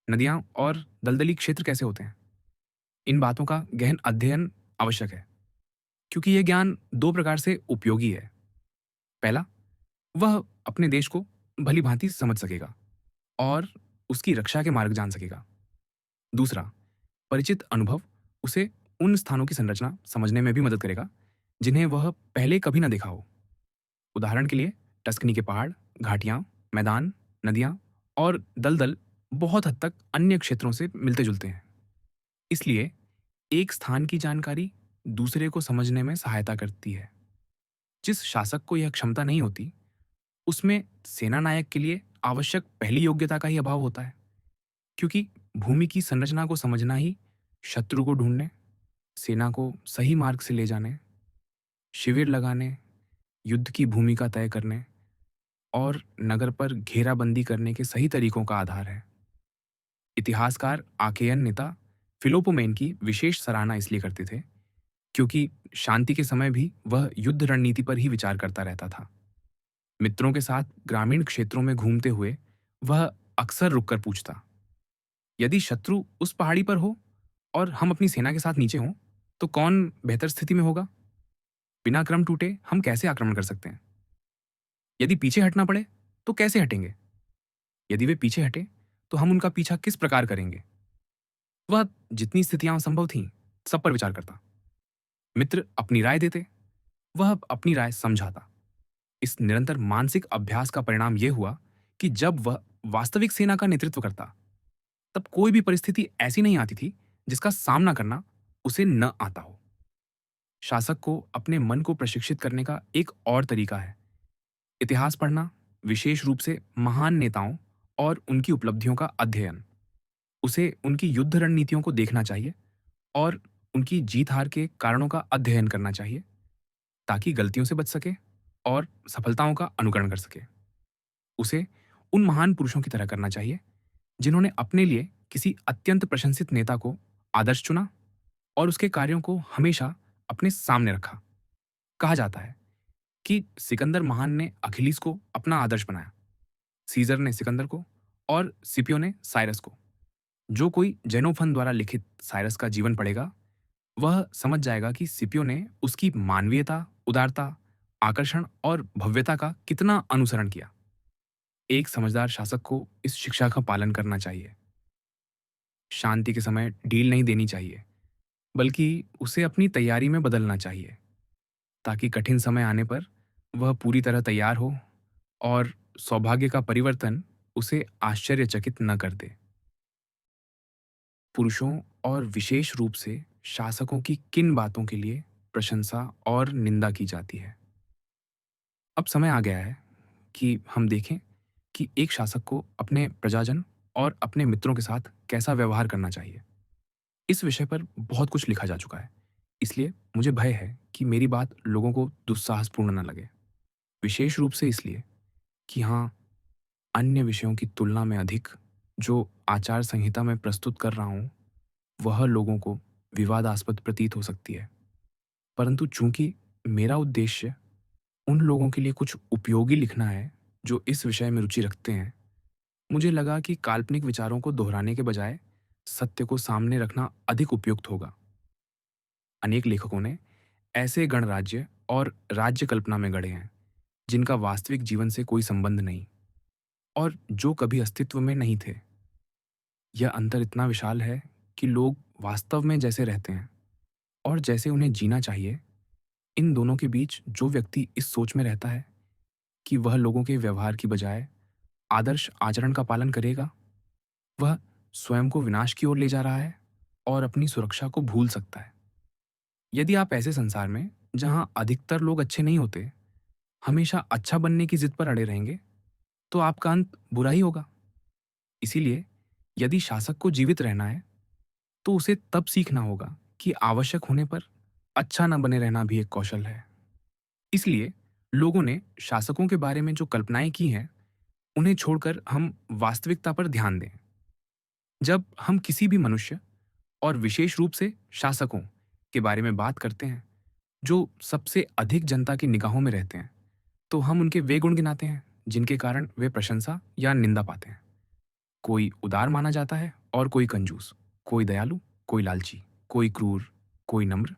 नदियाँ और दलदली क्षेत्र कैसे होते हैं। इन बातों का गहन अध्ययन आवश्यक है, क्योंकि यह ज्ञान 2 प्रकार से उपयोगी है। पहला, वह अपने देश को भली भांति समझ सकेगा और उसकी रक्षा के मार्ग जान सकेगा। दूसरा, परिचित अनुभव उसे उन स्थानों की संरचना समझने में भी मदद करेगा जिन्हें वह पहले कभी न देखा हो। उदाहरण के लिए टस्कनी के पहाड़, घाटियाँ, मैदान, नदियाँ और दलदल बहुत हद तक अन्य क्षेत्रों से मिलते जुलते हैं। इसलिए एक स्थान की जानकारी दूसरे को समझने में सहायता करती है। जिस शासक को यह क्षमता नहीं होती, उसमें सेना नायक के लिए आवश्यक पहली योग्यता का ही अभाव होता है, क्योंकि भूमि की संरचना को समझना ही शत्रु को ढूंढने, सेना को सही मार्ग से ले जाने, शिविर लगाने, युद्ध की भूमिका तय करने और नगर पर घेराबंदी करने के सही तरीकों का आधार है। इतिहासकार आकेयन नेता फिलोपोमेन की विशेष सराहना इसलिए करते थे क्योंकि शांति के समय भी वह युद्ध रणनीति पर ही विचार करता रहता था। मित्रों के साथ ग्रामीण क्षेत्रों में घूमते हुए वह अक्सर रुककर पूछता, यदि शत्रु उस पहाड़ी पर हो और हम अपनी सेना के साथ नीचे हों, तो कौन बेहतर स्थिति में होगा? बिना क्रम टूटे हम कैसे आक्रमण कर सकते हैं? यदि पीछे हटना पड़े, तो कैसे हटेंगे? यदि वे पीछे हटे, तो हम उनका पीछा किस प्रकार करेंगे? वह जितनी स्थितियां संभव थीं, सब पर विचार करता। मित्र अपनी राय देते, वह अपनी राय समझाता। इस निरंतर मानसिक अभ्यास का परिणाम यह हुआ कि जब वह वास्तविक सेना का नेतृत्व करता, तब कोई भी परिस्थिति ऐसी नहीं आती थी जिसका सामना करना उसे न आता हो। शासक को अपने मन को प्रशिक्षित करने का एक और तरीका है इतिहास पढ़ना, विशेष रूप से महान नेताओं और उनकी उपलब्धियों का अध्ययन। उसे उनकी युद्ध रणनीतियों को देखना चाहिए और उनकी जीत हार के कारणों का अध्ययन करना चाहिए ताकि गलतियों से बच सके और सफलताओं का अनुकरण कर सके। उसे उन महान पुरुषों की तरह करना चाहिए जिन्होंने अपने लिए किसी अत्यंत प्रशंसित नेता को आदर्श चुना और उसके कार्यों को हमेशा अपने सामने रखा। कहा जाता है कि सिकंदर महान ने अखिलीस को अपना आदर्श बनाया, सीजर ने सिकंदर को और सिपियो ने साइरस को। जो कोई जेनोफन द्वारा लिखित साइरस का जीवन पढ़ेगा, वह समझ जाएगा कि सिपियो ने उसकी मानवीयता, उदारता, आकर्षण और भव्यता का कितना अनुसरण किया। एक समझदार शासक को इस शिक्षा का पालन करना चाहिए। शांति के समय ढील नहीं देनी चाहिए, बल्कि उसे अपनी तैयारी में बदलना चाहिए ताकि कठिन समय आने पर वह पूरी तरह तैयार हो और सौभाग्य का परिवर्तन उसे आश्चर्यचकित न कर दे। पुरुषों और विशेष रूप से शासकों की किन बातों के लिए प्रशंसा और निंदा की जाती है? अब समय आ गया है कि हम देखें कि एक शासक को अपने प्रजाजन और अपने मित्रों के साथ कैसा व्यवहार करना चाहिए। इस विषय पर बहुत कुछ लिखा जा चुका है, इसलिए मुझे भय है कि मेरी बात लोगों को दुस्साहसपूर्ण न लगे। विशेष रूप से इसलिए कि हाँ, अन्य विषयों की तुलना में अधिक जो आचार संहिता में प्रस्तुत कर रहा हूँ, वह लोगों को विवादास्पद प्रतीत हो सकती है। परंतु चूंकि मेरा उद्देश्य उन लोगों के लिए कुछ उपयोगी लिखना है जो इस विषय में रुचि रखते हैं, मुझे लगा कि काल्पनिक विचारों को दोहराने के बजाय सत्य को सामने रखना अधिक उपयुक्त होगा। अनेक लेखकों ने ऐसे गणराज्य और राज्य कल्पना में गढ़े हैं जिनका वास्तविक जीवन से कोई संबंध नहीं और जो कभी अस्तित्व में नहीं थे। यह अंतर इतना विशाल है कि लोग वास्तव में जैसे रहते हैं और जैसे उन्हें जीना चाहिए, इन दोनों के बीच जो व्यक्ति इस सोच में रहता है कि वह लोगों के व्यवहार की बजाय आदर्श आचरण का पालन करेगा, वह स्वयं को विनाश की ओर ले जा रहा है और अपनी सुरक्षा को भूल सकता है। यदि आप ऐसे संसार में जहां अधिकतर लोग अच्छे नहीं होते, हमेशा अच्छा बनने की जिद पर अड़े रहेंगे, तो आपका अंत बुरा ही होगा। इसीलिए यदि शासक को जीवित रहना है, तो उसे तब सीखना होगा कि आवश्यक होने पर अच्छा न बने रहना भी एक कौशल है। इसलिए लोगों ने शासकों के बारे में जो कल्पनाएं की हैं, उन्हें छोड़कर हम वास्तविकता पर ध्यान दें। जब हम किसी भी मनुष्य और विशेष रूप से शासकों के बारे में बात करते हैं जो सबसे अधिक जनता की निगाहों में रहते हैं, तो हम उनके वे गुण गिनाते हैं जिनके कारण वे प्रशंसा या निंदा पाते हैं। कोई उदार माना जाता है और कोई कंजूस, कोई दयालु, कोई लालची, कोई क्रूर, कोई नम्र,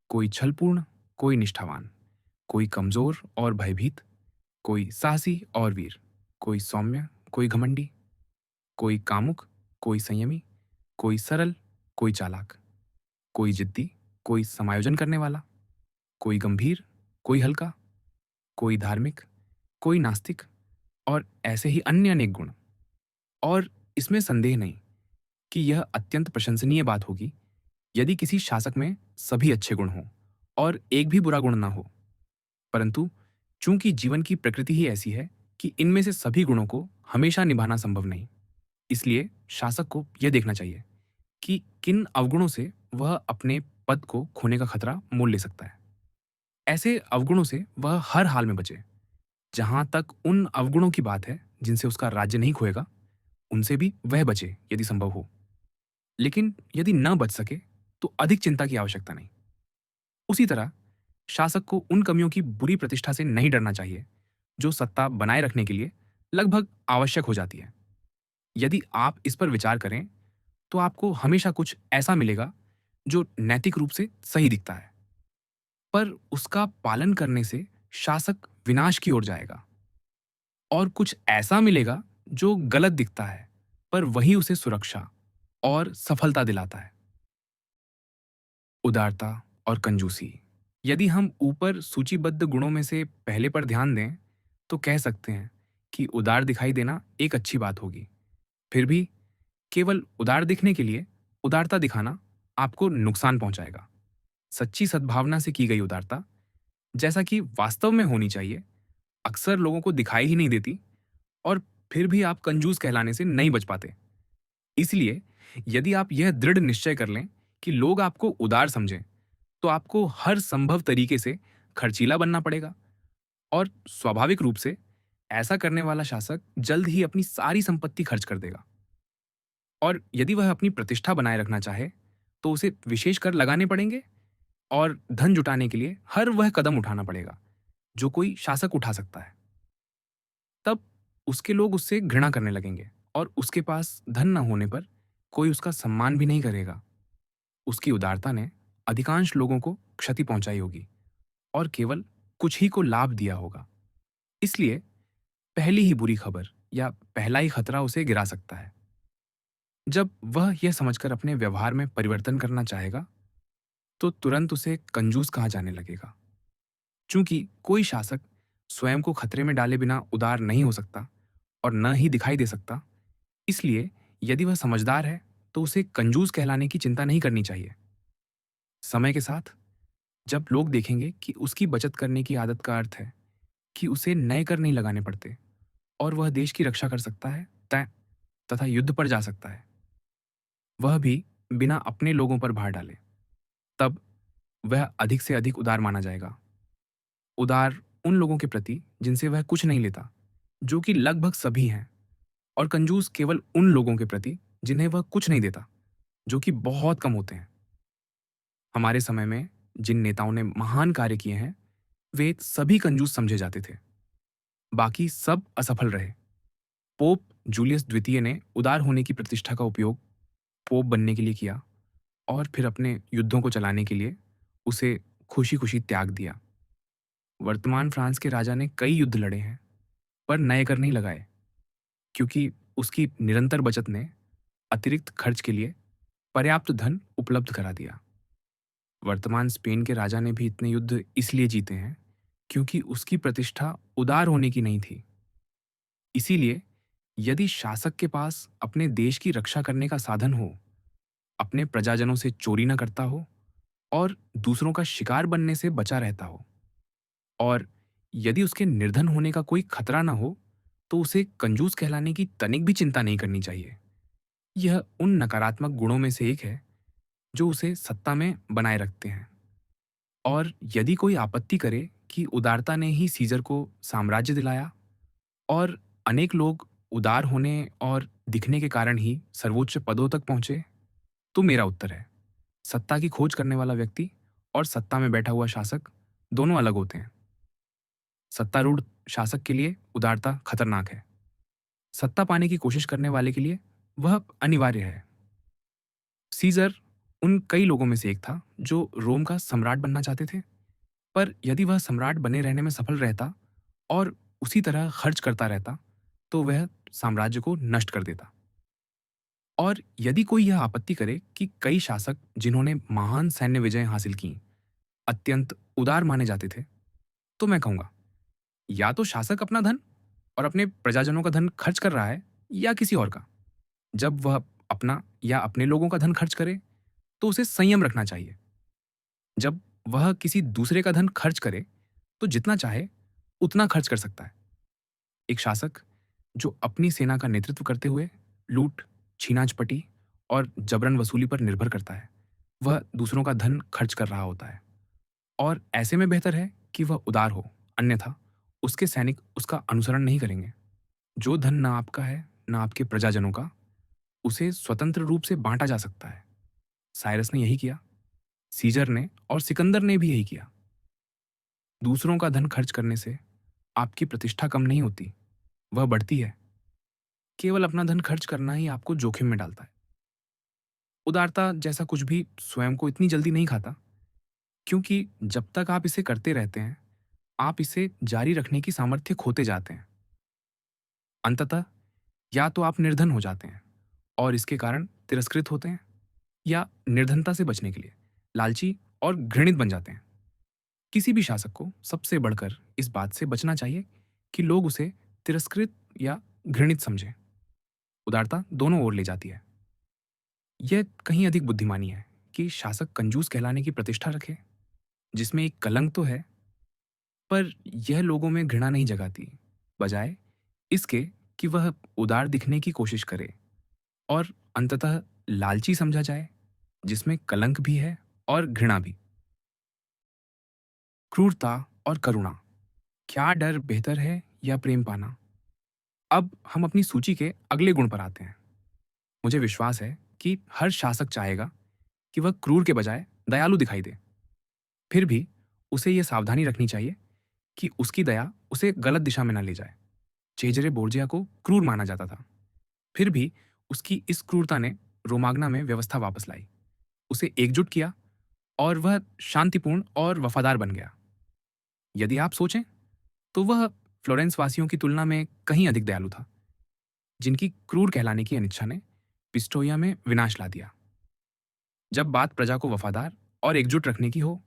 कोई छलपूर्ण, कोई निष्ठावान, कोई कमजोर और भयभीत, कोई साहसी और वीर, कोई सौम्य, कोई घमंडी, कोई कामुक, कोई संयमी, कोई सरल, कोई चालाक, कोई जिद्दी, कोई समायोजन करने वाला, कोई गंभीर, कोई हल्का, कोई धार्मिक, कोई नास्तिक और ऐसे ही अन्य अनेक गुण। और इसमें संदेह नहीं कि यह अत्यंत प्रशंसनीय बात होगी यदि किसी शासक में सभी अच्छे गुण हों और एक भी बुरा गुण ना हो। परंतु चूंकि जीवन की प्रकृति ही ऐसी है कि इनमें से सभी गुणों को हमेशा निभाना संभव नहीं, इसलिए शासक को यह देखना चाहिए कि किन अवगुणों से वह अपने पद को खोने का खतरा मोल ले सकता है। ऐसे अवगुणों से वह हर हाल में बचे। जहां तक उन अवगुणों की बात है जिनसे उसका राज्य नहीं खोएगा, उनसे भी वह बचे यदि संभव हो। लेकिन यदि न बच सके तो अधिक चिंता की आवश्यकता नहीं। उसी तरह शासक को उन कमियों की बुरी प्रतिष्ठा से नहीं डरना चाहिए जो सत्ता बनाए रखने के लिए लगभग आवश्यक हो जाती है। यदि आप इस पर विचार करें तो आपको हमेशा कुछ ऐसा मिलेगा जो नैतिक रूप से सही दिखता है, पर उसका पालन करने से शासक विनाश की ओर जाएगा। और कुछ ऐसा मिलेगा जो गलत दिखता है, पर वही उसे सुरक्षा और सफलता दिलाता है। उदारता और कंजूसी। यदि हम ऊपर सूचीबद्ध गुणों में से पहले पर ध्यान दें, तो कह सकते हैं कि उदार दिखाई देना एक अच्छी बात होगी। फिर भी केवल उदार दिखने के लिए उदारता दिखाना आपको नुकसान पहुंचाएगा। सच्ची सद्भावना से की गई उदारता, जैसा कि वास्तव में होनी चाहिए, अक्सर लोगों को दिखाई ही नहीं देती और फिर भी आप कंजूस कहलाने से नहीं बच पाते। इसलिए यदि आप यह दृढ़ निश्चय कर लें कि लोग आपको उदार समझें, तो आपको हर संभव तरीके से खर्चीला बनना पड़ेगा और स्वाभाविक रूप से ऐसा करने वाला शासक जल्द ही अपनी सारी संपत्ति खर्च कर देगा। और यदि वह अपनी प्रतिष्ठा बनाए रखना चाहे, तो उसे विशेष कर लगाने पड़ेंगे और धन जुटाने के लिए हर वह कदम उठाना पड़ेगा जो कोई शासक उठा सकता है। तब उसके लोग उससे घृणा करने लगेंगे और उसके पास धन न होने पर कोई उसका सम्मान भी नहीं करेगा। उसकी उदारता ने अधिकांश लोगों को क्षति पहुंचाई होगी और केवल कुछ ही को लाभ दिया होगा। इसलिए पहली ही बुरी खबर या पहला ही खतरा उसे गिरा सकता है। जब वह यह समझकर अपने व्यवहार में परिवर्तन करना चाहेगा, तो तुरंत उसे कंजूस कहा जाने लगेगा। चूंकि कोई शासक स्वयं को खतरे में डाले बिना उदार नहीं हो सकता और न ही दिखाई दे सकता, इसलिए यदि वह समझदार है तो उसे कंजूस कहलाने की चिंता नहीं करनी चाहिए। समय के साथ जब लोग देखेंगे कि उसकी बचत करने की आदत का अर्थ है कि उसे नए कर नहीं लगाने पड़ते और वह देश की रक्षा कर सकता है तय तथा युद्ध पर जा सकता है, वह भी बिना अपने लोगों पर भार डाले, तब वह अधिक से अधिक उदार माना जाएगा। उदार उन लोगों के प्रति जिनसे वह कुछ नहीं लेता, जो कि लगभग सभी हैं, और कंजूस केवल उन लोगों के प्रति जिन्हें वह कुछ नहीं देता, जो कि बहुत कम होते हैं। हमारे समय में जिन नेताओं ने महान कार्य किए हैं, वे सभी कंजूस समझे जाते थे। बाकी सब असफल रहे। पोप जूलियस द्वितीय ने उदार होने की प्रतिष्ठा का उपयोग पोप बनने के लिए किया और फिर अपने युद्धों को चलाने के लिए उसे खुशी-खुशी त्याग दिया। वर्तमान फ्रांस के राजा ने कई युद्ध लड़े हैं, पर नए कर नहीं लगाए, क्योंकि उसकी निरंतर बचत ने अतिरिक्त खर्च के लिए पर्याप्त धन उपलब्ध करा दिया। वर्तमान स्पेन के राजा ने भी इतने युद्ध इसलिए जीते हैं क्योंकि उसकी प्रतिष्ठा उदार होने की नहीं थी। इसीलिए यदि शासक के पास अपने देश की रक्षा करने का साधन हो, अपने प्रजाजनों से चोरी न करता हो और दूसरों का शिकार बनने से बचा रहता हो, और यदि उसके निर्धन होने का कोई खतरा ना हो, तो उसे कंजूस कहलाने की तनिक भी चिंता नहीं करनी चाहिए। यह उन नकारात्मक गुणों में से एक है जो उसे सत्ता में बनाए रखते हैं। और यदि कोई आपत्ति करे कि उदारता ने ही सीजर को साम्राज्य दिलाया और अनेक लोग उदार होने और दिखने के कारण ही सर्वोच्च पदों तक पहुंचे, तो मेरा उत्तर है, सत्ता की खोज करने वाला व्यक्ति और सत्ता में बैठा हुआ शासक दोनों अलग होते हैं। सत्तारूढ़ शासक के लिए उदारता खतरनाक है। सत्ता पाने की कोशिश करने वाले के लिए वह अनिवार्य है। सीजर उन कई लोगों में से एक था जो रोम का सम्राट बनना चाहते थे, पर यदि वह सम्राट बने रहने में सफल रहता और उसी तरह खर्च करता रहता, तो वह साम्राज्य को नष्ट कर देता। और यदि कोई यह आपत्ति करे कि कई शासक जिन्होंने महान सैन्य विजय हासिल की अत्यंत उदार माने जाते थे, तो मैं कहूंगा, या तो शासक अपना धन और अपने प्रजाजनों का धन खर्च कर रहा है या किसी और का। जब वह अपना या अपने लोगों का धन खर्च करे, तो उसे संयम रखना चाहिए। जब वह किसी दूसरे का धन खर्च करे, तो जितना चाहे उतना खर्च कर सकता है। एक शासक जो अपनी सेना का नेतृत्व करते हुए लूट, छीनाझपटी और जबरन वसूली पर निर्भर करता है, वह दूसरों का धन खर्च कर रहा होता है। और ऐसे में बेहतर है कि वह उदार हो, अन्यथा उसके सैनिक उसका अनुसरण नहीं करेंगे। जो धन ना आपका है, ना आपके प्रजाजनों का, उसे स्वतंत्र रूप से बांटा जा सकता है। साइरस ने यही किया, सीजर ने और सिकंदर ने भी यही किया। दूसरों का धन खर्च करने से आपकी प्रतिष्ठा कम नहीं होती, वह बढ़ती है। केवल अपना धन खर्च करना ही आपको जोखिम में डालता है। उदारता जैसा कुछ भी स्वयं को इतनी जल्दी नहीं खाता, क्योंकि जब तक आप इसे करते रहते हैं, आप इसे जारी रखने की सामर्थ्य खोते जाते हैं। अंततः या तो आप निर्धन हो जाते हैं और इसके कारण तिरस्कृत होते हैं, या निर्धनता से बचने के लिए लालची और घृणित बन जाते हैं। किसी भी शासक को सबसे बढ़कर इस बात से बचना चाहिए कि लोग उसे तिरस्कृत या घृणित समझें। उदारता दोनों ओर ले जाती है। यह कहीं अधिक बुद्धिमानी है कि शासक कंजूस कहलाने की प्रतिष्ठा रखे, जिसमें एक कलंक तो है, पर यह लोगों में घृणा नहीं जगाती, बजाय इसके कि वह उदार दिखने की कोशिश करे और अंततः लालची समझा जाए, जिसमें कलंक भी है और घृणा भी। क्रूरता और करुणा, क्या डर बेहतर है या प्रेम पाना? अब हम अपनी सूची के अगले गुण पर आते हैं। मुझे विश्वास है कि हर शासक चाहेगा कि वह क्रूर के बजाय दयालु दिखाई दे। फिर भी उसे यह सावधानी रखनी चाहिए कि उसकी दया उसे गलत दिशा में न ले जाए। चेजरे बोर्जिया को क्रूर माना जाता था, फिर भी उसकी इस क्रूरता ने रोमाग्ना में व्यवस्था वापस लाई, उसे एकजुट किया और वह शांतिपूर्ण और वफादार बन गया। यदि आप सोचें तो वह फ्लोरेंस वासियों की तुलना में कहीं अधिक दयालु था, जिनकी क्रूर कहलाने की अनिच्छा ने पिस्टोया में विनाश ला दिया। जब बात प्रजा को वफादार और एकजुट रखने की हो,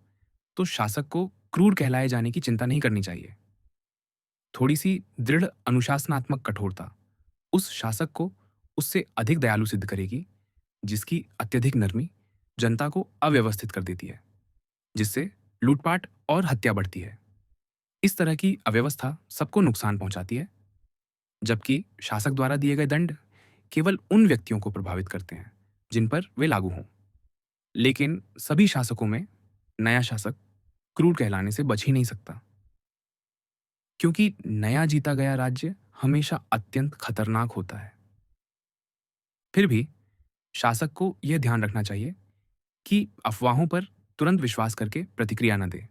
तो शासक को क्रूर कहलाए जाने की चिंता नहीं करनी चाहिए। थोड़ी सी दृढ़ अनुशासनात्मक कठोरता उस शासक को उससे अधिक दयालु सिद्ध करेगी, जिसकी अत्यधिक नरमी जनता को अव्यवस्थित कर देती है, जिससे लूटपाट और हत्या बढ़ती है। इस तरह की अव्यवस्था सबको नुकसान पहुंचाती है, जबकि शासक द्वारा दिए गए दंड केवल उन व्यक्तियों को प्रभावित करते हैं जिन पर वे लागू हों। लेकिन सभी शासकों में नया शासक क्रूर कहलाने से बच ही नहीं सकता, क्योंकि नया जीता गया राज्य हमेशा अत्यंत खतरनाक होता है। फिर भी शासक को यह ध्यान रखना चाहिए कि अफवाहों पर तुरंत विश्वास करके प्रतिक्रिया न दे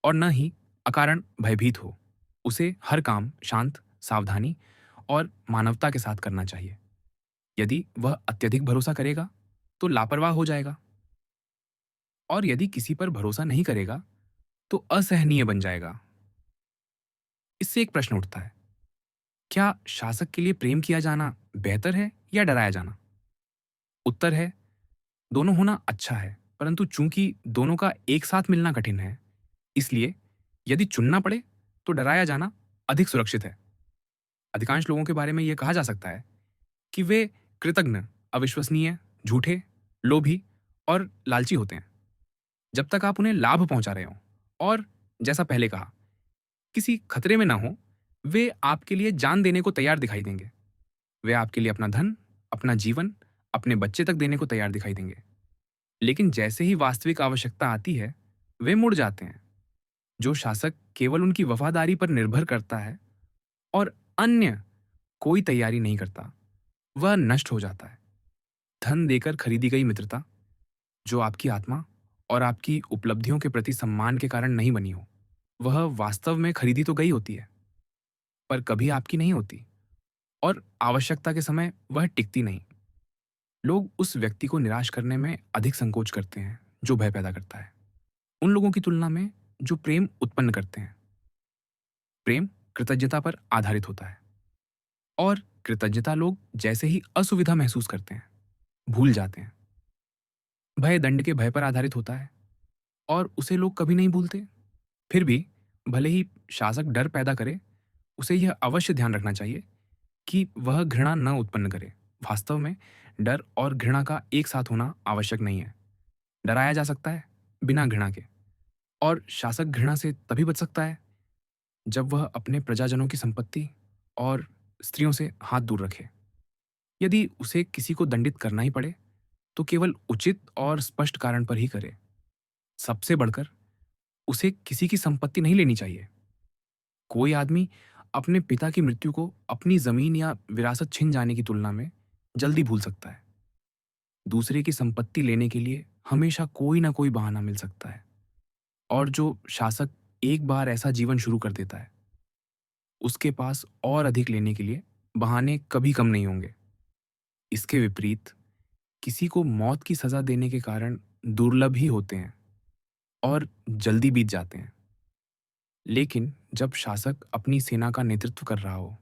और न ही अकारण भयभीत हो। उसे हर काम शांत, सावधानी और मानवता के साथ करना चाहिए। यदि वह अत्यधिक भरोसा करेगा तो लापरवाह हो जाएगा, और यदि किसी पर भरोसा नहीं करेगा तो असहनीय बन जाएगा। इससे एक प्रश्न उठता है, क्या शासक के लिए प्रेम किया जाना बेहतर है या डराया जाना? उत्तर है, दोनों होना अच्छा है, परंतु चूंकि दोनों का एक साथ मिलना कठिन है, इसलिए यदि चुनना पड़े तो डराया जाना अधिक सुरक्षित है। अधिकांश लोगों के बारे में यह कहा जा सकता है कि वे कृतघ्न, अविश्वसनीय, झूठे, लोभी और लालची होते हैं, जब तक आप उन्हें लाभ पहुंचा रहे हों और, जैसा पहले कहा, किसी खतरे में ना हो। वे आपके लिए जान देने को तैयार दिखाई देंगे। वे आपके लिए अपना धन, अपना जीवन, अपने बच्चे तक देने को तैयार दिखाई देंगे। लेकिन जैसे ही वास्तविक आवश्यकता आती है, वे मुड़ जाते हैं। जो शासक केवल उनकी वफादारी पर निर्भर करता है और अन्य कोई तैयारी नहीं करता, वह नष्ट हो जाता है। धन देकर खरीदी गई मित्रता, जो आपकी आत्मा और आपकी उपलब्धियों के प्रति सम्मान के कारण नहीं बनी हो, वह वास्तव में खरीदी तो गई होती है, पर कभी आपकी नहीं होती, और आवश्यकता के समय वह टिकती नहीं। लोग उस व्यक्ति को निराश करने में अधिक संकोच करते हैं जो भय पैदा करता है, उन लोगों की तुलना में जो प्रेम उत्पन्न करते हैं। प्रेम कृतज्ञता पर आधारित होता है, और कृतज्ञता लोग जैसे ही असुविधा महसूस करते हैं, भूल जाते हैं। भय दंड के भय पर आधारित होता है, और उसे लोग कभी नहीं भूलते। फिर भी भले ही शासक डर पैदा करे, उसे यह अवश्य ध्यान रखना चाहिए कि वह घृणा न उत्पन्न करे। वास्तव में डर और घृणा का एक साथ होना आवश्यक नहीं है। डराया जा सकता है बिना घृणा के, और शासक घृणा से तभी बच सकता है जब वह अपने प्रजाजनों की संपत्ति और स्त्रियों से हाथ दूर रखे। यदि उसे किसी को दंडित करना ही पड़े तो केवल उचित और स्पष्ट कारण पर ही करे। सबसे बढ़कर उसे किसी की संपत्ति नहीं लेनी चाहिए। कोई आदमी अपने पिता की मृत्यु को अपनी जमीन या विरासत छिन जाने की तुलना में जल्दी भूल सकता है, दूसरे की संपत्ति लेने के लिए हमेशा कोई ना कोई बहाना मिल सकता है, और जो शासक एक बार ऐसा जीवन शुरू कर देता है, उसके पास और अधिक लेने के लिए बहाने कभी कम नहीं होंगे। इसके विपरीत, किसी को मौत की सज़ा देने के कारण दुर्लभ ही होते हैं और जल्दी बीत जाते हैं। लेकिन जब शासक अपनी सेना का नेतृत्व कर रहा हो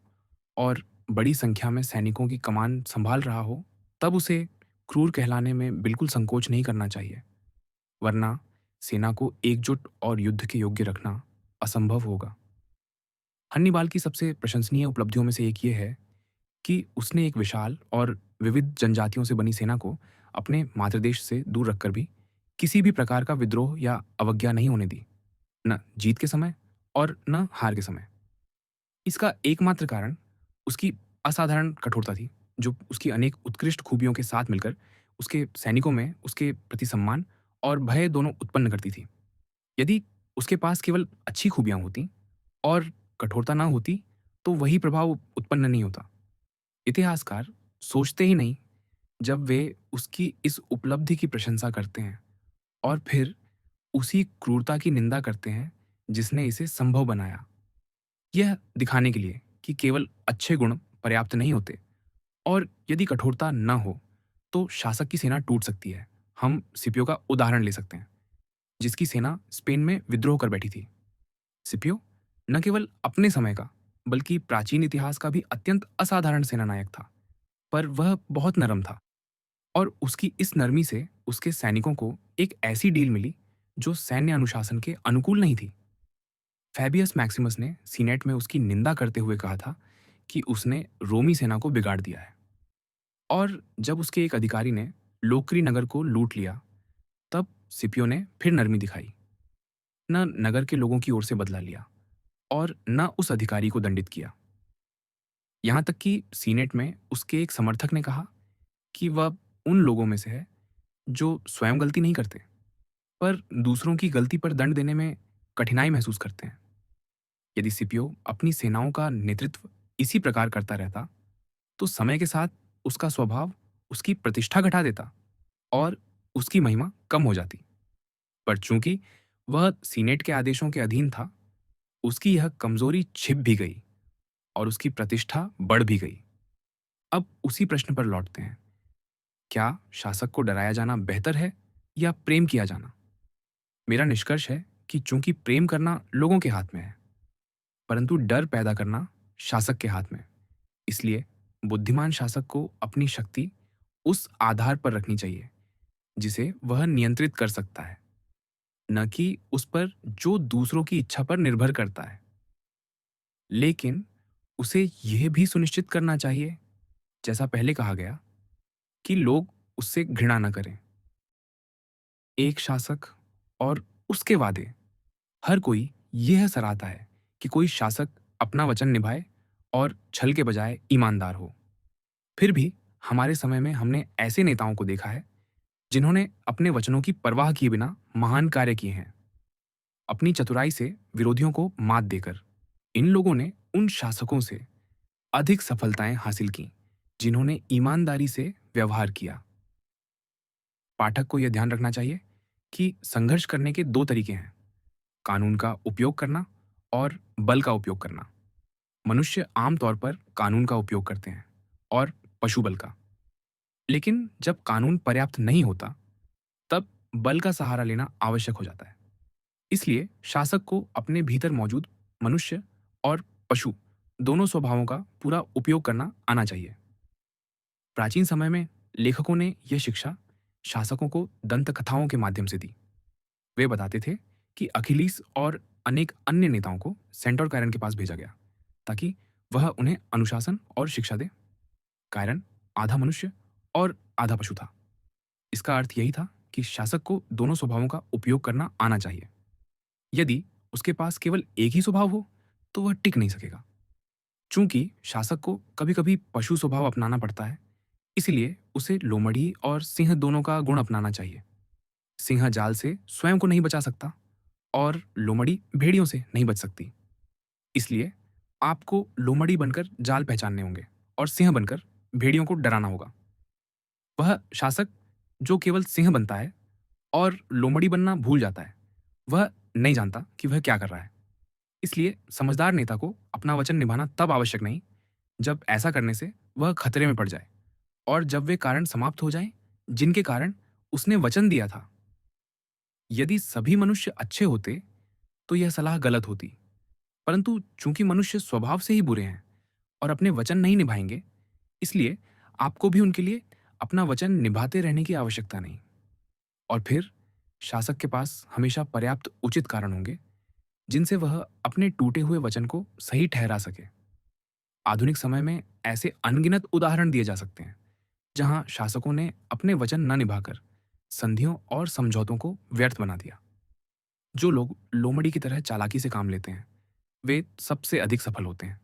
और बड़ी संख्या में सैनिकों की कमान संभाल रहा हो, तब उसे क्रूर कहलाने में बिल्कुल संकोच नहीं करना चाहिए, वरना सेना को एकजुट और युद्ध के योग्य रखना असंभव होगा। हन्निबाल की सबसे प्रशंसनीय उपलब्धियों में से एक ये है कि उसने एक विशाल और विविध जनजातियों से बनी सेना को अपने मातृदेश से दूर रखकर भी किसी भी प्रकार का विद्रोह या अवज्ञा नहीं होने दी, न जीत के समय और न हार के समय। इसका एकमात्र कारण उसकी असाधारण कठोरता थी, जो उसकी अनेक उत्कृष्ट खूबियों के साथ मिलकर उसके सैनिकों में उसके प्रति सम्मान और भय दोनों उत्पन्न करती थी। यदि उसके पास केवल अच्छी खूबियां होती और कठोरता ना होती, तो वही प्रभाव उत्पन्न नहीं होता। इतिहासकार सोचते ही नहीं जब वे उसकी इस उपलब्धि की प्रशंसा करते हैं और फिर उसी क्रूरता की निंदा करते हैं जिसने इसे संभव बनाया। यह दिखाने के लिए कि केवल अच्छे गुण पर्याप्त नहीं होते, और यदि कठोरता न हो तो शासक की सेना टूट सकती है। हम सिपियो का उदाहरण ले सकते हैं, जिसकी सेना स्पेन में विद्रोह कर बैठी थी। सिपियो न केवल अपने समय का बल्कि प्राचीन इतिहास का भी अत्यंत असाधारण सेनानायक था, पर वह बहुत नरम था, और उसकी इस नरमी से उसके सैनिकों को एक ऐसी डील मिली जो सैन्य अनुशासन के अनुकूल नहीं थी। फैबियस मैक्सिमस ने सीनेट में उसकी निंदा करते हुए कहा था कि उसने रोमी सेना को बिगाड़ दिया है, और जब उसके एक अधिकारी ने लोक्री नगर को लूट लिया, तब सिपियो ने फिर नरमी दिखाई, न नगर के लोगों की ओर से बदला लिया और न उस अधिकारी को दंडित किया। यहाँ तक कि सीनेट में उसके एक समर्थक ने कहा कि वह उन लोगों में से है जो स्वयं गलती नहीं करते, पर दूसरों की गलती पर दंड देने में कठिनाई महसूस करते हैं। यदि सिपियो अपनी सेनाओं का नेतृत्व इसी प्रकार करता रहता, तो समय के साथ उसका स्वभाव उसकी प्रतिष्ठा घटा देता और उसकी महिमा कम हो जाती। पर चूंकि वह सीनेट के आदेशों के अधीन था, उसकी यह कमजोरी छिप भी गई और उसकी प्रतिष्ठा बढ़ भी गई। अब उसी प्रश्न पर लौटते हैं, क्या शासक को डराया जाना बेहतर है या प्रेम किया जाना? मेरा निष्कर्ष है कि चूंकि प्रेम करना लोगों के हाथ में है, परंतु डर पैदा करना शासक के हाथ में है। इसलिए बुद्धिमान शासक को अपनी शक्ति उस आधार पर रखनी चाहिए जिसे वह नियंत्रित कर सकता है, न कि उस पर जो दूसरों की इच्छा पर निर्भर करता है। लेकिन उसे यह भी सुनिश्चित करना चाहिए, जैसा पहले कहा गया, कि लोग उससे घृणा न करें। एक शासक और उसके वादे, हर कोई यह सराहता है कि कोई शासक अपना वचन निभाए और छल के बजाय ईमानदार हो। फिर भी हमारे समय में हमने ऐसे नेताओं को देखा है जिन्होंने अपने वचनों की परवाह किए बिना महान कार्य किए हैं, अपनी चतुराई से विरोधियों को मात देकर। इन लोगों ने उन शासकों से अधिक सफलताएं हासिल की जिन्होंने ईमानदारी से व्यवहार किया। पाठक को यह ध्यान रखना चाहिए कि संघर्ष करने के दो तरीके हैं: कानून का उपयोग करना और बल का उपयोग करना। मनुष्य आमतौर पर कानून का उपयोग करते हैं और पशु बल का। लेकिन जब कानून पर्याप्त नहीं होता, तब बल का सहारा लेना आवश्यक हो जाता है। इसलिए शासक को अपने भीतर मौजूद मनुष्य और पशु दोनों स्वभावों का पूरा उपयोग करना आना चाहिए। प्राचीन समय में लेखकों ने यह शिक्षा शासकों को दंत कथाओं के माध्यम से दी। वे बताते थे कि अखिलीस और अनेक अन्य नेताओं को सेंटोर कायरन के पास भेजा गया ताकि वह उन्हें अनुशासन और शिक्षा दे। कायरन आधा मनुष्य और आधा पशु था। इसका अर्थ यही था कि शासक को दोनों स्वभावों का उपयोग करना आना चाहिए। यदि उसके पास केवल एक ही स्वभाव हो, तो वह टिक नहीं सकेगा। चूंकि शासक को कभी-कभी पशु स्वभाव अपनाना पड़ता है, इसलिए उसे लोमड़ी और सिंह दोनों का गुण अपनाना चाहिए। सिंह जाल से स्वयं को नहीं बचा सकता और लोमड़ी भेड़ियों से नहीं बच सकती। इसलिए आपको लोमड़ी बनकर जाल पहचानने होंगे और सिंह बनकर भेड़ियों को डराना होगा। वह शासक जो केवल सिंह बनता है और लोमड़ी बनना भूल जाता है, वह नहीं जानता कि वह क्या कर रहा है। इसलिए समझदार नेता को अपना वचन निभाना तब आवश्यक नहीं, जब ऐसा करने से वह खतरे में पड़ जाए और जब वे कारण समाप्त हो जाएं, जिनके कारण उसने वचन दिया था। यदि सभी मनुष्य अच्छे होते, तो यह सलाह गलत होती। परंतु चूंकि मनुष्य स्वभाव से ही बुरे हैं और अपने वचन नहीं निभाएंगे, इसलिए आपको भी उनके लिए अपना वचन निभाते रहने की आवश्यकता नहीं। और फिर शासक के पास हमेशा पर्याप्त उचित कारण होंगे, जिनसे वह अपने टूटे हुए वचन को सही ठहरा सके। आधुनिक समय में ऐसे अनगिनत उदाहरण दिए जा सकते हैं, जहां शासकों ने अपने वचन न निभाकर संधियों और समझौतों को व्यर्थ बना दिया। जो लोग लोमड़ी की तरह चालाकी से काम लेते हैं, वे सबसे अधिक सफल होते हैं।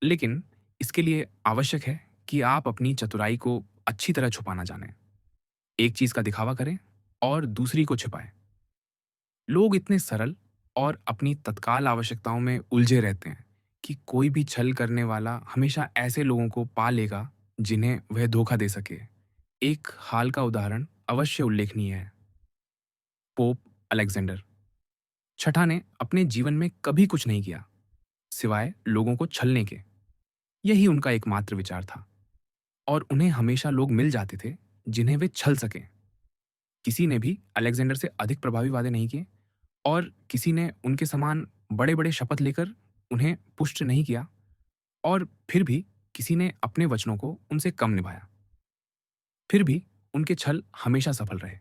लेकिन इसके लिए आवश्यक है कि आप अपनी चतुराई को अच्छी तरह छुपाना जानें। एक चीज का दिखावा करें और दूसरी को छिपाएं। लोग इतने सरल और अपनी तत्काल आवश्यकताओं में उलझे रहते हैं कि कोई भी छल करने वाला हमेशा ऐसे लोगों को पा लेगा जिन्हें वह धोखा दे सके। एक हाल का उदाहरण अवश्य उल्लेखनीय है। पोप अलेक्जेंडर छठा ने अपने जीवन में कभी कुछ नहीं किया सिवाय लोगों को छलने के। यही उनका एकमात्र विचार था और उन्हें हमेशा लोग मिल जाते थे जिन्हें वे छल सकें। किसी ने भी अलेक्जेंडर से अधिक प्रभावी वादे नहीं किए और किसी ने उनके समान बड़े-बड़े शपथ लेकर उन्हें पुष्ट नहीं किया, और फिर भी किसी ने अपने वचनों को उनसे कम निभाया। फिर भी उनके छल हमेशा सफल रहे,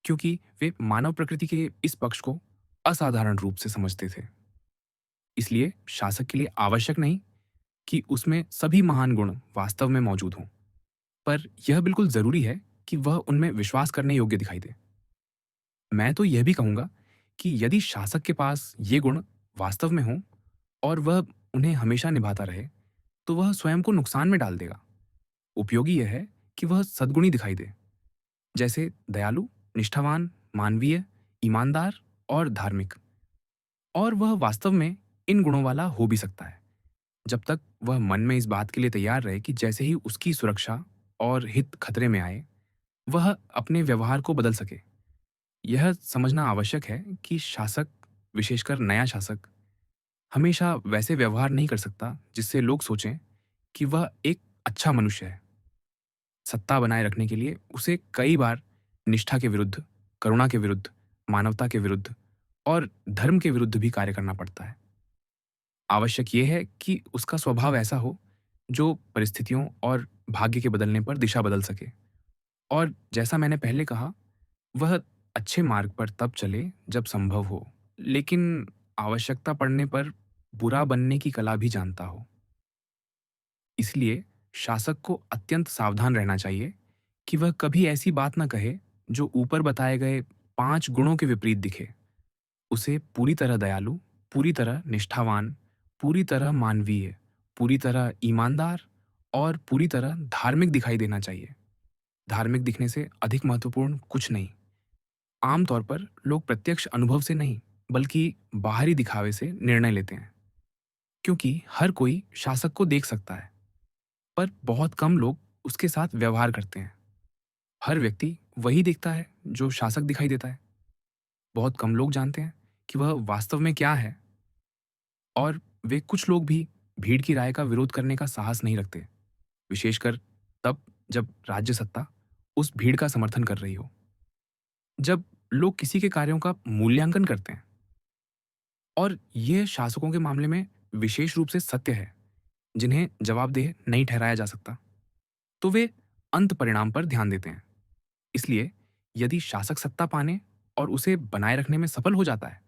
क्योंकि वे मानव प्रकृति के इस पक्ष को असाधारण रूप से समझते थे। इसलिए शासक के लिए आवश्यक नहीं कि उसमें सभी महान गुण वास्तव में मौजूद हों, पर यह बिल्कुल जरूरी है कि वह उनमें विश्वास करने योग्य दिखाई दे। मैं तो यह भी कहूंगा कि यदि शासक के पास ये गुण वास्तव में हों और वह उन्हें हमेशा निभाता रहे, तो वह स्वयं को नुकसान में डाल देगा। उपयोगी यह है कि वह सद्गुणी दिखाई दे, जैसे दयालु, निष्ठावान, मानवीय, ईमानदार और धार्मिक। और वह वास्तव में इन गुणों वाला हो भी सकता है, जब तक वह मन में इस बात के लिए तैयार रहे कि जैसे ही उसकी सुरक्षा और हित खतरे में आए, वह अपने व्यवहार को बदल सके। यह समझना आवश्यक है कि शासक, विशेषकर नया शासक, हमेशा वैसे व्यवहार नहीं कर सकता जिससे लोग सोचें कि वह एक अच्छा मनुष्य है। सत्ता बनाए रखने के लिए उसे कई बार निष्ठा के विरुद्ध, करुणा के विरुद्ध, मानवता के विरुद्ध और धर्म के विरुद्ध भी कार्य करना पड़ता है। आवश्यक यह है कि उसका स्वभाव ऐसा हो जो परिस्थितियों और भाग्य के बदलने पर दिशा बदल सके। और जैसा मैंने पहले कहा, वह अच्छे मार्ग पर तब चले जब संभव हो, लेकिन आवश्यकता पड़ने पर बुरा बनने की कला भी जानता हो। इसलिए शासक को अत्यंत सावधान रहना चाहिए कि वह कभी ऐसी बात न कहे जो ऊपर बताए गए 5 गुणों के विपरीत दिखे। उसे पूरी तरह दयालु, पूरी तरह निष्ठावान, पूरी तरह मानवीय, पूरी तरह ईमानदार और पूरी तरह धार्मिक दिखाई देना चाहिए। धार्मिक दिखने से अधिक महत्वपूर्ण कुछ नहीं। आमतौर पर लोग प्रत्यक्ष अनुभव से नहीं, बल्कि बाहरी दिखावे से निर्णय लेते हैं, क्योंकि हर कोई शासक को देख सकता है, पर बहुत कम लोग उसके साथ व्यवहार करते हैं। हर व्यक्ति वही देखता है जो शासक दिखाई देता है। बहुत कम लोग जानते हैं कि वह वास्तव में क्या है, और वे कुछ लोग भी भीड़ की राय का विरोध करने का साहस नहीं रखते, विशेषकर तब जब राज्य सत्ता उस भीड़ का समर्थन कर रही हो। जब लोग किसी के कार्यों का मूल्यांकन करते हैं, और यह शासकों के मामले में विशेष रूप से सत्य है, जिन्हें जवाबदेह नहीं ठहराया जा सकता, तो वे अंत परिणाम पर ध्यान देते हैं। इसलिए यदि शासक सत्ता पाने और उसे बनाए रखने में सफल हो जाता है,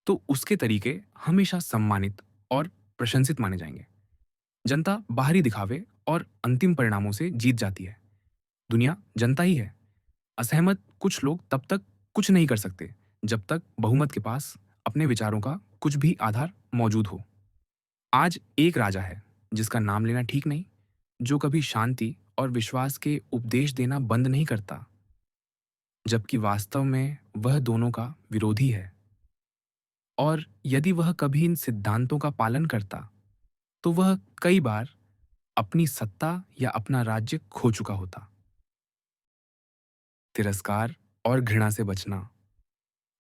तो उसके तरीके हमेशा सम्मानित और प्रशंसित माने जाएंगे। जनता बाहरी दिखावे और अंतिम परिणामों से जीत जाती है। दुनिया जनता ही है। असहमत कुछ लोग तब तक कुछ नहीं कर सकते जब तक बहुमत के पास अपने विचारों का कुछ भी आधार मौजूद हो। आज एक राजा है जिसका नाम लेना ठीक नहीं, जो कभी शांति और विश्वास के उपदेश देना बंद नहीं करता, जबकि वास्तव में वह दोनों का विरोधी है। और यदि वह कभी इन सिद्धांतों का पालन करता, तो वह कई बार अपनी सत्ता या अपना राज्य खो चुका होता। तिरस्कार और घृणा से बचना।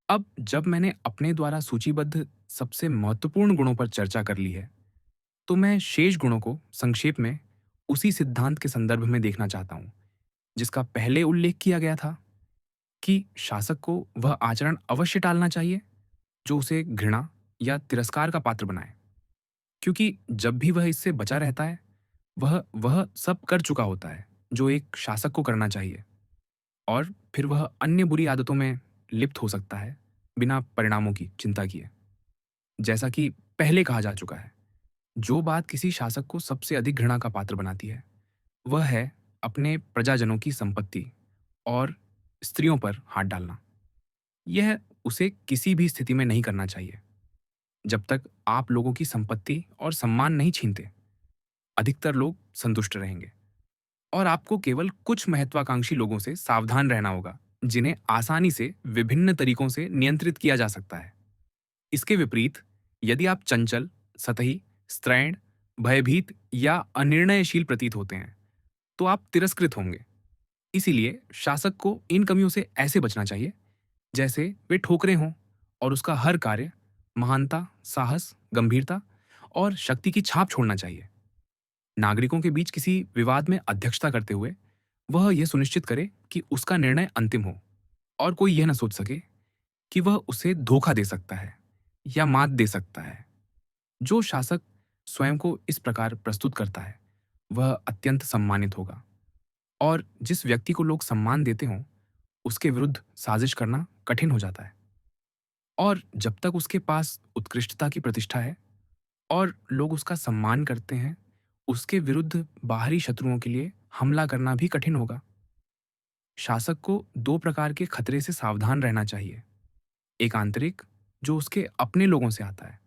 अब जब मैंने अपने द्वारा सूचीबद्ध सबसे महत्वपूर्ण गुणों पर चर्चा कर ली है, तो मैं शेष गुणों को संक्षेप में उसी सिद्धांत के संदर्भ में देखना चाहता हूं, जिसका पहले उल्लेख किया गया था कि शासक को वह आचरण अवश्य टालना चाहिए जो उसे घृणा या तिरस्कार का पात्र बनाए, क्योंकि जब भी वह इससे बचा रहता है, वह सब कर चुका होता है जो एक शासक को करना चाहिए, और फिर वह अन्य बुरी आदतों में लिप्त हो सकता है बिना परिणामों की चिंता किए। जैसा कि पहले कहा जा चुका है, जो बात किसी शासक को सबसे अधिक घृणा का पात्र बनाती है, वह है अपने प्रजाजनों की संपत्ति और स्त्रियों पर हाथ डालना। यह उसे किसी भी स्थिति में नहीं करना चाहिए। जब तक आप लोगों की संपत्ति और सम्मान नहीं छीनते, अधिकतर लोग संतुष्ट रहेंगे, और आपको केवल कुछ महत्वाकांक्षी लोगों से सावधान रहना होगा, जिन्हें आसानी से विभिन्न तरीकों से नियंत्रित किया जा सकता है। इसके विपरीत, यदि आप चंचल, सतही, स्त्रैण, भयभीत या अनिर्णयशील प्रतीत होते हैं, तो आप तिरस्कृत होंगे। इसीलिए शासक को इन कमियों से ऐसे बचना चाहिए जैसे वे ठोकरें हों, और उसका हर कार्य महानता, साहस, गंभीरता और शक्ति की छाप छोड़ना चाहिए। नागरिकों के बीच किसी विवाद में अध्यक्षता करते हुए वह यह सुनिश्चित करे कि उसका निर्णय अंतिम हो, और कोई यह न सोच सके कि वह उसे धोखा दे सकता है या मात दे सकता है। जो शासक स्वयं को इस प्रकार प्रस्तुत करता है, वह अत्यंत सम्मानित होगा, और जिस व्यक्ति को लोग सम्मान देते हों, उसके विरुद्ध साजिश करना कठिन हो जाता है। और जब तक उसके पास उत्कृष्टता की प्रतिष्ठा है और लोग उसका सम्मान करते हैं, उसके विरुद्ध बाहरी शत्रुओं के लिए हमला करना भी कठिन होगा। शासक को दो प्रकार के खतरे से सावधान रहना चाहिए। एक आंतरिक, जो उसके अपने लोगों से आता है।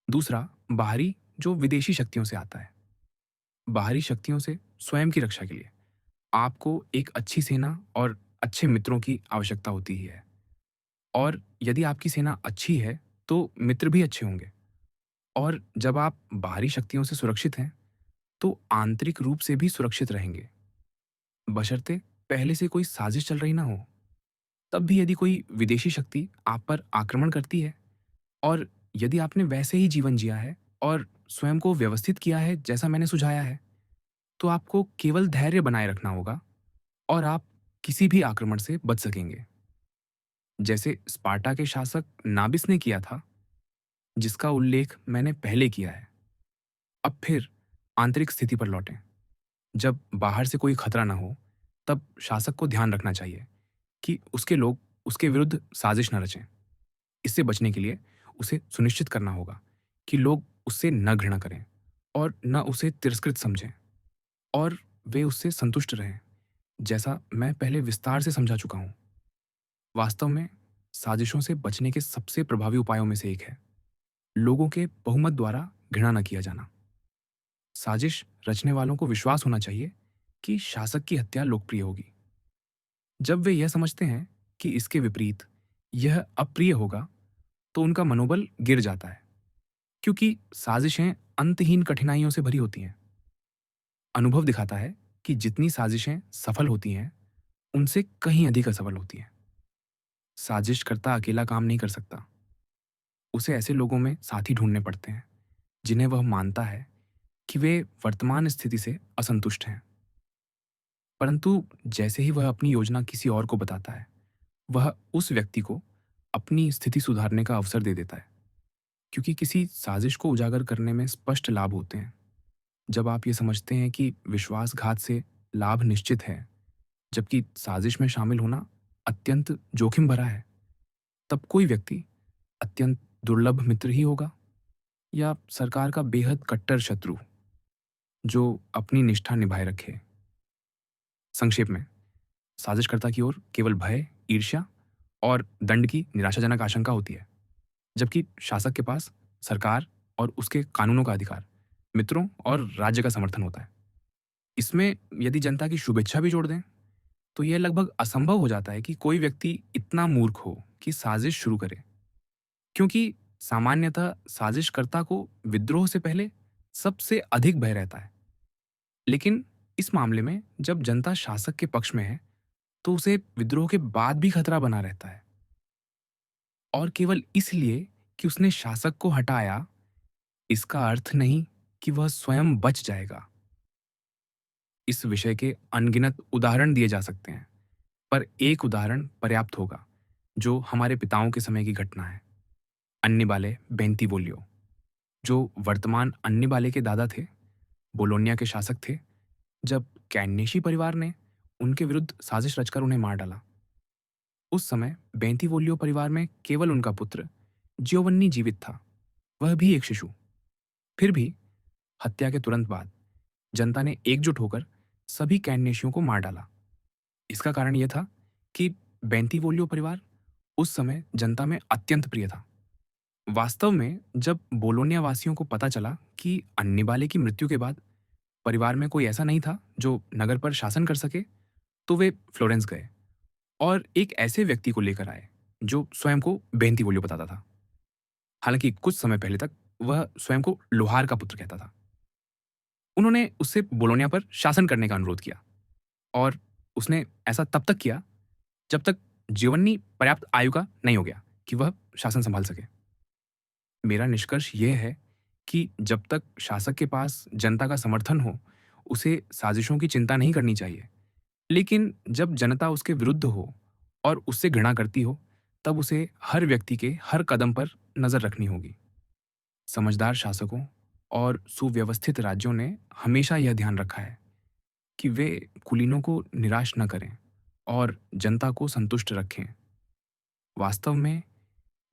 दूसरा बाहरी, जो विदेशी शक्तियों से आता है। बाहरी शक्तियों से स्वयं की रक्षा के लिए आपको एक अच्छी सेना और अच्छे मित्रों की आवश्यकता होती ही है। और यदि आपकी सेना अच्छी है, तो मित्र भी अच्छे होंगे। और जब आप बाहरी शक्तियों से सुरक्षित हैं, तो आंतरिक रूप से भी सुरक्षित रहेंगे, बशर्ते पहले से कोई साजिश चल रही ना हो। तब भी यदि कोई विदेशी शक्ति आप पर आक्रमण करती है, और यदि आपने वैसे ही जीवन जिया है और स्वयं को व्यवस्थित किया है जैसा मैंने सुझाया है, तो आपको केवल धैर्य बनाए रखना होगा, और आप किसी भी आक्रमण से बच सकेंगे, जैसे स्पार्टा के शासक नाबिस ने किया था, जिसका उल्लेख मैंने पहले किया है। अब फिर आंतरिक स्थिति पर लौटें। जब बाहर से कोई खतरा ना हो, तब शासक को ध्यान रखना चाहिए कि उसके लोग उसके विरुद्ध साजिश न रचें। इससे बचने के लिए उसे सुनिश्चित करना होगा कि लोग उससे न घृणा करें और न उसे तिरस्कृत समझें, और वे उससे संतुष्ट रहें, जैसा मैं पहले विस्तार से समझा चुका हूँ। वास्तव में साजिशों से बचने के सबसे प्रभावी उपायों में से एक है लोगों के बहुमत द्वारा घृणा न किया जाना। साजिश रचने वालों को विश्वास होना चाहिए कि शासक की हत्या लोकप्रिय होगी। जब वे यह समझते हैं कि इसके विपरीत यह अप्रिय होगा, तो उनका मनोबल गिर जाता है, क्योंकि साजिशें अंतहीन कठिनाइयों से भरी होती हैं। अनुभव दिखाता है कि जितनी साजिशें सफल होती हैं, उनसे कहीं अधिक असफल होती हैं। साजिशकर्ता अकेला काम नहीं कर सकता। उसे ऐसे लोगों में साथी ढूंढने पड़ते हैं जिन्हें वह मानता है कि वे वर्तमान स्थिति से असंतुष्ट हैं। परंतु जैसे ही वह अपनी योजना किसी और को बताता है, वह उस व्यक्ति को अपनी स्थिति सुधारने का अवसर दे देता है, क्योंकि किसी साजिश को उजागर करने में स्पष्ट लाभ होते हैं। जब आप ये समझते हैं कि विश्वासघात से लाभ निश्चित है, जबकि साजिश में शामिल होना अत्यंत जोखिम भरा है, तब कोई व्यक्ति अत्यंत दुर्लभ मित्र ही होगा, या सरकार का बेहद कट्टर शत्रु जो अपनी निष्ठा निभाए रखे। संक्षेप में, साजिशकर्ता की ओर केवल भय, ईर्ष्या और दंड की निराशाजनक आशंका होती है, जबकि शासक के पास सरकार और उसके कानूनों का अधिकार, मित्रों और राज्य का समर्थन होता है। इसमें यदि जनता की शुभेच्छा भी जोड़ दें, तो यह लगभग असंभव हो जाता है कि कोई व्यक्ति इतना मूर्ख हो कि साजिश शुरू करे, क्योंकि सामान्यतः साजिशकर्ता को विद्रोह से पहले सबसे अधिक भय रहता है। लेकिन इस मामले में जब जनता शासक के पक्ष में है, तो उसे विद्रोह के बाद भी खतरा बना रहता है। और केवल इसलिए कि उसने शासक को हटाया, इसका अर्थ नहीं कि वह स्वयं बच जाएगा। इस विषय के अनगिनत उदाहरण दिए जा सकते हैं, पर एक उदाहरण पर्याप्त होगा, जो हमारे पिताओं के समय की घटना है। अन्निबाले बेंतिवोलियो, जो वर्तमान अन्निबाले के दादा थे, बोलोनिया के शासक थे, जब कैन्नेशी परिवार ने उनके विरुद्ध साजिश रचकर उन्हें मार डाला। उस समय बेंतिवोलियो परिवार में केवल उनका पुत्र जियोवन्नी जीवित था, वह भी एक शिशु। फिर भी हत्या के तुरंत बाद जनता ने एकजुट होकर सभी कैन्नेशियों को मार डाला। इसका कारण यह था कि बेंतिवोलियो परिवार उस समय जनता में अत्यंत प्रिय था। वास्तव में जब बोलोनिया वासियों को पता चला कि अन्निबाले की मृत्यु के बाद परिवार में कोई ऐसा नहीं था जो नगर पर शासन कर सके, तो वे फ्लोरेंस गए और एक ऐसे व्यक्ति को लेकर आए जो स्वयं को बेंतिवोलियो बताता था। हालांकि कुछ समय पहले तक वह स्वयं को लोहार का पुत्र कहता था। उन्होंने उससे बोलोनिया पर शासन करने का अनुरोध किया और उसने ऐसा तब तक किया जब तक जियोवन्नी पर्याप्त आयु का नहीं हो गया कि वह शासन संभाल सके। मेरा निष्कर्ष यह है कि जब तक शासक के पास जनता का समर्थन हो, उसे साजिशों की चिंता नहीं करनी चाहिए। लेकिन जब जनता उसके विरुद्ध हो और उससे घृणा करती हो, तब उसे हर व्यक्ति के हर कदम पर नजर रखनी होगी। समझदार शासकों और सुव्यवस्थित राज्यों ने हमेशा यह ध्यान रखा है कि वे कुलीनों को निराश न करें और जनता को संतुष्ट रखें। वास्तव में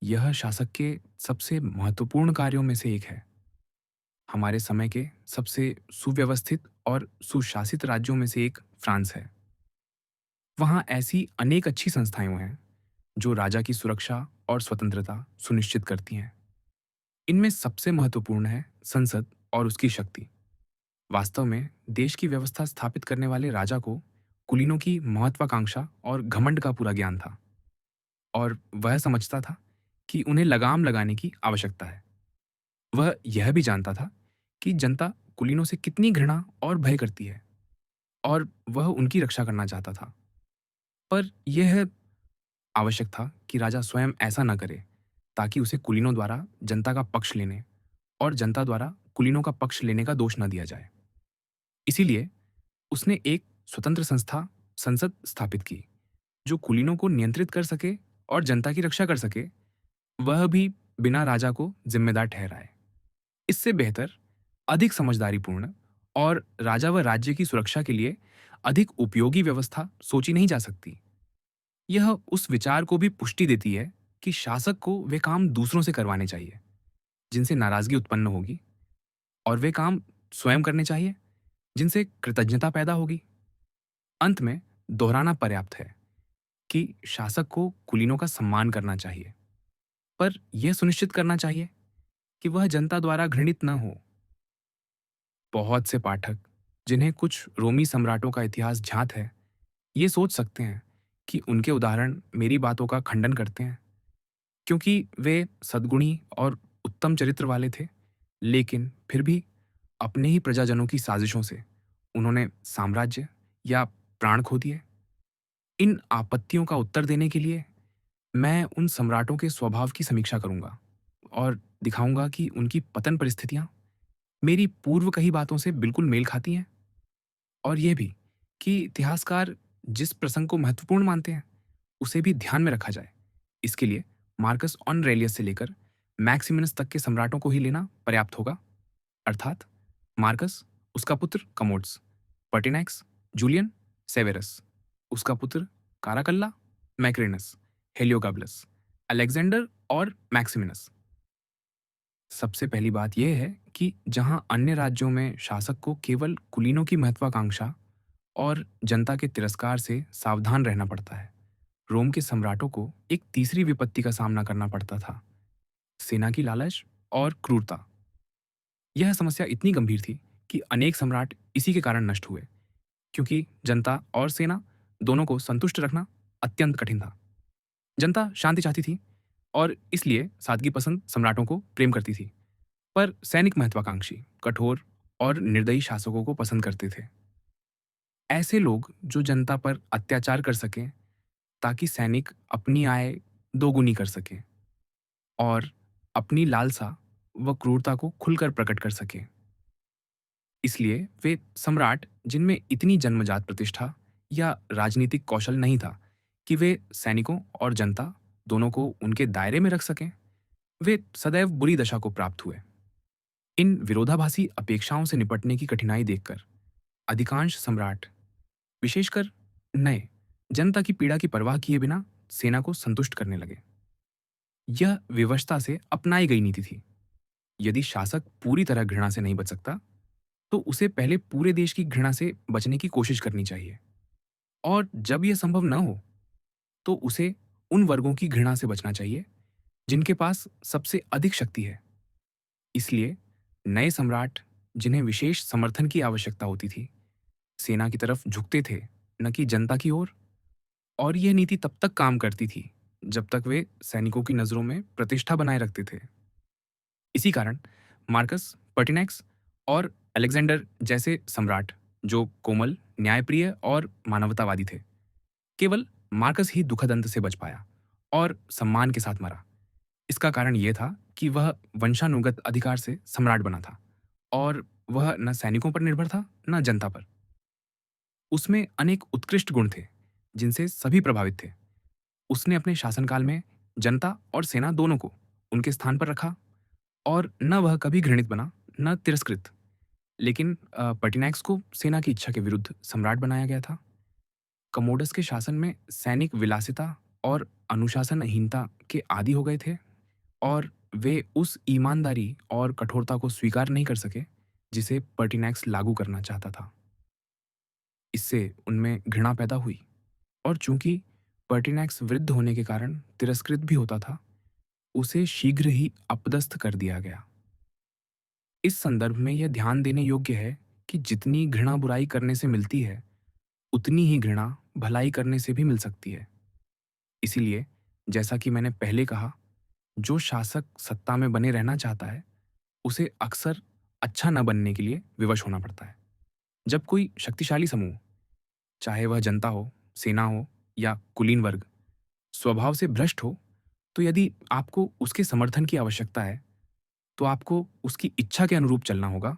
यह शासक के सबसे महत्वपूर्ण कार्यों में से एक है। हमारे समय के सबसे सुव्यवस्थित और सुशासित राज्यों में से एक फ्रांस है। वहाँ ऐसी अनेक अच्छी संस्थाएं हैं जो राजा की सुरक्षा और स्वतंत्रता सुनिश्चित करती हैं। इनमें सबसे महत्वपूर्ण है संसद और उसकी शक्ति। वास्तव में देश की व्यवस्था स्थापित करने वाले राजा को कुलीनों की महत्वाकांक्षा और घमंड का पूरा ज्ञान था और वह समझता था कि उन्हें लगाम लगाने की आवश्यकता है। वह यह भी जानता था कि जनता कुलीनों से कितनी घृणा और भय करती है और वह उनकी रक्षा करना चाहता था। पर यह आवश्यक था कि राजा स्वयं ऐसा न करे, ताकि उसे कुलीनों द्वारा जनता का पक्ष लेने और जनता द्वारा कुलीनों का पक्ष लेने का दोष न दिया जाए। इसीलिए उसने एक स्वतंत्र संस्था संसद स्थापित की, जो कुलीनों को नियंत्रित कर सके और जनता की रक्षा कर सके, वह भी बिना राजा को जिम्मेदार ठहराए। इससे बेहतर, अधिक समझदारीपूर्ण और राजा व राज्य की सुरक्षा के लिए अधिक उपयोगी व्यवस्था सोची नहीं जा सकती। यह उस विचार को भी पुष्टि देती है कि शासक को वे काम दूसरों से करवाने चाहिए जिनसे नाराजगी उत्पन्न होगी, और वे काम स्वयं करने चाहिए जिनसे कृतज्ञता पैदा होगी। अंत में दोहराना पर्याप्त है कि शासक को कुलीनों का सम्मान करना चाहिए, पर यह सुनिश्चित करना चाहिए कि वह जनता द्वारा घृणित न हो। बहुत से पाठक, जिन्हें कुछ रोमी सम्राटों का इतिहास ज्ञात है, ये सोच सकते हैं कि उनके उदाहरण मेरी बातों का खंडन करते हैं, क्योंकि वे सद्गुणी और उत्तम चरित्र वाले थे। लेकिन फिर भी अपने ही प्रजाजनों की साजिशों से उन्होंने साम्राज्य या प्राण खो दिए। इन आपत्तियों का उत्तर देने के लिए मैं उन सम्राटों के स्वभाव की समीक्षा करूंगा और दिखाऊंगा कि उनकी पतन परिस्थितियां मेरी पूर्व कही बातों से बिल्कुल मेल खाती हैं, और यह भी कि इतिहासकार जिस प्रसंग को महत्वपूर्ण मानते हैं उसे भी ध्यान में रखा जाए। इसके लिए मार्कस ऑनरेलियस से लेकर मैक्सिमिनस तक के सम्राटों को ही लेना पर्याप्त होगा, अर्थात मार्कस, उसका पुत्र कमोड्स, पर्टिनैक्स, जूलियन, सेवेरस, उसका पुत्र काराकल्ला, मैक्रेनस, हेलियोगाबलस, अलेक्जेंडर और मैक्सिमिनस। सबसे पहली बात यह है कि जहां अन्य राज्यों में शासक को केवल कुलीनों की महत्वाकांक्षा और जनता के तिरस्कार से सावधान रहना पड़ता है, रोम के सम्राटों को एक तीसरी विपत्ति का सामना करना पड़ता था: सेना की लालच और क्रूरता। यह समस्या इतनी गंभीर थी कि अनेक सम्राट इसी के कारण नष्ट हुए, क्योंकि जनता और सेना दोनों को संतुष्ट रखना अत्यंत कठिन था। जनता शांति चाहती थी और इसलिए सादगी पसंद सम्राटों को प्रेम करती थी, पर सैनिक महत्वाकांक्षी, कठोर और निर्दयी शासकों को पसंद करते थे। ऐसे लोग जो जनता पर अत्याचार कर सकें ताकि सैनिक अपनी आय दोगुनी कर सकें और अपनी लालसा व क्रूरता को खुलकर प्रकट कर सकें। इसलिए वे सम्राट जिनमें इतनी जन्मजात प्रतिष्ठा या राजनीतिक कौशल नहीं था कि वे सैनिकों और जनता दोनों को उनके दायरे में रख सकें, वे सदैव बुरी दशा को प्राप्त हुए। इन विरोधाभासी अपेक्षाओं से निपटने की कठिनाई देखकर अधिकांश सम्राट, विशेषकर नए, जनता की पीड़ा की परवाह किए बिना सेना को संतुष्ट करने लगे। यह विवशता से अपनाई गई नीति थी। यदि शासक पूरी तरह घृणा से नहीं बच सकता, तो उसे पहले पूरे देश की घृणा से बचने की कोशिश करनी चाहिए। और जब यह संभव न हो, तो उसे उन वर्गों की घृणा से बचना चाहिए जिनके पास सबसे अधिक शक्ति है। इसलिए नए सम्राट, जिन्हें विशेष समर्थन की आवश्यकता होती थी, सेना की तरफ झुकते थे, न कि जनता की ओर। और यह नीति तब तक काम करती थी जब तक वे सैनिकों की नज़रों में प्रतिष्ठा बनाए रखते थे। इसी कारण मार्कस, पर्टिनैक्स और अलेक्जेंडर जैसे सम्राट, जो कोमल, न्यायप्रिय और मानवतावादी थे, केवल मार्कस ही दुखद अंत से बच पाया और सम्मान के साथ मरा। इसका कारण यह था कि वह वंशानुगत अधिकार से सम्राट बना था और वह न सैनिकों पर निर्भर था, न जनता पर। उसमें अनेक उत्कृष्ट गुण थे जिनसे सभी प्रभावित थे। उसने अपने शासनकाल में जनता और सेना दोनों को उनके स्थान पर रखा और न वह कभी घृणित बना, न तिरस्कृत। लेकिन पर्टिनैक्स को सेना की इच्छा के विरुद्ध सम्राट बनाया गया था। कमोडस के शासन में सैनिक विलासिता और अनुशासनहीनता के आदी हो गए थे और वे उस ईमानदारी और कठोरता को स्वीकार नहीं कर सके जिसे पर्टिनैक्स लागू करना चाहता था। इससे उनमें घृणा पैदा हुई और चूंकि पर्टिनैक्स वृद्ध होने के कारण तिरस्कृत भी होता था, उसे शीघ्र ही अपदस्थ कर दिया गया। इस संदर्भ में यह ध्यान देने योग्य है कि जितनी घृणा बुराई करने से मिलती है, उतनी ही घृणा भलाई करने से भी मिल सकती है। इसीलिए जैसा कि मैंने पहले कहा, जो शासक सत्ता में बने रहना चाहता है, उसे अक्सर अच्छा न बनने के लिए विवश होना पड़ता है। जब कोई शक्तिशाली समूह, चाहे वह जनता हो, सेना हो या कुलीन वर्ग, स्वभाव से भ्रष्ट हो, तो यदि आपको उसके समर्थन की आवश्यकता है, तो आपको उसकी इच्छा के अनुरूप चलना होगा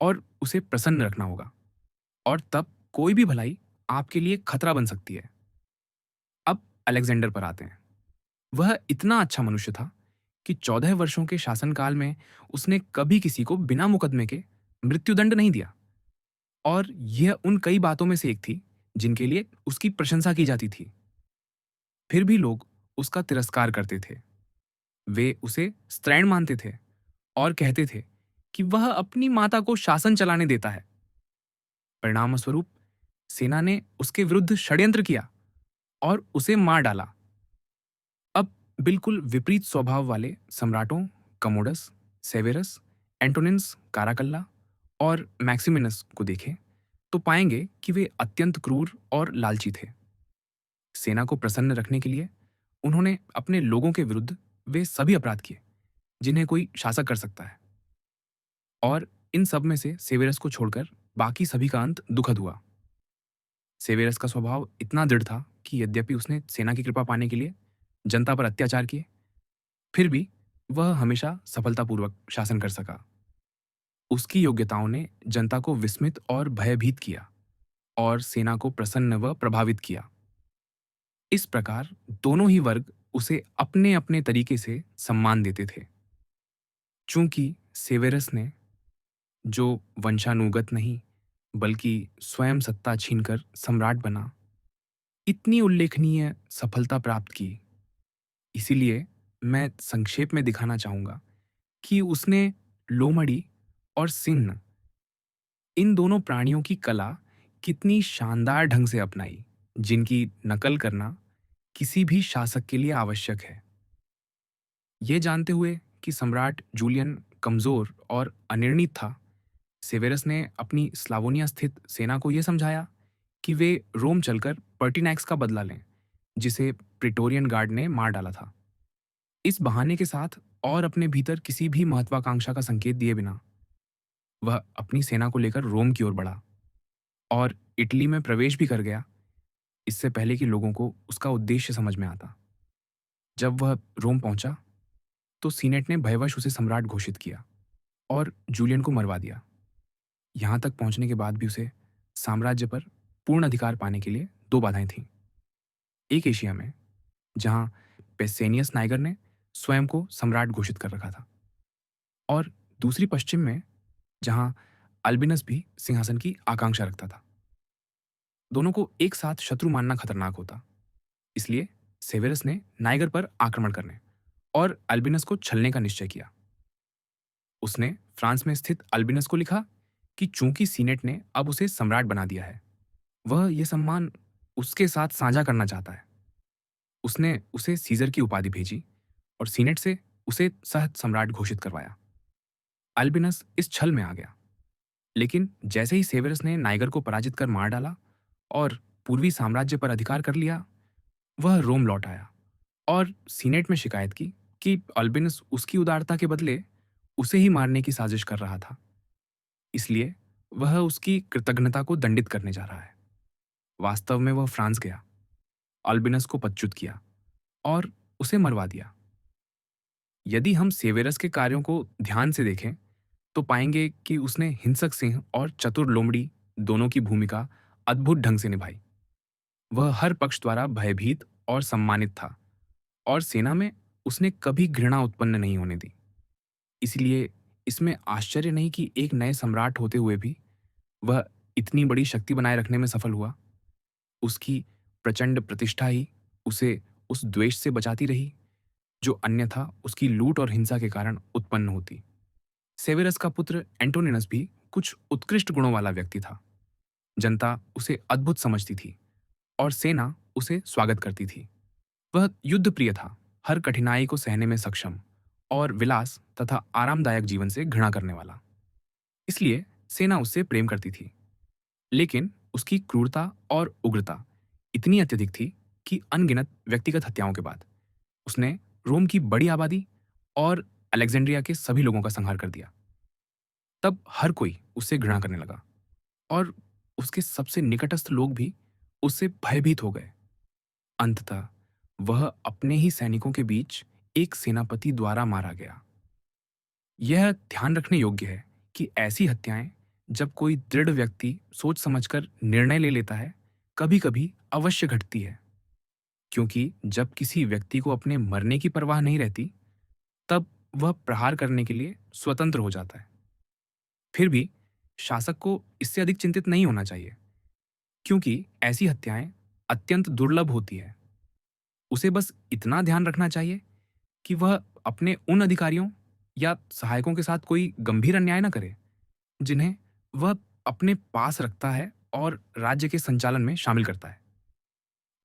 और उसे प्रसन्न रखना होगा। और तब कोई भी भलाई आपके लिए खतरा बन सकती है। अब अलेक्जेंडर पर आते हैं। वह इतना अच्छा मनुष्य था कि 14 वर्षों के शासनकाल में उसने कभी किसी को बिना मुकदमे के मृत्युदंड नहीं दिया। और यह उन कई बातों में से एक थी जिनके लिए उसकी प्रशंसा की जाती थी। फिर भी लोग उसका तिरस्कार करते थे। वे उसे स्त्रैण मानते थे और कहते थे कि वह अपनी माता को शासन चलाने देता है। परिणामस्वरूप सेना ने उसके विरुद्ध षड्यंत्र किया और उसे मार डाला। अब बिल्कुल विपरीत स्वभाव वाले सम्राटों कमोडस, सेवेरस, एंटोनिनस काराकल्ला और मैक्सिमिनस को देखें तो पाएंगे कि वे अत्यंत क्रूर और लालची थे। सेना को प्रसन्न रखने के लिए उन्होंने अपने लोगों के विरुद्ध वे सभी अपराध किए जिन्हें कोई शासक कर सकता है। और इन सब में से सेवेरस को छोड़कर बाकी सभी का अंत दुखद हुआ। सेवेरस का स्वभाव इतना दृढ़ था कि यद्यपि उसने सेना की कृपा पाने के लिए जनता पर अत्याचार किए, फिर भी वह हमेशा सफलतापूर्वक शासन कर सका। उसकी योग्यताओं ने जनता को विस्मित और भयभीत किया और सेना को प्रसन्न व प्रभावित किया। इस प्रकार दोनों ही वर्ग उसे अपने अपने तरीके से सम्मान देते थे। चूंकि सेवेरस ने, जो वंशानुगत नहीं बल्कि स्वयं सत्ता छीनकर सम्राट बना, इतनी उल्लेखनीय सफलता प्राप्त की, इसीलिए मैं संक्षेप में दिखाना चाहूंगा कि उसने लोमड़ी और सिंह, इन दोनों प्राणियों की कला कितनी शानदार ढंग से अपनाई, जिनकी नकल करना किसी भी शासक के लिए आवश्यक है। ये जानते हुए कि सम्राट जूलियन कमजोर और अनिर्णित था, सेवेरस ने अपनी स्लावोनिया स्थित सेना को यह समझाया कि वे रोम चलकर पर्टिनैक्स का बदला लें, जिसे प्रिटोरियन गार्ड ने मार डाला था। इस बहाने के साथ और अपने भीतर किसी भी महत्वाकांक्षा का संकेत दिए बिना वह अपनी सेना को लेकर रोम की ओर बढ़ा और इटली में प्रवेश भी कर गया, इससे पहले कि लोगों को उसका उद्देश्य समझ में आता। जब वह रोम पहुंचा, तो सीनेट ने भयवश उसे सम्राट घोषित किया और जूलियन को मरवा दिया। यहाँ तक पहुंचने के बाद भी उसे साम्राज्य पर पूर्ण अधिकार पाने के लिए दो बाधाएं थीं। एक एशिया में, जहाँ पेसेनियस नाइगर ने स्वयं को सम्राट घोषित कर रखा था, और दूसरी पश्चिम में, जहाँ अल्बिनस भी सिंहासन की आकांक्षा रखता था। दोनों को एक साथ शत्रु मानना खतरनाक होता, इसलिए सेवेरस ने नाइगर पर आक्रमण करने और अल्बिनस को छलने का निश्चय किया। उसने फ्रांस में स्थित अल्बिनस को लिखा कि चूंकि सीनेट ने अब उसे सम्राट बना दिया है, वह यह सम्मान उसके साथ साझा करना चाहता है। उसने उसे सीजर की उपाधि भेजी और सीनेट से उसे सह सम्राट घोषित करवाया। अल्बिनस इस छल में आ गया, लेकिन जैसे ही सेवेरस ने नाइगर को पराजित कर मार डाला और पूर्वी साम्राज्य पर अधिकार कर लिया, वह रोम लौट आया और सीनेट में शिकायत की कि अल्बिनस उसकी उदारता के बदले उसे ही मारने की साजिश कर रहा था, इसलिए वह उसकी कृतज्ञता को दंडित करने जा रहा है। वास्तव में वह फ्रांस गया, अल्बिनस को पदच्युत किया और उसे मरवा दिया। यदि हम सेवेरस के कार्यों को ध्यान से देखें, तो पाएंगे कि उसने हिंसक सिंह और चतुर लोमड़ी दोनों की भूमिका अद्भुत ढंग से निभाई। वह हर पक्ष द्वारा भयभीत और सम्मानित था, और सेना में उसने कभी घृणा उत्पन्न नहीं होने दी। इसलिए इसमें आश्चर्य नहीं कि एक नए सम्राट होते हुए भी वह इतनी बड़ी शक्ति बनाए रखने में सफल हुआ। उसकी प्रचंड प्रतिष्ठा ही उसे उस द्वेष से बचाती रही जो अन्यथा उसकी लूट और हिंसा के कारण उत्पन्न होती। सेवेरस का पुत्र एंटोनिनस भी कुछ उत्कृष्ट गुणों वाला व्यक्ति था। जनता उसे अद्भुत समझती थी और सेना उसे स्वागत करती थी। वह युद्ध प्रिय था, हर कठिनाई को सहने में सक्षम और विलास तथा आरामदायक जीवन से घृणा करने वाला। इसलिए सेना उससे प्रेम करती थी। लेकिन उसकी क्रूरता और उग्रता इतनी अत्यधिक थी कि अनगिनत व्यक्तिगत हत्याओं के बाद उसने रोम की बड़ी आबादी और अलेक्जेंड्रिया के सभी लोगों का संहार कर दिया। तब हर कोई उससे घृणा करने लगा और उसके सबसे निकटस्थ लोग भी उससे भयभीत हो गए। अंततः वह अपने ही सैनिकों के बीच एक सेनापति द्वारा मारा गया। यह ध्यान रखने योग्य है कि ऐसी हत्याएं, जब कोई दृढ़ व्यक्ति सोच समझकर निर्णय ले लेता है, कभी कभी अवश्य घटती है, क्योंकि जब किसी व्यक्ति को अपने मरने की परवाह नहीं रहती, तब वह प्रहार करने के लिए स्वतंत्र हो जाता है। फिर भी शासक को इससे अधिक चिंतित नहीं होना चाहिए, क्योंकि ऐसी हत्याएं अत्यंत दुर्लभ होती है। उसे बस इतना ध्यान रखना चाहिए कि वह अपने उन अधिकारियों या सहायकों के साथ कोई गंभीर अन्याय न करे, जिन्हें वह अपने पास रखता है और राज्य के संचालन में शामिल करता है।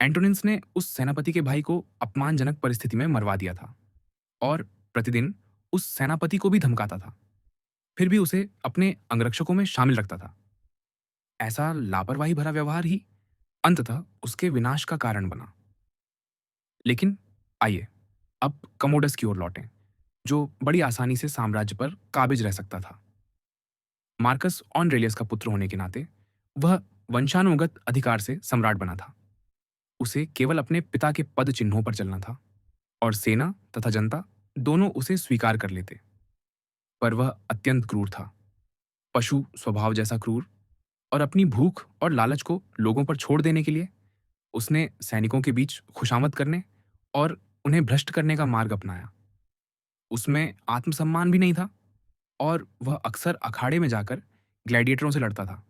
एंटोनिनस ने उस सेनापति के भाई को अपमानजनक परिस्थिति में मरवा दिया था और प्रतिदिन उस सेनापति को भी धमकाता था, फिर भी उसे अपने अंगरक्षकों में शामिल रखता था। ऐसा लापरवाही भरा व्यवहार ही अंततः उसके विनाश का कारण बना। लेकिन आइए अब कमोडस की ओर लौटें, जो बड़ी आसानी से साम्राज्य पर काबिज रह सकता था। मार्कस ऑनरेलियस का पुत्र होने के नाते वह वंशानुगत अधिकार से सम्राट बना था। उसे केवल अपने पिता के पद चिन्हों पर चलना था और सेना तथा जनता दोनों उसे स्वीकार कर लेते। पर वह अत्यंत क्रूर था, पशु स्वभाव जैसा क्रूर, और अपनी भूख और लालच को लोगों पर छोड़ देने के लिए उसने सैनिकों के बीच खुशामद करने और उन्हें भ्रष्ट करने का मार्ग अपनाया। उसमें आत्मसम्मान भी नहीं था और वह अक्सर अखाड़े में जाकर ग्लैडिएटरों से लड़ता था।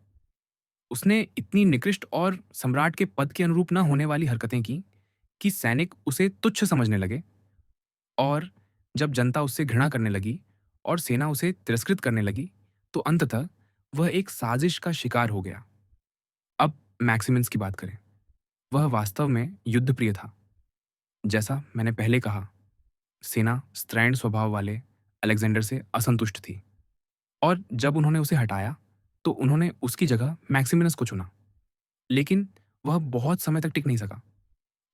उसने इतनी निकृष्ट और सम्राट के पद के अनुरूप न होने वाली हरकतें की कि सैनिक उसे तुच्छ समझने लगे, और जब जनता उससे घृणा करने लगी और सेना उसे तिरस्कृत करने लगी, तो अंततः वह एक साजिश का शिकार हो गया। अब मैक्सिमिन्स की बात करें। वह वास्तव में युद्धप्रिय था। जैसा मैंने पहले कहा, सेना स्त्रैण स्वभाव वाले अलेक्जेंडर से असंतुष्ट थी, और जब उन्होंने उसे हटाया तो उन्होंने उसकी जगह मैक्सिमिनस को चुना। लेकिन वह बहुत समय तक टिक नहीं सका।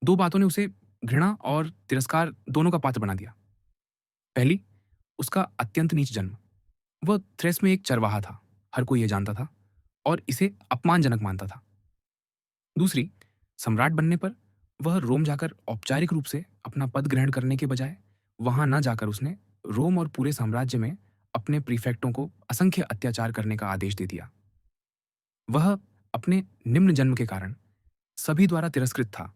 दो बातों ने उसे घृणा और तिरस्कार दोनों का पात्र बना दिया। पहली, उसका अत्यंत नीच जन्म। वह थ्रेस में एक चरवाहा था, हर कोई यह जानता था और इसे अपमानजनक मानता था। दूसरी, सम्राट बनने पर वह रोम जाकर औपचारिक रूप से अपना पद ग्रहण करने के बजाय वहां न जाकर उसने रोम और पूरे साम्राज्य में अपने प्रीफेक्टों को असंख्य अत्याचार करने का आदेश दे दिया। वह अपने निम्न जन्म के कारण सभी द्वारा तिरस्कृत था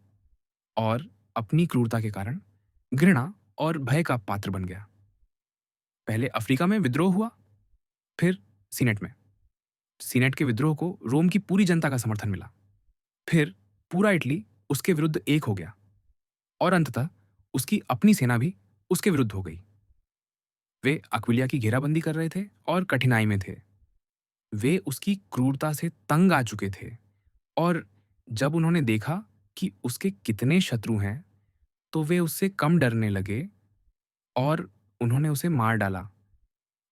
और अपनी क्रूरता के कारण घृणा और भय का पात्र बन गया। पहले अफ्रीका में विद्रोह हुआ, फिर सीनेट में। सीनेट के विद्रोह को रोम की पूरी जनता का समर्थन मिला। फिर पूरा इटली उसके विरुद्ध एक हो गया और अंततः उसकी अपनी सेना भी उसके विरुद्ध हो गई। वे अक्विलिया की घेराबंदी कर रहे थे और कठिनाई में थे। वे उसकी क्रूरता से तंग आ चुके थे और जब उन्होंने देखा कि उसके कितने शत्रु हैं, तो वे उससे कम डरने लगे और उन्होंने उसे मार डाला।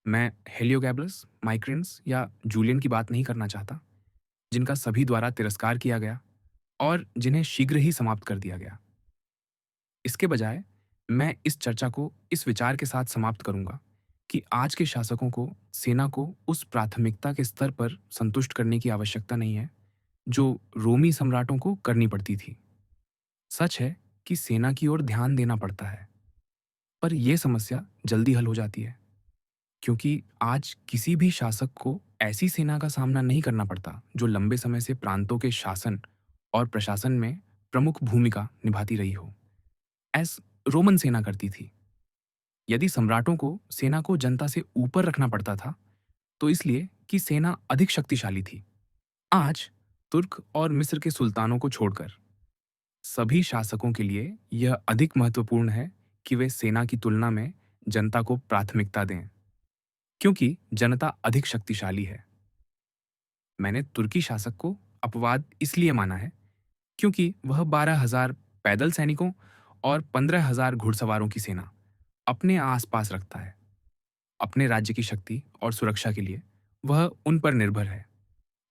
मैं हेलियोगैबलस, माइक्रेंस या जूलियन की बात नहीं करना चाहता, जिनका सभी द्वारा तिरस्कार किया गया और जिन्हें शीघ्र ही समाप्त कर दिया गया। इसके बजाय मैं इस चर्चा को इस विचार के साथ समाप्त करूंगा कि आज के शासकों को सेना को उस प्राथमिकता के स्तर पर संतुष्ट करने की आवश्यकता नहीं है जो रोमी सम्राटों को करनी पड़ती थी। सच है कि सेना की ओर ध्यान देना पड़ता है, पर यह समस्या जल्दी हल हो जाती है क्योंकि आज किसी भी शासक को ऐसी सेना का सामना नहीं करना पड़ता जो लंबे समय से प्रांतों के शासन और प्रशासन में प्रमुख भूमिका निभाती रही हो, एस रोमन सेना करती थी। यदि सम्राटों को सेना को जनता से ऊपर रखना पड़ता था, तो इसलिए कि सेना अधिक शक्तिशाली थी। आज तुर्क और मिस्र के सुल्तानों को छोड़कर सभी शासकों के लिए यह अधिक महत्वपूर्ण है कि वे सेना की तुलना में जनता को प्राथमिकता दें, क्योंकि जनता अधिक शक्तिशाली है। मैंने तुर्की शासक को अपवाद इसलिए माना है क्योंकि वह 12,000 पैदल सैनिकों और 15,000 घुड़सवारों की सेना अपने आसपास रखता है। अपने राज्य की शक्ति और सुरक्षा के लिए वह उन पर निर्भर है,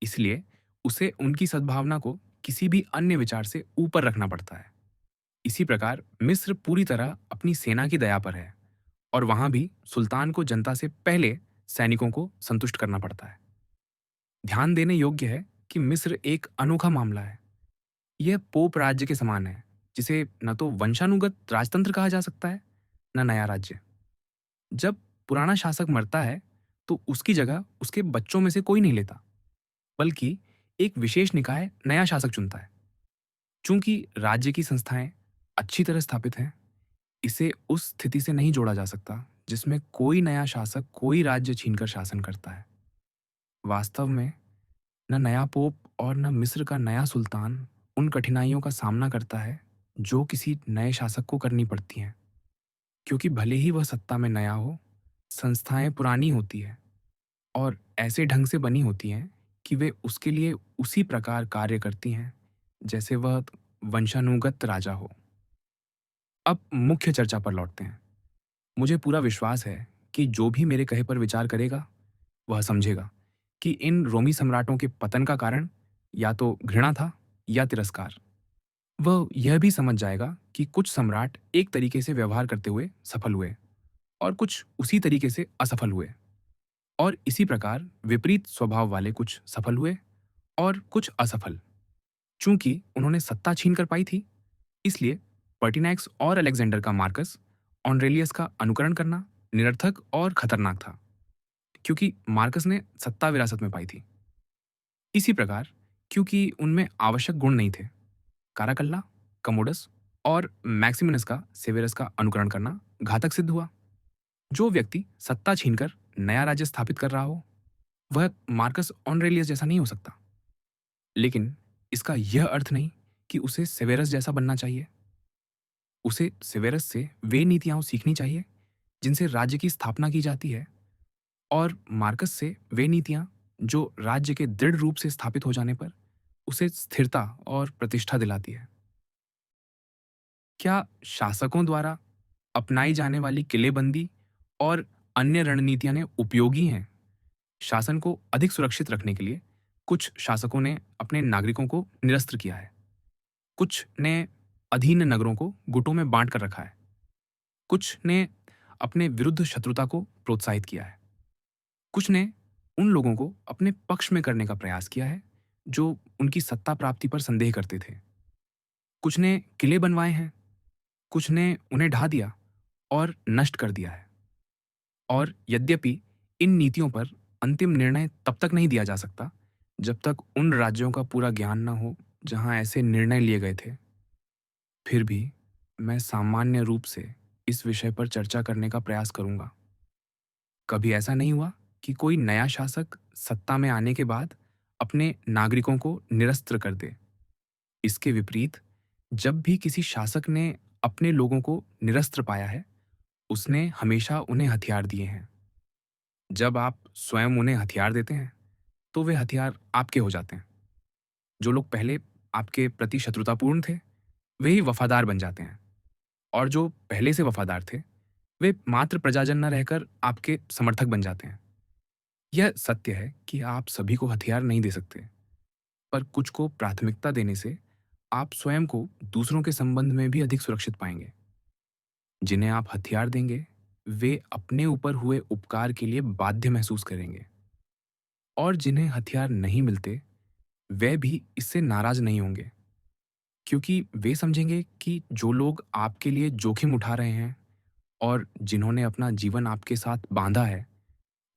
इसलिए उसे उनकी सद्भावना को किसी भी अन्य विचार से ऊपर रखना पड़ता है। इसी प्रकार मिस्र पूरी तरह अपनी सेना की दया पर है और वहां भी सुल्तान को जनता से पहले सैनिकों को संतुष्ट करना पड़ता है। ध्यान देने योग्य है कि मिस्र एक अनोखा मामला है। यह पोप राज्य के समान है, जिसे न तो वंशानुगत राजतंत्र कहा जा सकता है, न नया राज्य। जब पुराना शासक मरता है, तो उसकी जगह उसके बच्चों में से कोई नहीं लेता, बल्कि एक विशेष निकाय नया शासक चुनता है। चूंकि राज्य की संस्थाएं अच्छी तरह स्थापित हैं, इसे उस स्थिति से नहीं जोड़ा जा सकता जिसमें कोई नया शासक कोई राज्य छीनकर शासन करता है। वास्तव में न नया पोप और न मिस्र का नया सुल्तान उन कठिनाइयों का सामना करता है जो किसी नए शासक को करनी पड़ती हैं, क्योंकि भले ही वह सत्ता में नया हो, संस्थाएं पुरानी होती है और ऐसे ढंग से बनी होती हैं कि वे उसके लिए उसी प्रकार कार्य करती हैं जैसे वह वंशानुगत राजा हो। अब मुख्य चर्चा पर लौटते हैं। मुझे पूरा विश्वास है कि जो भी मेरे कहे पर विचार करेगा, वह समझेगा कि इन रोमी सम्राटों के पतन का कारण या तो घृणा था या तिरस्कार। वह यह भी समझ जाएगा कि कुछ सम्राट एक तरीके से व्यवहार करते हुए सफल हुए और कुछ उसी तरीके से असफल हुए, और इसी प्रकार विपरीत स्वभाव वाले कुछ सफल हुए और कुछ असफल। चूंकि उन्होंने सत्ता छीन कर पाई थी, इसलिए पर्टिनैक्स और अलेक्जेंडर का मार्कस ऑनरेलियस का अनुकरण करना निरर्थक और खतरनाक था, क्योंकि मार्कस ने सत्ता विरासत में पाई थी। इसी प्रकार क्योंकि उनमें आवश्यक गुण नहीं थे, काराकल्ला, कमोडस और मैक्सिमिनस का सेवेरस का अनुकरण करना घातक सिद्ध हुआ। जो व्यक्ति सत्ता छीनकर नया राज्य स्थापित कर रहा हो, वह मार्कस ऑनरेलियस जैसा नहीं हो सकता। लेकिन इसका यह अर्थ नहीं कि उसे सेवेरस जैसा बनना चाहिए। उसे सेवेरस से वे नीतियां सीखनी चाहिए जिनसे राज्य की स्थापना की जाती है, और मार्कस से वे नीतियां जो राज्य के दृढ़ रूप से स्थापित हो जाने पर उसे स्थिरता और प्रतिष्ठा दिलाती है। क्या शासकों द्वारा अपनाई जाने वाली किलेबंदी और अन्य रणनीतियां ने उपयोगी हैं? शासन को अधिक सुरक्षित रखने के लिए कुछ शासकों ने अपने नागरिकों को निरस्त्र किया है। कुछ ने अधीन नगरों को गुटों में बांट कर रखा है। कुछ ने अपने विरुद्ध शत्रुता को प्रोत्साहित किया है। कुछ ने उन लोगों को अपने पक्ष में करने का प्रयास किया है जो उनकी सत्ता प्राप्ति पर संदेह करते थे। कुछ ने किले बनवाए हैं, कुछ ने उन्हें ढा दिया और नष्ट कर दिया है। और यद्यपि इन नीतियों पर अंतिम निर्णय तब तक नहीं दिया जा सकता जब तक उन राज्यों का पूरा ज्ञान न हो जहां ऐसे निर्णय लिए गए थे, फिर भी मैं सामान्य रूप से इस विषय पर चर्चा करने का प्रयास करूंगा। कभी ऐसा नहीं हुआ कि कोई नया शासक सत्ता में आने के बाद अपने नागरिकों को निरस्त्र कर दे। इसके विपरीत, जब भी किसी शासक ने अपने लोगों को निरस्त्र पाया है, उसने हमेशा उन्हें हथियार दिए हैं। जब आप स्वयं उन्हें हथियार देते हैं, तो वे हथियार आपके हो जाते हैं। जो लोग पहले आपके प्रति शत्रुतापूर्ण थे, वे ही वफादार बन जाते हैं। और जो पहले से वफादार थे, वे मात्र प्रजाजन न रहकर आपके समर्थक बन जाते हैं। यह सत्य है कि आप सभी को हथियार नहीं दे सकते, पर कुछ को प्राथमिकता देने से आप स्वयं को दूसरों के संबंध में भी अधिक सुरक्षित पाएंगे। जिन्हें आप हथियार देंगे, वे अपने ऊपर हुए उपकार के लिए बाध्य महसूस करेंगे, और जिन्हें हथियार नहीं मिलते, वे भी इससे नाराज नहीं होंगे, क्योंकि वे समझेंगे कि जो लोग आपके लिए जोखिम उठा रहे हैं और जिन्होंने अपना जीवन आपके साथ बांधा है,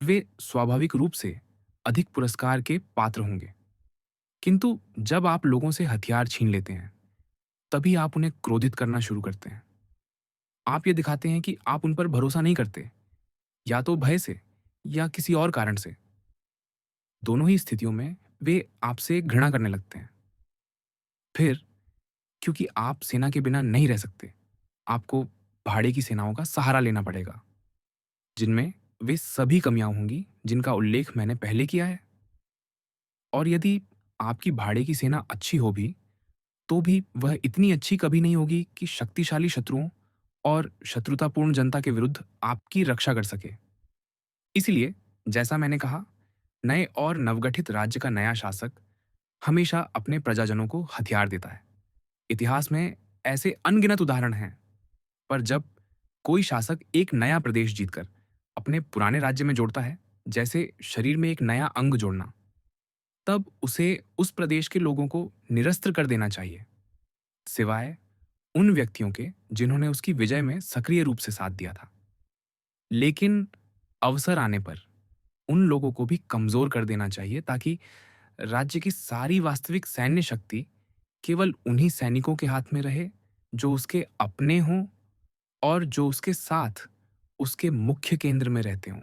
वे स्वाभाविक रूप से अधिक पुरस्कार के पात्र होंगे। किंतु जब आप लोगों से हथियार छीन लेते हैं, तभी आप उन्हें क्रोधित करना शुरू करते हैं। आप ये दिखाते हैं कि आप उन पर भरोसा नहीं करते, या तो भय से या किसी और कारण से। दोनों ही स्थितियों में वे आपसे घृणा करने लगते हैं। फिर, क्योंकि आप सेना के बिना नहीं रह सकते, आपको भाड़े की सेनाओं का सहारा लेना पड़ेगा, जिनमें वे सभी कमियां होंगी जिनका उल्लेख मैंने पहले किया है। और यदि आपकी भाड़े की सेना अच्छी हो भी, तो भी वह इतनी अच्छी कभी नहीं होगी कि शक्तिशाली शत्रुओं और शत्रुतापूर्ण जनता के विरुद्ध आपकी रक्षा कर सके। इसलिए, जैसा मैंने कहा, नए और नवगठित राज्य का नया शासक हमेशा अपने प्रजाजनों को हथियार देता है। इतिहास में ऐसे अनगिनत उदाहरण हैं। पर जब कोई शासक एक नया प्रदेश जीतकर अपने पुराने राज्य में जोड़ता है, जैसे शरीर में एक नया अंग जोड़ना, तब उसे उस प्रदेश के लोगों को निरस्त्र कर देना चाहिए, सिवाय उन व्यक्तियों के जिन्होंने उसकी विजय में सक्रिय रूप से साथ दिया था। लेकिन अवसर आने पर उन लोगों को भी कमजोर कर देना चाहिए, ताकि राज्य की सारी वास्तविक सैन्य शक्ति केवल उन्हीं सैनिकों के हाथ में रहे जो उसके अपने हों और जो उसके साथ उसके मुख्य केंद्र में रहते हों।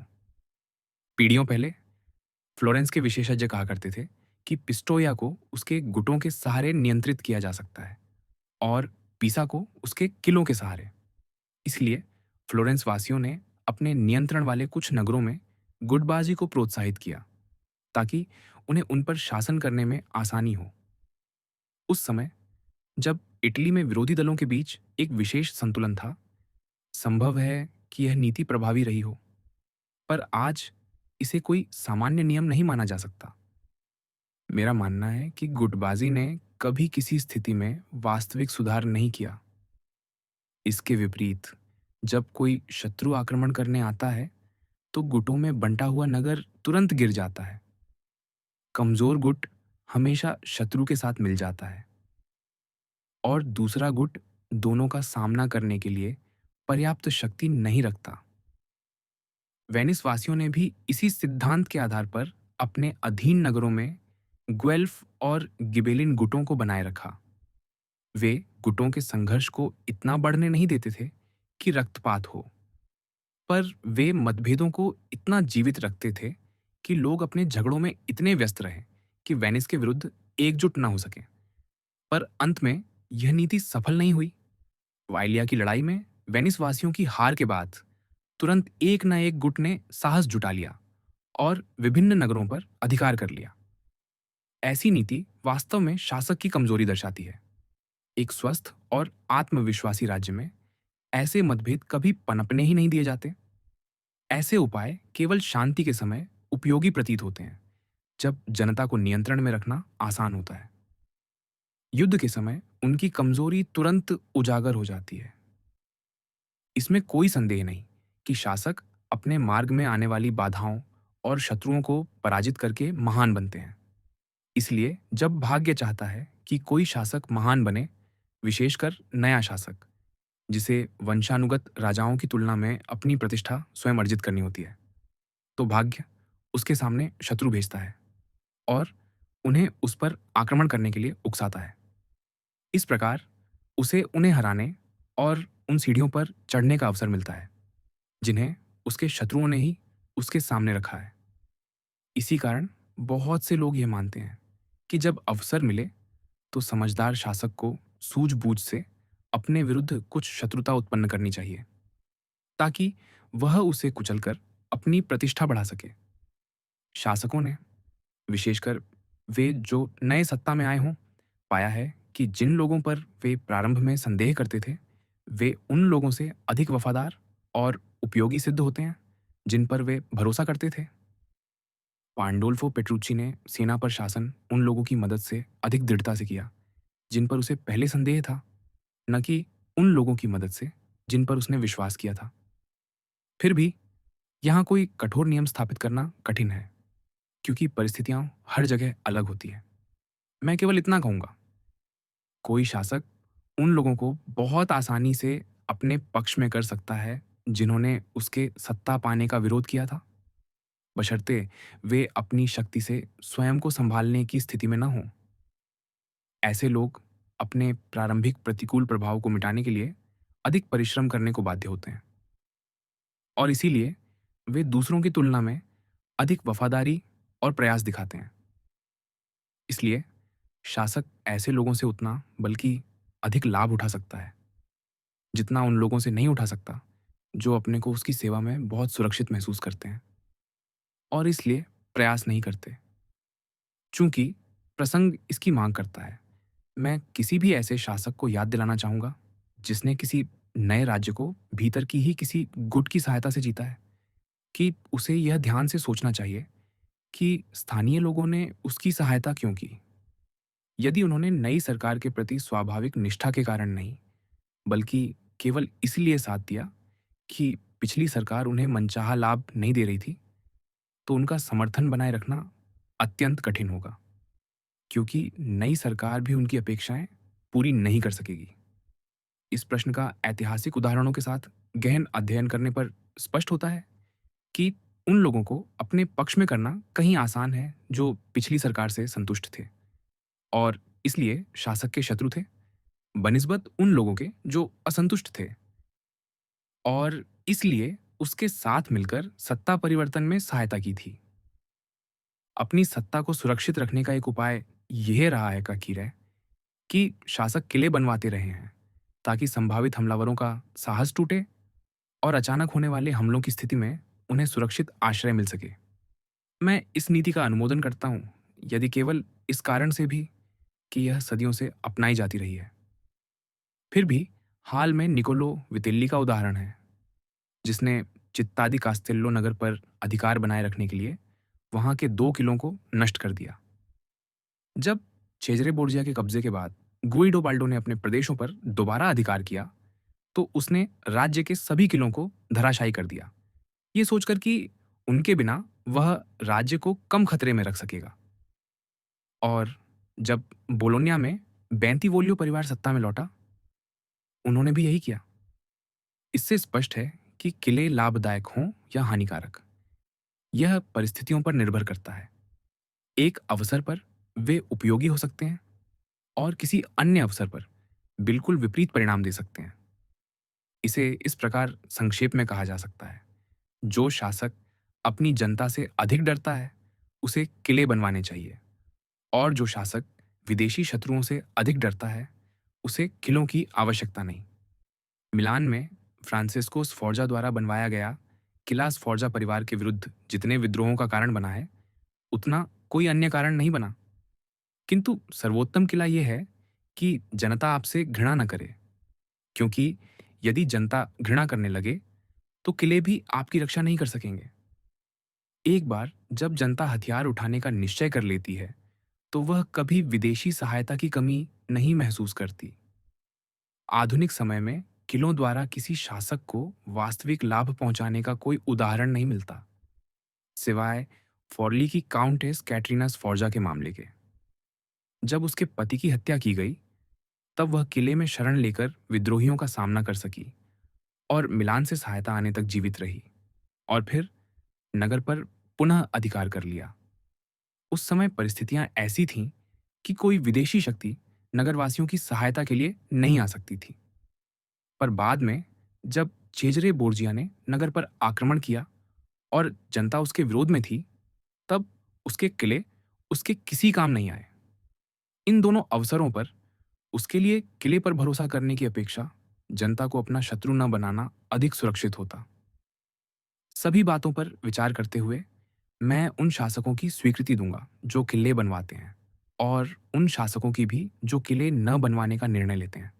पीढ़ियों पहले फ्लोरेंस के विशेषज्ञ कहा करते थे कि पिस्टोया को उसके गुटों के सहारे नियंत्रित किया जा सकता है, और पीसा को उसके किलों के सहारे। इसलिए फ्लोरेंस वासियों ने अपने नियंत्रण वाले कुछ नगरों में गुटबाजी को प्रोत्साहित किया, ताकि उन्हें उन पर शासन करने में आसानी हो। उस समय, जब इटली में विरोधी दलों के बीच एक विशेष संतुलन था, संभव है कि यह नीति प्रभावी रही हो, पर आज इसे कोई सामान्य नियम नहीं माना जा सकता। मेरा मानना है कि गुटबाजी ने कभी किसी स्थिति में वास्तविक सुधार नहीं किया। इसके विपरीत, जब कोई शत्रु आक्रमण करने आता है, तो गुटों में बंटा हुआ नगर तुरंत गिर जाता है। कमजोर गुट हमेशा शत्रु के साथ मिल जाता है, और दूसरा गुट दोनों का सामना करने के लिए पर्याप्त शक्ति नहीं रखता। वेनिस वासियों ने भी इसी सिद्धांत के आधार पर अपने अधीन नगरों में ग्वेल्फ और गिबेलिन गुटों को बनाए रखा। वे गुटों के संघर्ष को इतना बढ़ने नहीं देते थे कि रक्तपात हो, पर वे मतभेदों को इतना जीवित रखते थे कि लोग अपने झगड़ों में इतने व्यस्त रहे कि वेनिस के विरुद्ध एकजुट न हो सके। पर अंत में यह नीति सफल नहीं हुई। वाइलिया की लड़ाई में वेनिस वासियों की हार के बाद तुरंत एक न एक गुट ने साहस जुटा लिया और विभिन्न नगरों पर अधिकार कर लिया। ऐसी नीति वास्तव में शासक की कमजोरी दर्शाती है। एक स्वस्थ और आत्मविश्वासी राज्य में ऐसे मतभेद कभी पनपने ही नहीं दिए जाते। ऐसे उपाय केवल शांति के समय उपयोगी प्रतीत होते हैं, जब जनता को नियंत्रण में रखना आसान होता है। युद्ध के समय उनकी कमजोरी तुरंत उजागर हो जाती है। इसमें कोई संदेह नहीं कि शासक अपने मार्ग में आने वाली बाधाओं और शत्रुओं को पराजित करके महान बनते हैं। इसलिए जब भाग्य चाहता है कि कोई शासक महान बने, विशेषकर नया शासक, जिसे वंशानुगत राजाओं की तुलना में अपनी प्रतिष्ठा स्वयं अर्जित करनी होती है, तो भाग्य उसके सामने शत्रु भेजता है और उन्हें उस पर आक्रमण करने के लिए उकसाता है। इस प्रकार उसे उन्हें हराने और उन सीढ़ियों पर चढ़ने का अवसर मिलता है, जिन्हें उसके शत्रुओं ने ही उसके सामने रखा है। इसी कारण बहुत से लोग ये मानते हैं कि जब अवसर मिले तो समझदार शासक को सूझबूझ से अपने विरुद्ध कुछ शत्रुता उत्पन्न करनी चाहिए, ताकि वह उसे कुचलकर अपनी प्रतिष्ठा बढ़ा सके। शासकों ने, विशेषकर वे जो नए सत्ता में आए हों, पाया है कि जिन लोगों पर वे प्रारंभ में संदेह करते थे, वे उन लोगों से अधिक वफादार और उपयोगी सिद्ध होते हैं, जिन पर वे भरोसा करते थे। पांडोल्फो पेट्रुच्ची ने सेना पर शासन उन लोगों की मदद से अधिक दृढ़ता से किया, जिन पर उसे पहले संदेह था, न कि उन लोगों की मदद से, जिन पर उसने विश्वास किया था। फिर भी यहाँ कोई कठोर नियम स्थापित करना कठिन है, क्योंकि परिस्थितियाँ हर जगह अलग होती हैं। मैं केवल इतना कहूँगा, कोई शासक उन लोगों को बहुत आसानी से अपने पक्ष में कर सकता है, जिन्होंने उसके सत्ता पाने का विरोध किया था, बशर्ते वे अपनी शक्ति से स्वयं को संभालने की स्थिति में न हों। ऐसे लोग अपने प्रारंभिक प्रतिकूल प्रभाव को मिटाने के लिए अधिक परिश्रम करने को बाध्य होते हैं और इसीलिए वे दूसरों की तुलना में अधिक वफादारी और प्रयास दिखाते हैं। इसलिए शासक ऐसे लोगों से उतना बल्कि अधिक लाभ उठा सकता है, जितना उन लोगों से नहीं उठा सकता, जो अपने को उसकी सेवा में बहुत सुरक्षित महसूस करते हैं और इसलिए प्रयास नहीं करते। चूंकि प्रसंग इसकी मांग करता है, मैं किसी भी ऐसे शासक को याद दिलाना चाहूँगा, जिसने किसी नए राज्य को भीतर की ही किसी गुट की सहायता से जीता है, कि उसे यह ध्यान से सोचना चाहिए कि स्थानीय लोगों ने उसकी सहायता क्यों की। यदि उन्होंने नई सरकार के प्रति स्वाभाविक निष्ठा के कारण नहीं, बल्कि केवल इसलिए साथ दिया कि पिछली सरकार उन्हें मनचाहा लाभ नहीं दे रही थी, तो उनका समर्थन बनाए रखना अत्यंत कठिन होगा, क्योंकि नई सरकार भी उनकी अपेक्षाएं पूरी नहीं कर सकेगी। इस प्रश्न का ऐतिहासिक उदाहरणों के साथ गहन अध्ययन करने पर स्पष्ट होता है कि उन लोगों को अपने पक्ष में करना कहीं आसान है जो पिछली सरकार से संतुष्ट थे और इसलिए शासक के शत्रु थे, बनिस्बत उन लोगों के जो असंतुष्ट थे और इसलिए उसके साथ मिलकर सत्ता परिवर्तन में सहायता की थी। अपनी सत्ता को सुरक्षित रखने का एक उपाय यह रहा है काकीर, कि शासक किले बनवाते रहे हैं, ताकि संभावित हमलावरों का साहस टूटे और अचानक होने वाले हमलों की स्थिति में उन्हें सुरक्षित आश्रय मिल सके। मैं इस नीति का अनुमोदन करता हूँ, यदि केवल इस कारण से भी कि यह सदियों से अपनाई जाती रही है। फिर भी हाल में निकोलो वितेल्ली का उदाहरण है, जिसने चित्तादी कास्तेल्लो नगर पर अधिकार बनाए रखने के लिए वहां के 2 किलों को नष्ट कर दिया। जब चेजरे बोर्जिया के कब्जे के बाद गुइडोबाल्डो ने अपने प्रदेशों पर दोबारा अधिकार किया, तो उसने राज्य के सभी किलों को धराशायी कर दिया, ये सोचकर कि उनके बिना वह राज्य को कम खतरे में रख सकेगा। और जब बोलोनिया में बेंतिवोलियो परिवार सत्ता में लौटा, उन्होंने भी यही किया। इससे स्पष्ट है कि किले लाभदायक हों या हानिकारक, यह परिस्थितियों पर निर्भर करता है। एक अवसर पर वे उपयोगी हो सकते हैं और किसी अन्य अवसर पर बिल्कुल विपरीत परिणाम दे सकते हैं। इसे इस प्रकार संक्षेप में कहा जा सकता है, जो शासक अपनी जनता से अधिक डरता है, उसे किले बनवाने चाहिए और जो शासक विदेशी शत्रुओं से अधिक डरता है, उसे किलों की आवश्यकता नहीं। मिलान में फ्रांसिस्को स्फोर्जा द्वारा बनवाया गया किला स्फोर्जा परिवार के विरुद्ध जितने विद्रोहों का कारण बना है, उतना कोई अन्य कारण नहीं बना। किंतु सर्वोत्तम किला यह है कि जनता आपसे घृणा न करे, क्योंकि यदि जनता घृणा करने लगे, तो किले भी आपकी रक्षा नहीं कर सकेंगे। एक बार जब जनता हथियार उठाने का निश्चय कर लेती है, तो वह कभी विदेशी सहायता की कमी नहीं महसूस करती। आधुनिक समय में किलों द्वारा किसी शासक को वास्तविक लाभ पहुंचाने का कोई उदाहरण नहीं मिलता, सिवाय फॉरली की काउंटेस कैटरीना स्फोर्जा के मामले के। जब उसके पति की हत्या की गई, तब वह किले में शरण लेकर विद्रोहियों का सामना कर सकी और मिलान से सहायता आने तक जीवित रही और फिर नगर पर पुनः अधिकार कर लिया। उस समय परिस्थितियां ऐसी थीं कि कोई विदेशी शक्ति नगरवासियों की सहायता के लिए नहीं आ सकती थी। पर बाद में जब चेजरे बोर्जिया ने नगर पर आक्रमण किया और जनता उसके विरोध में थी, तब उसके किले उसके किसी काम नहीं आए। इन दोनों अवसरों पर उसके लिए किले पर भरोसा करने की अपेक्षा जनता को अपना शत्रु न बनाना अधिक सुरक्षित होता। सभी बातों पर विचार करते हुए मैं उन शासकों की स्वीकृति दूंगा जो किले बनवाते हैं, और उन शासकों की भी जो किले न बनवाने का निर्णय लेते हैं।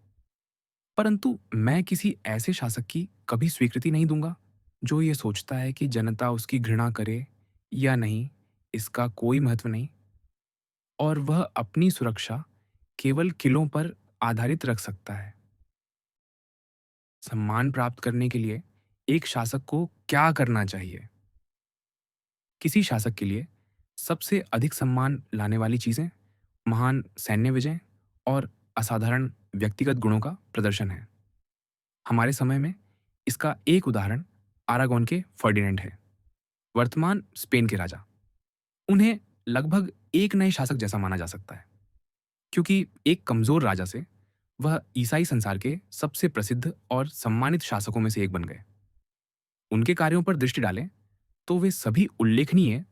परंतु मैं किसी ऐसे शासक की कभी स्वीकृति नहीं दूंगा जो ये सोचता है कि जनता उसकी घृणा करे या नहीं, इसका कोई महत्व नहीं, और वह अपनी सुरक्षा केवल किलों पर आधारित रख सकता है। सम्मान प्राप्त करने के लिए एक शासक को क्या करना चाहिए? किसी शासक के लिए सबसे अधिक सम्मान लाने वाली चीजें महान सैन्य विजय और असाधारण व्यक्तिगत गुणों का प्रदर्शन है। हमारे समय में इसका एक उदाहरण आरागोन के फर्डिनेंड है, वर्तमान स्पेन के राजा। उन्हें लगभग एक नए शासक जैसा माना जा सकता है, क्योंकि एक कमजोर राजा से वह ईसाई संसार के सबसे प्रसिद्ध और सम्मानित शासकों में से एक बन गए। उनके कार्यों पर दृष्टि डालें तो वे सभी उल्लेखनीय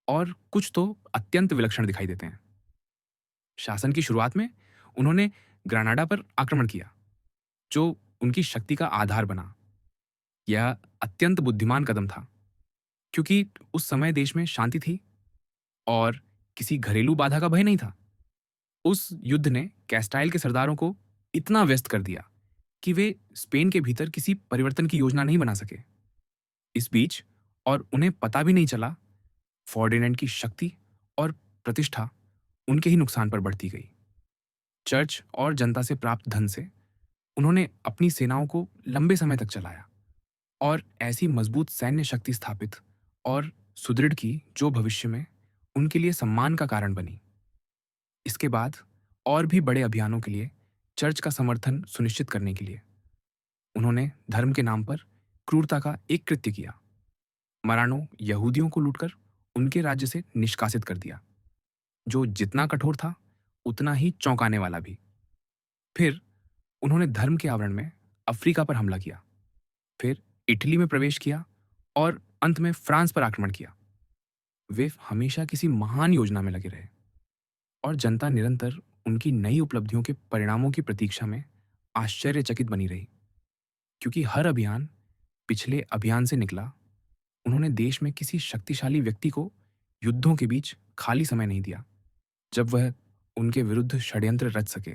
और कुछ तो अत्यंत विलक्षण दिखाई देते हैं। शासन की शुरुआत में उन्होंने ग्रानाडा पर आक्रमण किया, जो उनकी शक्ति का आधार बना। यह अत्यंत बुद्धिमान कदम था, क्योंकि उस समय देश में शांति थी और किसी घरेलू बाधा का भय नहीं था। उस युद्ध ने कैस्टाइल के सरदारों को इतना व्यस्त कर दिया कि वे स्पेन के भीतर किसी परिवर्तन की योजना नहीं बना सके। इस बीच, और उन्हें पता भी नहीं चला, फर्डिनेंड की शक्ति और प्रतिष्ठा उनके ही नुकसान पर बढ़ती गई। चर्च और जनता से प्राप्त धन से उन्होंने अपनी सेनाओं को लंबे समय तक चलाया और ऐसी मजबूत सैन्य शक्ति स्थापित और सुदृढ़ की जो भविष्य में उनके लिए सम्मान का कारण बनी। इसके बाद और भी बड़े अभियानों के लिए चर्च का समर्थन सुनिश्चित करने के लिए उन्होंने धर्म के नाम पर क्रूरता का एक कृत्य किया। मरानो यहूदियों को लूटकर उनके राज्य से निष्कासित कर दिया, जो जितना कठोर था उतना ही चौंकाने वाला भी। फिर उन्होंने धर्म के आवरण में अफ्रीका पर हमला किया, फिर इटली में प्रवेश किया और अंत में फ्रांस पर आक्रमण किया। वे हमेशा किसी महान योजना में लगे रहे और जनता निरंतर उनकी नई उपलब्धियों के परिणामों की प्रतीक्षा में आश्चर्यचकित बनी रही, क्योंकि हर अभियान पिछले अभियान से निकला। उन्होंने देश में किसी शक्तिशाली व्यक्ति को युद्धों के बीच खाली समय नहीं दिया जब वह उनके विरुद्ध षड्यंत्र रच सके।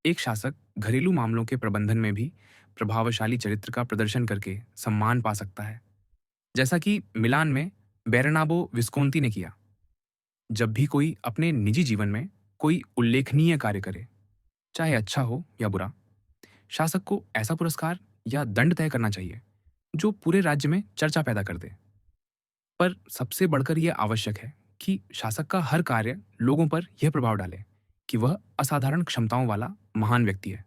एक शासक घरेलू मामलों के प्रबंधन में भी प्रभावशाली चरित्र का प्रदर्शन करके सम्मान पा सकता है, जैसा कि मिलान में बेरनाबो विस्कोंती ने किया। जब भी कोई अपने निजी जीवन में कोई उल्लेखनीय कार्य करे, चाहे अच्छा हो या बुरा, शासक को ऐसा पुरस्कार या दंड तय करना चाहिए जो पूरे राज्य में चर्चा पैदा कर दे। पर सबसे बढ़कर यह आवश्यक है कि शासक का हर कार्य लोगों पर यह प्रभाव डाले कि वह असाधारण क्षमताओं वाला महान व्यक्ति है।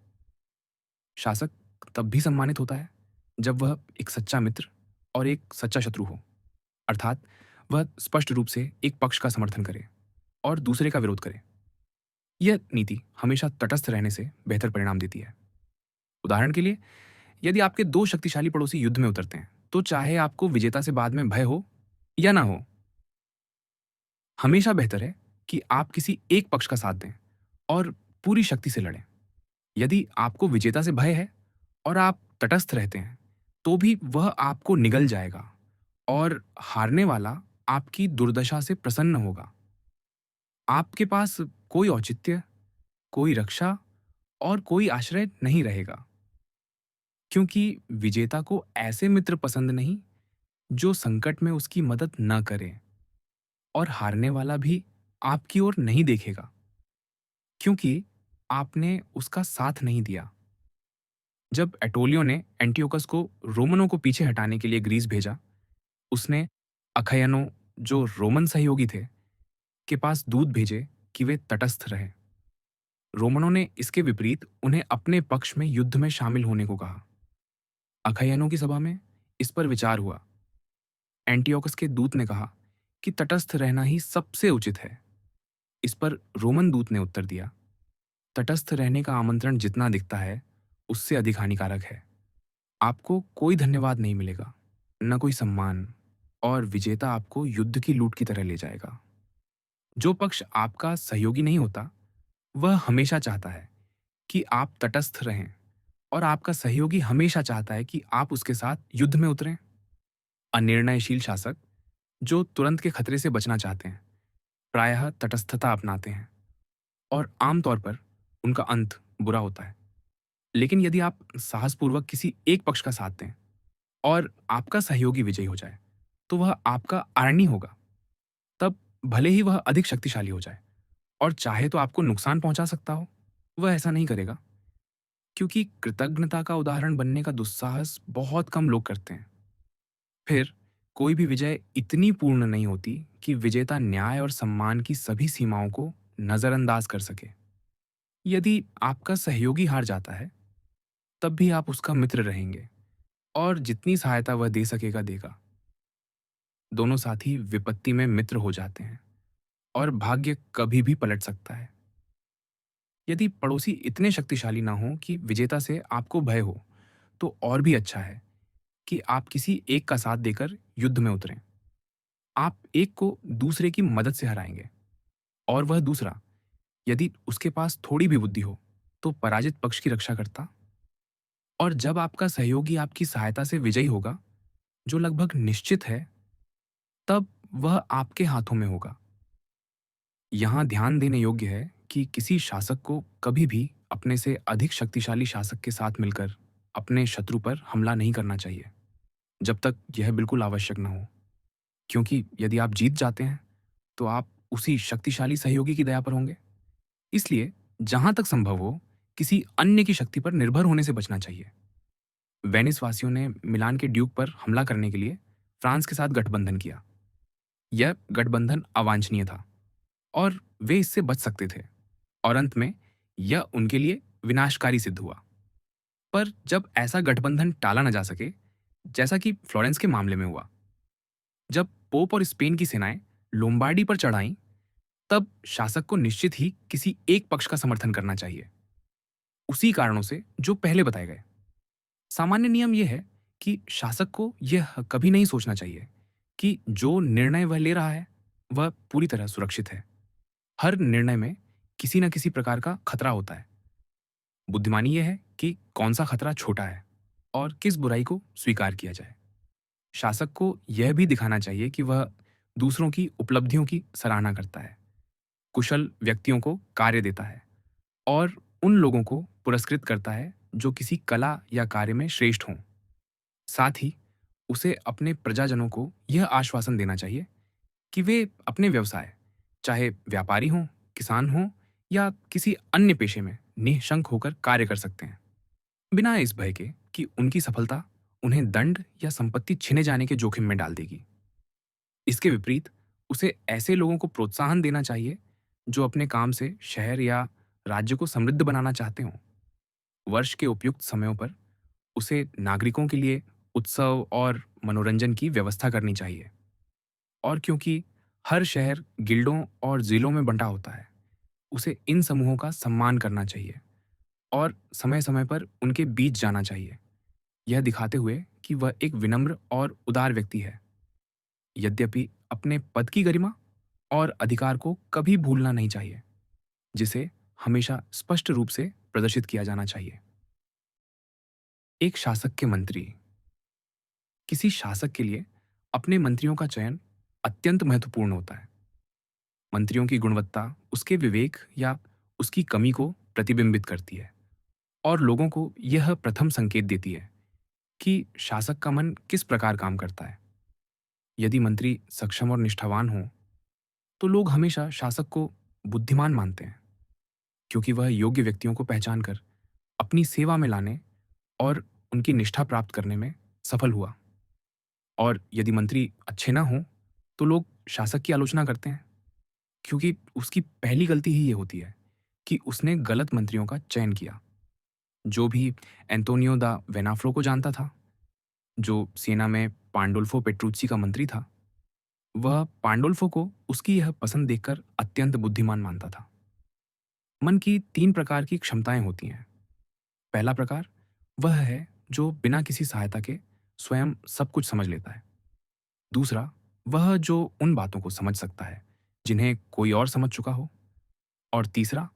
शासक तब भी सम्मानित होता है जब वह एक सच्चा मित्र और एक सच्चा शत्रु हो, अर्थात वह स्पष्ट रूप से एक पक्ष का समर्थन करे और दूसरे का विरोध करे। यह नीति हमेशा तटस्थ रहने से बेहतर परिणाम देती है। उदाहरण के लिए, यदि आपके दो शक्तिशाली पड़ोसी युद्ध में उतरते हैं, तो चाहे आपको विजेता से बाद में भय हो या ना हो, हमेशा बेहतर है कि आप किसी एक पक्ष का साथ दें और पूरी शक्ति से लड़ें। यदि आपको विजेता से भय है और आप तटस्थ रहते हैं, तो भी वह आपको निगल जाएगा और हारने वाला आपकी दुर्दशा से प्रसन्न होगा। आपके पास कोई औचित्य, कोई रक्षा और कोई आश्रय नहीं रहेगा, क्योंकि विजेता को ऐसे मित्र पसंद नहीं जो संकट में उसकी मदद न करें, और हारने वाला भी आपकी ओर नहीं देखेगा, क्योंकि आपने उसका साथ नहीं दिया। जब एटोलियो ने एंटियोकस को रोमनों को पीछे हटाने के लिए ग्रीस भेजा, उसने अखयनों, जो रोमन सहयोगी थे, के पास दूत भेजे कि वे तटस्थ रहें। रोमनों ने इसके विपरीत उन्हें अपने पक्ष में युद्ध में शामिल होने को कहा। अखयानों की सभा में इस पर विचार हुआ। एंटियोकस के दूत ने कहा कि तटस्थ रहना ही सबसे उचित है। इस पर रोमन दूत ने उत्तर दिया, तटस्थ रहने का आमंत्रण जितना दिखता है उससे अधिक हानिकारक है। आपको कोई धन्यवाद नहीं मिलेगा, न कोई सम्मान, और विजेता आपको युद्ध की लूट की तरह ले जाएगा। जो पक्ष आपका सहयोगी नहीं होता वह हमेशा चाहता है कि आप तटस्थ रहें, और आपका सहयोगी हमेशा चाहता है कि आप उसके साथ युद्ध में उतरें। अनिर्णयशील शासक जो तुरंत के खतरे से बचना चाहते हैं प्रायः तटस्थता अपनाते हैं, और आमतौर पर उनका अंत बुरा होता है। लेकिन यदि आप साहसपूर्वक किसी एक पक्ष का साथ दें और आपका सहयोगी विजयी हो जाए, तो वह आपका आरणी होगा। तब भले ही वह अधिक शक्तिशाली हो जाए और चाहे तो आपको नुकसान पहुंचा सकता हो, वह ऐसा नहीं करेगा, क्योंकि कृतज्ञता का उदाहरण बनने का दुस्साहस बहुत कम लोग करते हैं। फिर कोई भी विजय इतनी पूर्ण नहीं होती कि विजेता न्याय और सम्मान की सभी सीमाओं को नजरअंदाज कर सके। यदि आपका सहयोगी हार जाता है, तब भी आप उसका मित्र रहेंगे और जितनी सहायता वह दे सकेगा देगा। दोनों साथी विपत्ति में मित्र हो जाते हैं और भाग्य कभी भी पलट सकता है। यदि पड़ोसी इतने शक्तिशाली ना हो कि विजेता से आपको भय हो, तो और भी अच्छा है कि आप किसी एक का साथ देकर युद्ध में उतरें। आप एक को दूसरे की मदद से हराएंगे, और वह दूसरा, यदि उसके पास थोड़ी भी बुद्धि हो, तो पराजित पक्ष की रक्षा करता। और जब आपका सहयोगी आपकी सहायता से विजयी होगा, जो लगभग निश्चित है, तब वह आपके हाथों में होगा। यहाँ ध्यान देने योग्य है कि किसी शासक को कभी भी अपने से अधिक शक्तिशाली शासक के साथ मिलकर अपने शत्रु पर हमला नहीं करना चाहिए, जब तक यह बिल्कुल आवश्यक न हो। क्योंकि यदि आप जीत जाते हैं, तो आप उसी शक्तिशाली सहयोगी की दया पर होंगे। इसलिए जहां तक संभव हो, किसी अन्य की शक्ति पर निर्भर होने से बचना चाहिए। वेनिस वासियों ने मिलान के ड्यूक पर हमला करने के लिए फ्रांस के साथ गठबंधन किया। यह गठबंधन अवांछनीय था और वे इससे बच सकते थे, और अंत में यह उनके लिए विनाशकारी सिद्ध हुआ। पर जब ऐसा गठबंधन टाला न जा सके, जैसा कि फ्लोरेंस के मामले में हुआ, जब पोप और स्पेन की सेनाएं लोम्बार्डी पर चढ़ाईं, तब शासक को निश्चित ही किसी एक पक्ष का समर्थन करना चाहिए, उसी कारणों से जो पहले बताए गए। सामान्य नियम यह है कि शासक को यह कभी नहीं सोचना चाहिए कि जो निर्णय वह ले रहा है वह पूरी तरह सुरक्षित है। हर निर्णय में किसी न किसी प्रकार का खतरा होता है। बुद्धिमानी यह है कि कौन सा खतरा छोटा है और किस बुराई को स्वीकार किया जाए। शासक को यह भी दिखाना चाहिए कि वह दूसरों की उपलब्धियों की सराहना करता है, कुशल व्यक्तियों को कार्य देता है, और उन लोगों को पुरस्कृत करता है जो किसी कला या कार्य में श्रेष्ठ हों। साथ ही उसे अपने प्रजाजनों को यह आश्वासन देना चाहिए कि वे अपने व्यवसाय, चाहे व्यापारी हों, किसान हों या किसी अन्य पेशे में, निःशंक होकर कार्य कर सकते हैं, बिना इस भय के कि उनकी सफलता उन्हें दंड या संपत्ति छिने जाने के जोखिम में डाल देगी। इसके विपरीत उसे ऐसे लोगों को प्रोत्साहन देना चाहिए जो अपने काम से शहर या राज्य को समृद्ध बनाना चाहते हों। वर्ष के उपयुक्त समयों पर उसे नागरिकों के लिए उत्सव और मनोरंजन की व्यवस्था करनी चाहिए। और क्योंकि हर शहर गिल्डों और जिलों में बंटा होता है, उसे इन समूहों का सम्मान करना चाहिए और समय-समय पर उनके बीच जाना चाहिए, यह दिखाते हुए कि वह एक विनम्र और उदार व्यक्ति है। यद्यपि अपने पद की गरिमा और अधिकार को कभी भूलना नहीं चाहिए, जिसे हमेशा स्पष्ट रूप से प्रदर्शित किया जाना चाहिए। एक शासक के मंत्री। किसी शासक के लिए अपने मंत्रियों का चयन अत्यंत महत्वपूर्ण होता है। मंत्रियों की गुणवत्ता उसके विवेक या उसकी कमी को प्रतिबिंबित करती है, और लोगों को यह प्रथम संकेत देती है कि शासक का मन किस प्रकार काम करता है। यदि मंत्री सक्षम और निष्ठावान हो, तो लोग हमेशा शासक को बुद्धिमान मानते हैं, क्योंकि वह योग्य व्यक्तियों को पहचान कर अपनी सेवा में लाने और उनकी निष्ठा प्राप्त करने में सफल हुआ। और यदि मंत्री अच्छे ना हों, तो लोग शासक की आलोचना करते हैं, क्योंकि उसकी पहली गलती ही ये होती है कि उसने गलत मंत्रियों का चयन किया। जो भी एंटोनियो दा वेनाफ्रो को जानता था, जो सेना में पांडोल्फो पेट्रुच्ची का मंत्री था, वह पांडोल्फो को उसकी यह पसंद देखकर अत्यंत बुद्धिमान मानता था। मन की 3 प्रकार की क्षमताएं होती हैं। पहला प्रकार वह है जो बिना किसी सहायता के स्वयं सब कुछ समझ लेता है। दूसरा, वह जो उन बातों को समझ सकता है जिन्हें कोई और समझ चुका हो। और तीसरा,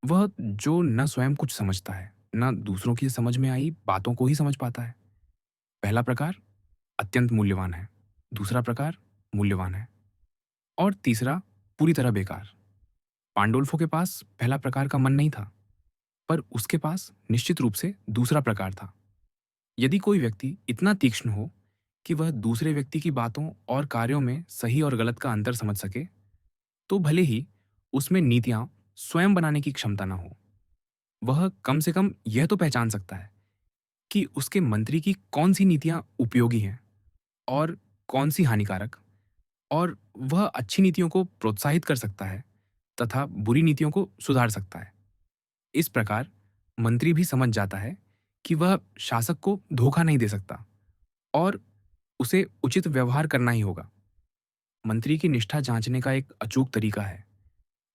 वह जो न स्वयं कुछ समझता है, न दूसरों की समझ में आई बातों को ही समझ पाता है। पहला प्रकार अत्यंत मूल्यवान है, दूसरा प्रकार मूल्यवान है और तीसरा पूरी तरह बेकार। पांडोल्फो के पास पहला प्रकार का मन नहीं था, पर उसके पास निश्चित रूप से दूसरा प्रकार था। यदि कोई व्यक्ति इतना तीक्ष्ण हो कि वह दूसरे व्यक्ति की बातों और कार्यों में सही और गलत का अंतर समझ सके, तो भले ही उसमें नीतियां स्वयं बनाने की क्षमता ना हो, वह कम से कम यह तो पहचान सकता है कि उसके मंत्री की कौन सी नीतियां उपयोगी हैं और कौन सी हानिकारक, और वह अच्छी नीतियों को प्रोत्साहित कर सकता है तथा बुरी नीतियों को सुधार सकता है। इस प्रकार मंत्री भी समझ जाता है कि वह शासक को धोखा नहीं दे सकता और उसे उचित व्यवहार करना ही होगा। मंत्री की निष्ठा जांचने का एक अचूक तरीका है।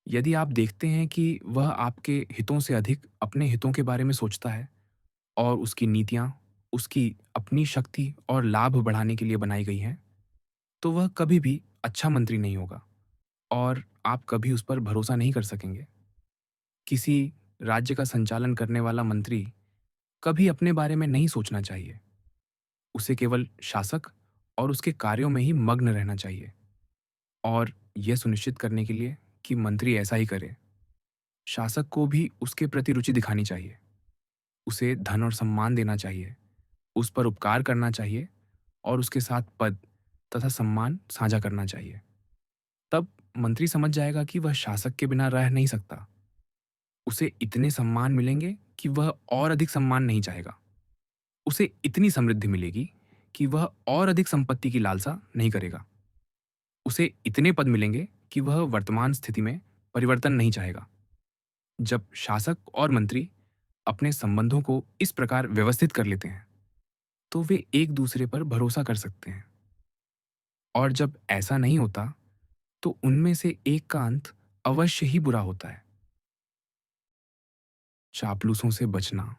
यदि आप देखते हैं कि वह आपके हितों से अधिक अपने हितों के बारे में सोचता है और उसकी नीतियां उसकी अपनी शक्ति और लाभ बढ़ाने के लिए बनाई गई हैं, तो वह कभी भी अच्छा मंत्री नहीं होगा और आप कभी उस पर भरोसा नहीं कर सकेंगे। किसी राज्य का संचालन करने वाला मंत्री कभी अपने बारे में नहीं सोचना चाहिए। उसे केवल शासक और उसके कार्यों में ही मग्न रहना चाहिए और यह सुनिश्चित करने के लिए कि मंत्री ऐसा ही करे, शासक को भी उसके प्रति रुचि दिखानी चाहिए। उसे धन और सम्मान देना चाहिए, उस पर उपकार करना चाहिए और उसके साथ पद तथा सम्मान साझा करना चाहिए। तब मंत्री समझ जाएगा कि वह शासक के बिना रह नहीं सकता। उसे इतने सम्मान मिलेंगे कि वह और अधिक सम्मान नहीं चाहेगा। उसे इतनी समृद्धि मिलेगी कि वह और अधिक संपत्ति की लालसा नहीं करेगा। उसे इतने पद मिलेंगे कि वह वर्तमान स्थिति में परिवर्तन नहीं चाहेगा। जब शासक और मंत्री अपने संबंधों को इस प्रकार व्यवस्थित कर लेते हैं, तो वे एक दूसरे पर भरोसा कर सकते हैं। और जब ऐसा नहीं होता, तो उनमें से एक का अंत अवश्य ही बुरा होता है। चापलूसों से बचना।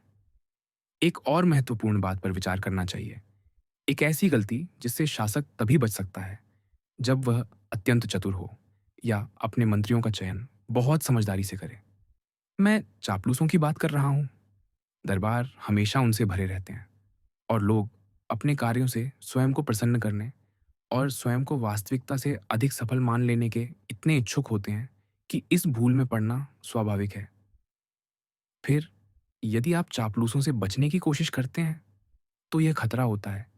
एक और महत्वपूर्ण बात पर विचार करना चाहिए। एक ऐसी गलती जिससे शासक तभी बच सकता है जब वह अत्यंत चतुर हो या अपने मंत्रियों का चयन बहुत समझदारी से करे। मैं चापलूसों की बात कर रहा हूँ। दरबार हमेशा उनसे भरे रहते हैं और लोग अपने कार्यों से स्वयं को प्रसन्न करने और स्वयं को वास्तविकता से अधिक सफल मान लेने के इतने इच्छुक होते हैं कि इस भूल में पड़ना स्वाभाविक है। फिर यदि आप चापलूसों से बचने की कोशिश करते हैं, तो यह खतरा होता है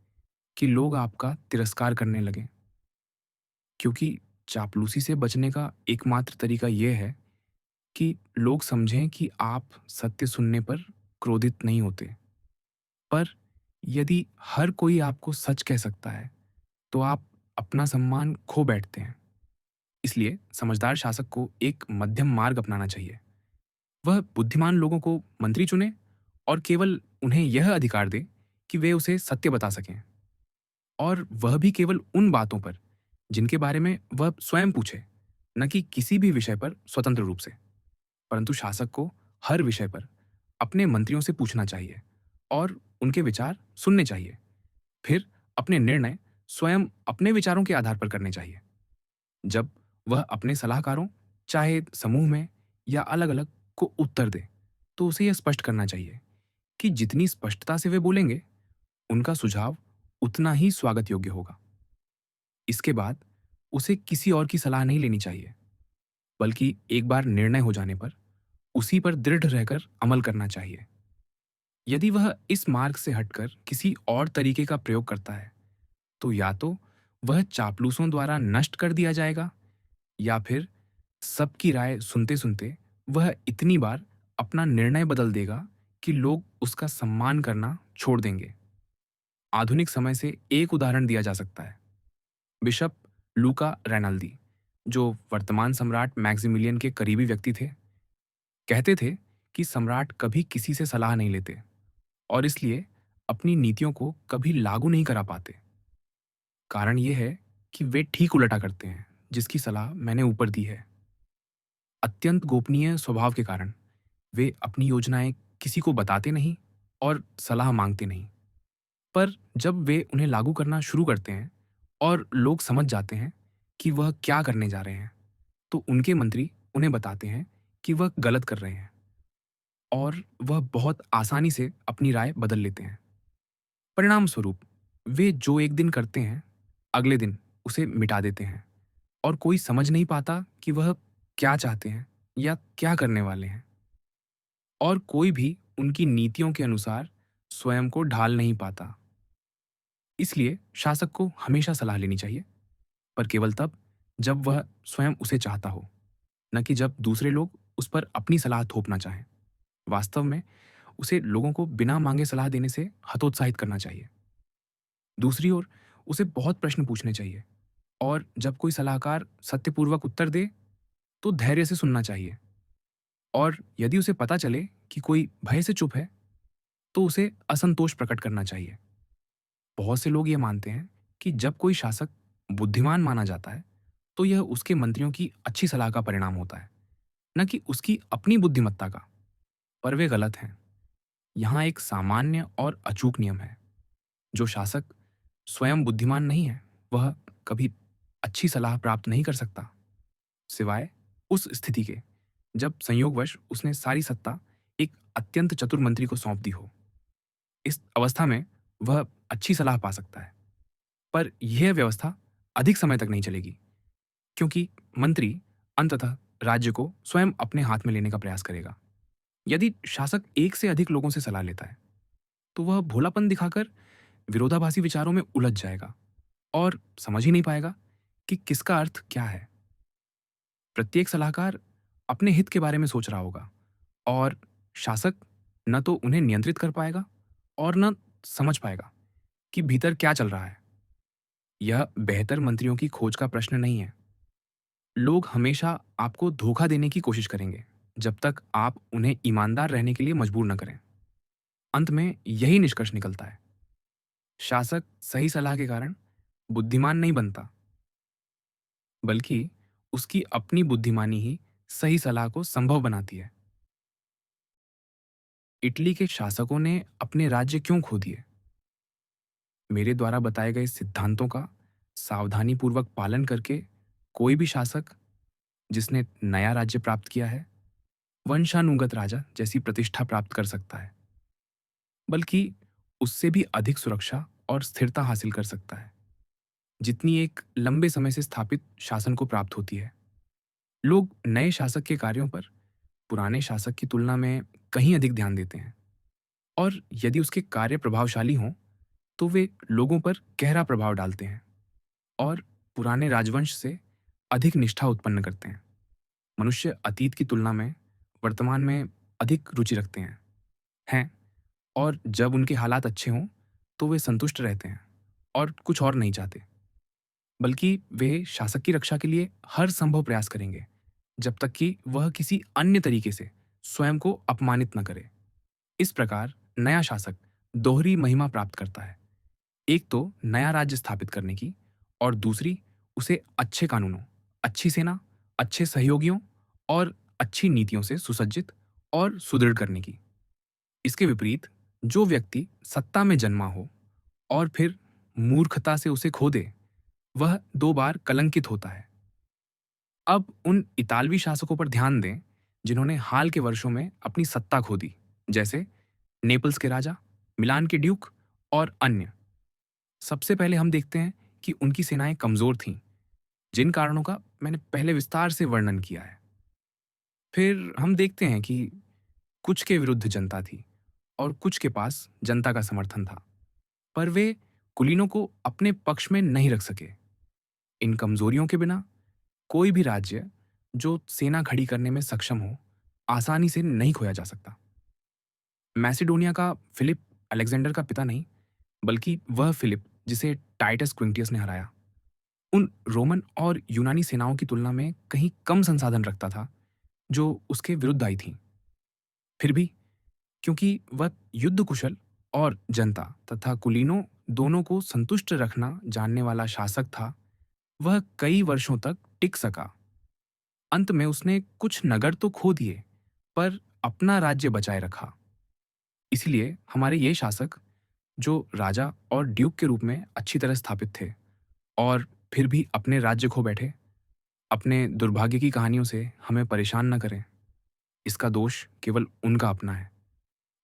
कि लोग आपका तिरस्कार करने लगें, क्योंकि चापलूसी से बचने का एकमात्र तरीका यह है कि लोग समझें कि आप सत्य सुनने पर क्रोधित नहीं होते। पर यदि हर कोई आपको सच कह सकता है, तो आप अपना सम्मान खो बैठते हैं। इसलिए समझदार शासक को एक मध्यम मार्ग अपनाना चाहिए। वह बुद्धिमान लोगों को मंत्री चुने और केवल उन्हें यह अधिकार दे कि वे उसे सत्य बता सकें, और वह भी केवल उन बातों पर जिनके बारे में वह स्वयं पूछे, न कि किसी भी विषय पर स्वतंत्र रूप से। परंतु शासक को हर विषय पर अपने मंत्रियों से पूछना चाहिए और उनके विचार सुनने चाहिए। फिर अपने निर्णय स्वयं अपने विचारों के आधार पर करने चाहिए। जब वह अपने सलाहकारों, चाहे समूह में या अलग-अलग, को उत्तर दे, तो उसे यह स्पष्ट करना चाहिए कि जितनी स्पष्टता से वे बोलेंगे, उनका सुझाव उतना ही स्वागत योग्य होगा। इसके बाद उसे किसी और की सलाह नहीं लेनी चाहिए, बल्कि एक बार निर्णय हो जाने पर उसी पर दृढ़ रहकर अमल करना चाहिए। यदि वह इस मार्ग से हटकर किसी और तरीके का प्रयोग करता है, तो या तो वह चापलूसों द्वारा नष्ट कर दिया जाएगा, या फिर सबकी राय सुनते-सुनते वह इतनी बार अपना निर्णय बदल देगा कि लोग उसका सम्मान करना छोड़ देंगे। आधुनिक समय से एक उदाहरण दिया जा सकता है। बिशप लूका रेनाल्डी, जो वर्तमान सम्राट मैक्सिमिलियन के करीबी व्यक्ति थे, कहते थे कि सम्राट कभी किसी से सलाह नहीं लेते और इसलिए अपनी नीतियों को कभी लागू नहीं करा पाते। कारण ये है कि वे ठीक उल्टा करते हैं जिसकी सलाह मैंने ऊपर दी है। अत्यंत गोपनीय स्वभाव के कारण वे अपनी योजनाएं किसी को बताते नहीं और सलाह मांगते नहीं। पर जब वे उन्हें लागू करना शुरू करते हैं और लोग समझ जाते हैं कि वह क्या करने जा रहे हैं, तो उनके मंत्री उन्हें बताते हैं कि वह गलत कर रहे हैं और वह बहुत आसानी से अपनी राय बदल लेते हैं। परिणाम स्वरूप वे जो एक दिन करते हैं, अगले दिन उसे मिटा देते हैं और कोई समझ नहीं पाता कि वह क्या चाहते हैं या क्या करने वाले हैं। और कोई भी उनकी नीतियों के अनुसार स्वयं को ढाल नहीं पाता। इसलिए शासक को हमेशा सलाह लेनी चाहिए, पर केवल तब जब वह स्वयं उसे चाहता हो, न कि जब दूसरे लोग उस पर अपनी सलाह थोपना चाहें। वास्तव में उसे लोगों को बिना मांगे सलाह देने से हतोत्साहित करना चाहिए। दूसरी ओर उसे बहुत प्रश्न पूछने चाहिए और जब कोई सलाहकार सत्यपूर्वक उत्तर दे तो धैर्य से सुनना चाहिए। और यदि उसे पता चले कि कोई भय से चुप है तो उसे असंतोष प्रकट करना चाहिए। बहुत से लोग ये मानते हैं कि जब कोई शासक बुद्धिमान माना जाता है तो यह उसके मंत्रियों की अच्छी सलाह का परिणाम होता है, न कि उसकी अपनी बुद्धिमत्ता का। पर वे गलत हैं। यहाँ एक सामान्य और अचूक नियम है। जो शासक स्वयं बुद्धिमान नहीं है वह कभी अच्छी सलाह प्राप्त नहीं कर सकता, सिवाय उस स्थिति के जब संयोगवश उसने सारी सत्ता एक अत्यंत चतुर मंत्री को सौंप दी हो। इस अवस्था में वह अच्छी सलाह पा सकता है, पर यह व्यवस्था अधिक समय तक नहीं चलेगी, क्योंकि मंत्री अंततः राज्य को स्वयं अपने हाथ में लेने का प्रयास करेगा। यदि शासक एक से अधिक लोगों से सलाह लेता है तो वह भोलापन दिखाकर विरोधाभासी विचारों में उलझ जाएगा और समझ ही नहीं पाएगा कि किसका अर्थ क्या है। प्रत्येक सलाहकार अपने हित के बारे में सोच रहा होगा और शासक न तो उन्हें नियंत्रित कर पाएगा और न समझ पाएगा कि भीतर क्या चल रहा है। यह बेहतर मंत्रियों की खोज का प्रश्न नहीं है। लोग हमेशा आपको धोखा देने की कोशिश करेंगे जब तक आप उन्हें ईमानदार रहने के लिए मजबूर न करें। अंत में यही निष्कर्ष निकलता है। शासक सही सलाह के कारण बुद्धिमान नहीं बनता, बल्कि उसकी अपनी बुद्धिमानी ही सही सलाह को संभव बनाती है। इटली के शासकों ने अपने राज्य क्यों खो दिए? मेरे द्वारा बताए गए सिद्धांतों का सावधानीपूर्वक पालन करके कोई भी शासक जिसने नया राज्य प्राप्त किया है, वंशानुगत राजा जैसी प्रतिष्ठा प्राप्त कर सकता है, बल्कि उससे भी अधिक सुरक्षा और स्थिरता हासिल कर सकता है, जितनी एक लंबे समय से स्थापित शासन को प्राप्त होती है। लोग नए शासक के कार्यों पर पुराने शासक की तुलना में कहीं अधिक ध्यान देते हैं और यदि उसके कार्य प्रभावशाली हों तो वे लोगों पर गहरा प्रभाव डालते हैं और पुराने राजवंश से अधिक निष्ठा उत्पन्न करते हैं। मनुष्य अतीत की तुलना में वर्तमान में अधिक रुचि रखते हैं और जब उनके हालात अच्छे हों तो वे संतुष्ट रहते हैं और कुछ और नहीं चाहते, बल्कि वे शासक की रक्षा के लिए हर संभव प्रयास करेंगे जब तक कि वह किसी अन्य तरीके से स्वयं को अपमानित न करे। इस प्रकार नया शासक दोहरी महिमा प्राप्त करता है, एक तो नया राज्य स्थापित करने की और दूसरी उसे अच्छे कानूनों, अच्छी सेना, अच्छे सहयोगियों और अच्छी नीतियों से सुसज्जित और सुदृढ़ करने की। इसके विपरीत जो व्यक्ति सत्ता में जन्मा हो और फिर मूर्खता से उसे खो दे, वह दो बार कलंकित होता है। अब उन इतालवी शासकों पर ध्यान दें जिन्होंने हाल के वर्षों में अपनी सत्ता खो दी, जैसे नेपल्स के राजा, मिलान के ड्यूक और अन्य। सबसे पहले हम देखते हैं कि उनकी सेनाएं कमजोर थीं, जिन कारणों का मैंने पहले विस्तार से वर्णन किया है। फिर हम देखते हैं कि कुछ के विरुद्ध जनता थी और कुछ के पास जनता का समर्थन था, पर वे कुलीनों को अपने पक्ष में नहीं रख सके। इन कमजोरियों के बिना कोई भी राज्य जो सेना खड़ी करने में सक्षम हो, आसानी से नहीं खोया जा सकता। मैसेडोनिया का फिलिप अलेक्जेंडर का पिता नहीं, बल्कि वह फिलिप जिसे टाइटस क्विंटियस ने हराया, उन रोमन और यूनानी सेनाओं की तुलना में कहीं कम संसाधन रखता था जो उसके विरुद्ध आई थीं। फिर भी क्योंकि वह युद्ध कुशल और जनता तथा कुलीनों दोनों को संतुष्ट रखना जानने वाला शासक था, वह कई वर्षों तक टिक सका। अंत में उसने कुछ नगर तो खो दिए, पर अपना राज्य बचाए रखा। इसलिए हमारे ये शासक, जो राजा और ड्यूक के रूप में अच्छी तरह स्थापित थे और फिर भी अपने राज्य खो बैठे, अपने दुर्भाग्य की कहानियों से हमें परेशान न करें। इसका दोष केवल उनका अपना है।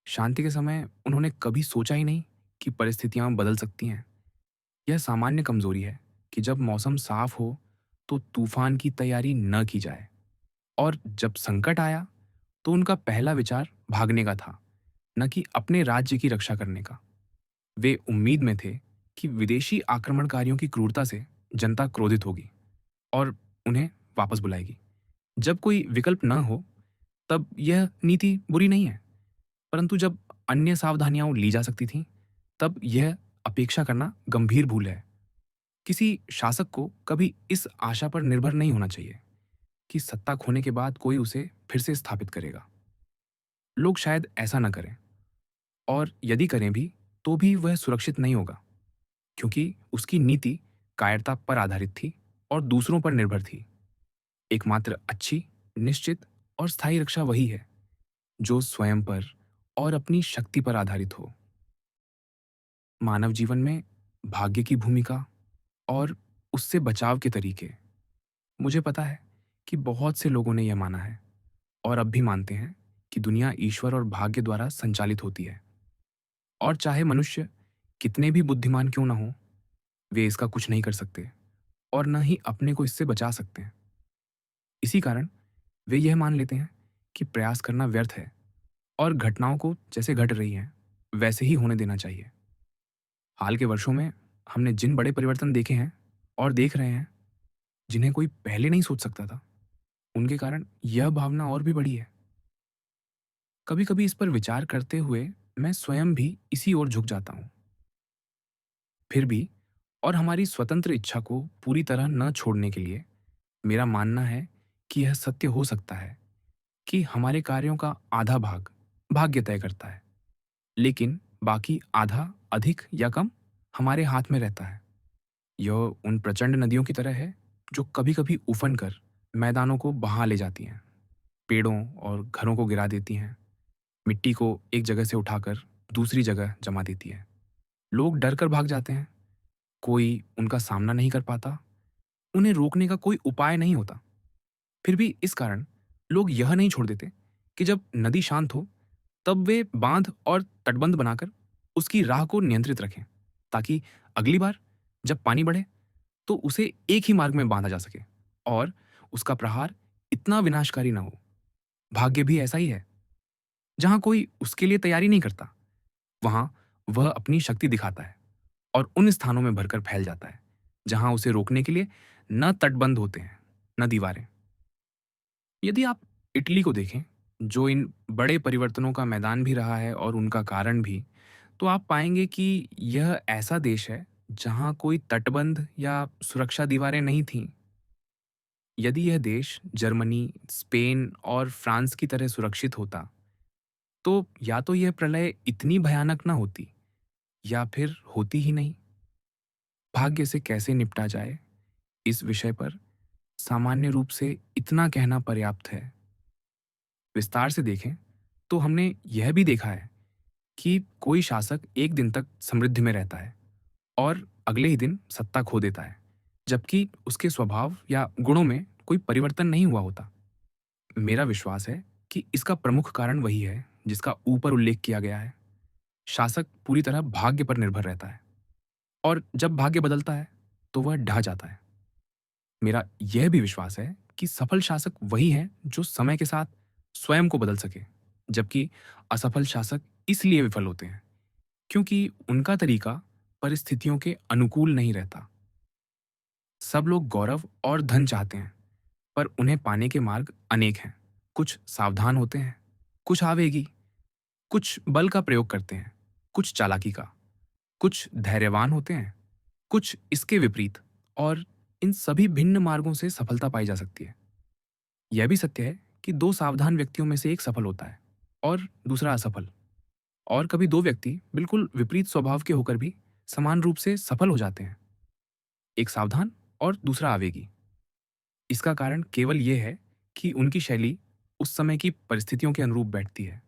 शांति के समय उन्होंने कभी सोचा ही नहीं कि परिस्थितियां बदल सकती हैं। यह सामान्य कमजोरी है कि जब मौसम साफ हो तो तूफान की तैयारी न की जाए, और जब संकट आया तो उनका पहला विचार भागने का था, न कि अपने राज्य की रक्षा करने का। वे उम्मीद में थे कि विदेशी आक्रमणकारियों की क्रूरता से जनता क्रोधित होगी और उन्हें वापस बुलाएगी। जब कोई विकल्प न हो तब यह नीति बुरी नहीं है, परंतु जब अन्य सावधानियां ली जा सकती थीं, तब यह अपेक्षा करना गंभीर भूल है। किसी शासक को कभी इस आशा पर निर्भर नहीं होना चाहिए कि सत्ता खोने के बाद कोई उसे फिर से स्थापित करेगा। लोग शायद ऐसा न करें, और यदि करें भी तो भी वह सुरक्षित नहीं होगा, क्योंकि उसकी नीति कायरता पर आधारित थी और दूसरों पर निर्भर थी। एकमात्र अच्छी, निश्चित और स्थायी रक्षा वही है जो स्वयं पर और अपनी शक्ति पर आधारित हो। मानव जीवन में भाग्य की भूमिका और उससे बचाव के तरीके, मुझे पता है कि बहुत से लोगों ने यह माना है और अब भी मानते हैं कि दुनिया ईश्वर और भाग्य द्वारा संचालित होती है, और चाहे मनुष्य कितने भी बुद्धिमान क्यों ना हो, वे इसका कुछ नहीं कर सकते और न ही अपने को इससे बचा सकते हैं। इसी कारण वे यह मान लेते हैं कि प्रयास करना व्यर्थ है और घटनाओं को जैसे घट रही हैं वैसे ही होने देना चाहिए। हाल के वर्षों में हमने जिन बड़े परिवर्तन देखे हैं और देख रहे हैं, जिन्हें कोई पहले नहीं सोच सकता था, उनके कारण यह भावना और भी बड़ी है। कभी कभी इस पर विचार करते हुए मैं स्वयं भी इसी ओर झुक जाता हूँ। फिर भी, और हमारी स्वतंत्र इच्छा को पूरी तरह न छोड़ने के लिए, मेरा मानना है कि यह सत्य हो सकता है कि हमारे कार्यों का आधा भाग भाग्य तय करता है, लेकिन बाकी आधा अधिक या कम हमारे हाथ में रहता है। यह उन प्रचंड नदियों की तरह है जो कभी कभी उफन कर मैदानों को बहा ले जाती हैं, पेड़ों और घरों को गिरा देती हैं, मिट्टी को एक जगह से उठाकर दूसरी जगह जमा देती है। लोग डर कर भाग जाते हैं, कोई उनका सामना नहीं कर पाता, उन्हें रोकने का कोई उपाय नहीं होता। फिर भी इस कारण लोग यह नहीं छोड़ देते कि जब नदी शांत हो तब वे बांध और तटबंध बनाकर उसकी राह को नियंत्रित रखें, ताकि अगली बार जब पानी बढ़े तो उसे एक ही मार्ग में बांधा जा सके और उसका प्रहार इतना विनाशकारी ना हो। भाग्य भी ऐसा ही है। जहां कोई उसके लिए तैयारी नहीं करता, वहां वह अपनी शक्ति दिखाता है और उन स्थानों में भरकर फैल जाता है जहां उसे रोकने के लिए न तटबंध होते हैं, न दीवारें। यदि आप इटली को देखें, जो इन बड़े परिवर्तनों का मैदान भी रहा है और उनका कारण भी, तो आप पाएंगे कि यह ऐसा देश है जहां कोई तटबंध या सुरक्षा दीवारें नहीं थीं। यदि यह देश जर्मनी, स्पेन और फ्रांस की तरह सुरक्षित होता, तो या तो यह प्रलय इतनी भयानक ना होती, या फिर होती ही नहीं। भाग्य से कैसे निपटा जाए, इस विषय पर सामान्य रूप से इतना कहना पर्याप्त है। विस्तार से देखें तो हमने यह भी देखा है कि कोई शासक एक दिन तक समृद्धि में रहता है और अगले ही दिन सत्ता खो देता है, जबकि उसके स्वभाव या गुणों में कोई परिवर्तन नहीं हुआ होता। मेरा विश्वास है कि इसका प्रमुख कारण वही है जिसका ऊपर उल्लेख किया गया है। शासक पूरी तरह भाग्य पर निर्भर रहता है, और जब भाग्य बदलता है तो वह ढह जाता है। मेरा यह भी विश्वास है कि सफल शासक वही है जो समय के साथ स्वयं को बदल सके, जबकि असफल शासक इसलिए विफल होते हैं क्योंकि उनका तरीका परिस्थितियों के अनुकूल नहीं रहता। सब लोग गौरव और धन चाहते हैं, पर उन्हें पाने के मार्ग अनेक हैं। कुछ सावधान होते हैं, कुछ आवेगी, कुछ बल का प्रयोग करते हैं, कुछ चालाकी का, कुछ धैर्यवान होते हैं, कुछ इसके विपरीत, और इन सभी भिन्न मार्गों से सफलता पाई जा सकती है। यह भी सत्य है कि दो सावधान व्यक्तियों में से एक सफल होता है और दूसरा असफल। और कभी दो व्यक्ति बिल्कुल विपरीत स्वभाव के होकर भी समान रूप से सफल हो जाते हैं, एक सावधान और दूसरा आवेगी। इसका कारण केवल यह है कि उनकी शैली उस समय की परिस्थितियों के अनुरूप बैठती है।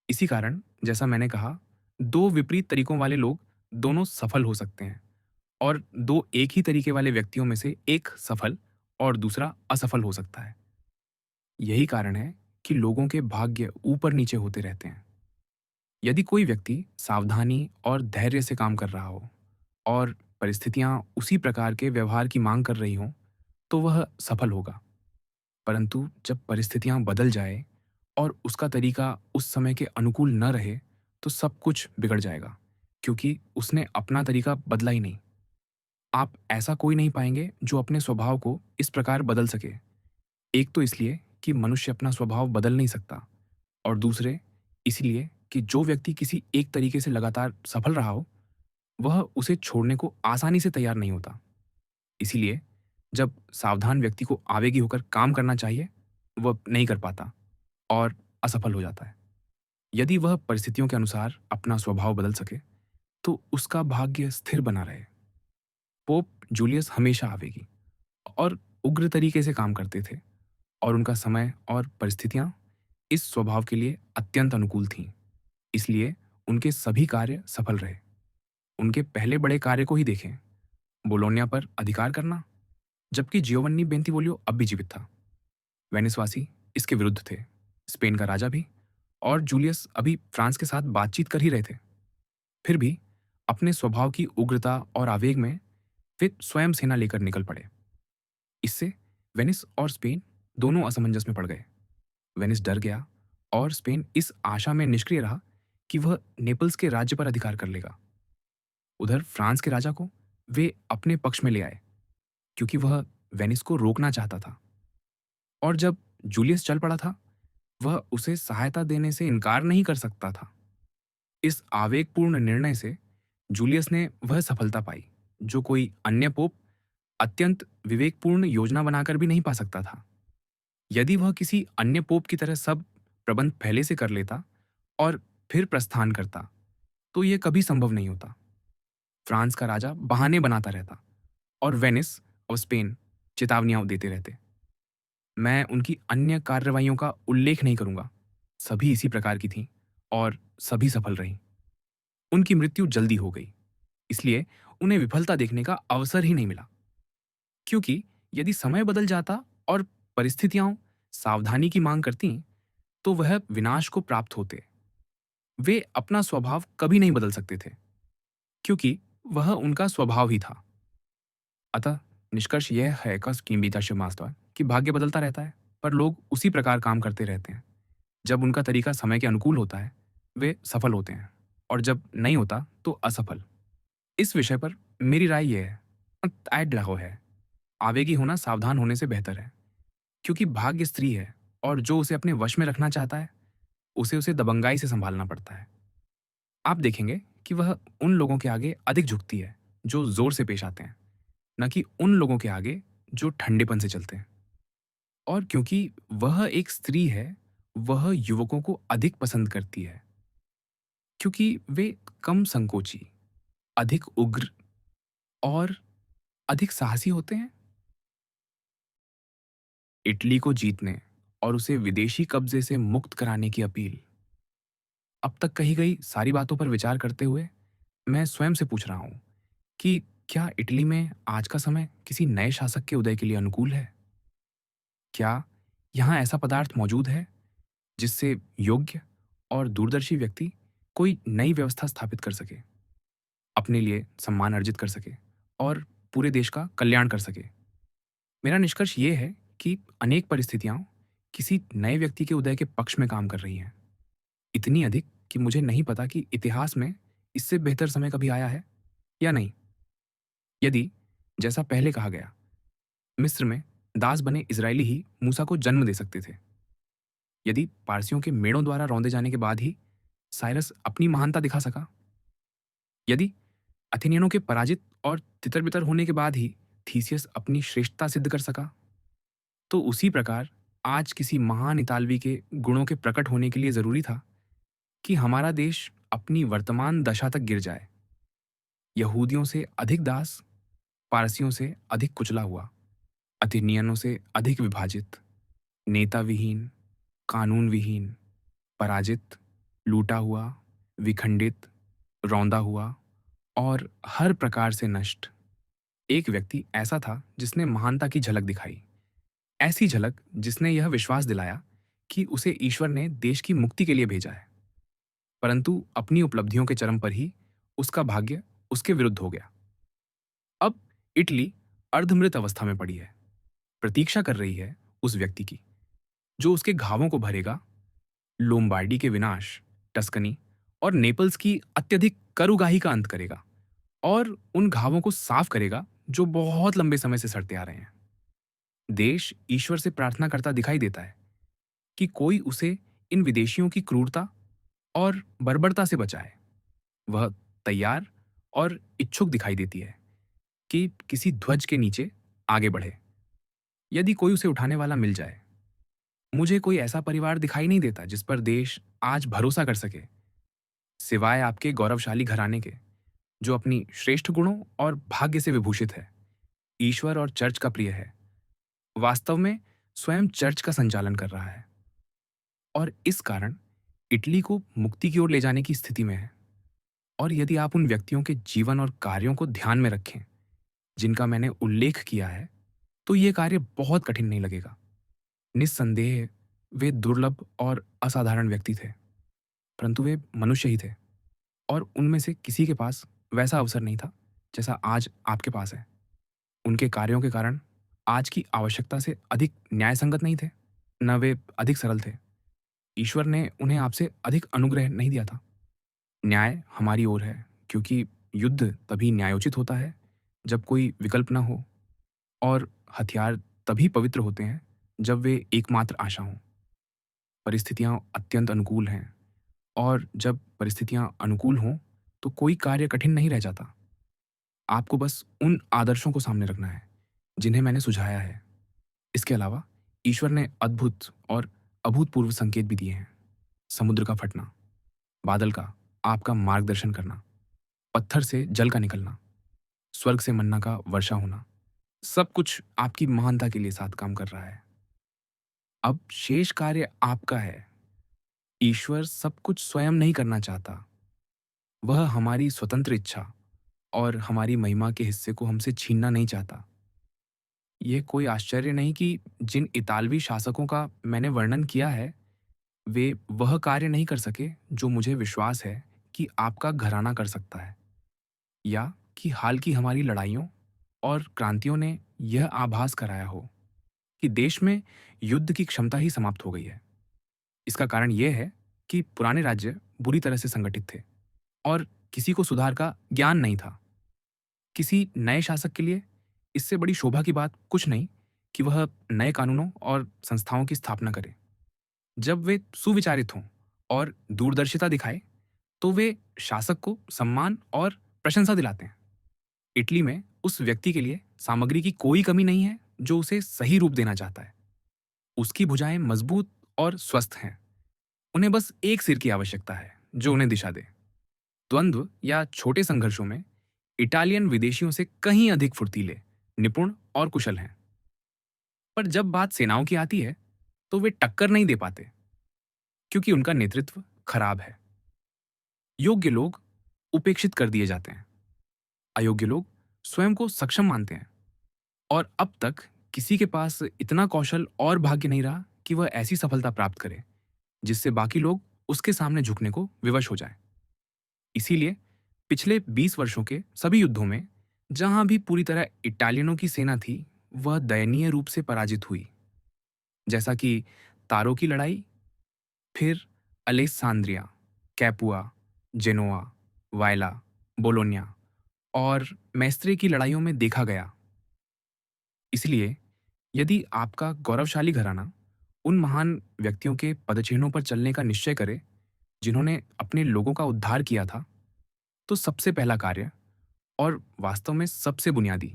इसी कारण जैसा मैंने कहा, दो विपरीत तरीकों वाले लोग दोनों सफल हो सकते हैं और दो एक ही तरीके वाले व्यक्तियों में से एक सफल और दूसरा असफल हो सकता है। यही कारण है कि लोगों के भाग्य ऊपर नीचे होते रहते हैं। यदि कोई व्यक्ति सावधानी और धैर्य से काम कर रहा हो और परिस्थितियां उसी प्रकार के व्यवहार की मांग कर रही हों, तो वह सफल होगा। परंतु जब परिस्थितियां बदल जाए और उसका तरीका उस समय के अनुकूल न रहे, तो सब कुछ बिगड़ जाएगा, क्योंकि उसने अपना तरीका बदला ही नहीं। आप ऐसा कोई नहीं पाएंगे जो अपने स्वभाव को इस प्रकार बदल सके। एक तो इसलिए कि मनुष्य अपना स्वभाव बदल नहीं सकता, और दूसरे इसलिए कि जो व्यक्ति किसी एक तरीके से लगातार सफल रहा हो, वह उसे छोड़ने को आसानी से तैयार नहीं होता। इसीलिए जब सावधान व्यक्ति को आवेगी होकर काम करना चाहिए, वह नहीं कर पाता और असफल हो जाता है। यदि वह परिस्थितियों के अनुसार अपना स्वभाव बदल सके, तो उसका भाग्य स्थिर बना रहे। पोप जूलियस हमेशा आवेगी और उग्र तरीके से काम करते थे, और उनका समय और परिस्थितियां इस स्वभाव के लिए अत्यंत अनुकूल थीं। इसलिए उनके सभी कार्य सफल रहे। उनके पहले बड़े कार्य को ही देखें, बोलोनिया पर अधिकार करना, जबकि जियोवन्नी बेंतिवोलियो अब भी जीवित था। वेनिसवासी इसके विरुद्ध थे, स्पेन का राजा भी, और जूलियस अभी फ्रांस के साथ बातचीत कर ही रहे थे। फिर भी अपने स्वभाव की उग्रता और आवेग में वे स्वयं सेना लेकर निकल पड़े। इससे वेनिस और स्पेन दोनों असमंजस में पड़ गए। वेनिस डर गया और स्पेन इस आशा में निष्क्रिय रहा कि वह नेपल्स के राज्य पर अधिकार कर लेगा। उधर फ्रांस के राजा को वे अपने पक्ष में ले आए, क्योंकि वह वेनिस को रोकना चाहता था। और जब जूलियस चल पड़ा था, वह उसे सहायता देने से इनकार नहीं कर सकता था। इस आवेगपूर्ण निर्णय से जूलियस ने वह सफलता पाई जो कोई अन्य पोप अत्यंत विवेकपूर्ण योजना बनाकर भी नहीं पा सकता था। यदि वह किसी अन्य पोप की तरह सब प्रबंध पहले से कर लेता और फिर प्रस्थान करता, तो यह कभी संभव नहीं होता। फ्रांस का राजा बहाने बनाता रहता और वेनिस और स्पेन चेतावनियां देते रहते। मैं उनकी अन्य कार्रवाइयों का उल्लेख नहीं करूंगा, सभी इसी प्रकार की थीं और सभी सफल रहीं। उनकी मृत्यु जल्दी हो गई, इसलिए उन्हें विफलता देखने का अवसर ही नहीं मिला। क्योंकि यदि समय बदल जाता और परिस्थितियां सावधानी की मांग करती, तो वह विनाश को प्राप्त होते। वे अपना स्वभाव कभी नहीं बदल सकते थे, क्योंकि वह उनका स्वभाव ही था। अतः निष्कर्ष यह है कि भाग्य बदलता रहता है, पर लोग उसी प्रकार काम करते रहते हैं। जब उनका तरीका समय के अनुकूल होता है, वे सफल होते हैं, और जब नहीं होता तो असफल। इस विषय पर मेरी राय यह है, ऐड लगो है, आवेगी होना सावधान होने से बेहतर है, क्योंकि भाग्य स्त्री है और जो उसे अपने वश में रखना चाहता है, उसे दबंगाई से संभालना पड़ता है। आप देखेंगे कि वह उन लोगों के आगे अधिक झुकती है जो जोर से पेश आते हैं, न कि उन लोगों के आगे जो ठंडेपन से चलते हैं। और क्योंकि वह एक स्त्री है, वह युवकों को अधिक पसंद करती है, क्योंकि वे कम संकोची, अधिक उग्र और अधिक साहसी होते हैं। इटली को जीतने और उसे विदेशी कब्जे से मुक्त कराने की अपील। अब तक कही गई सारी बातों पर विचार करते हुए मैं स्वयं से पूछ रहा हूं कि क्या इटली में आज का समय किसी नए शासक के उदय के लिए अनुकूल है? क्या यहाँ ऐसा पदार्थ मौजूद है जिससे योग्य और दूरदर्शी व्यक्ति कोई नई व्यवस्था स्थापित कर सके, अपने लिए सम्मान अर्जित कर सके और पूरे देश का कल्याण कर सके? मेरा निष्कर्ष ये है कि अनेक परिस्थितियां किसी नए व्यक्ति के उदय के पक्ष में काम कर रही हैं, इतनी अधिक कि मुझे नहीं पता कि इतिहास में इससे बेहतर समय कभी आया है या नहीं। यदि, जैसा पहले कहा गया, मिस्र में दास बने इजरायली ही मूसा को जन्म दे सकते थे, यदि पारसियों के मेढ़ों द्वारा रौंदे जाने के बाद ही साइरस अपनी महानता दिखा सका, यदि अथेनियनों के पराजित और तितर बितर होने के बाद ही थीसियस अपनी श्रेष्ठता सिद्ध कर सका, तो उसी प्रकार आज किसी महान इतालवी के गुणों के प्रकट होने के लिए ज़रूरी था कि हमारा देश अपनी वर्तमान दशा तक गिर जाए। यहूदियों से अधिक दास, पारसियों से अधिक कुचला हुआ, अथेनियनों से अधिक विभाजित, नेता विहीन, कानून विहीन, पराजित, लूटा हुआ, विखंडित, रौंदा हुआ और हर प्रकार से नष्ट। एक व्यक्ति ऐसा था जिसने महानता की झलक दिखाई, ऐसी झलक जिसने यह विश्वास दिलाया कि उसे ईश्वर ने देश की मुक्ति के लिए भेजा है। परंतु अपनी उपलब्धियों के चरम पर ही उसका भाग्य उसके विरुद्ध हो गया। अब इटली अर्धमृत अवस्था में पड़ी है, प्रतीक्षा कर रही है उस व्यक्ति की जो उसके घावों को भरेगा, लोम्बार्डी के विनाश, टस्कनी और नेपल्स की अत्यधिक कर उगाही का अंत करेगा और उन घावों को साफ करेगा जो बहुत लंबे समय से सड़ते आ रहे हैं। देश ईश्वर से प्रार्थना करता दिखाई देता है कि कोई उसे इन विदेशियों की क्रूरता और बर्बरता से बचाए। वह तैयार और इच्छुक दिखाई देती है कि किसी ध्वज के नीचे आगे बढ़े, यदि कोई उसे उठाने वाला मिल जाए। मुझे कोई ऐसा परिवार दिखाई नहीं देता जिस पर देश आज भरोसा कर सके, सिवाय आपके गौरवशाली घराने के, जो अपनी श्रेष्ठ गुणों और भाग्य से विभूषित है, ईश्वर और चर्च का प्रिय है, वास्तव में स्वयं चर्च का संचालन कर रहा है और इस कारण इटली को मुक्ति की ओर ले जाने की स्थिति में है। और यदि आप उन व्यक्तियों के जीवन और कार्यों को ध्यान में रखें जिनका मैंने उल्लेख किया है, तो ये कार्य बहुत कठिन नहीं लगेगा। निस्संदेह वे दुर्लभ और असाधारण व्यक्ति थे, परंतु वे मनुष्य ही थे और उनमें से किसी के पास वैसा अवसर नहीं था जैसा आज आपके पास है। उनके कार्यों के कारण आज की आवश्यकता से अधिक न्यायसंगत नहीं थे, न वे अधिक सरल थे। ईश्वर ने उन्हें आपसे अधिक अनुग्रह नहीं दिया था। न्याय हमारी ओर है, क्योंकि युद्ध तभी न्यायोचित होता है जब कोई विकल्प न हो, और हथियार तभी पवित्र होते हैं जब वे एकमात्र आशा हों। परिस्थितियां अत्यंत अनुकूल हैं, और जब परिस्थितियां अनुकूल हों तो कोई कार्य कठिन नहीं रह जाता। आपको बस उन आदर्शों को सामने रखना है जिन्हें मैंने सुझाया है। इसके अलावा ईश्वर ने अद्भुत और अभूतपूर्व संकेत भी दिए हैं। समुद्र का फटना, बादल का आपका मार्गदर्शन करना, पत्थर से जल का निकलना, स्वर्ग से मन्ना का वर्षा होना, सब कुछ आपकी महानता के लिए साथ काम कर रहा है। अब शेष कार्य आपका है। ईश्वर सब कुछ स्वयं नहीं करना चाहता, वह हमारी स्वतंत्र इच्छा और हमारी महिमा के हिस्से को हमसे छीनना नहीं चाहता। यह कोई आश्चर्य नहीं कि जिन इतालवी शासकों का मैंने वर्णन किया है, वे वह कार्य नहीं कर सके जो मुझे विश्वास है कि आपका घराना कर सकता है, या कि हाल की हमारी लड़ाइयों और क्रांतियों ने यह आभास कराया हो कि देश में युद्ध की क्षमता ही समाप्त हो गई है। इसका कारण यह है कि पुराने राज्य बुरी तरह से संगठित थे और किसी को सुधार का ज्ञान नहीं था। किसी नए शासक के लिए इससे बड़ी शोभा की बात कुछ नहीं कि वह नए कानूनों और संस्थाओं की स्थापना करे। जब वे सुविचारित हों और दूरदर्शिता दिखाए, तो वे शासक को सम्मान और प्रशंसा दिलाते हैं। इटली में उस व्यक्ति के लिए सामग्री की कोई कमी नहीं है जो उसे सही रूप देना चाहता है। उसकी भुजाएं मजबूत और स्वस्थ हैं। उन्हें बस एक सिर की आवश्यकता है जो उन्हें दिशा दे। द्वंद्व या छोटे संघर्षों में इटालियन विदेशियों से कहीं अधिक फुर्तीले, निपुण और कुशल हैं। पर जब बात सेनाओं की आती है, तो वे टक्कर नहीं दे पाते, क्योंकि उनका नेतृत्व खराब है। योग्य लोग उपेक्षित कर दिए जाते हैं, अयोग्य लोग स्वयं को सक्षम मानते हैं, और अब तक किसी के पास इतना कौशल और भाग्य नहीं रहा कि वह ऐसी सफलता प्राप्त करे जिससे बाकी लोग उसके सामने झुकने को विवश हो जाएं। इसीलिए पिछले 20 वर्षों के सभी युद्धों में जहां भी पूरी तरह इटालियनों की सेना थी, वह दयनीय रूप से पराजित हुई। जैसा कि तारो की लड़ाई, फिर अलेसांद्रिया, कैपुआ, जेनोआ, वायला, बोलोनिया और मैस्त्रे की लड़ाइयों में देखा गया। इसलिए यदि आपका गौरवशाली घराना उन महान व्यक्तियों के पदचिह्नों पर चलने का निश्चय करे जिन्होंने अपने लोगों का उद्धार किया था, तो सबसे पहला कार्य और वास्तव में सबसे बुनियादी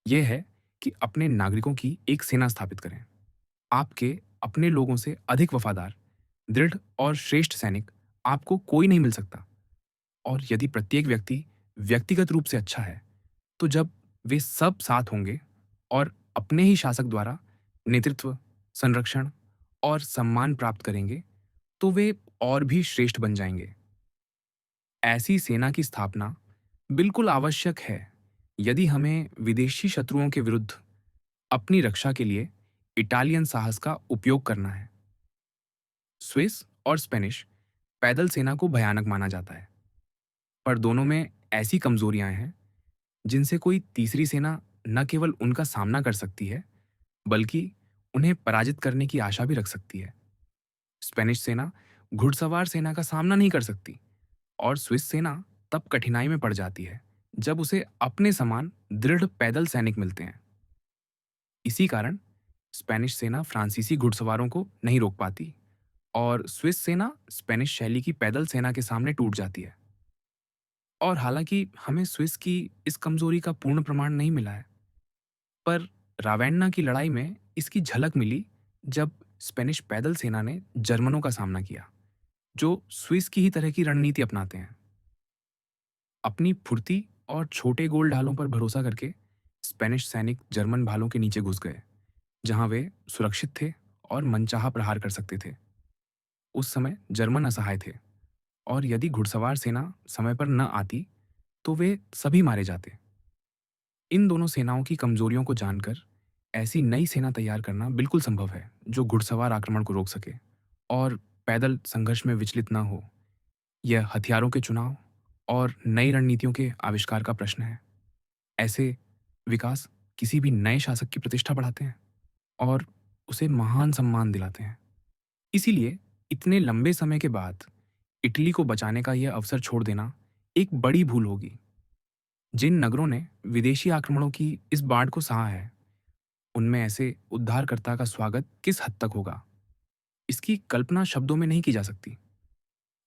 यह है कि अपने नागरिकों की एक सेना स्थापित करें। आपके अपने लोगों से अधिक वफादार, दृढ़ और श्रेष्ठ सैनिक आपको कोई नहीं मिल सकता। और यदि प्रत्येक व्यक्ति व्यक्तिगत रूप से अच्छा है, तो जब वे सब साथ होंगे और अपने ही शासक द्वारा नेतृत्व, संरक्षण और सम्मान प्राप्त करेंगे, तो वे और भी श्रेष्ठ बन जाएंगे। ऐसी सेना की स्थापना बिल्कुल आवश्यक है यदि हमें विदेशी शत्रुओं के विरुद्ध अपनी रक्षा के लिए इटालियन साहस का उपयोग करना है। स्विस और स्पेनिश पैदल सेना को भयानक माना जाता है, पर दोनों में ऐसी कमजोरियां हैं जिनसे कोई तीसरी सेना न केवल उनका सामना कर सकती है, बल्कि उन्हें पराजित करने की आशा भी रख सकती है। स्पेनिश सेना घुड़सवार सेना का सामना नहीं कर सकती, और स्विस सेना तब कठिनाई में पड़ जाती है जब उसे अपने समान दृढ़ पैदल सैनिक मिलते हैं। इसी कारण स्पेनिश सेना फ्रांसीसी घुड़सवारों को नहीं रोक पाती, और स्विस सेना स्पेनिश शैली की पैदल सेना के सामने टूट जाती है। और हालांकि हमें स्विस की इस कमजोरी का पूर्ण प्रमाण नहीं मिला है, पर रावेन्ना की लड़ाई में इसकी झलक मिली जब स्पेनिश पैदल सेना ने जर्मनों का सामना किया, जो स्विस की ही तरह की रणनीति अपनाते हैं। अपनी फुर्ती और छोटे गोल ढालों पर भरोसा करके स्पेनिश सैनिक जर्मन भालों के नीचे घुस गए, जहां वे सुरक्षित थे और मनचाहा प्रहार कर सकते थे। उस समय जर्मन असहाय थे, और यदि घुड़सवार सेना समय पर न आती तो वे सभी मारे जाते। इन दोनों सेनाओं की कमजोरियों को जानकर ऐसी नई सेना तैयार करना बिल्कुल संभव है जो घुड़सवार आक्रमण को रोक सके और पैदल संघर्ष में विचलित न हो। यह हथियारों के चुनाव और नई रणनीतियों के आविष्कार का प्रश्न है। ऐसे विकास किसी भी नए शासक की प्रतिष्ठा बढ़ाते हैं और उसे महान सम्मान दिलाते हैं। इसीलिए इतने लंबे समय के बाद इटली को बचाने का यह अवसर छोड़ देना एक बड़ी भूल होगी। जिन नगरों ने विदेशी आक्रमणों की इस बाढ़ को सहा है, उनमें ऐसे उद्धारकर्ता का स्वागत किस हद तक होगा, इसकी कल्पना शब्दों में नहीं की जा सकती।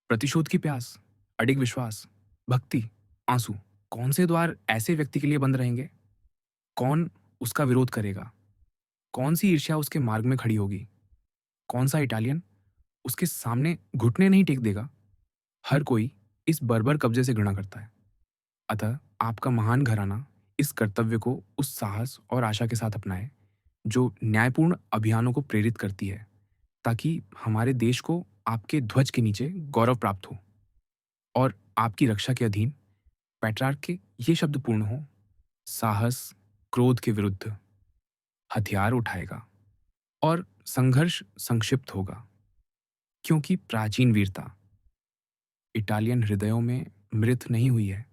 प्रतिशोध की प्यास, अडिग विश्वास, भक्ति, आंसू, कौन से द्वार ऐसे व्यक्ति के लिए बंद रहेंगे? कौन उसका विरोध करेगा? कौन सी ईर्ष्या उसके मार्ग में खड़ी होगी? कौन सा इटालियन उसके सामने घुटने नहीं टेक देगा? हर कोई इस बर्बर कब्जे से घृणा करता है। अतः आपका महान घराना इस कर्तव्य को उस साहस और आशा के साथ अपनाए जो न्यायपूर्ण अभियानों को प्रेरित करती है, ताकि हमारे देश को आपके ध्वज के नीचे गौरव प्राप्त हो, और आपकी रक्षा के अधीन पेट्रार्क के ये शब्द पूर्ण हो: साहस क्रोध के विरुद्ध हथियार उठाएगा और संघर्ष संक्षिप्त होगा, क्योंकि प्राचीन वीरता इटालियन हृदयों में मृत नहीं हुई है,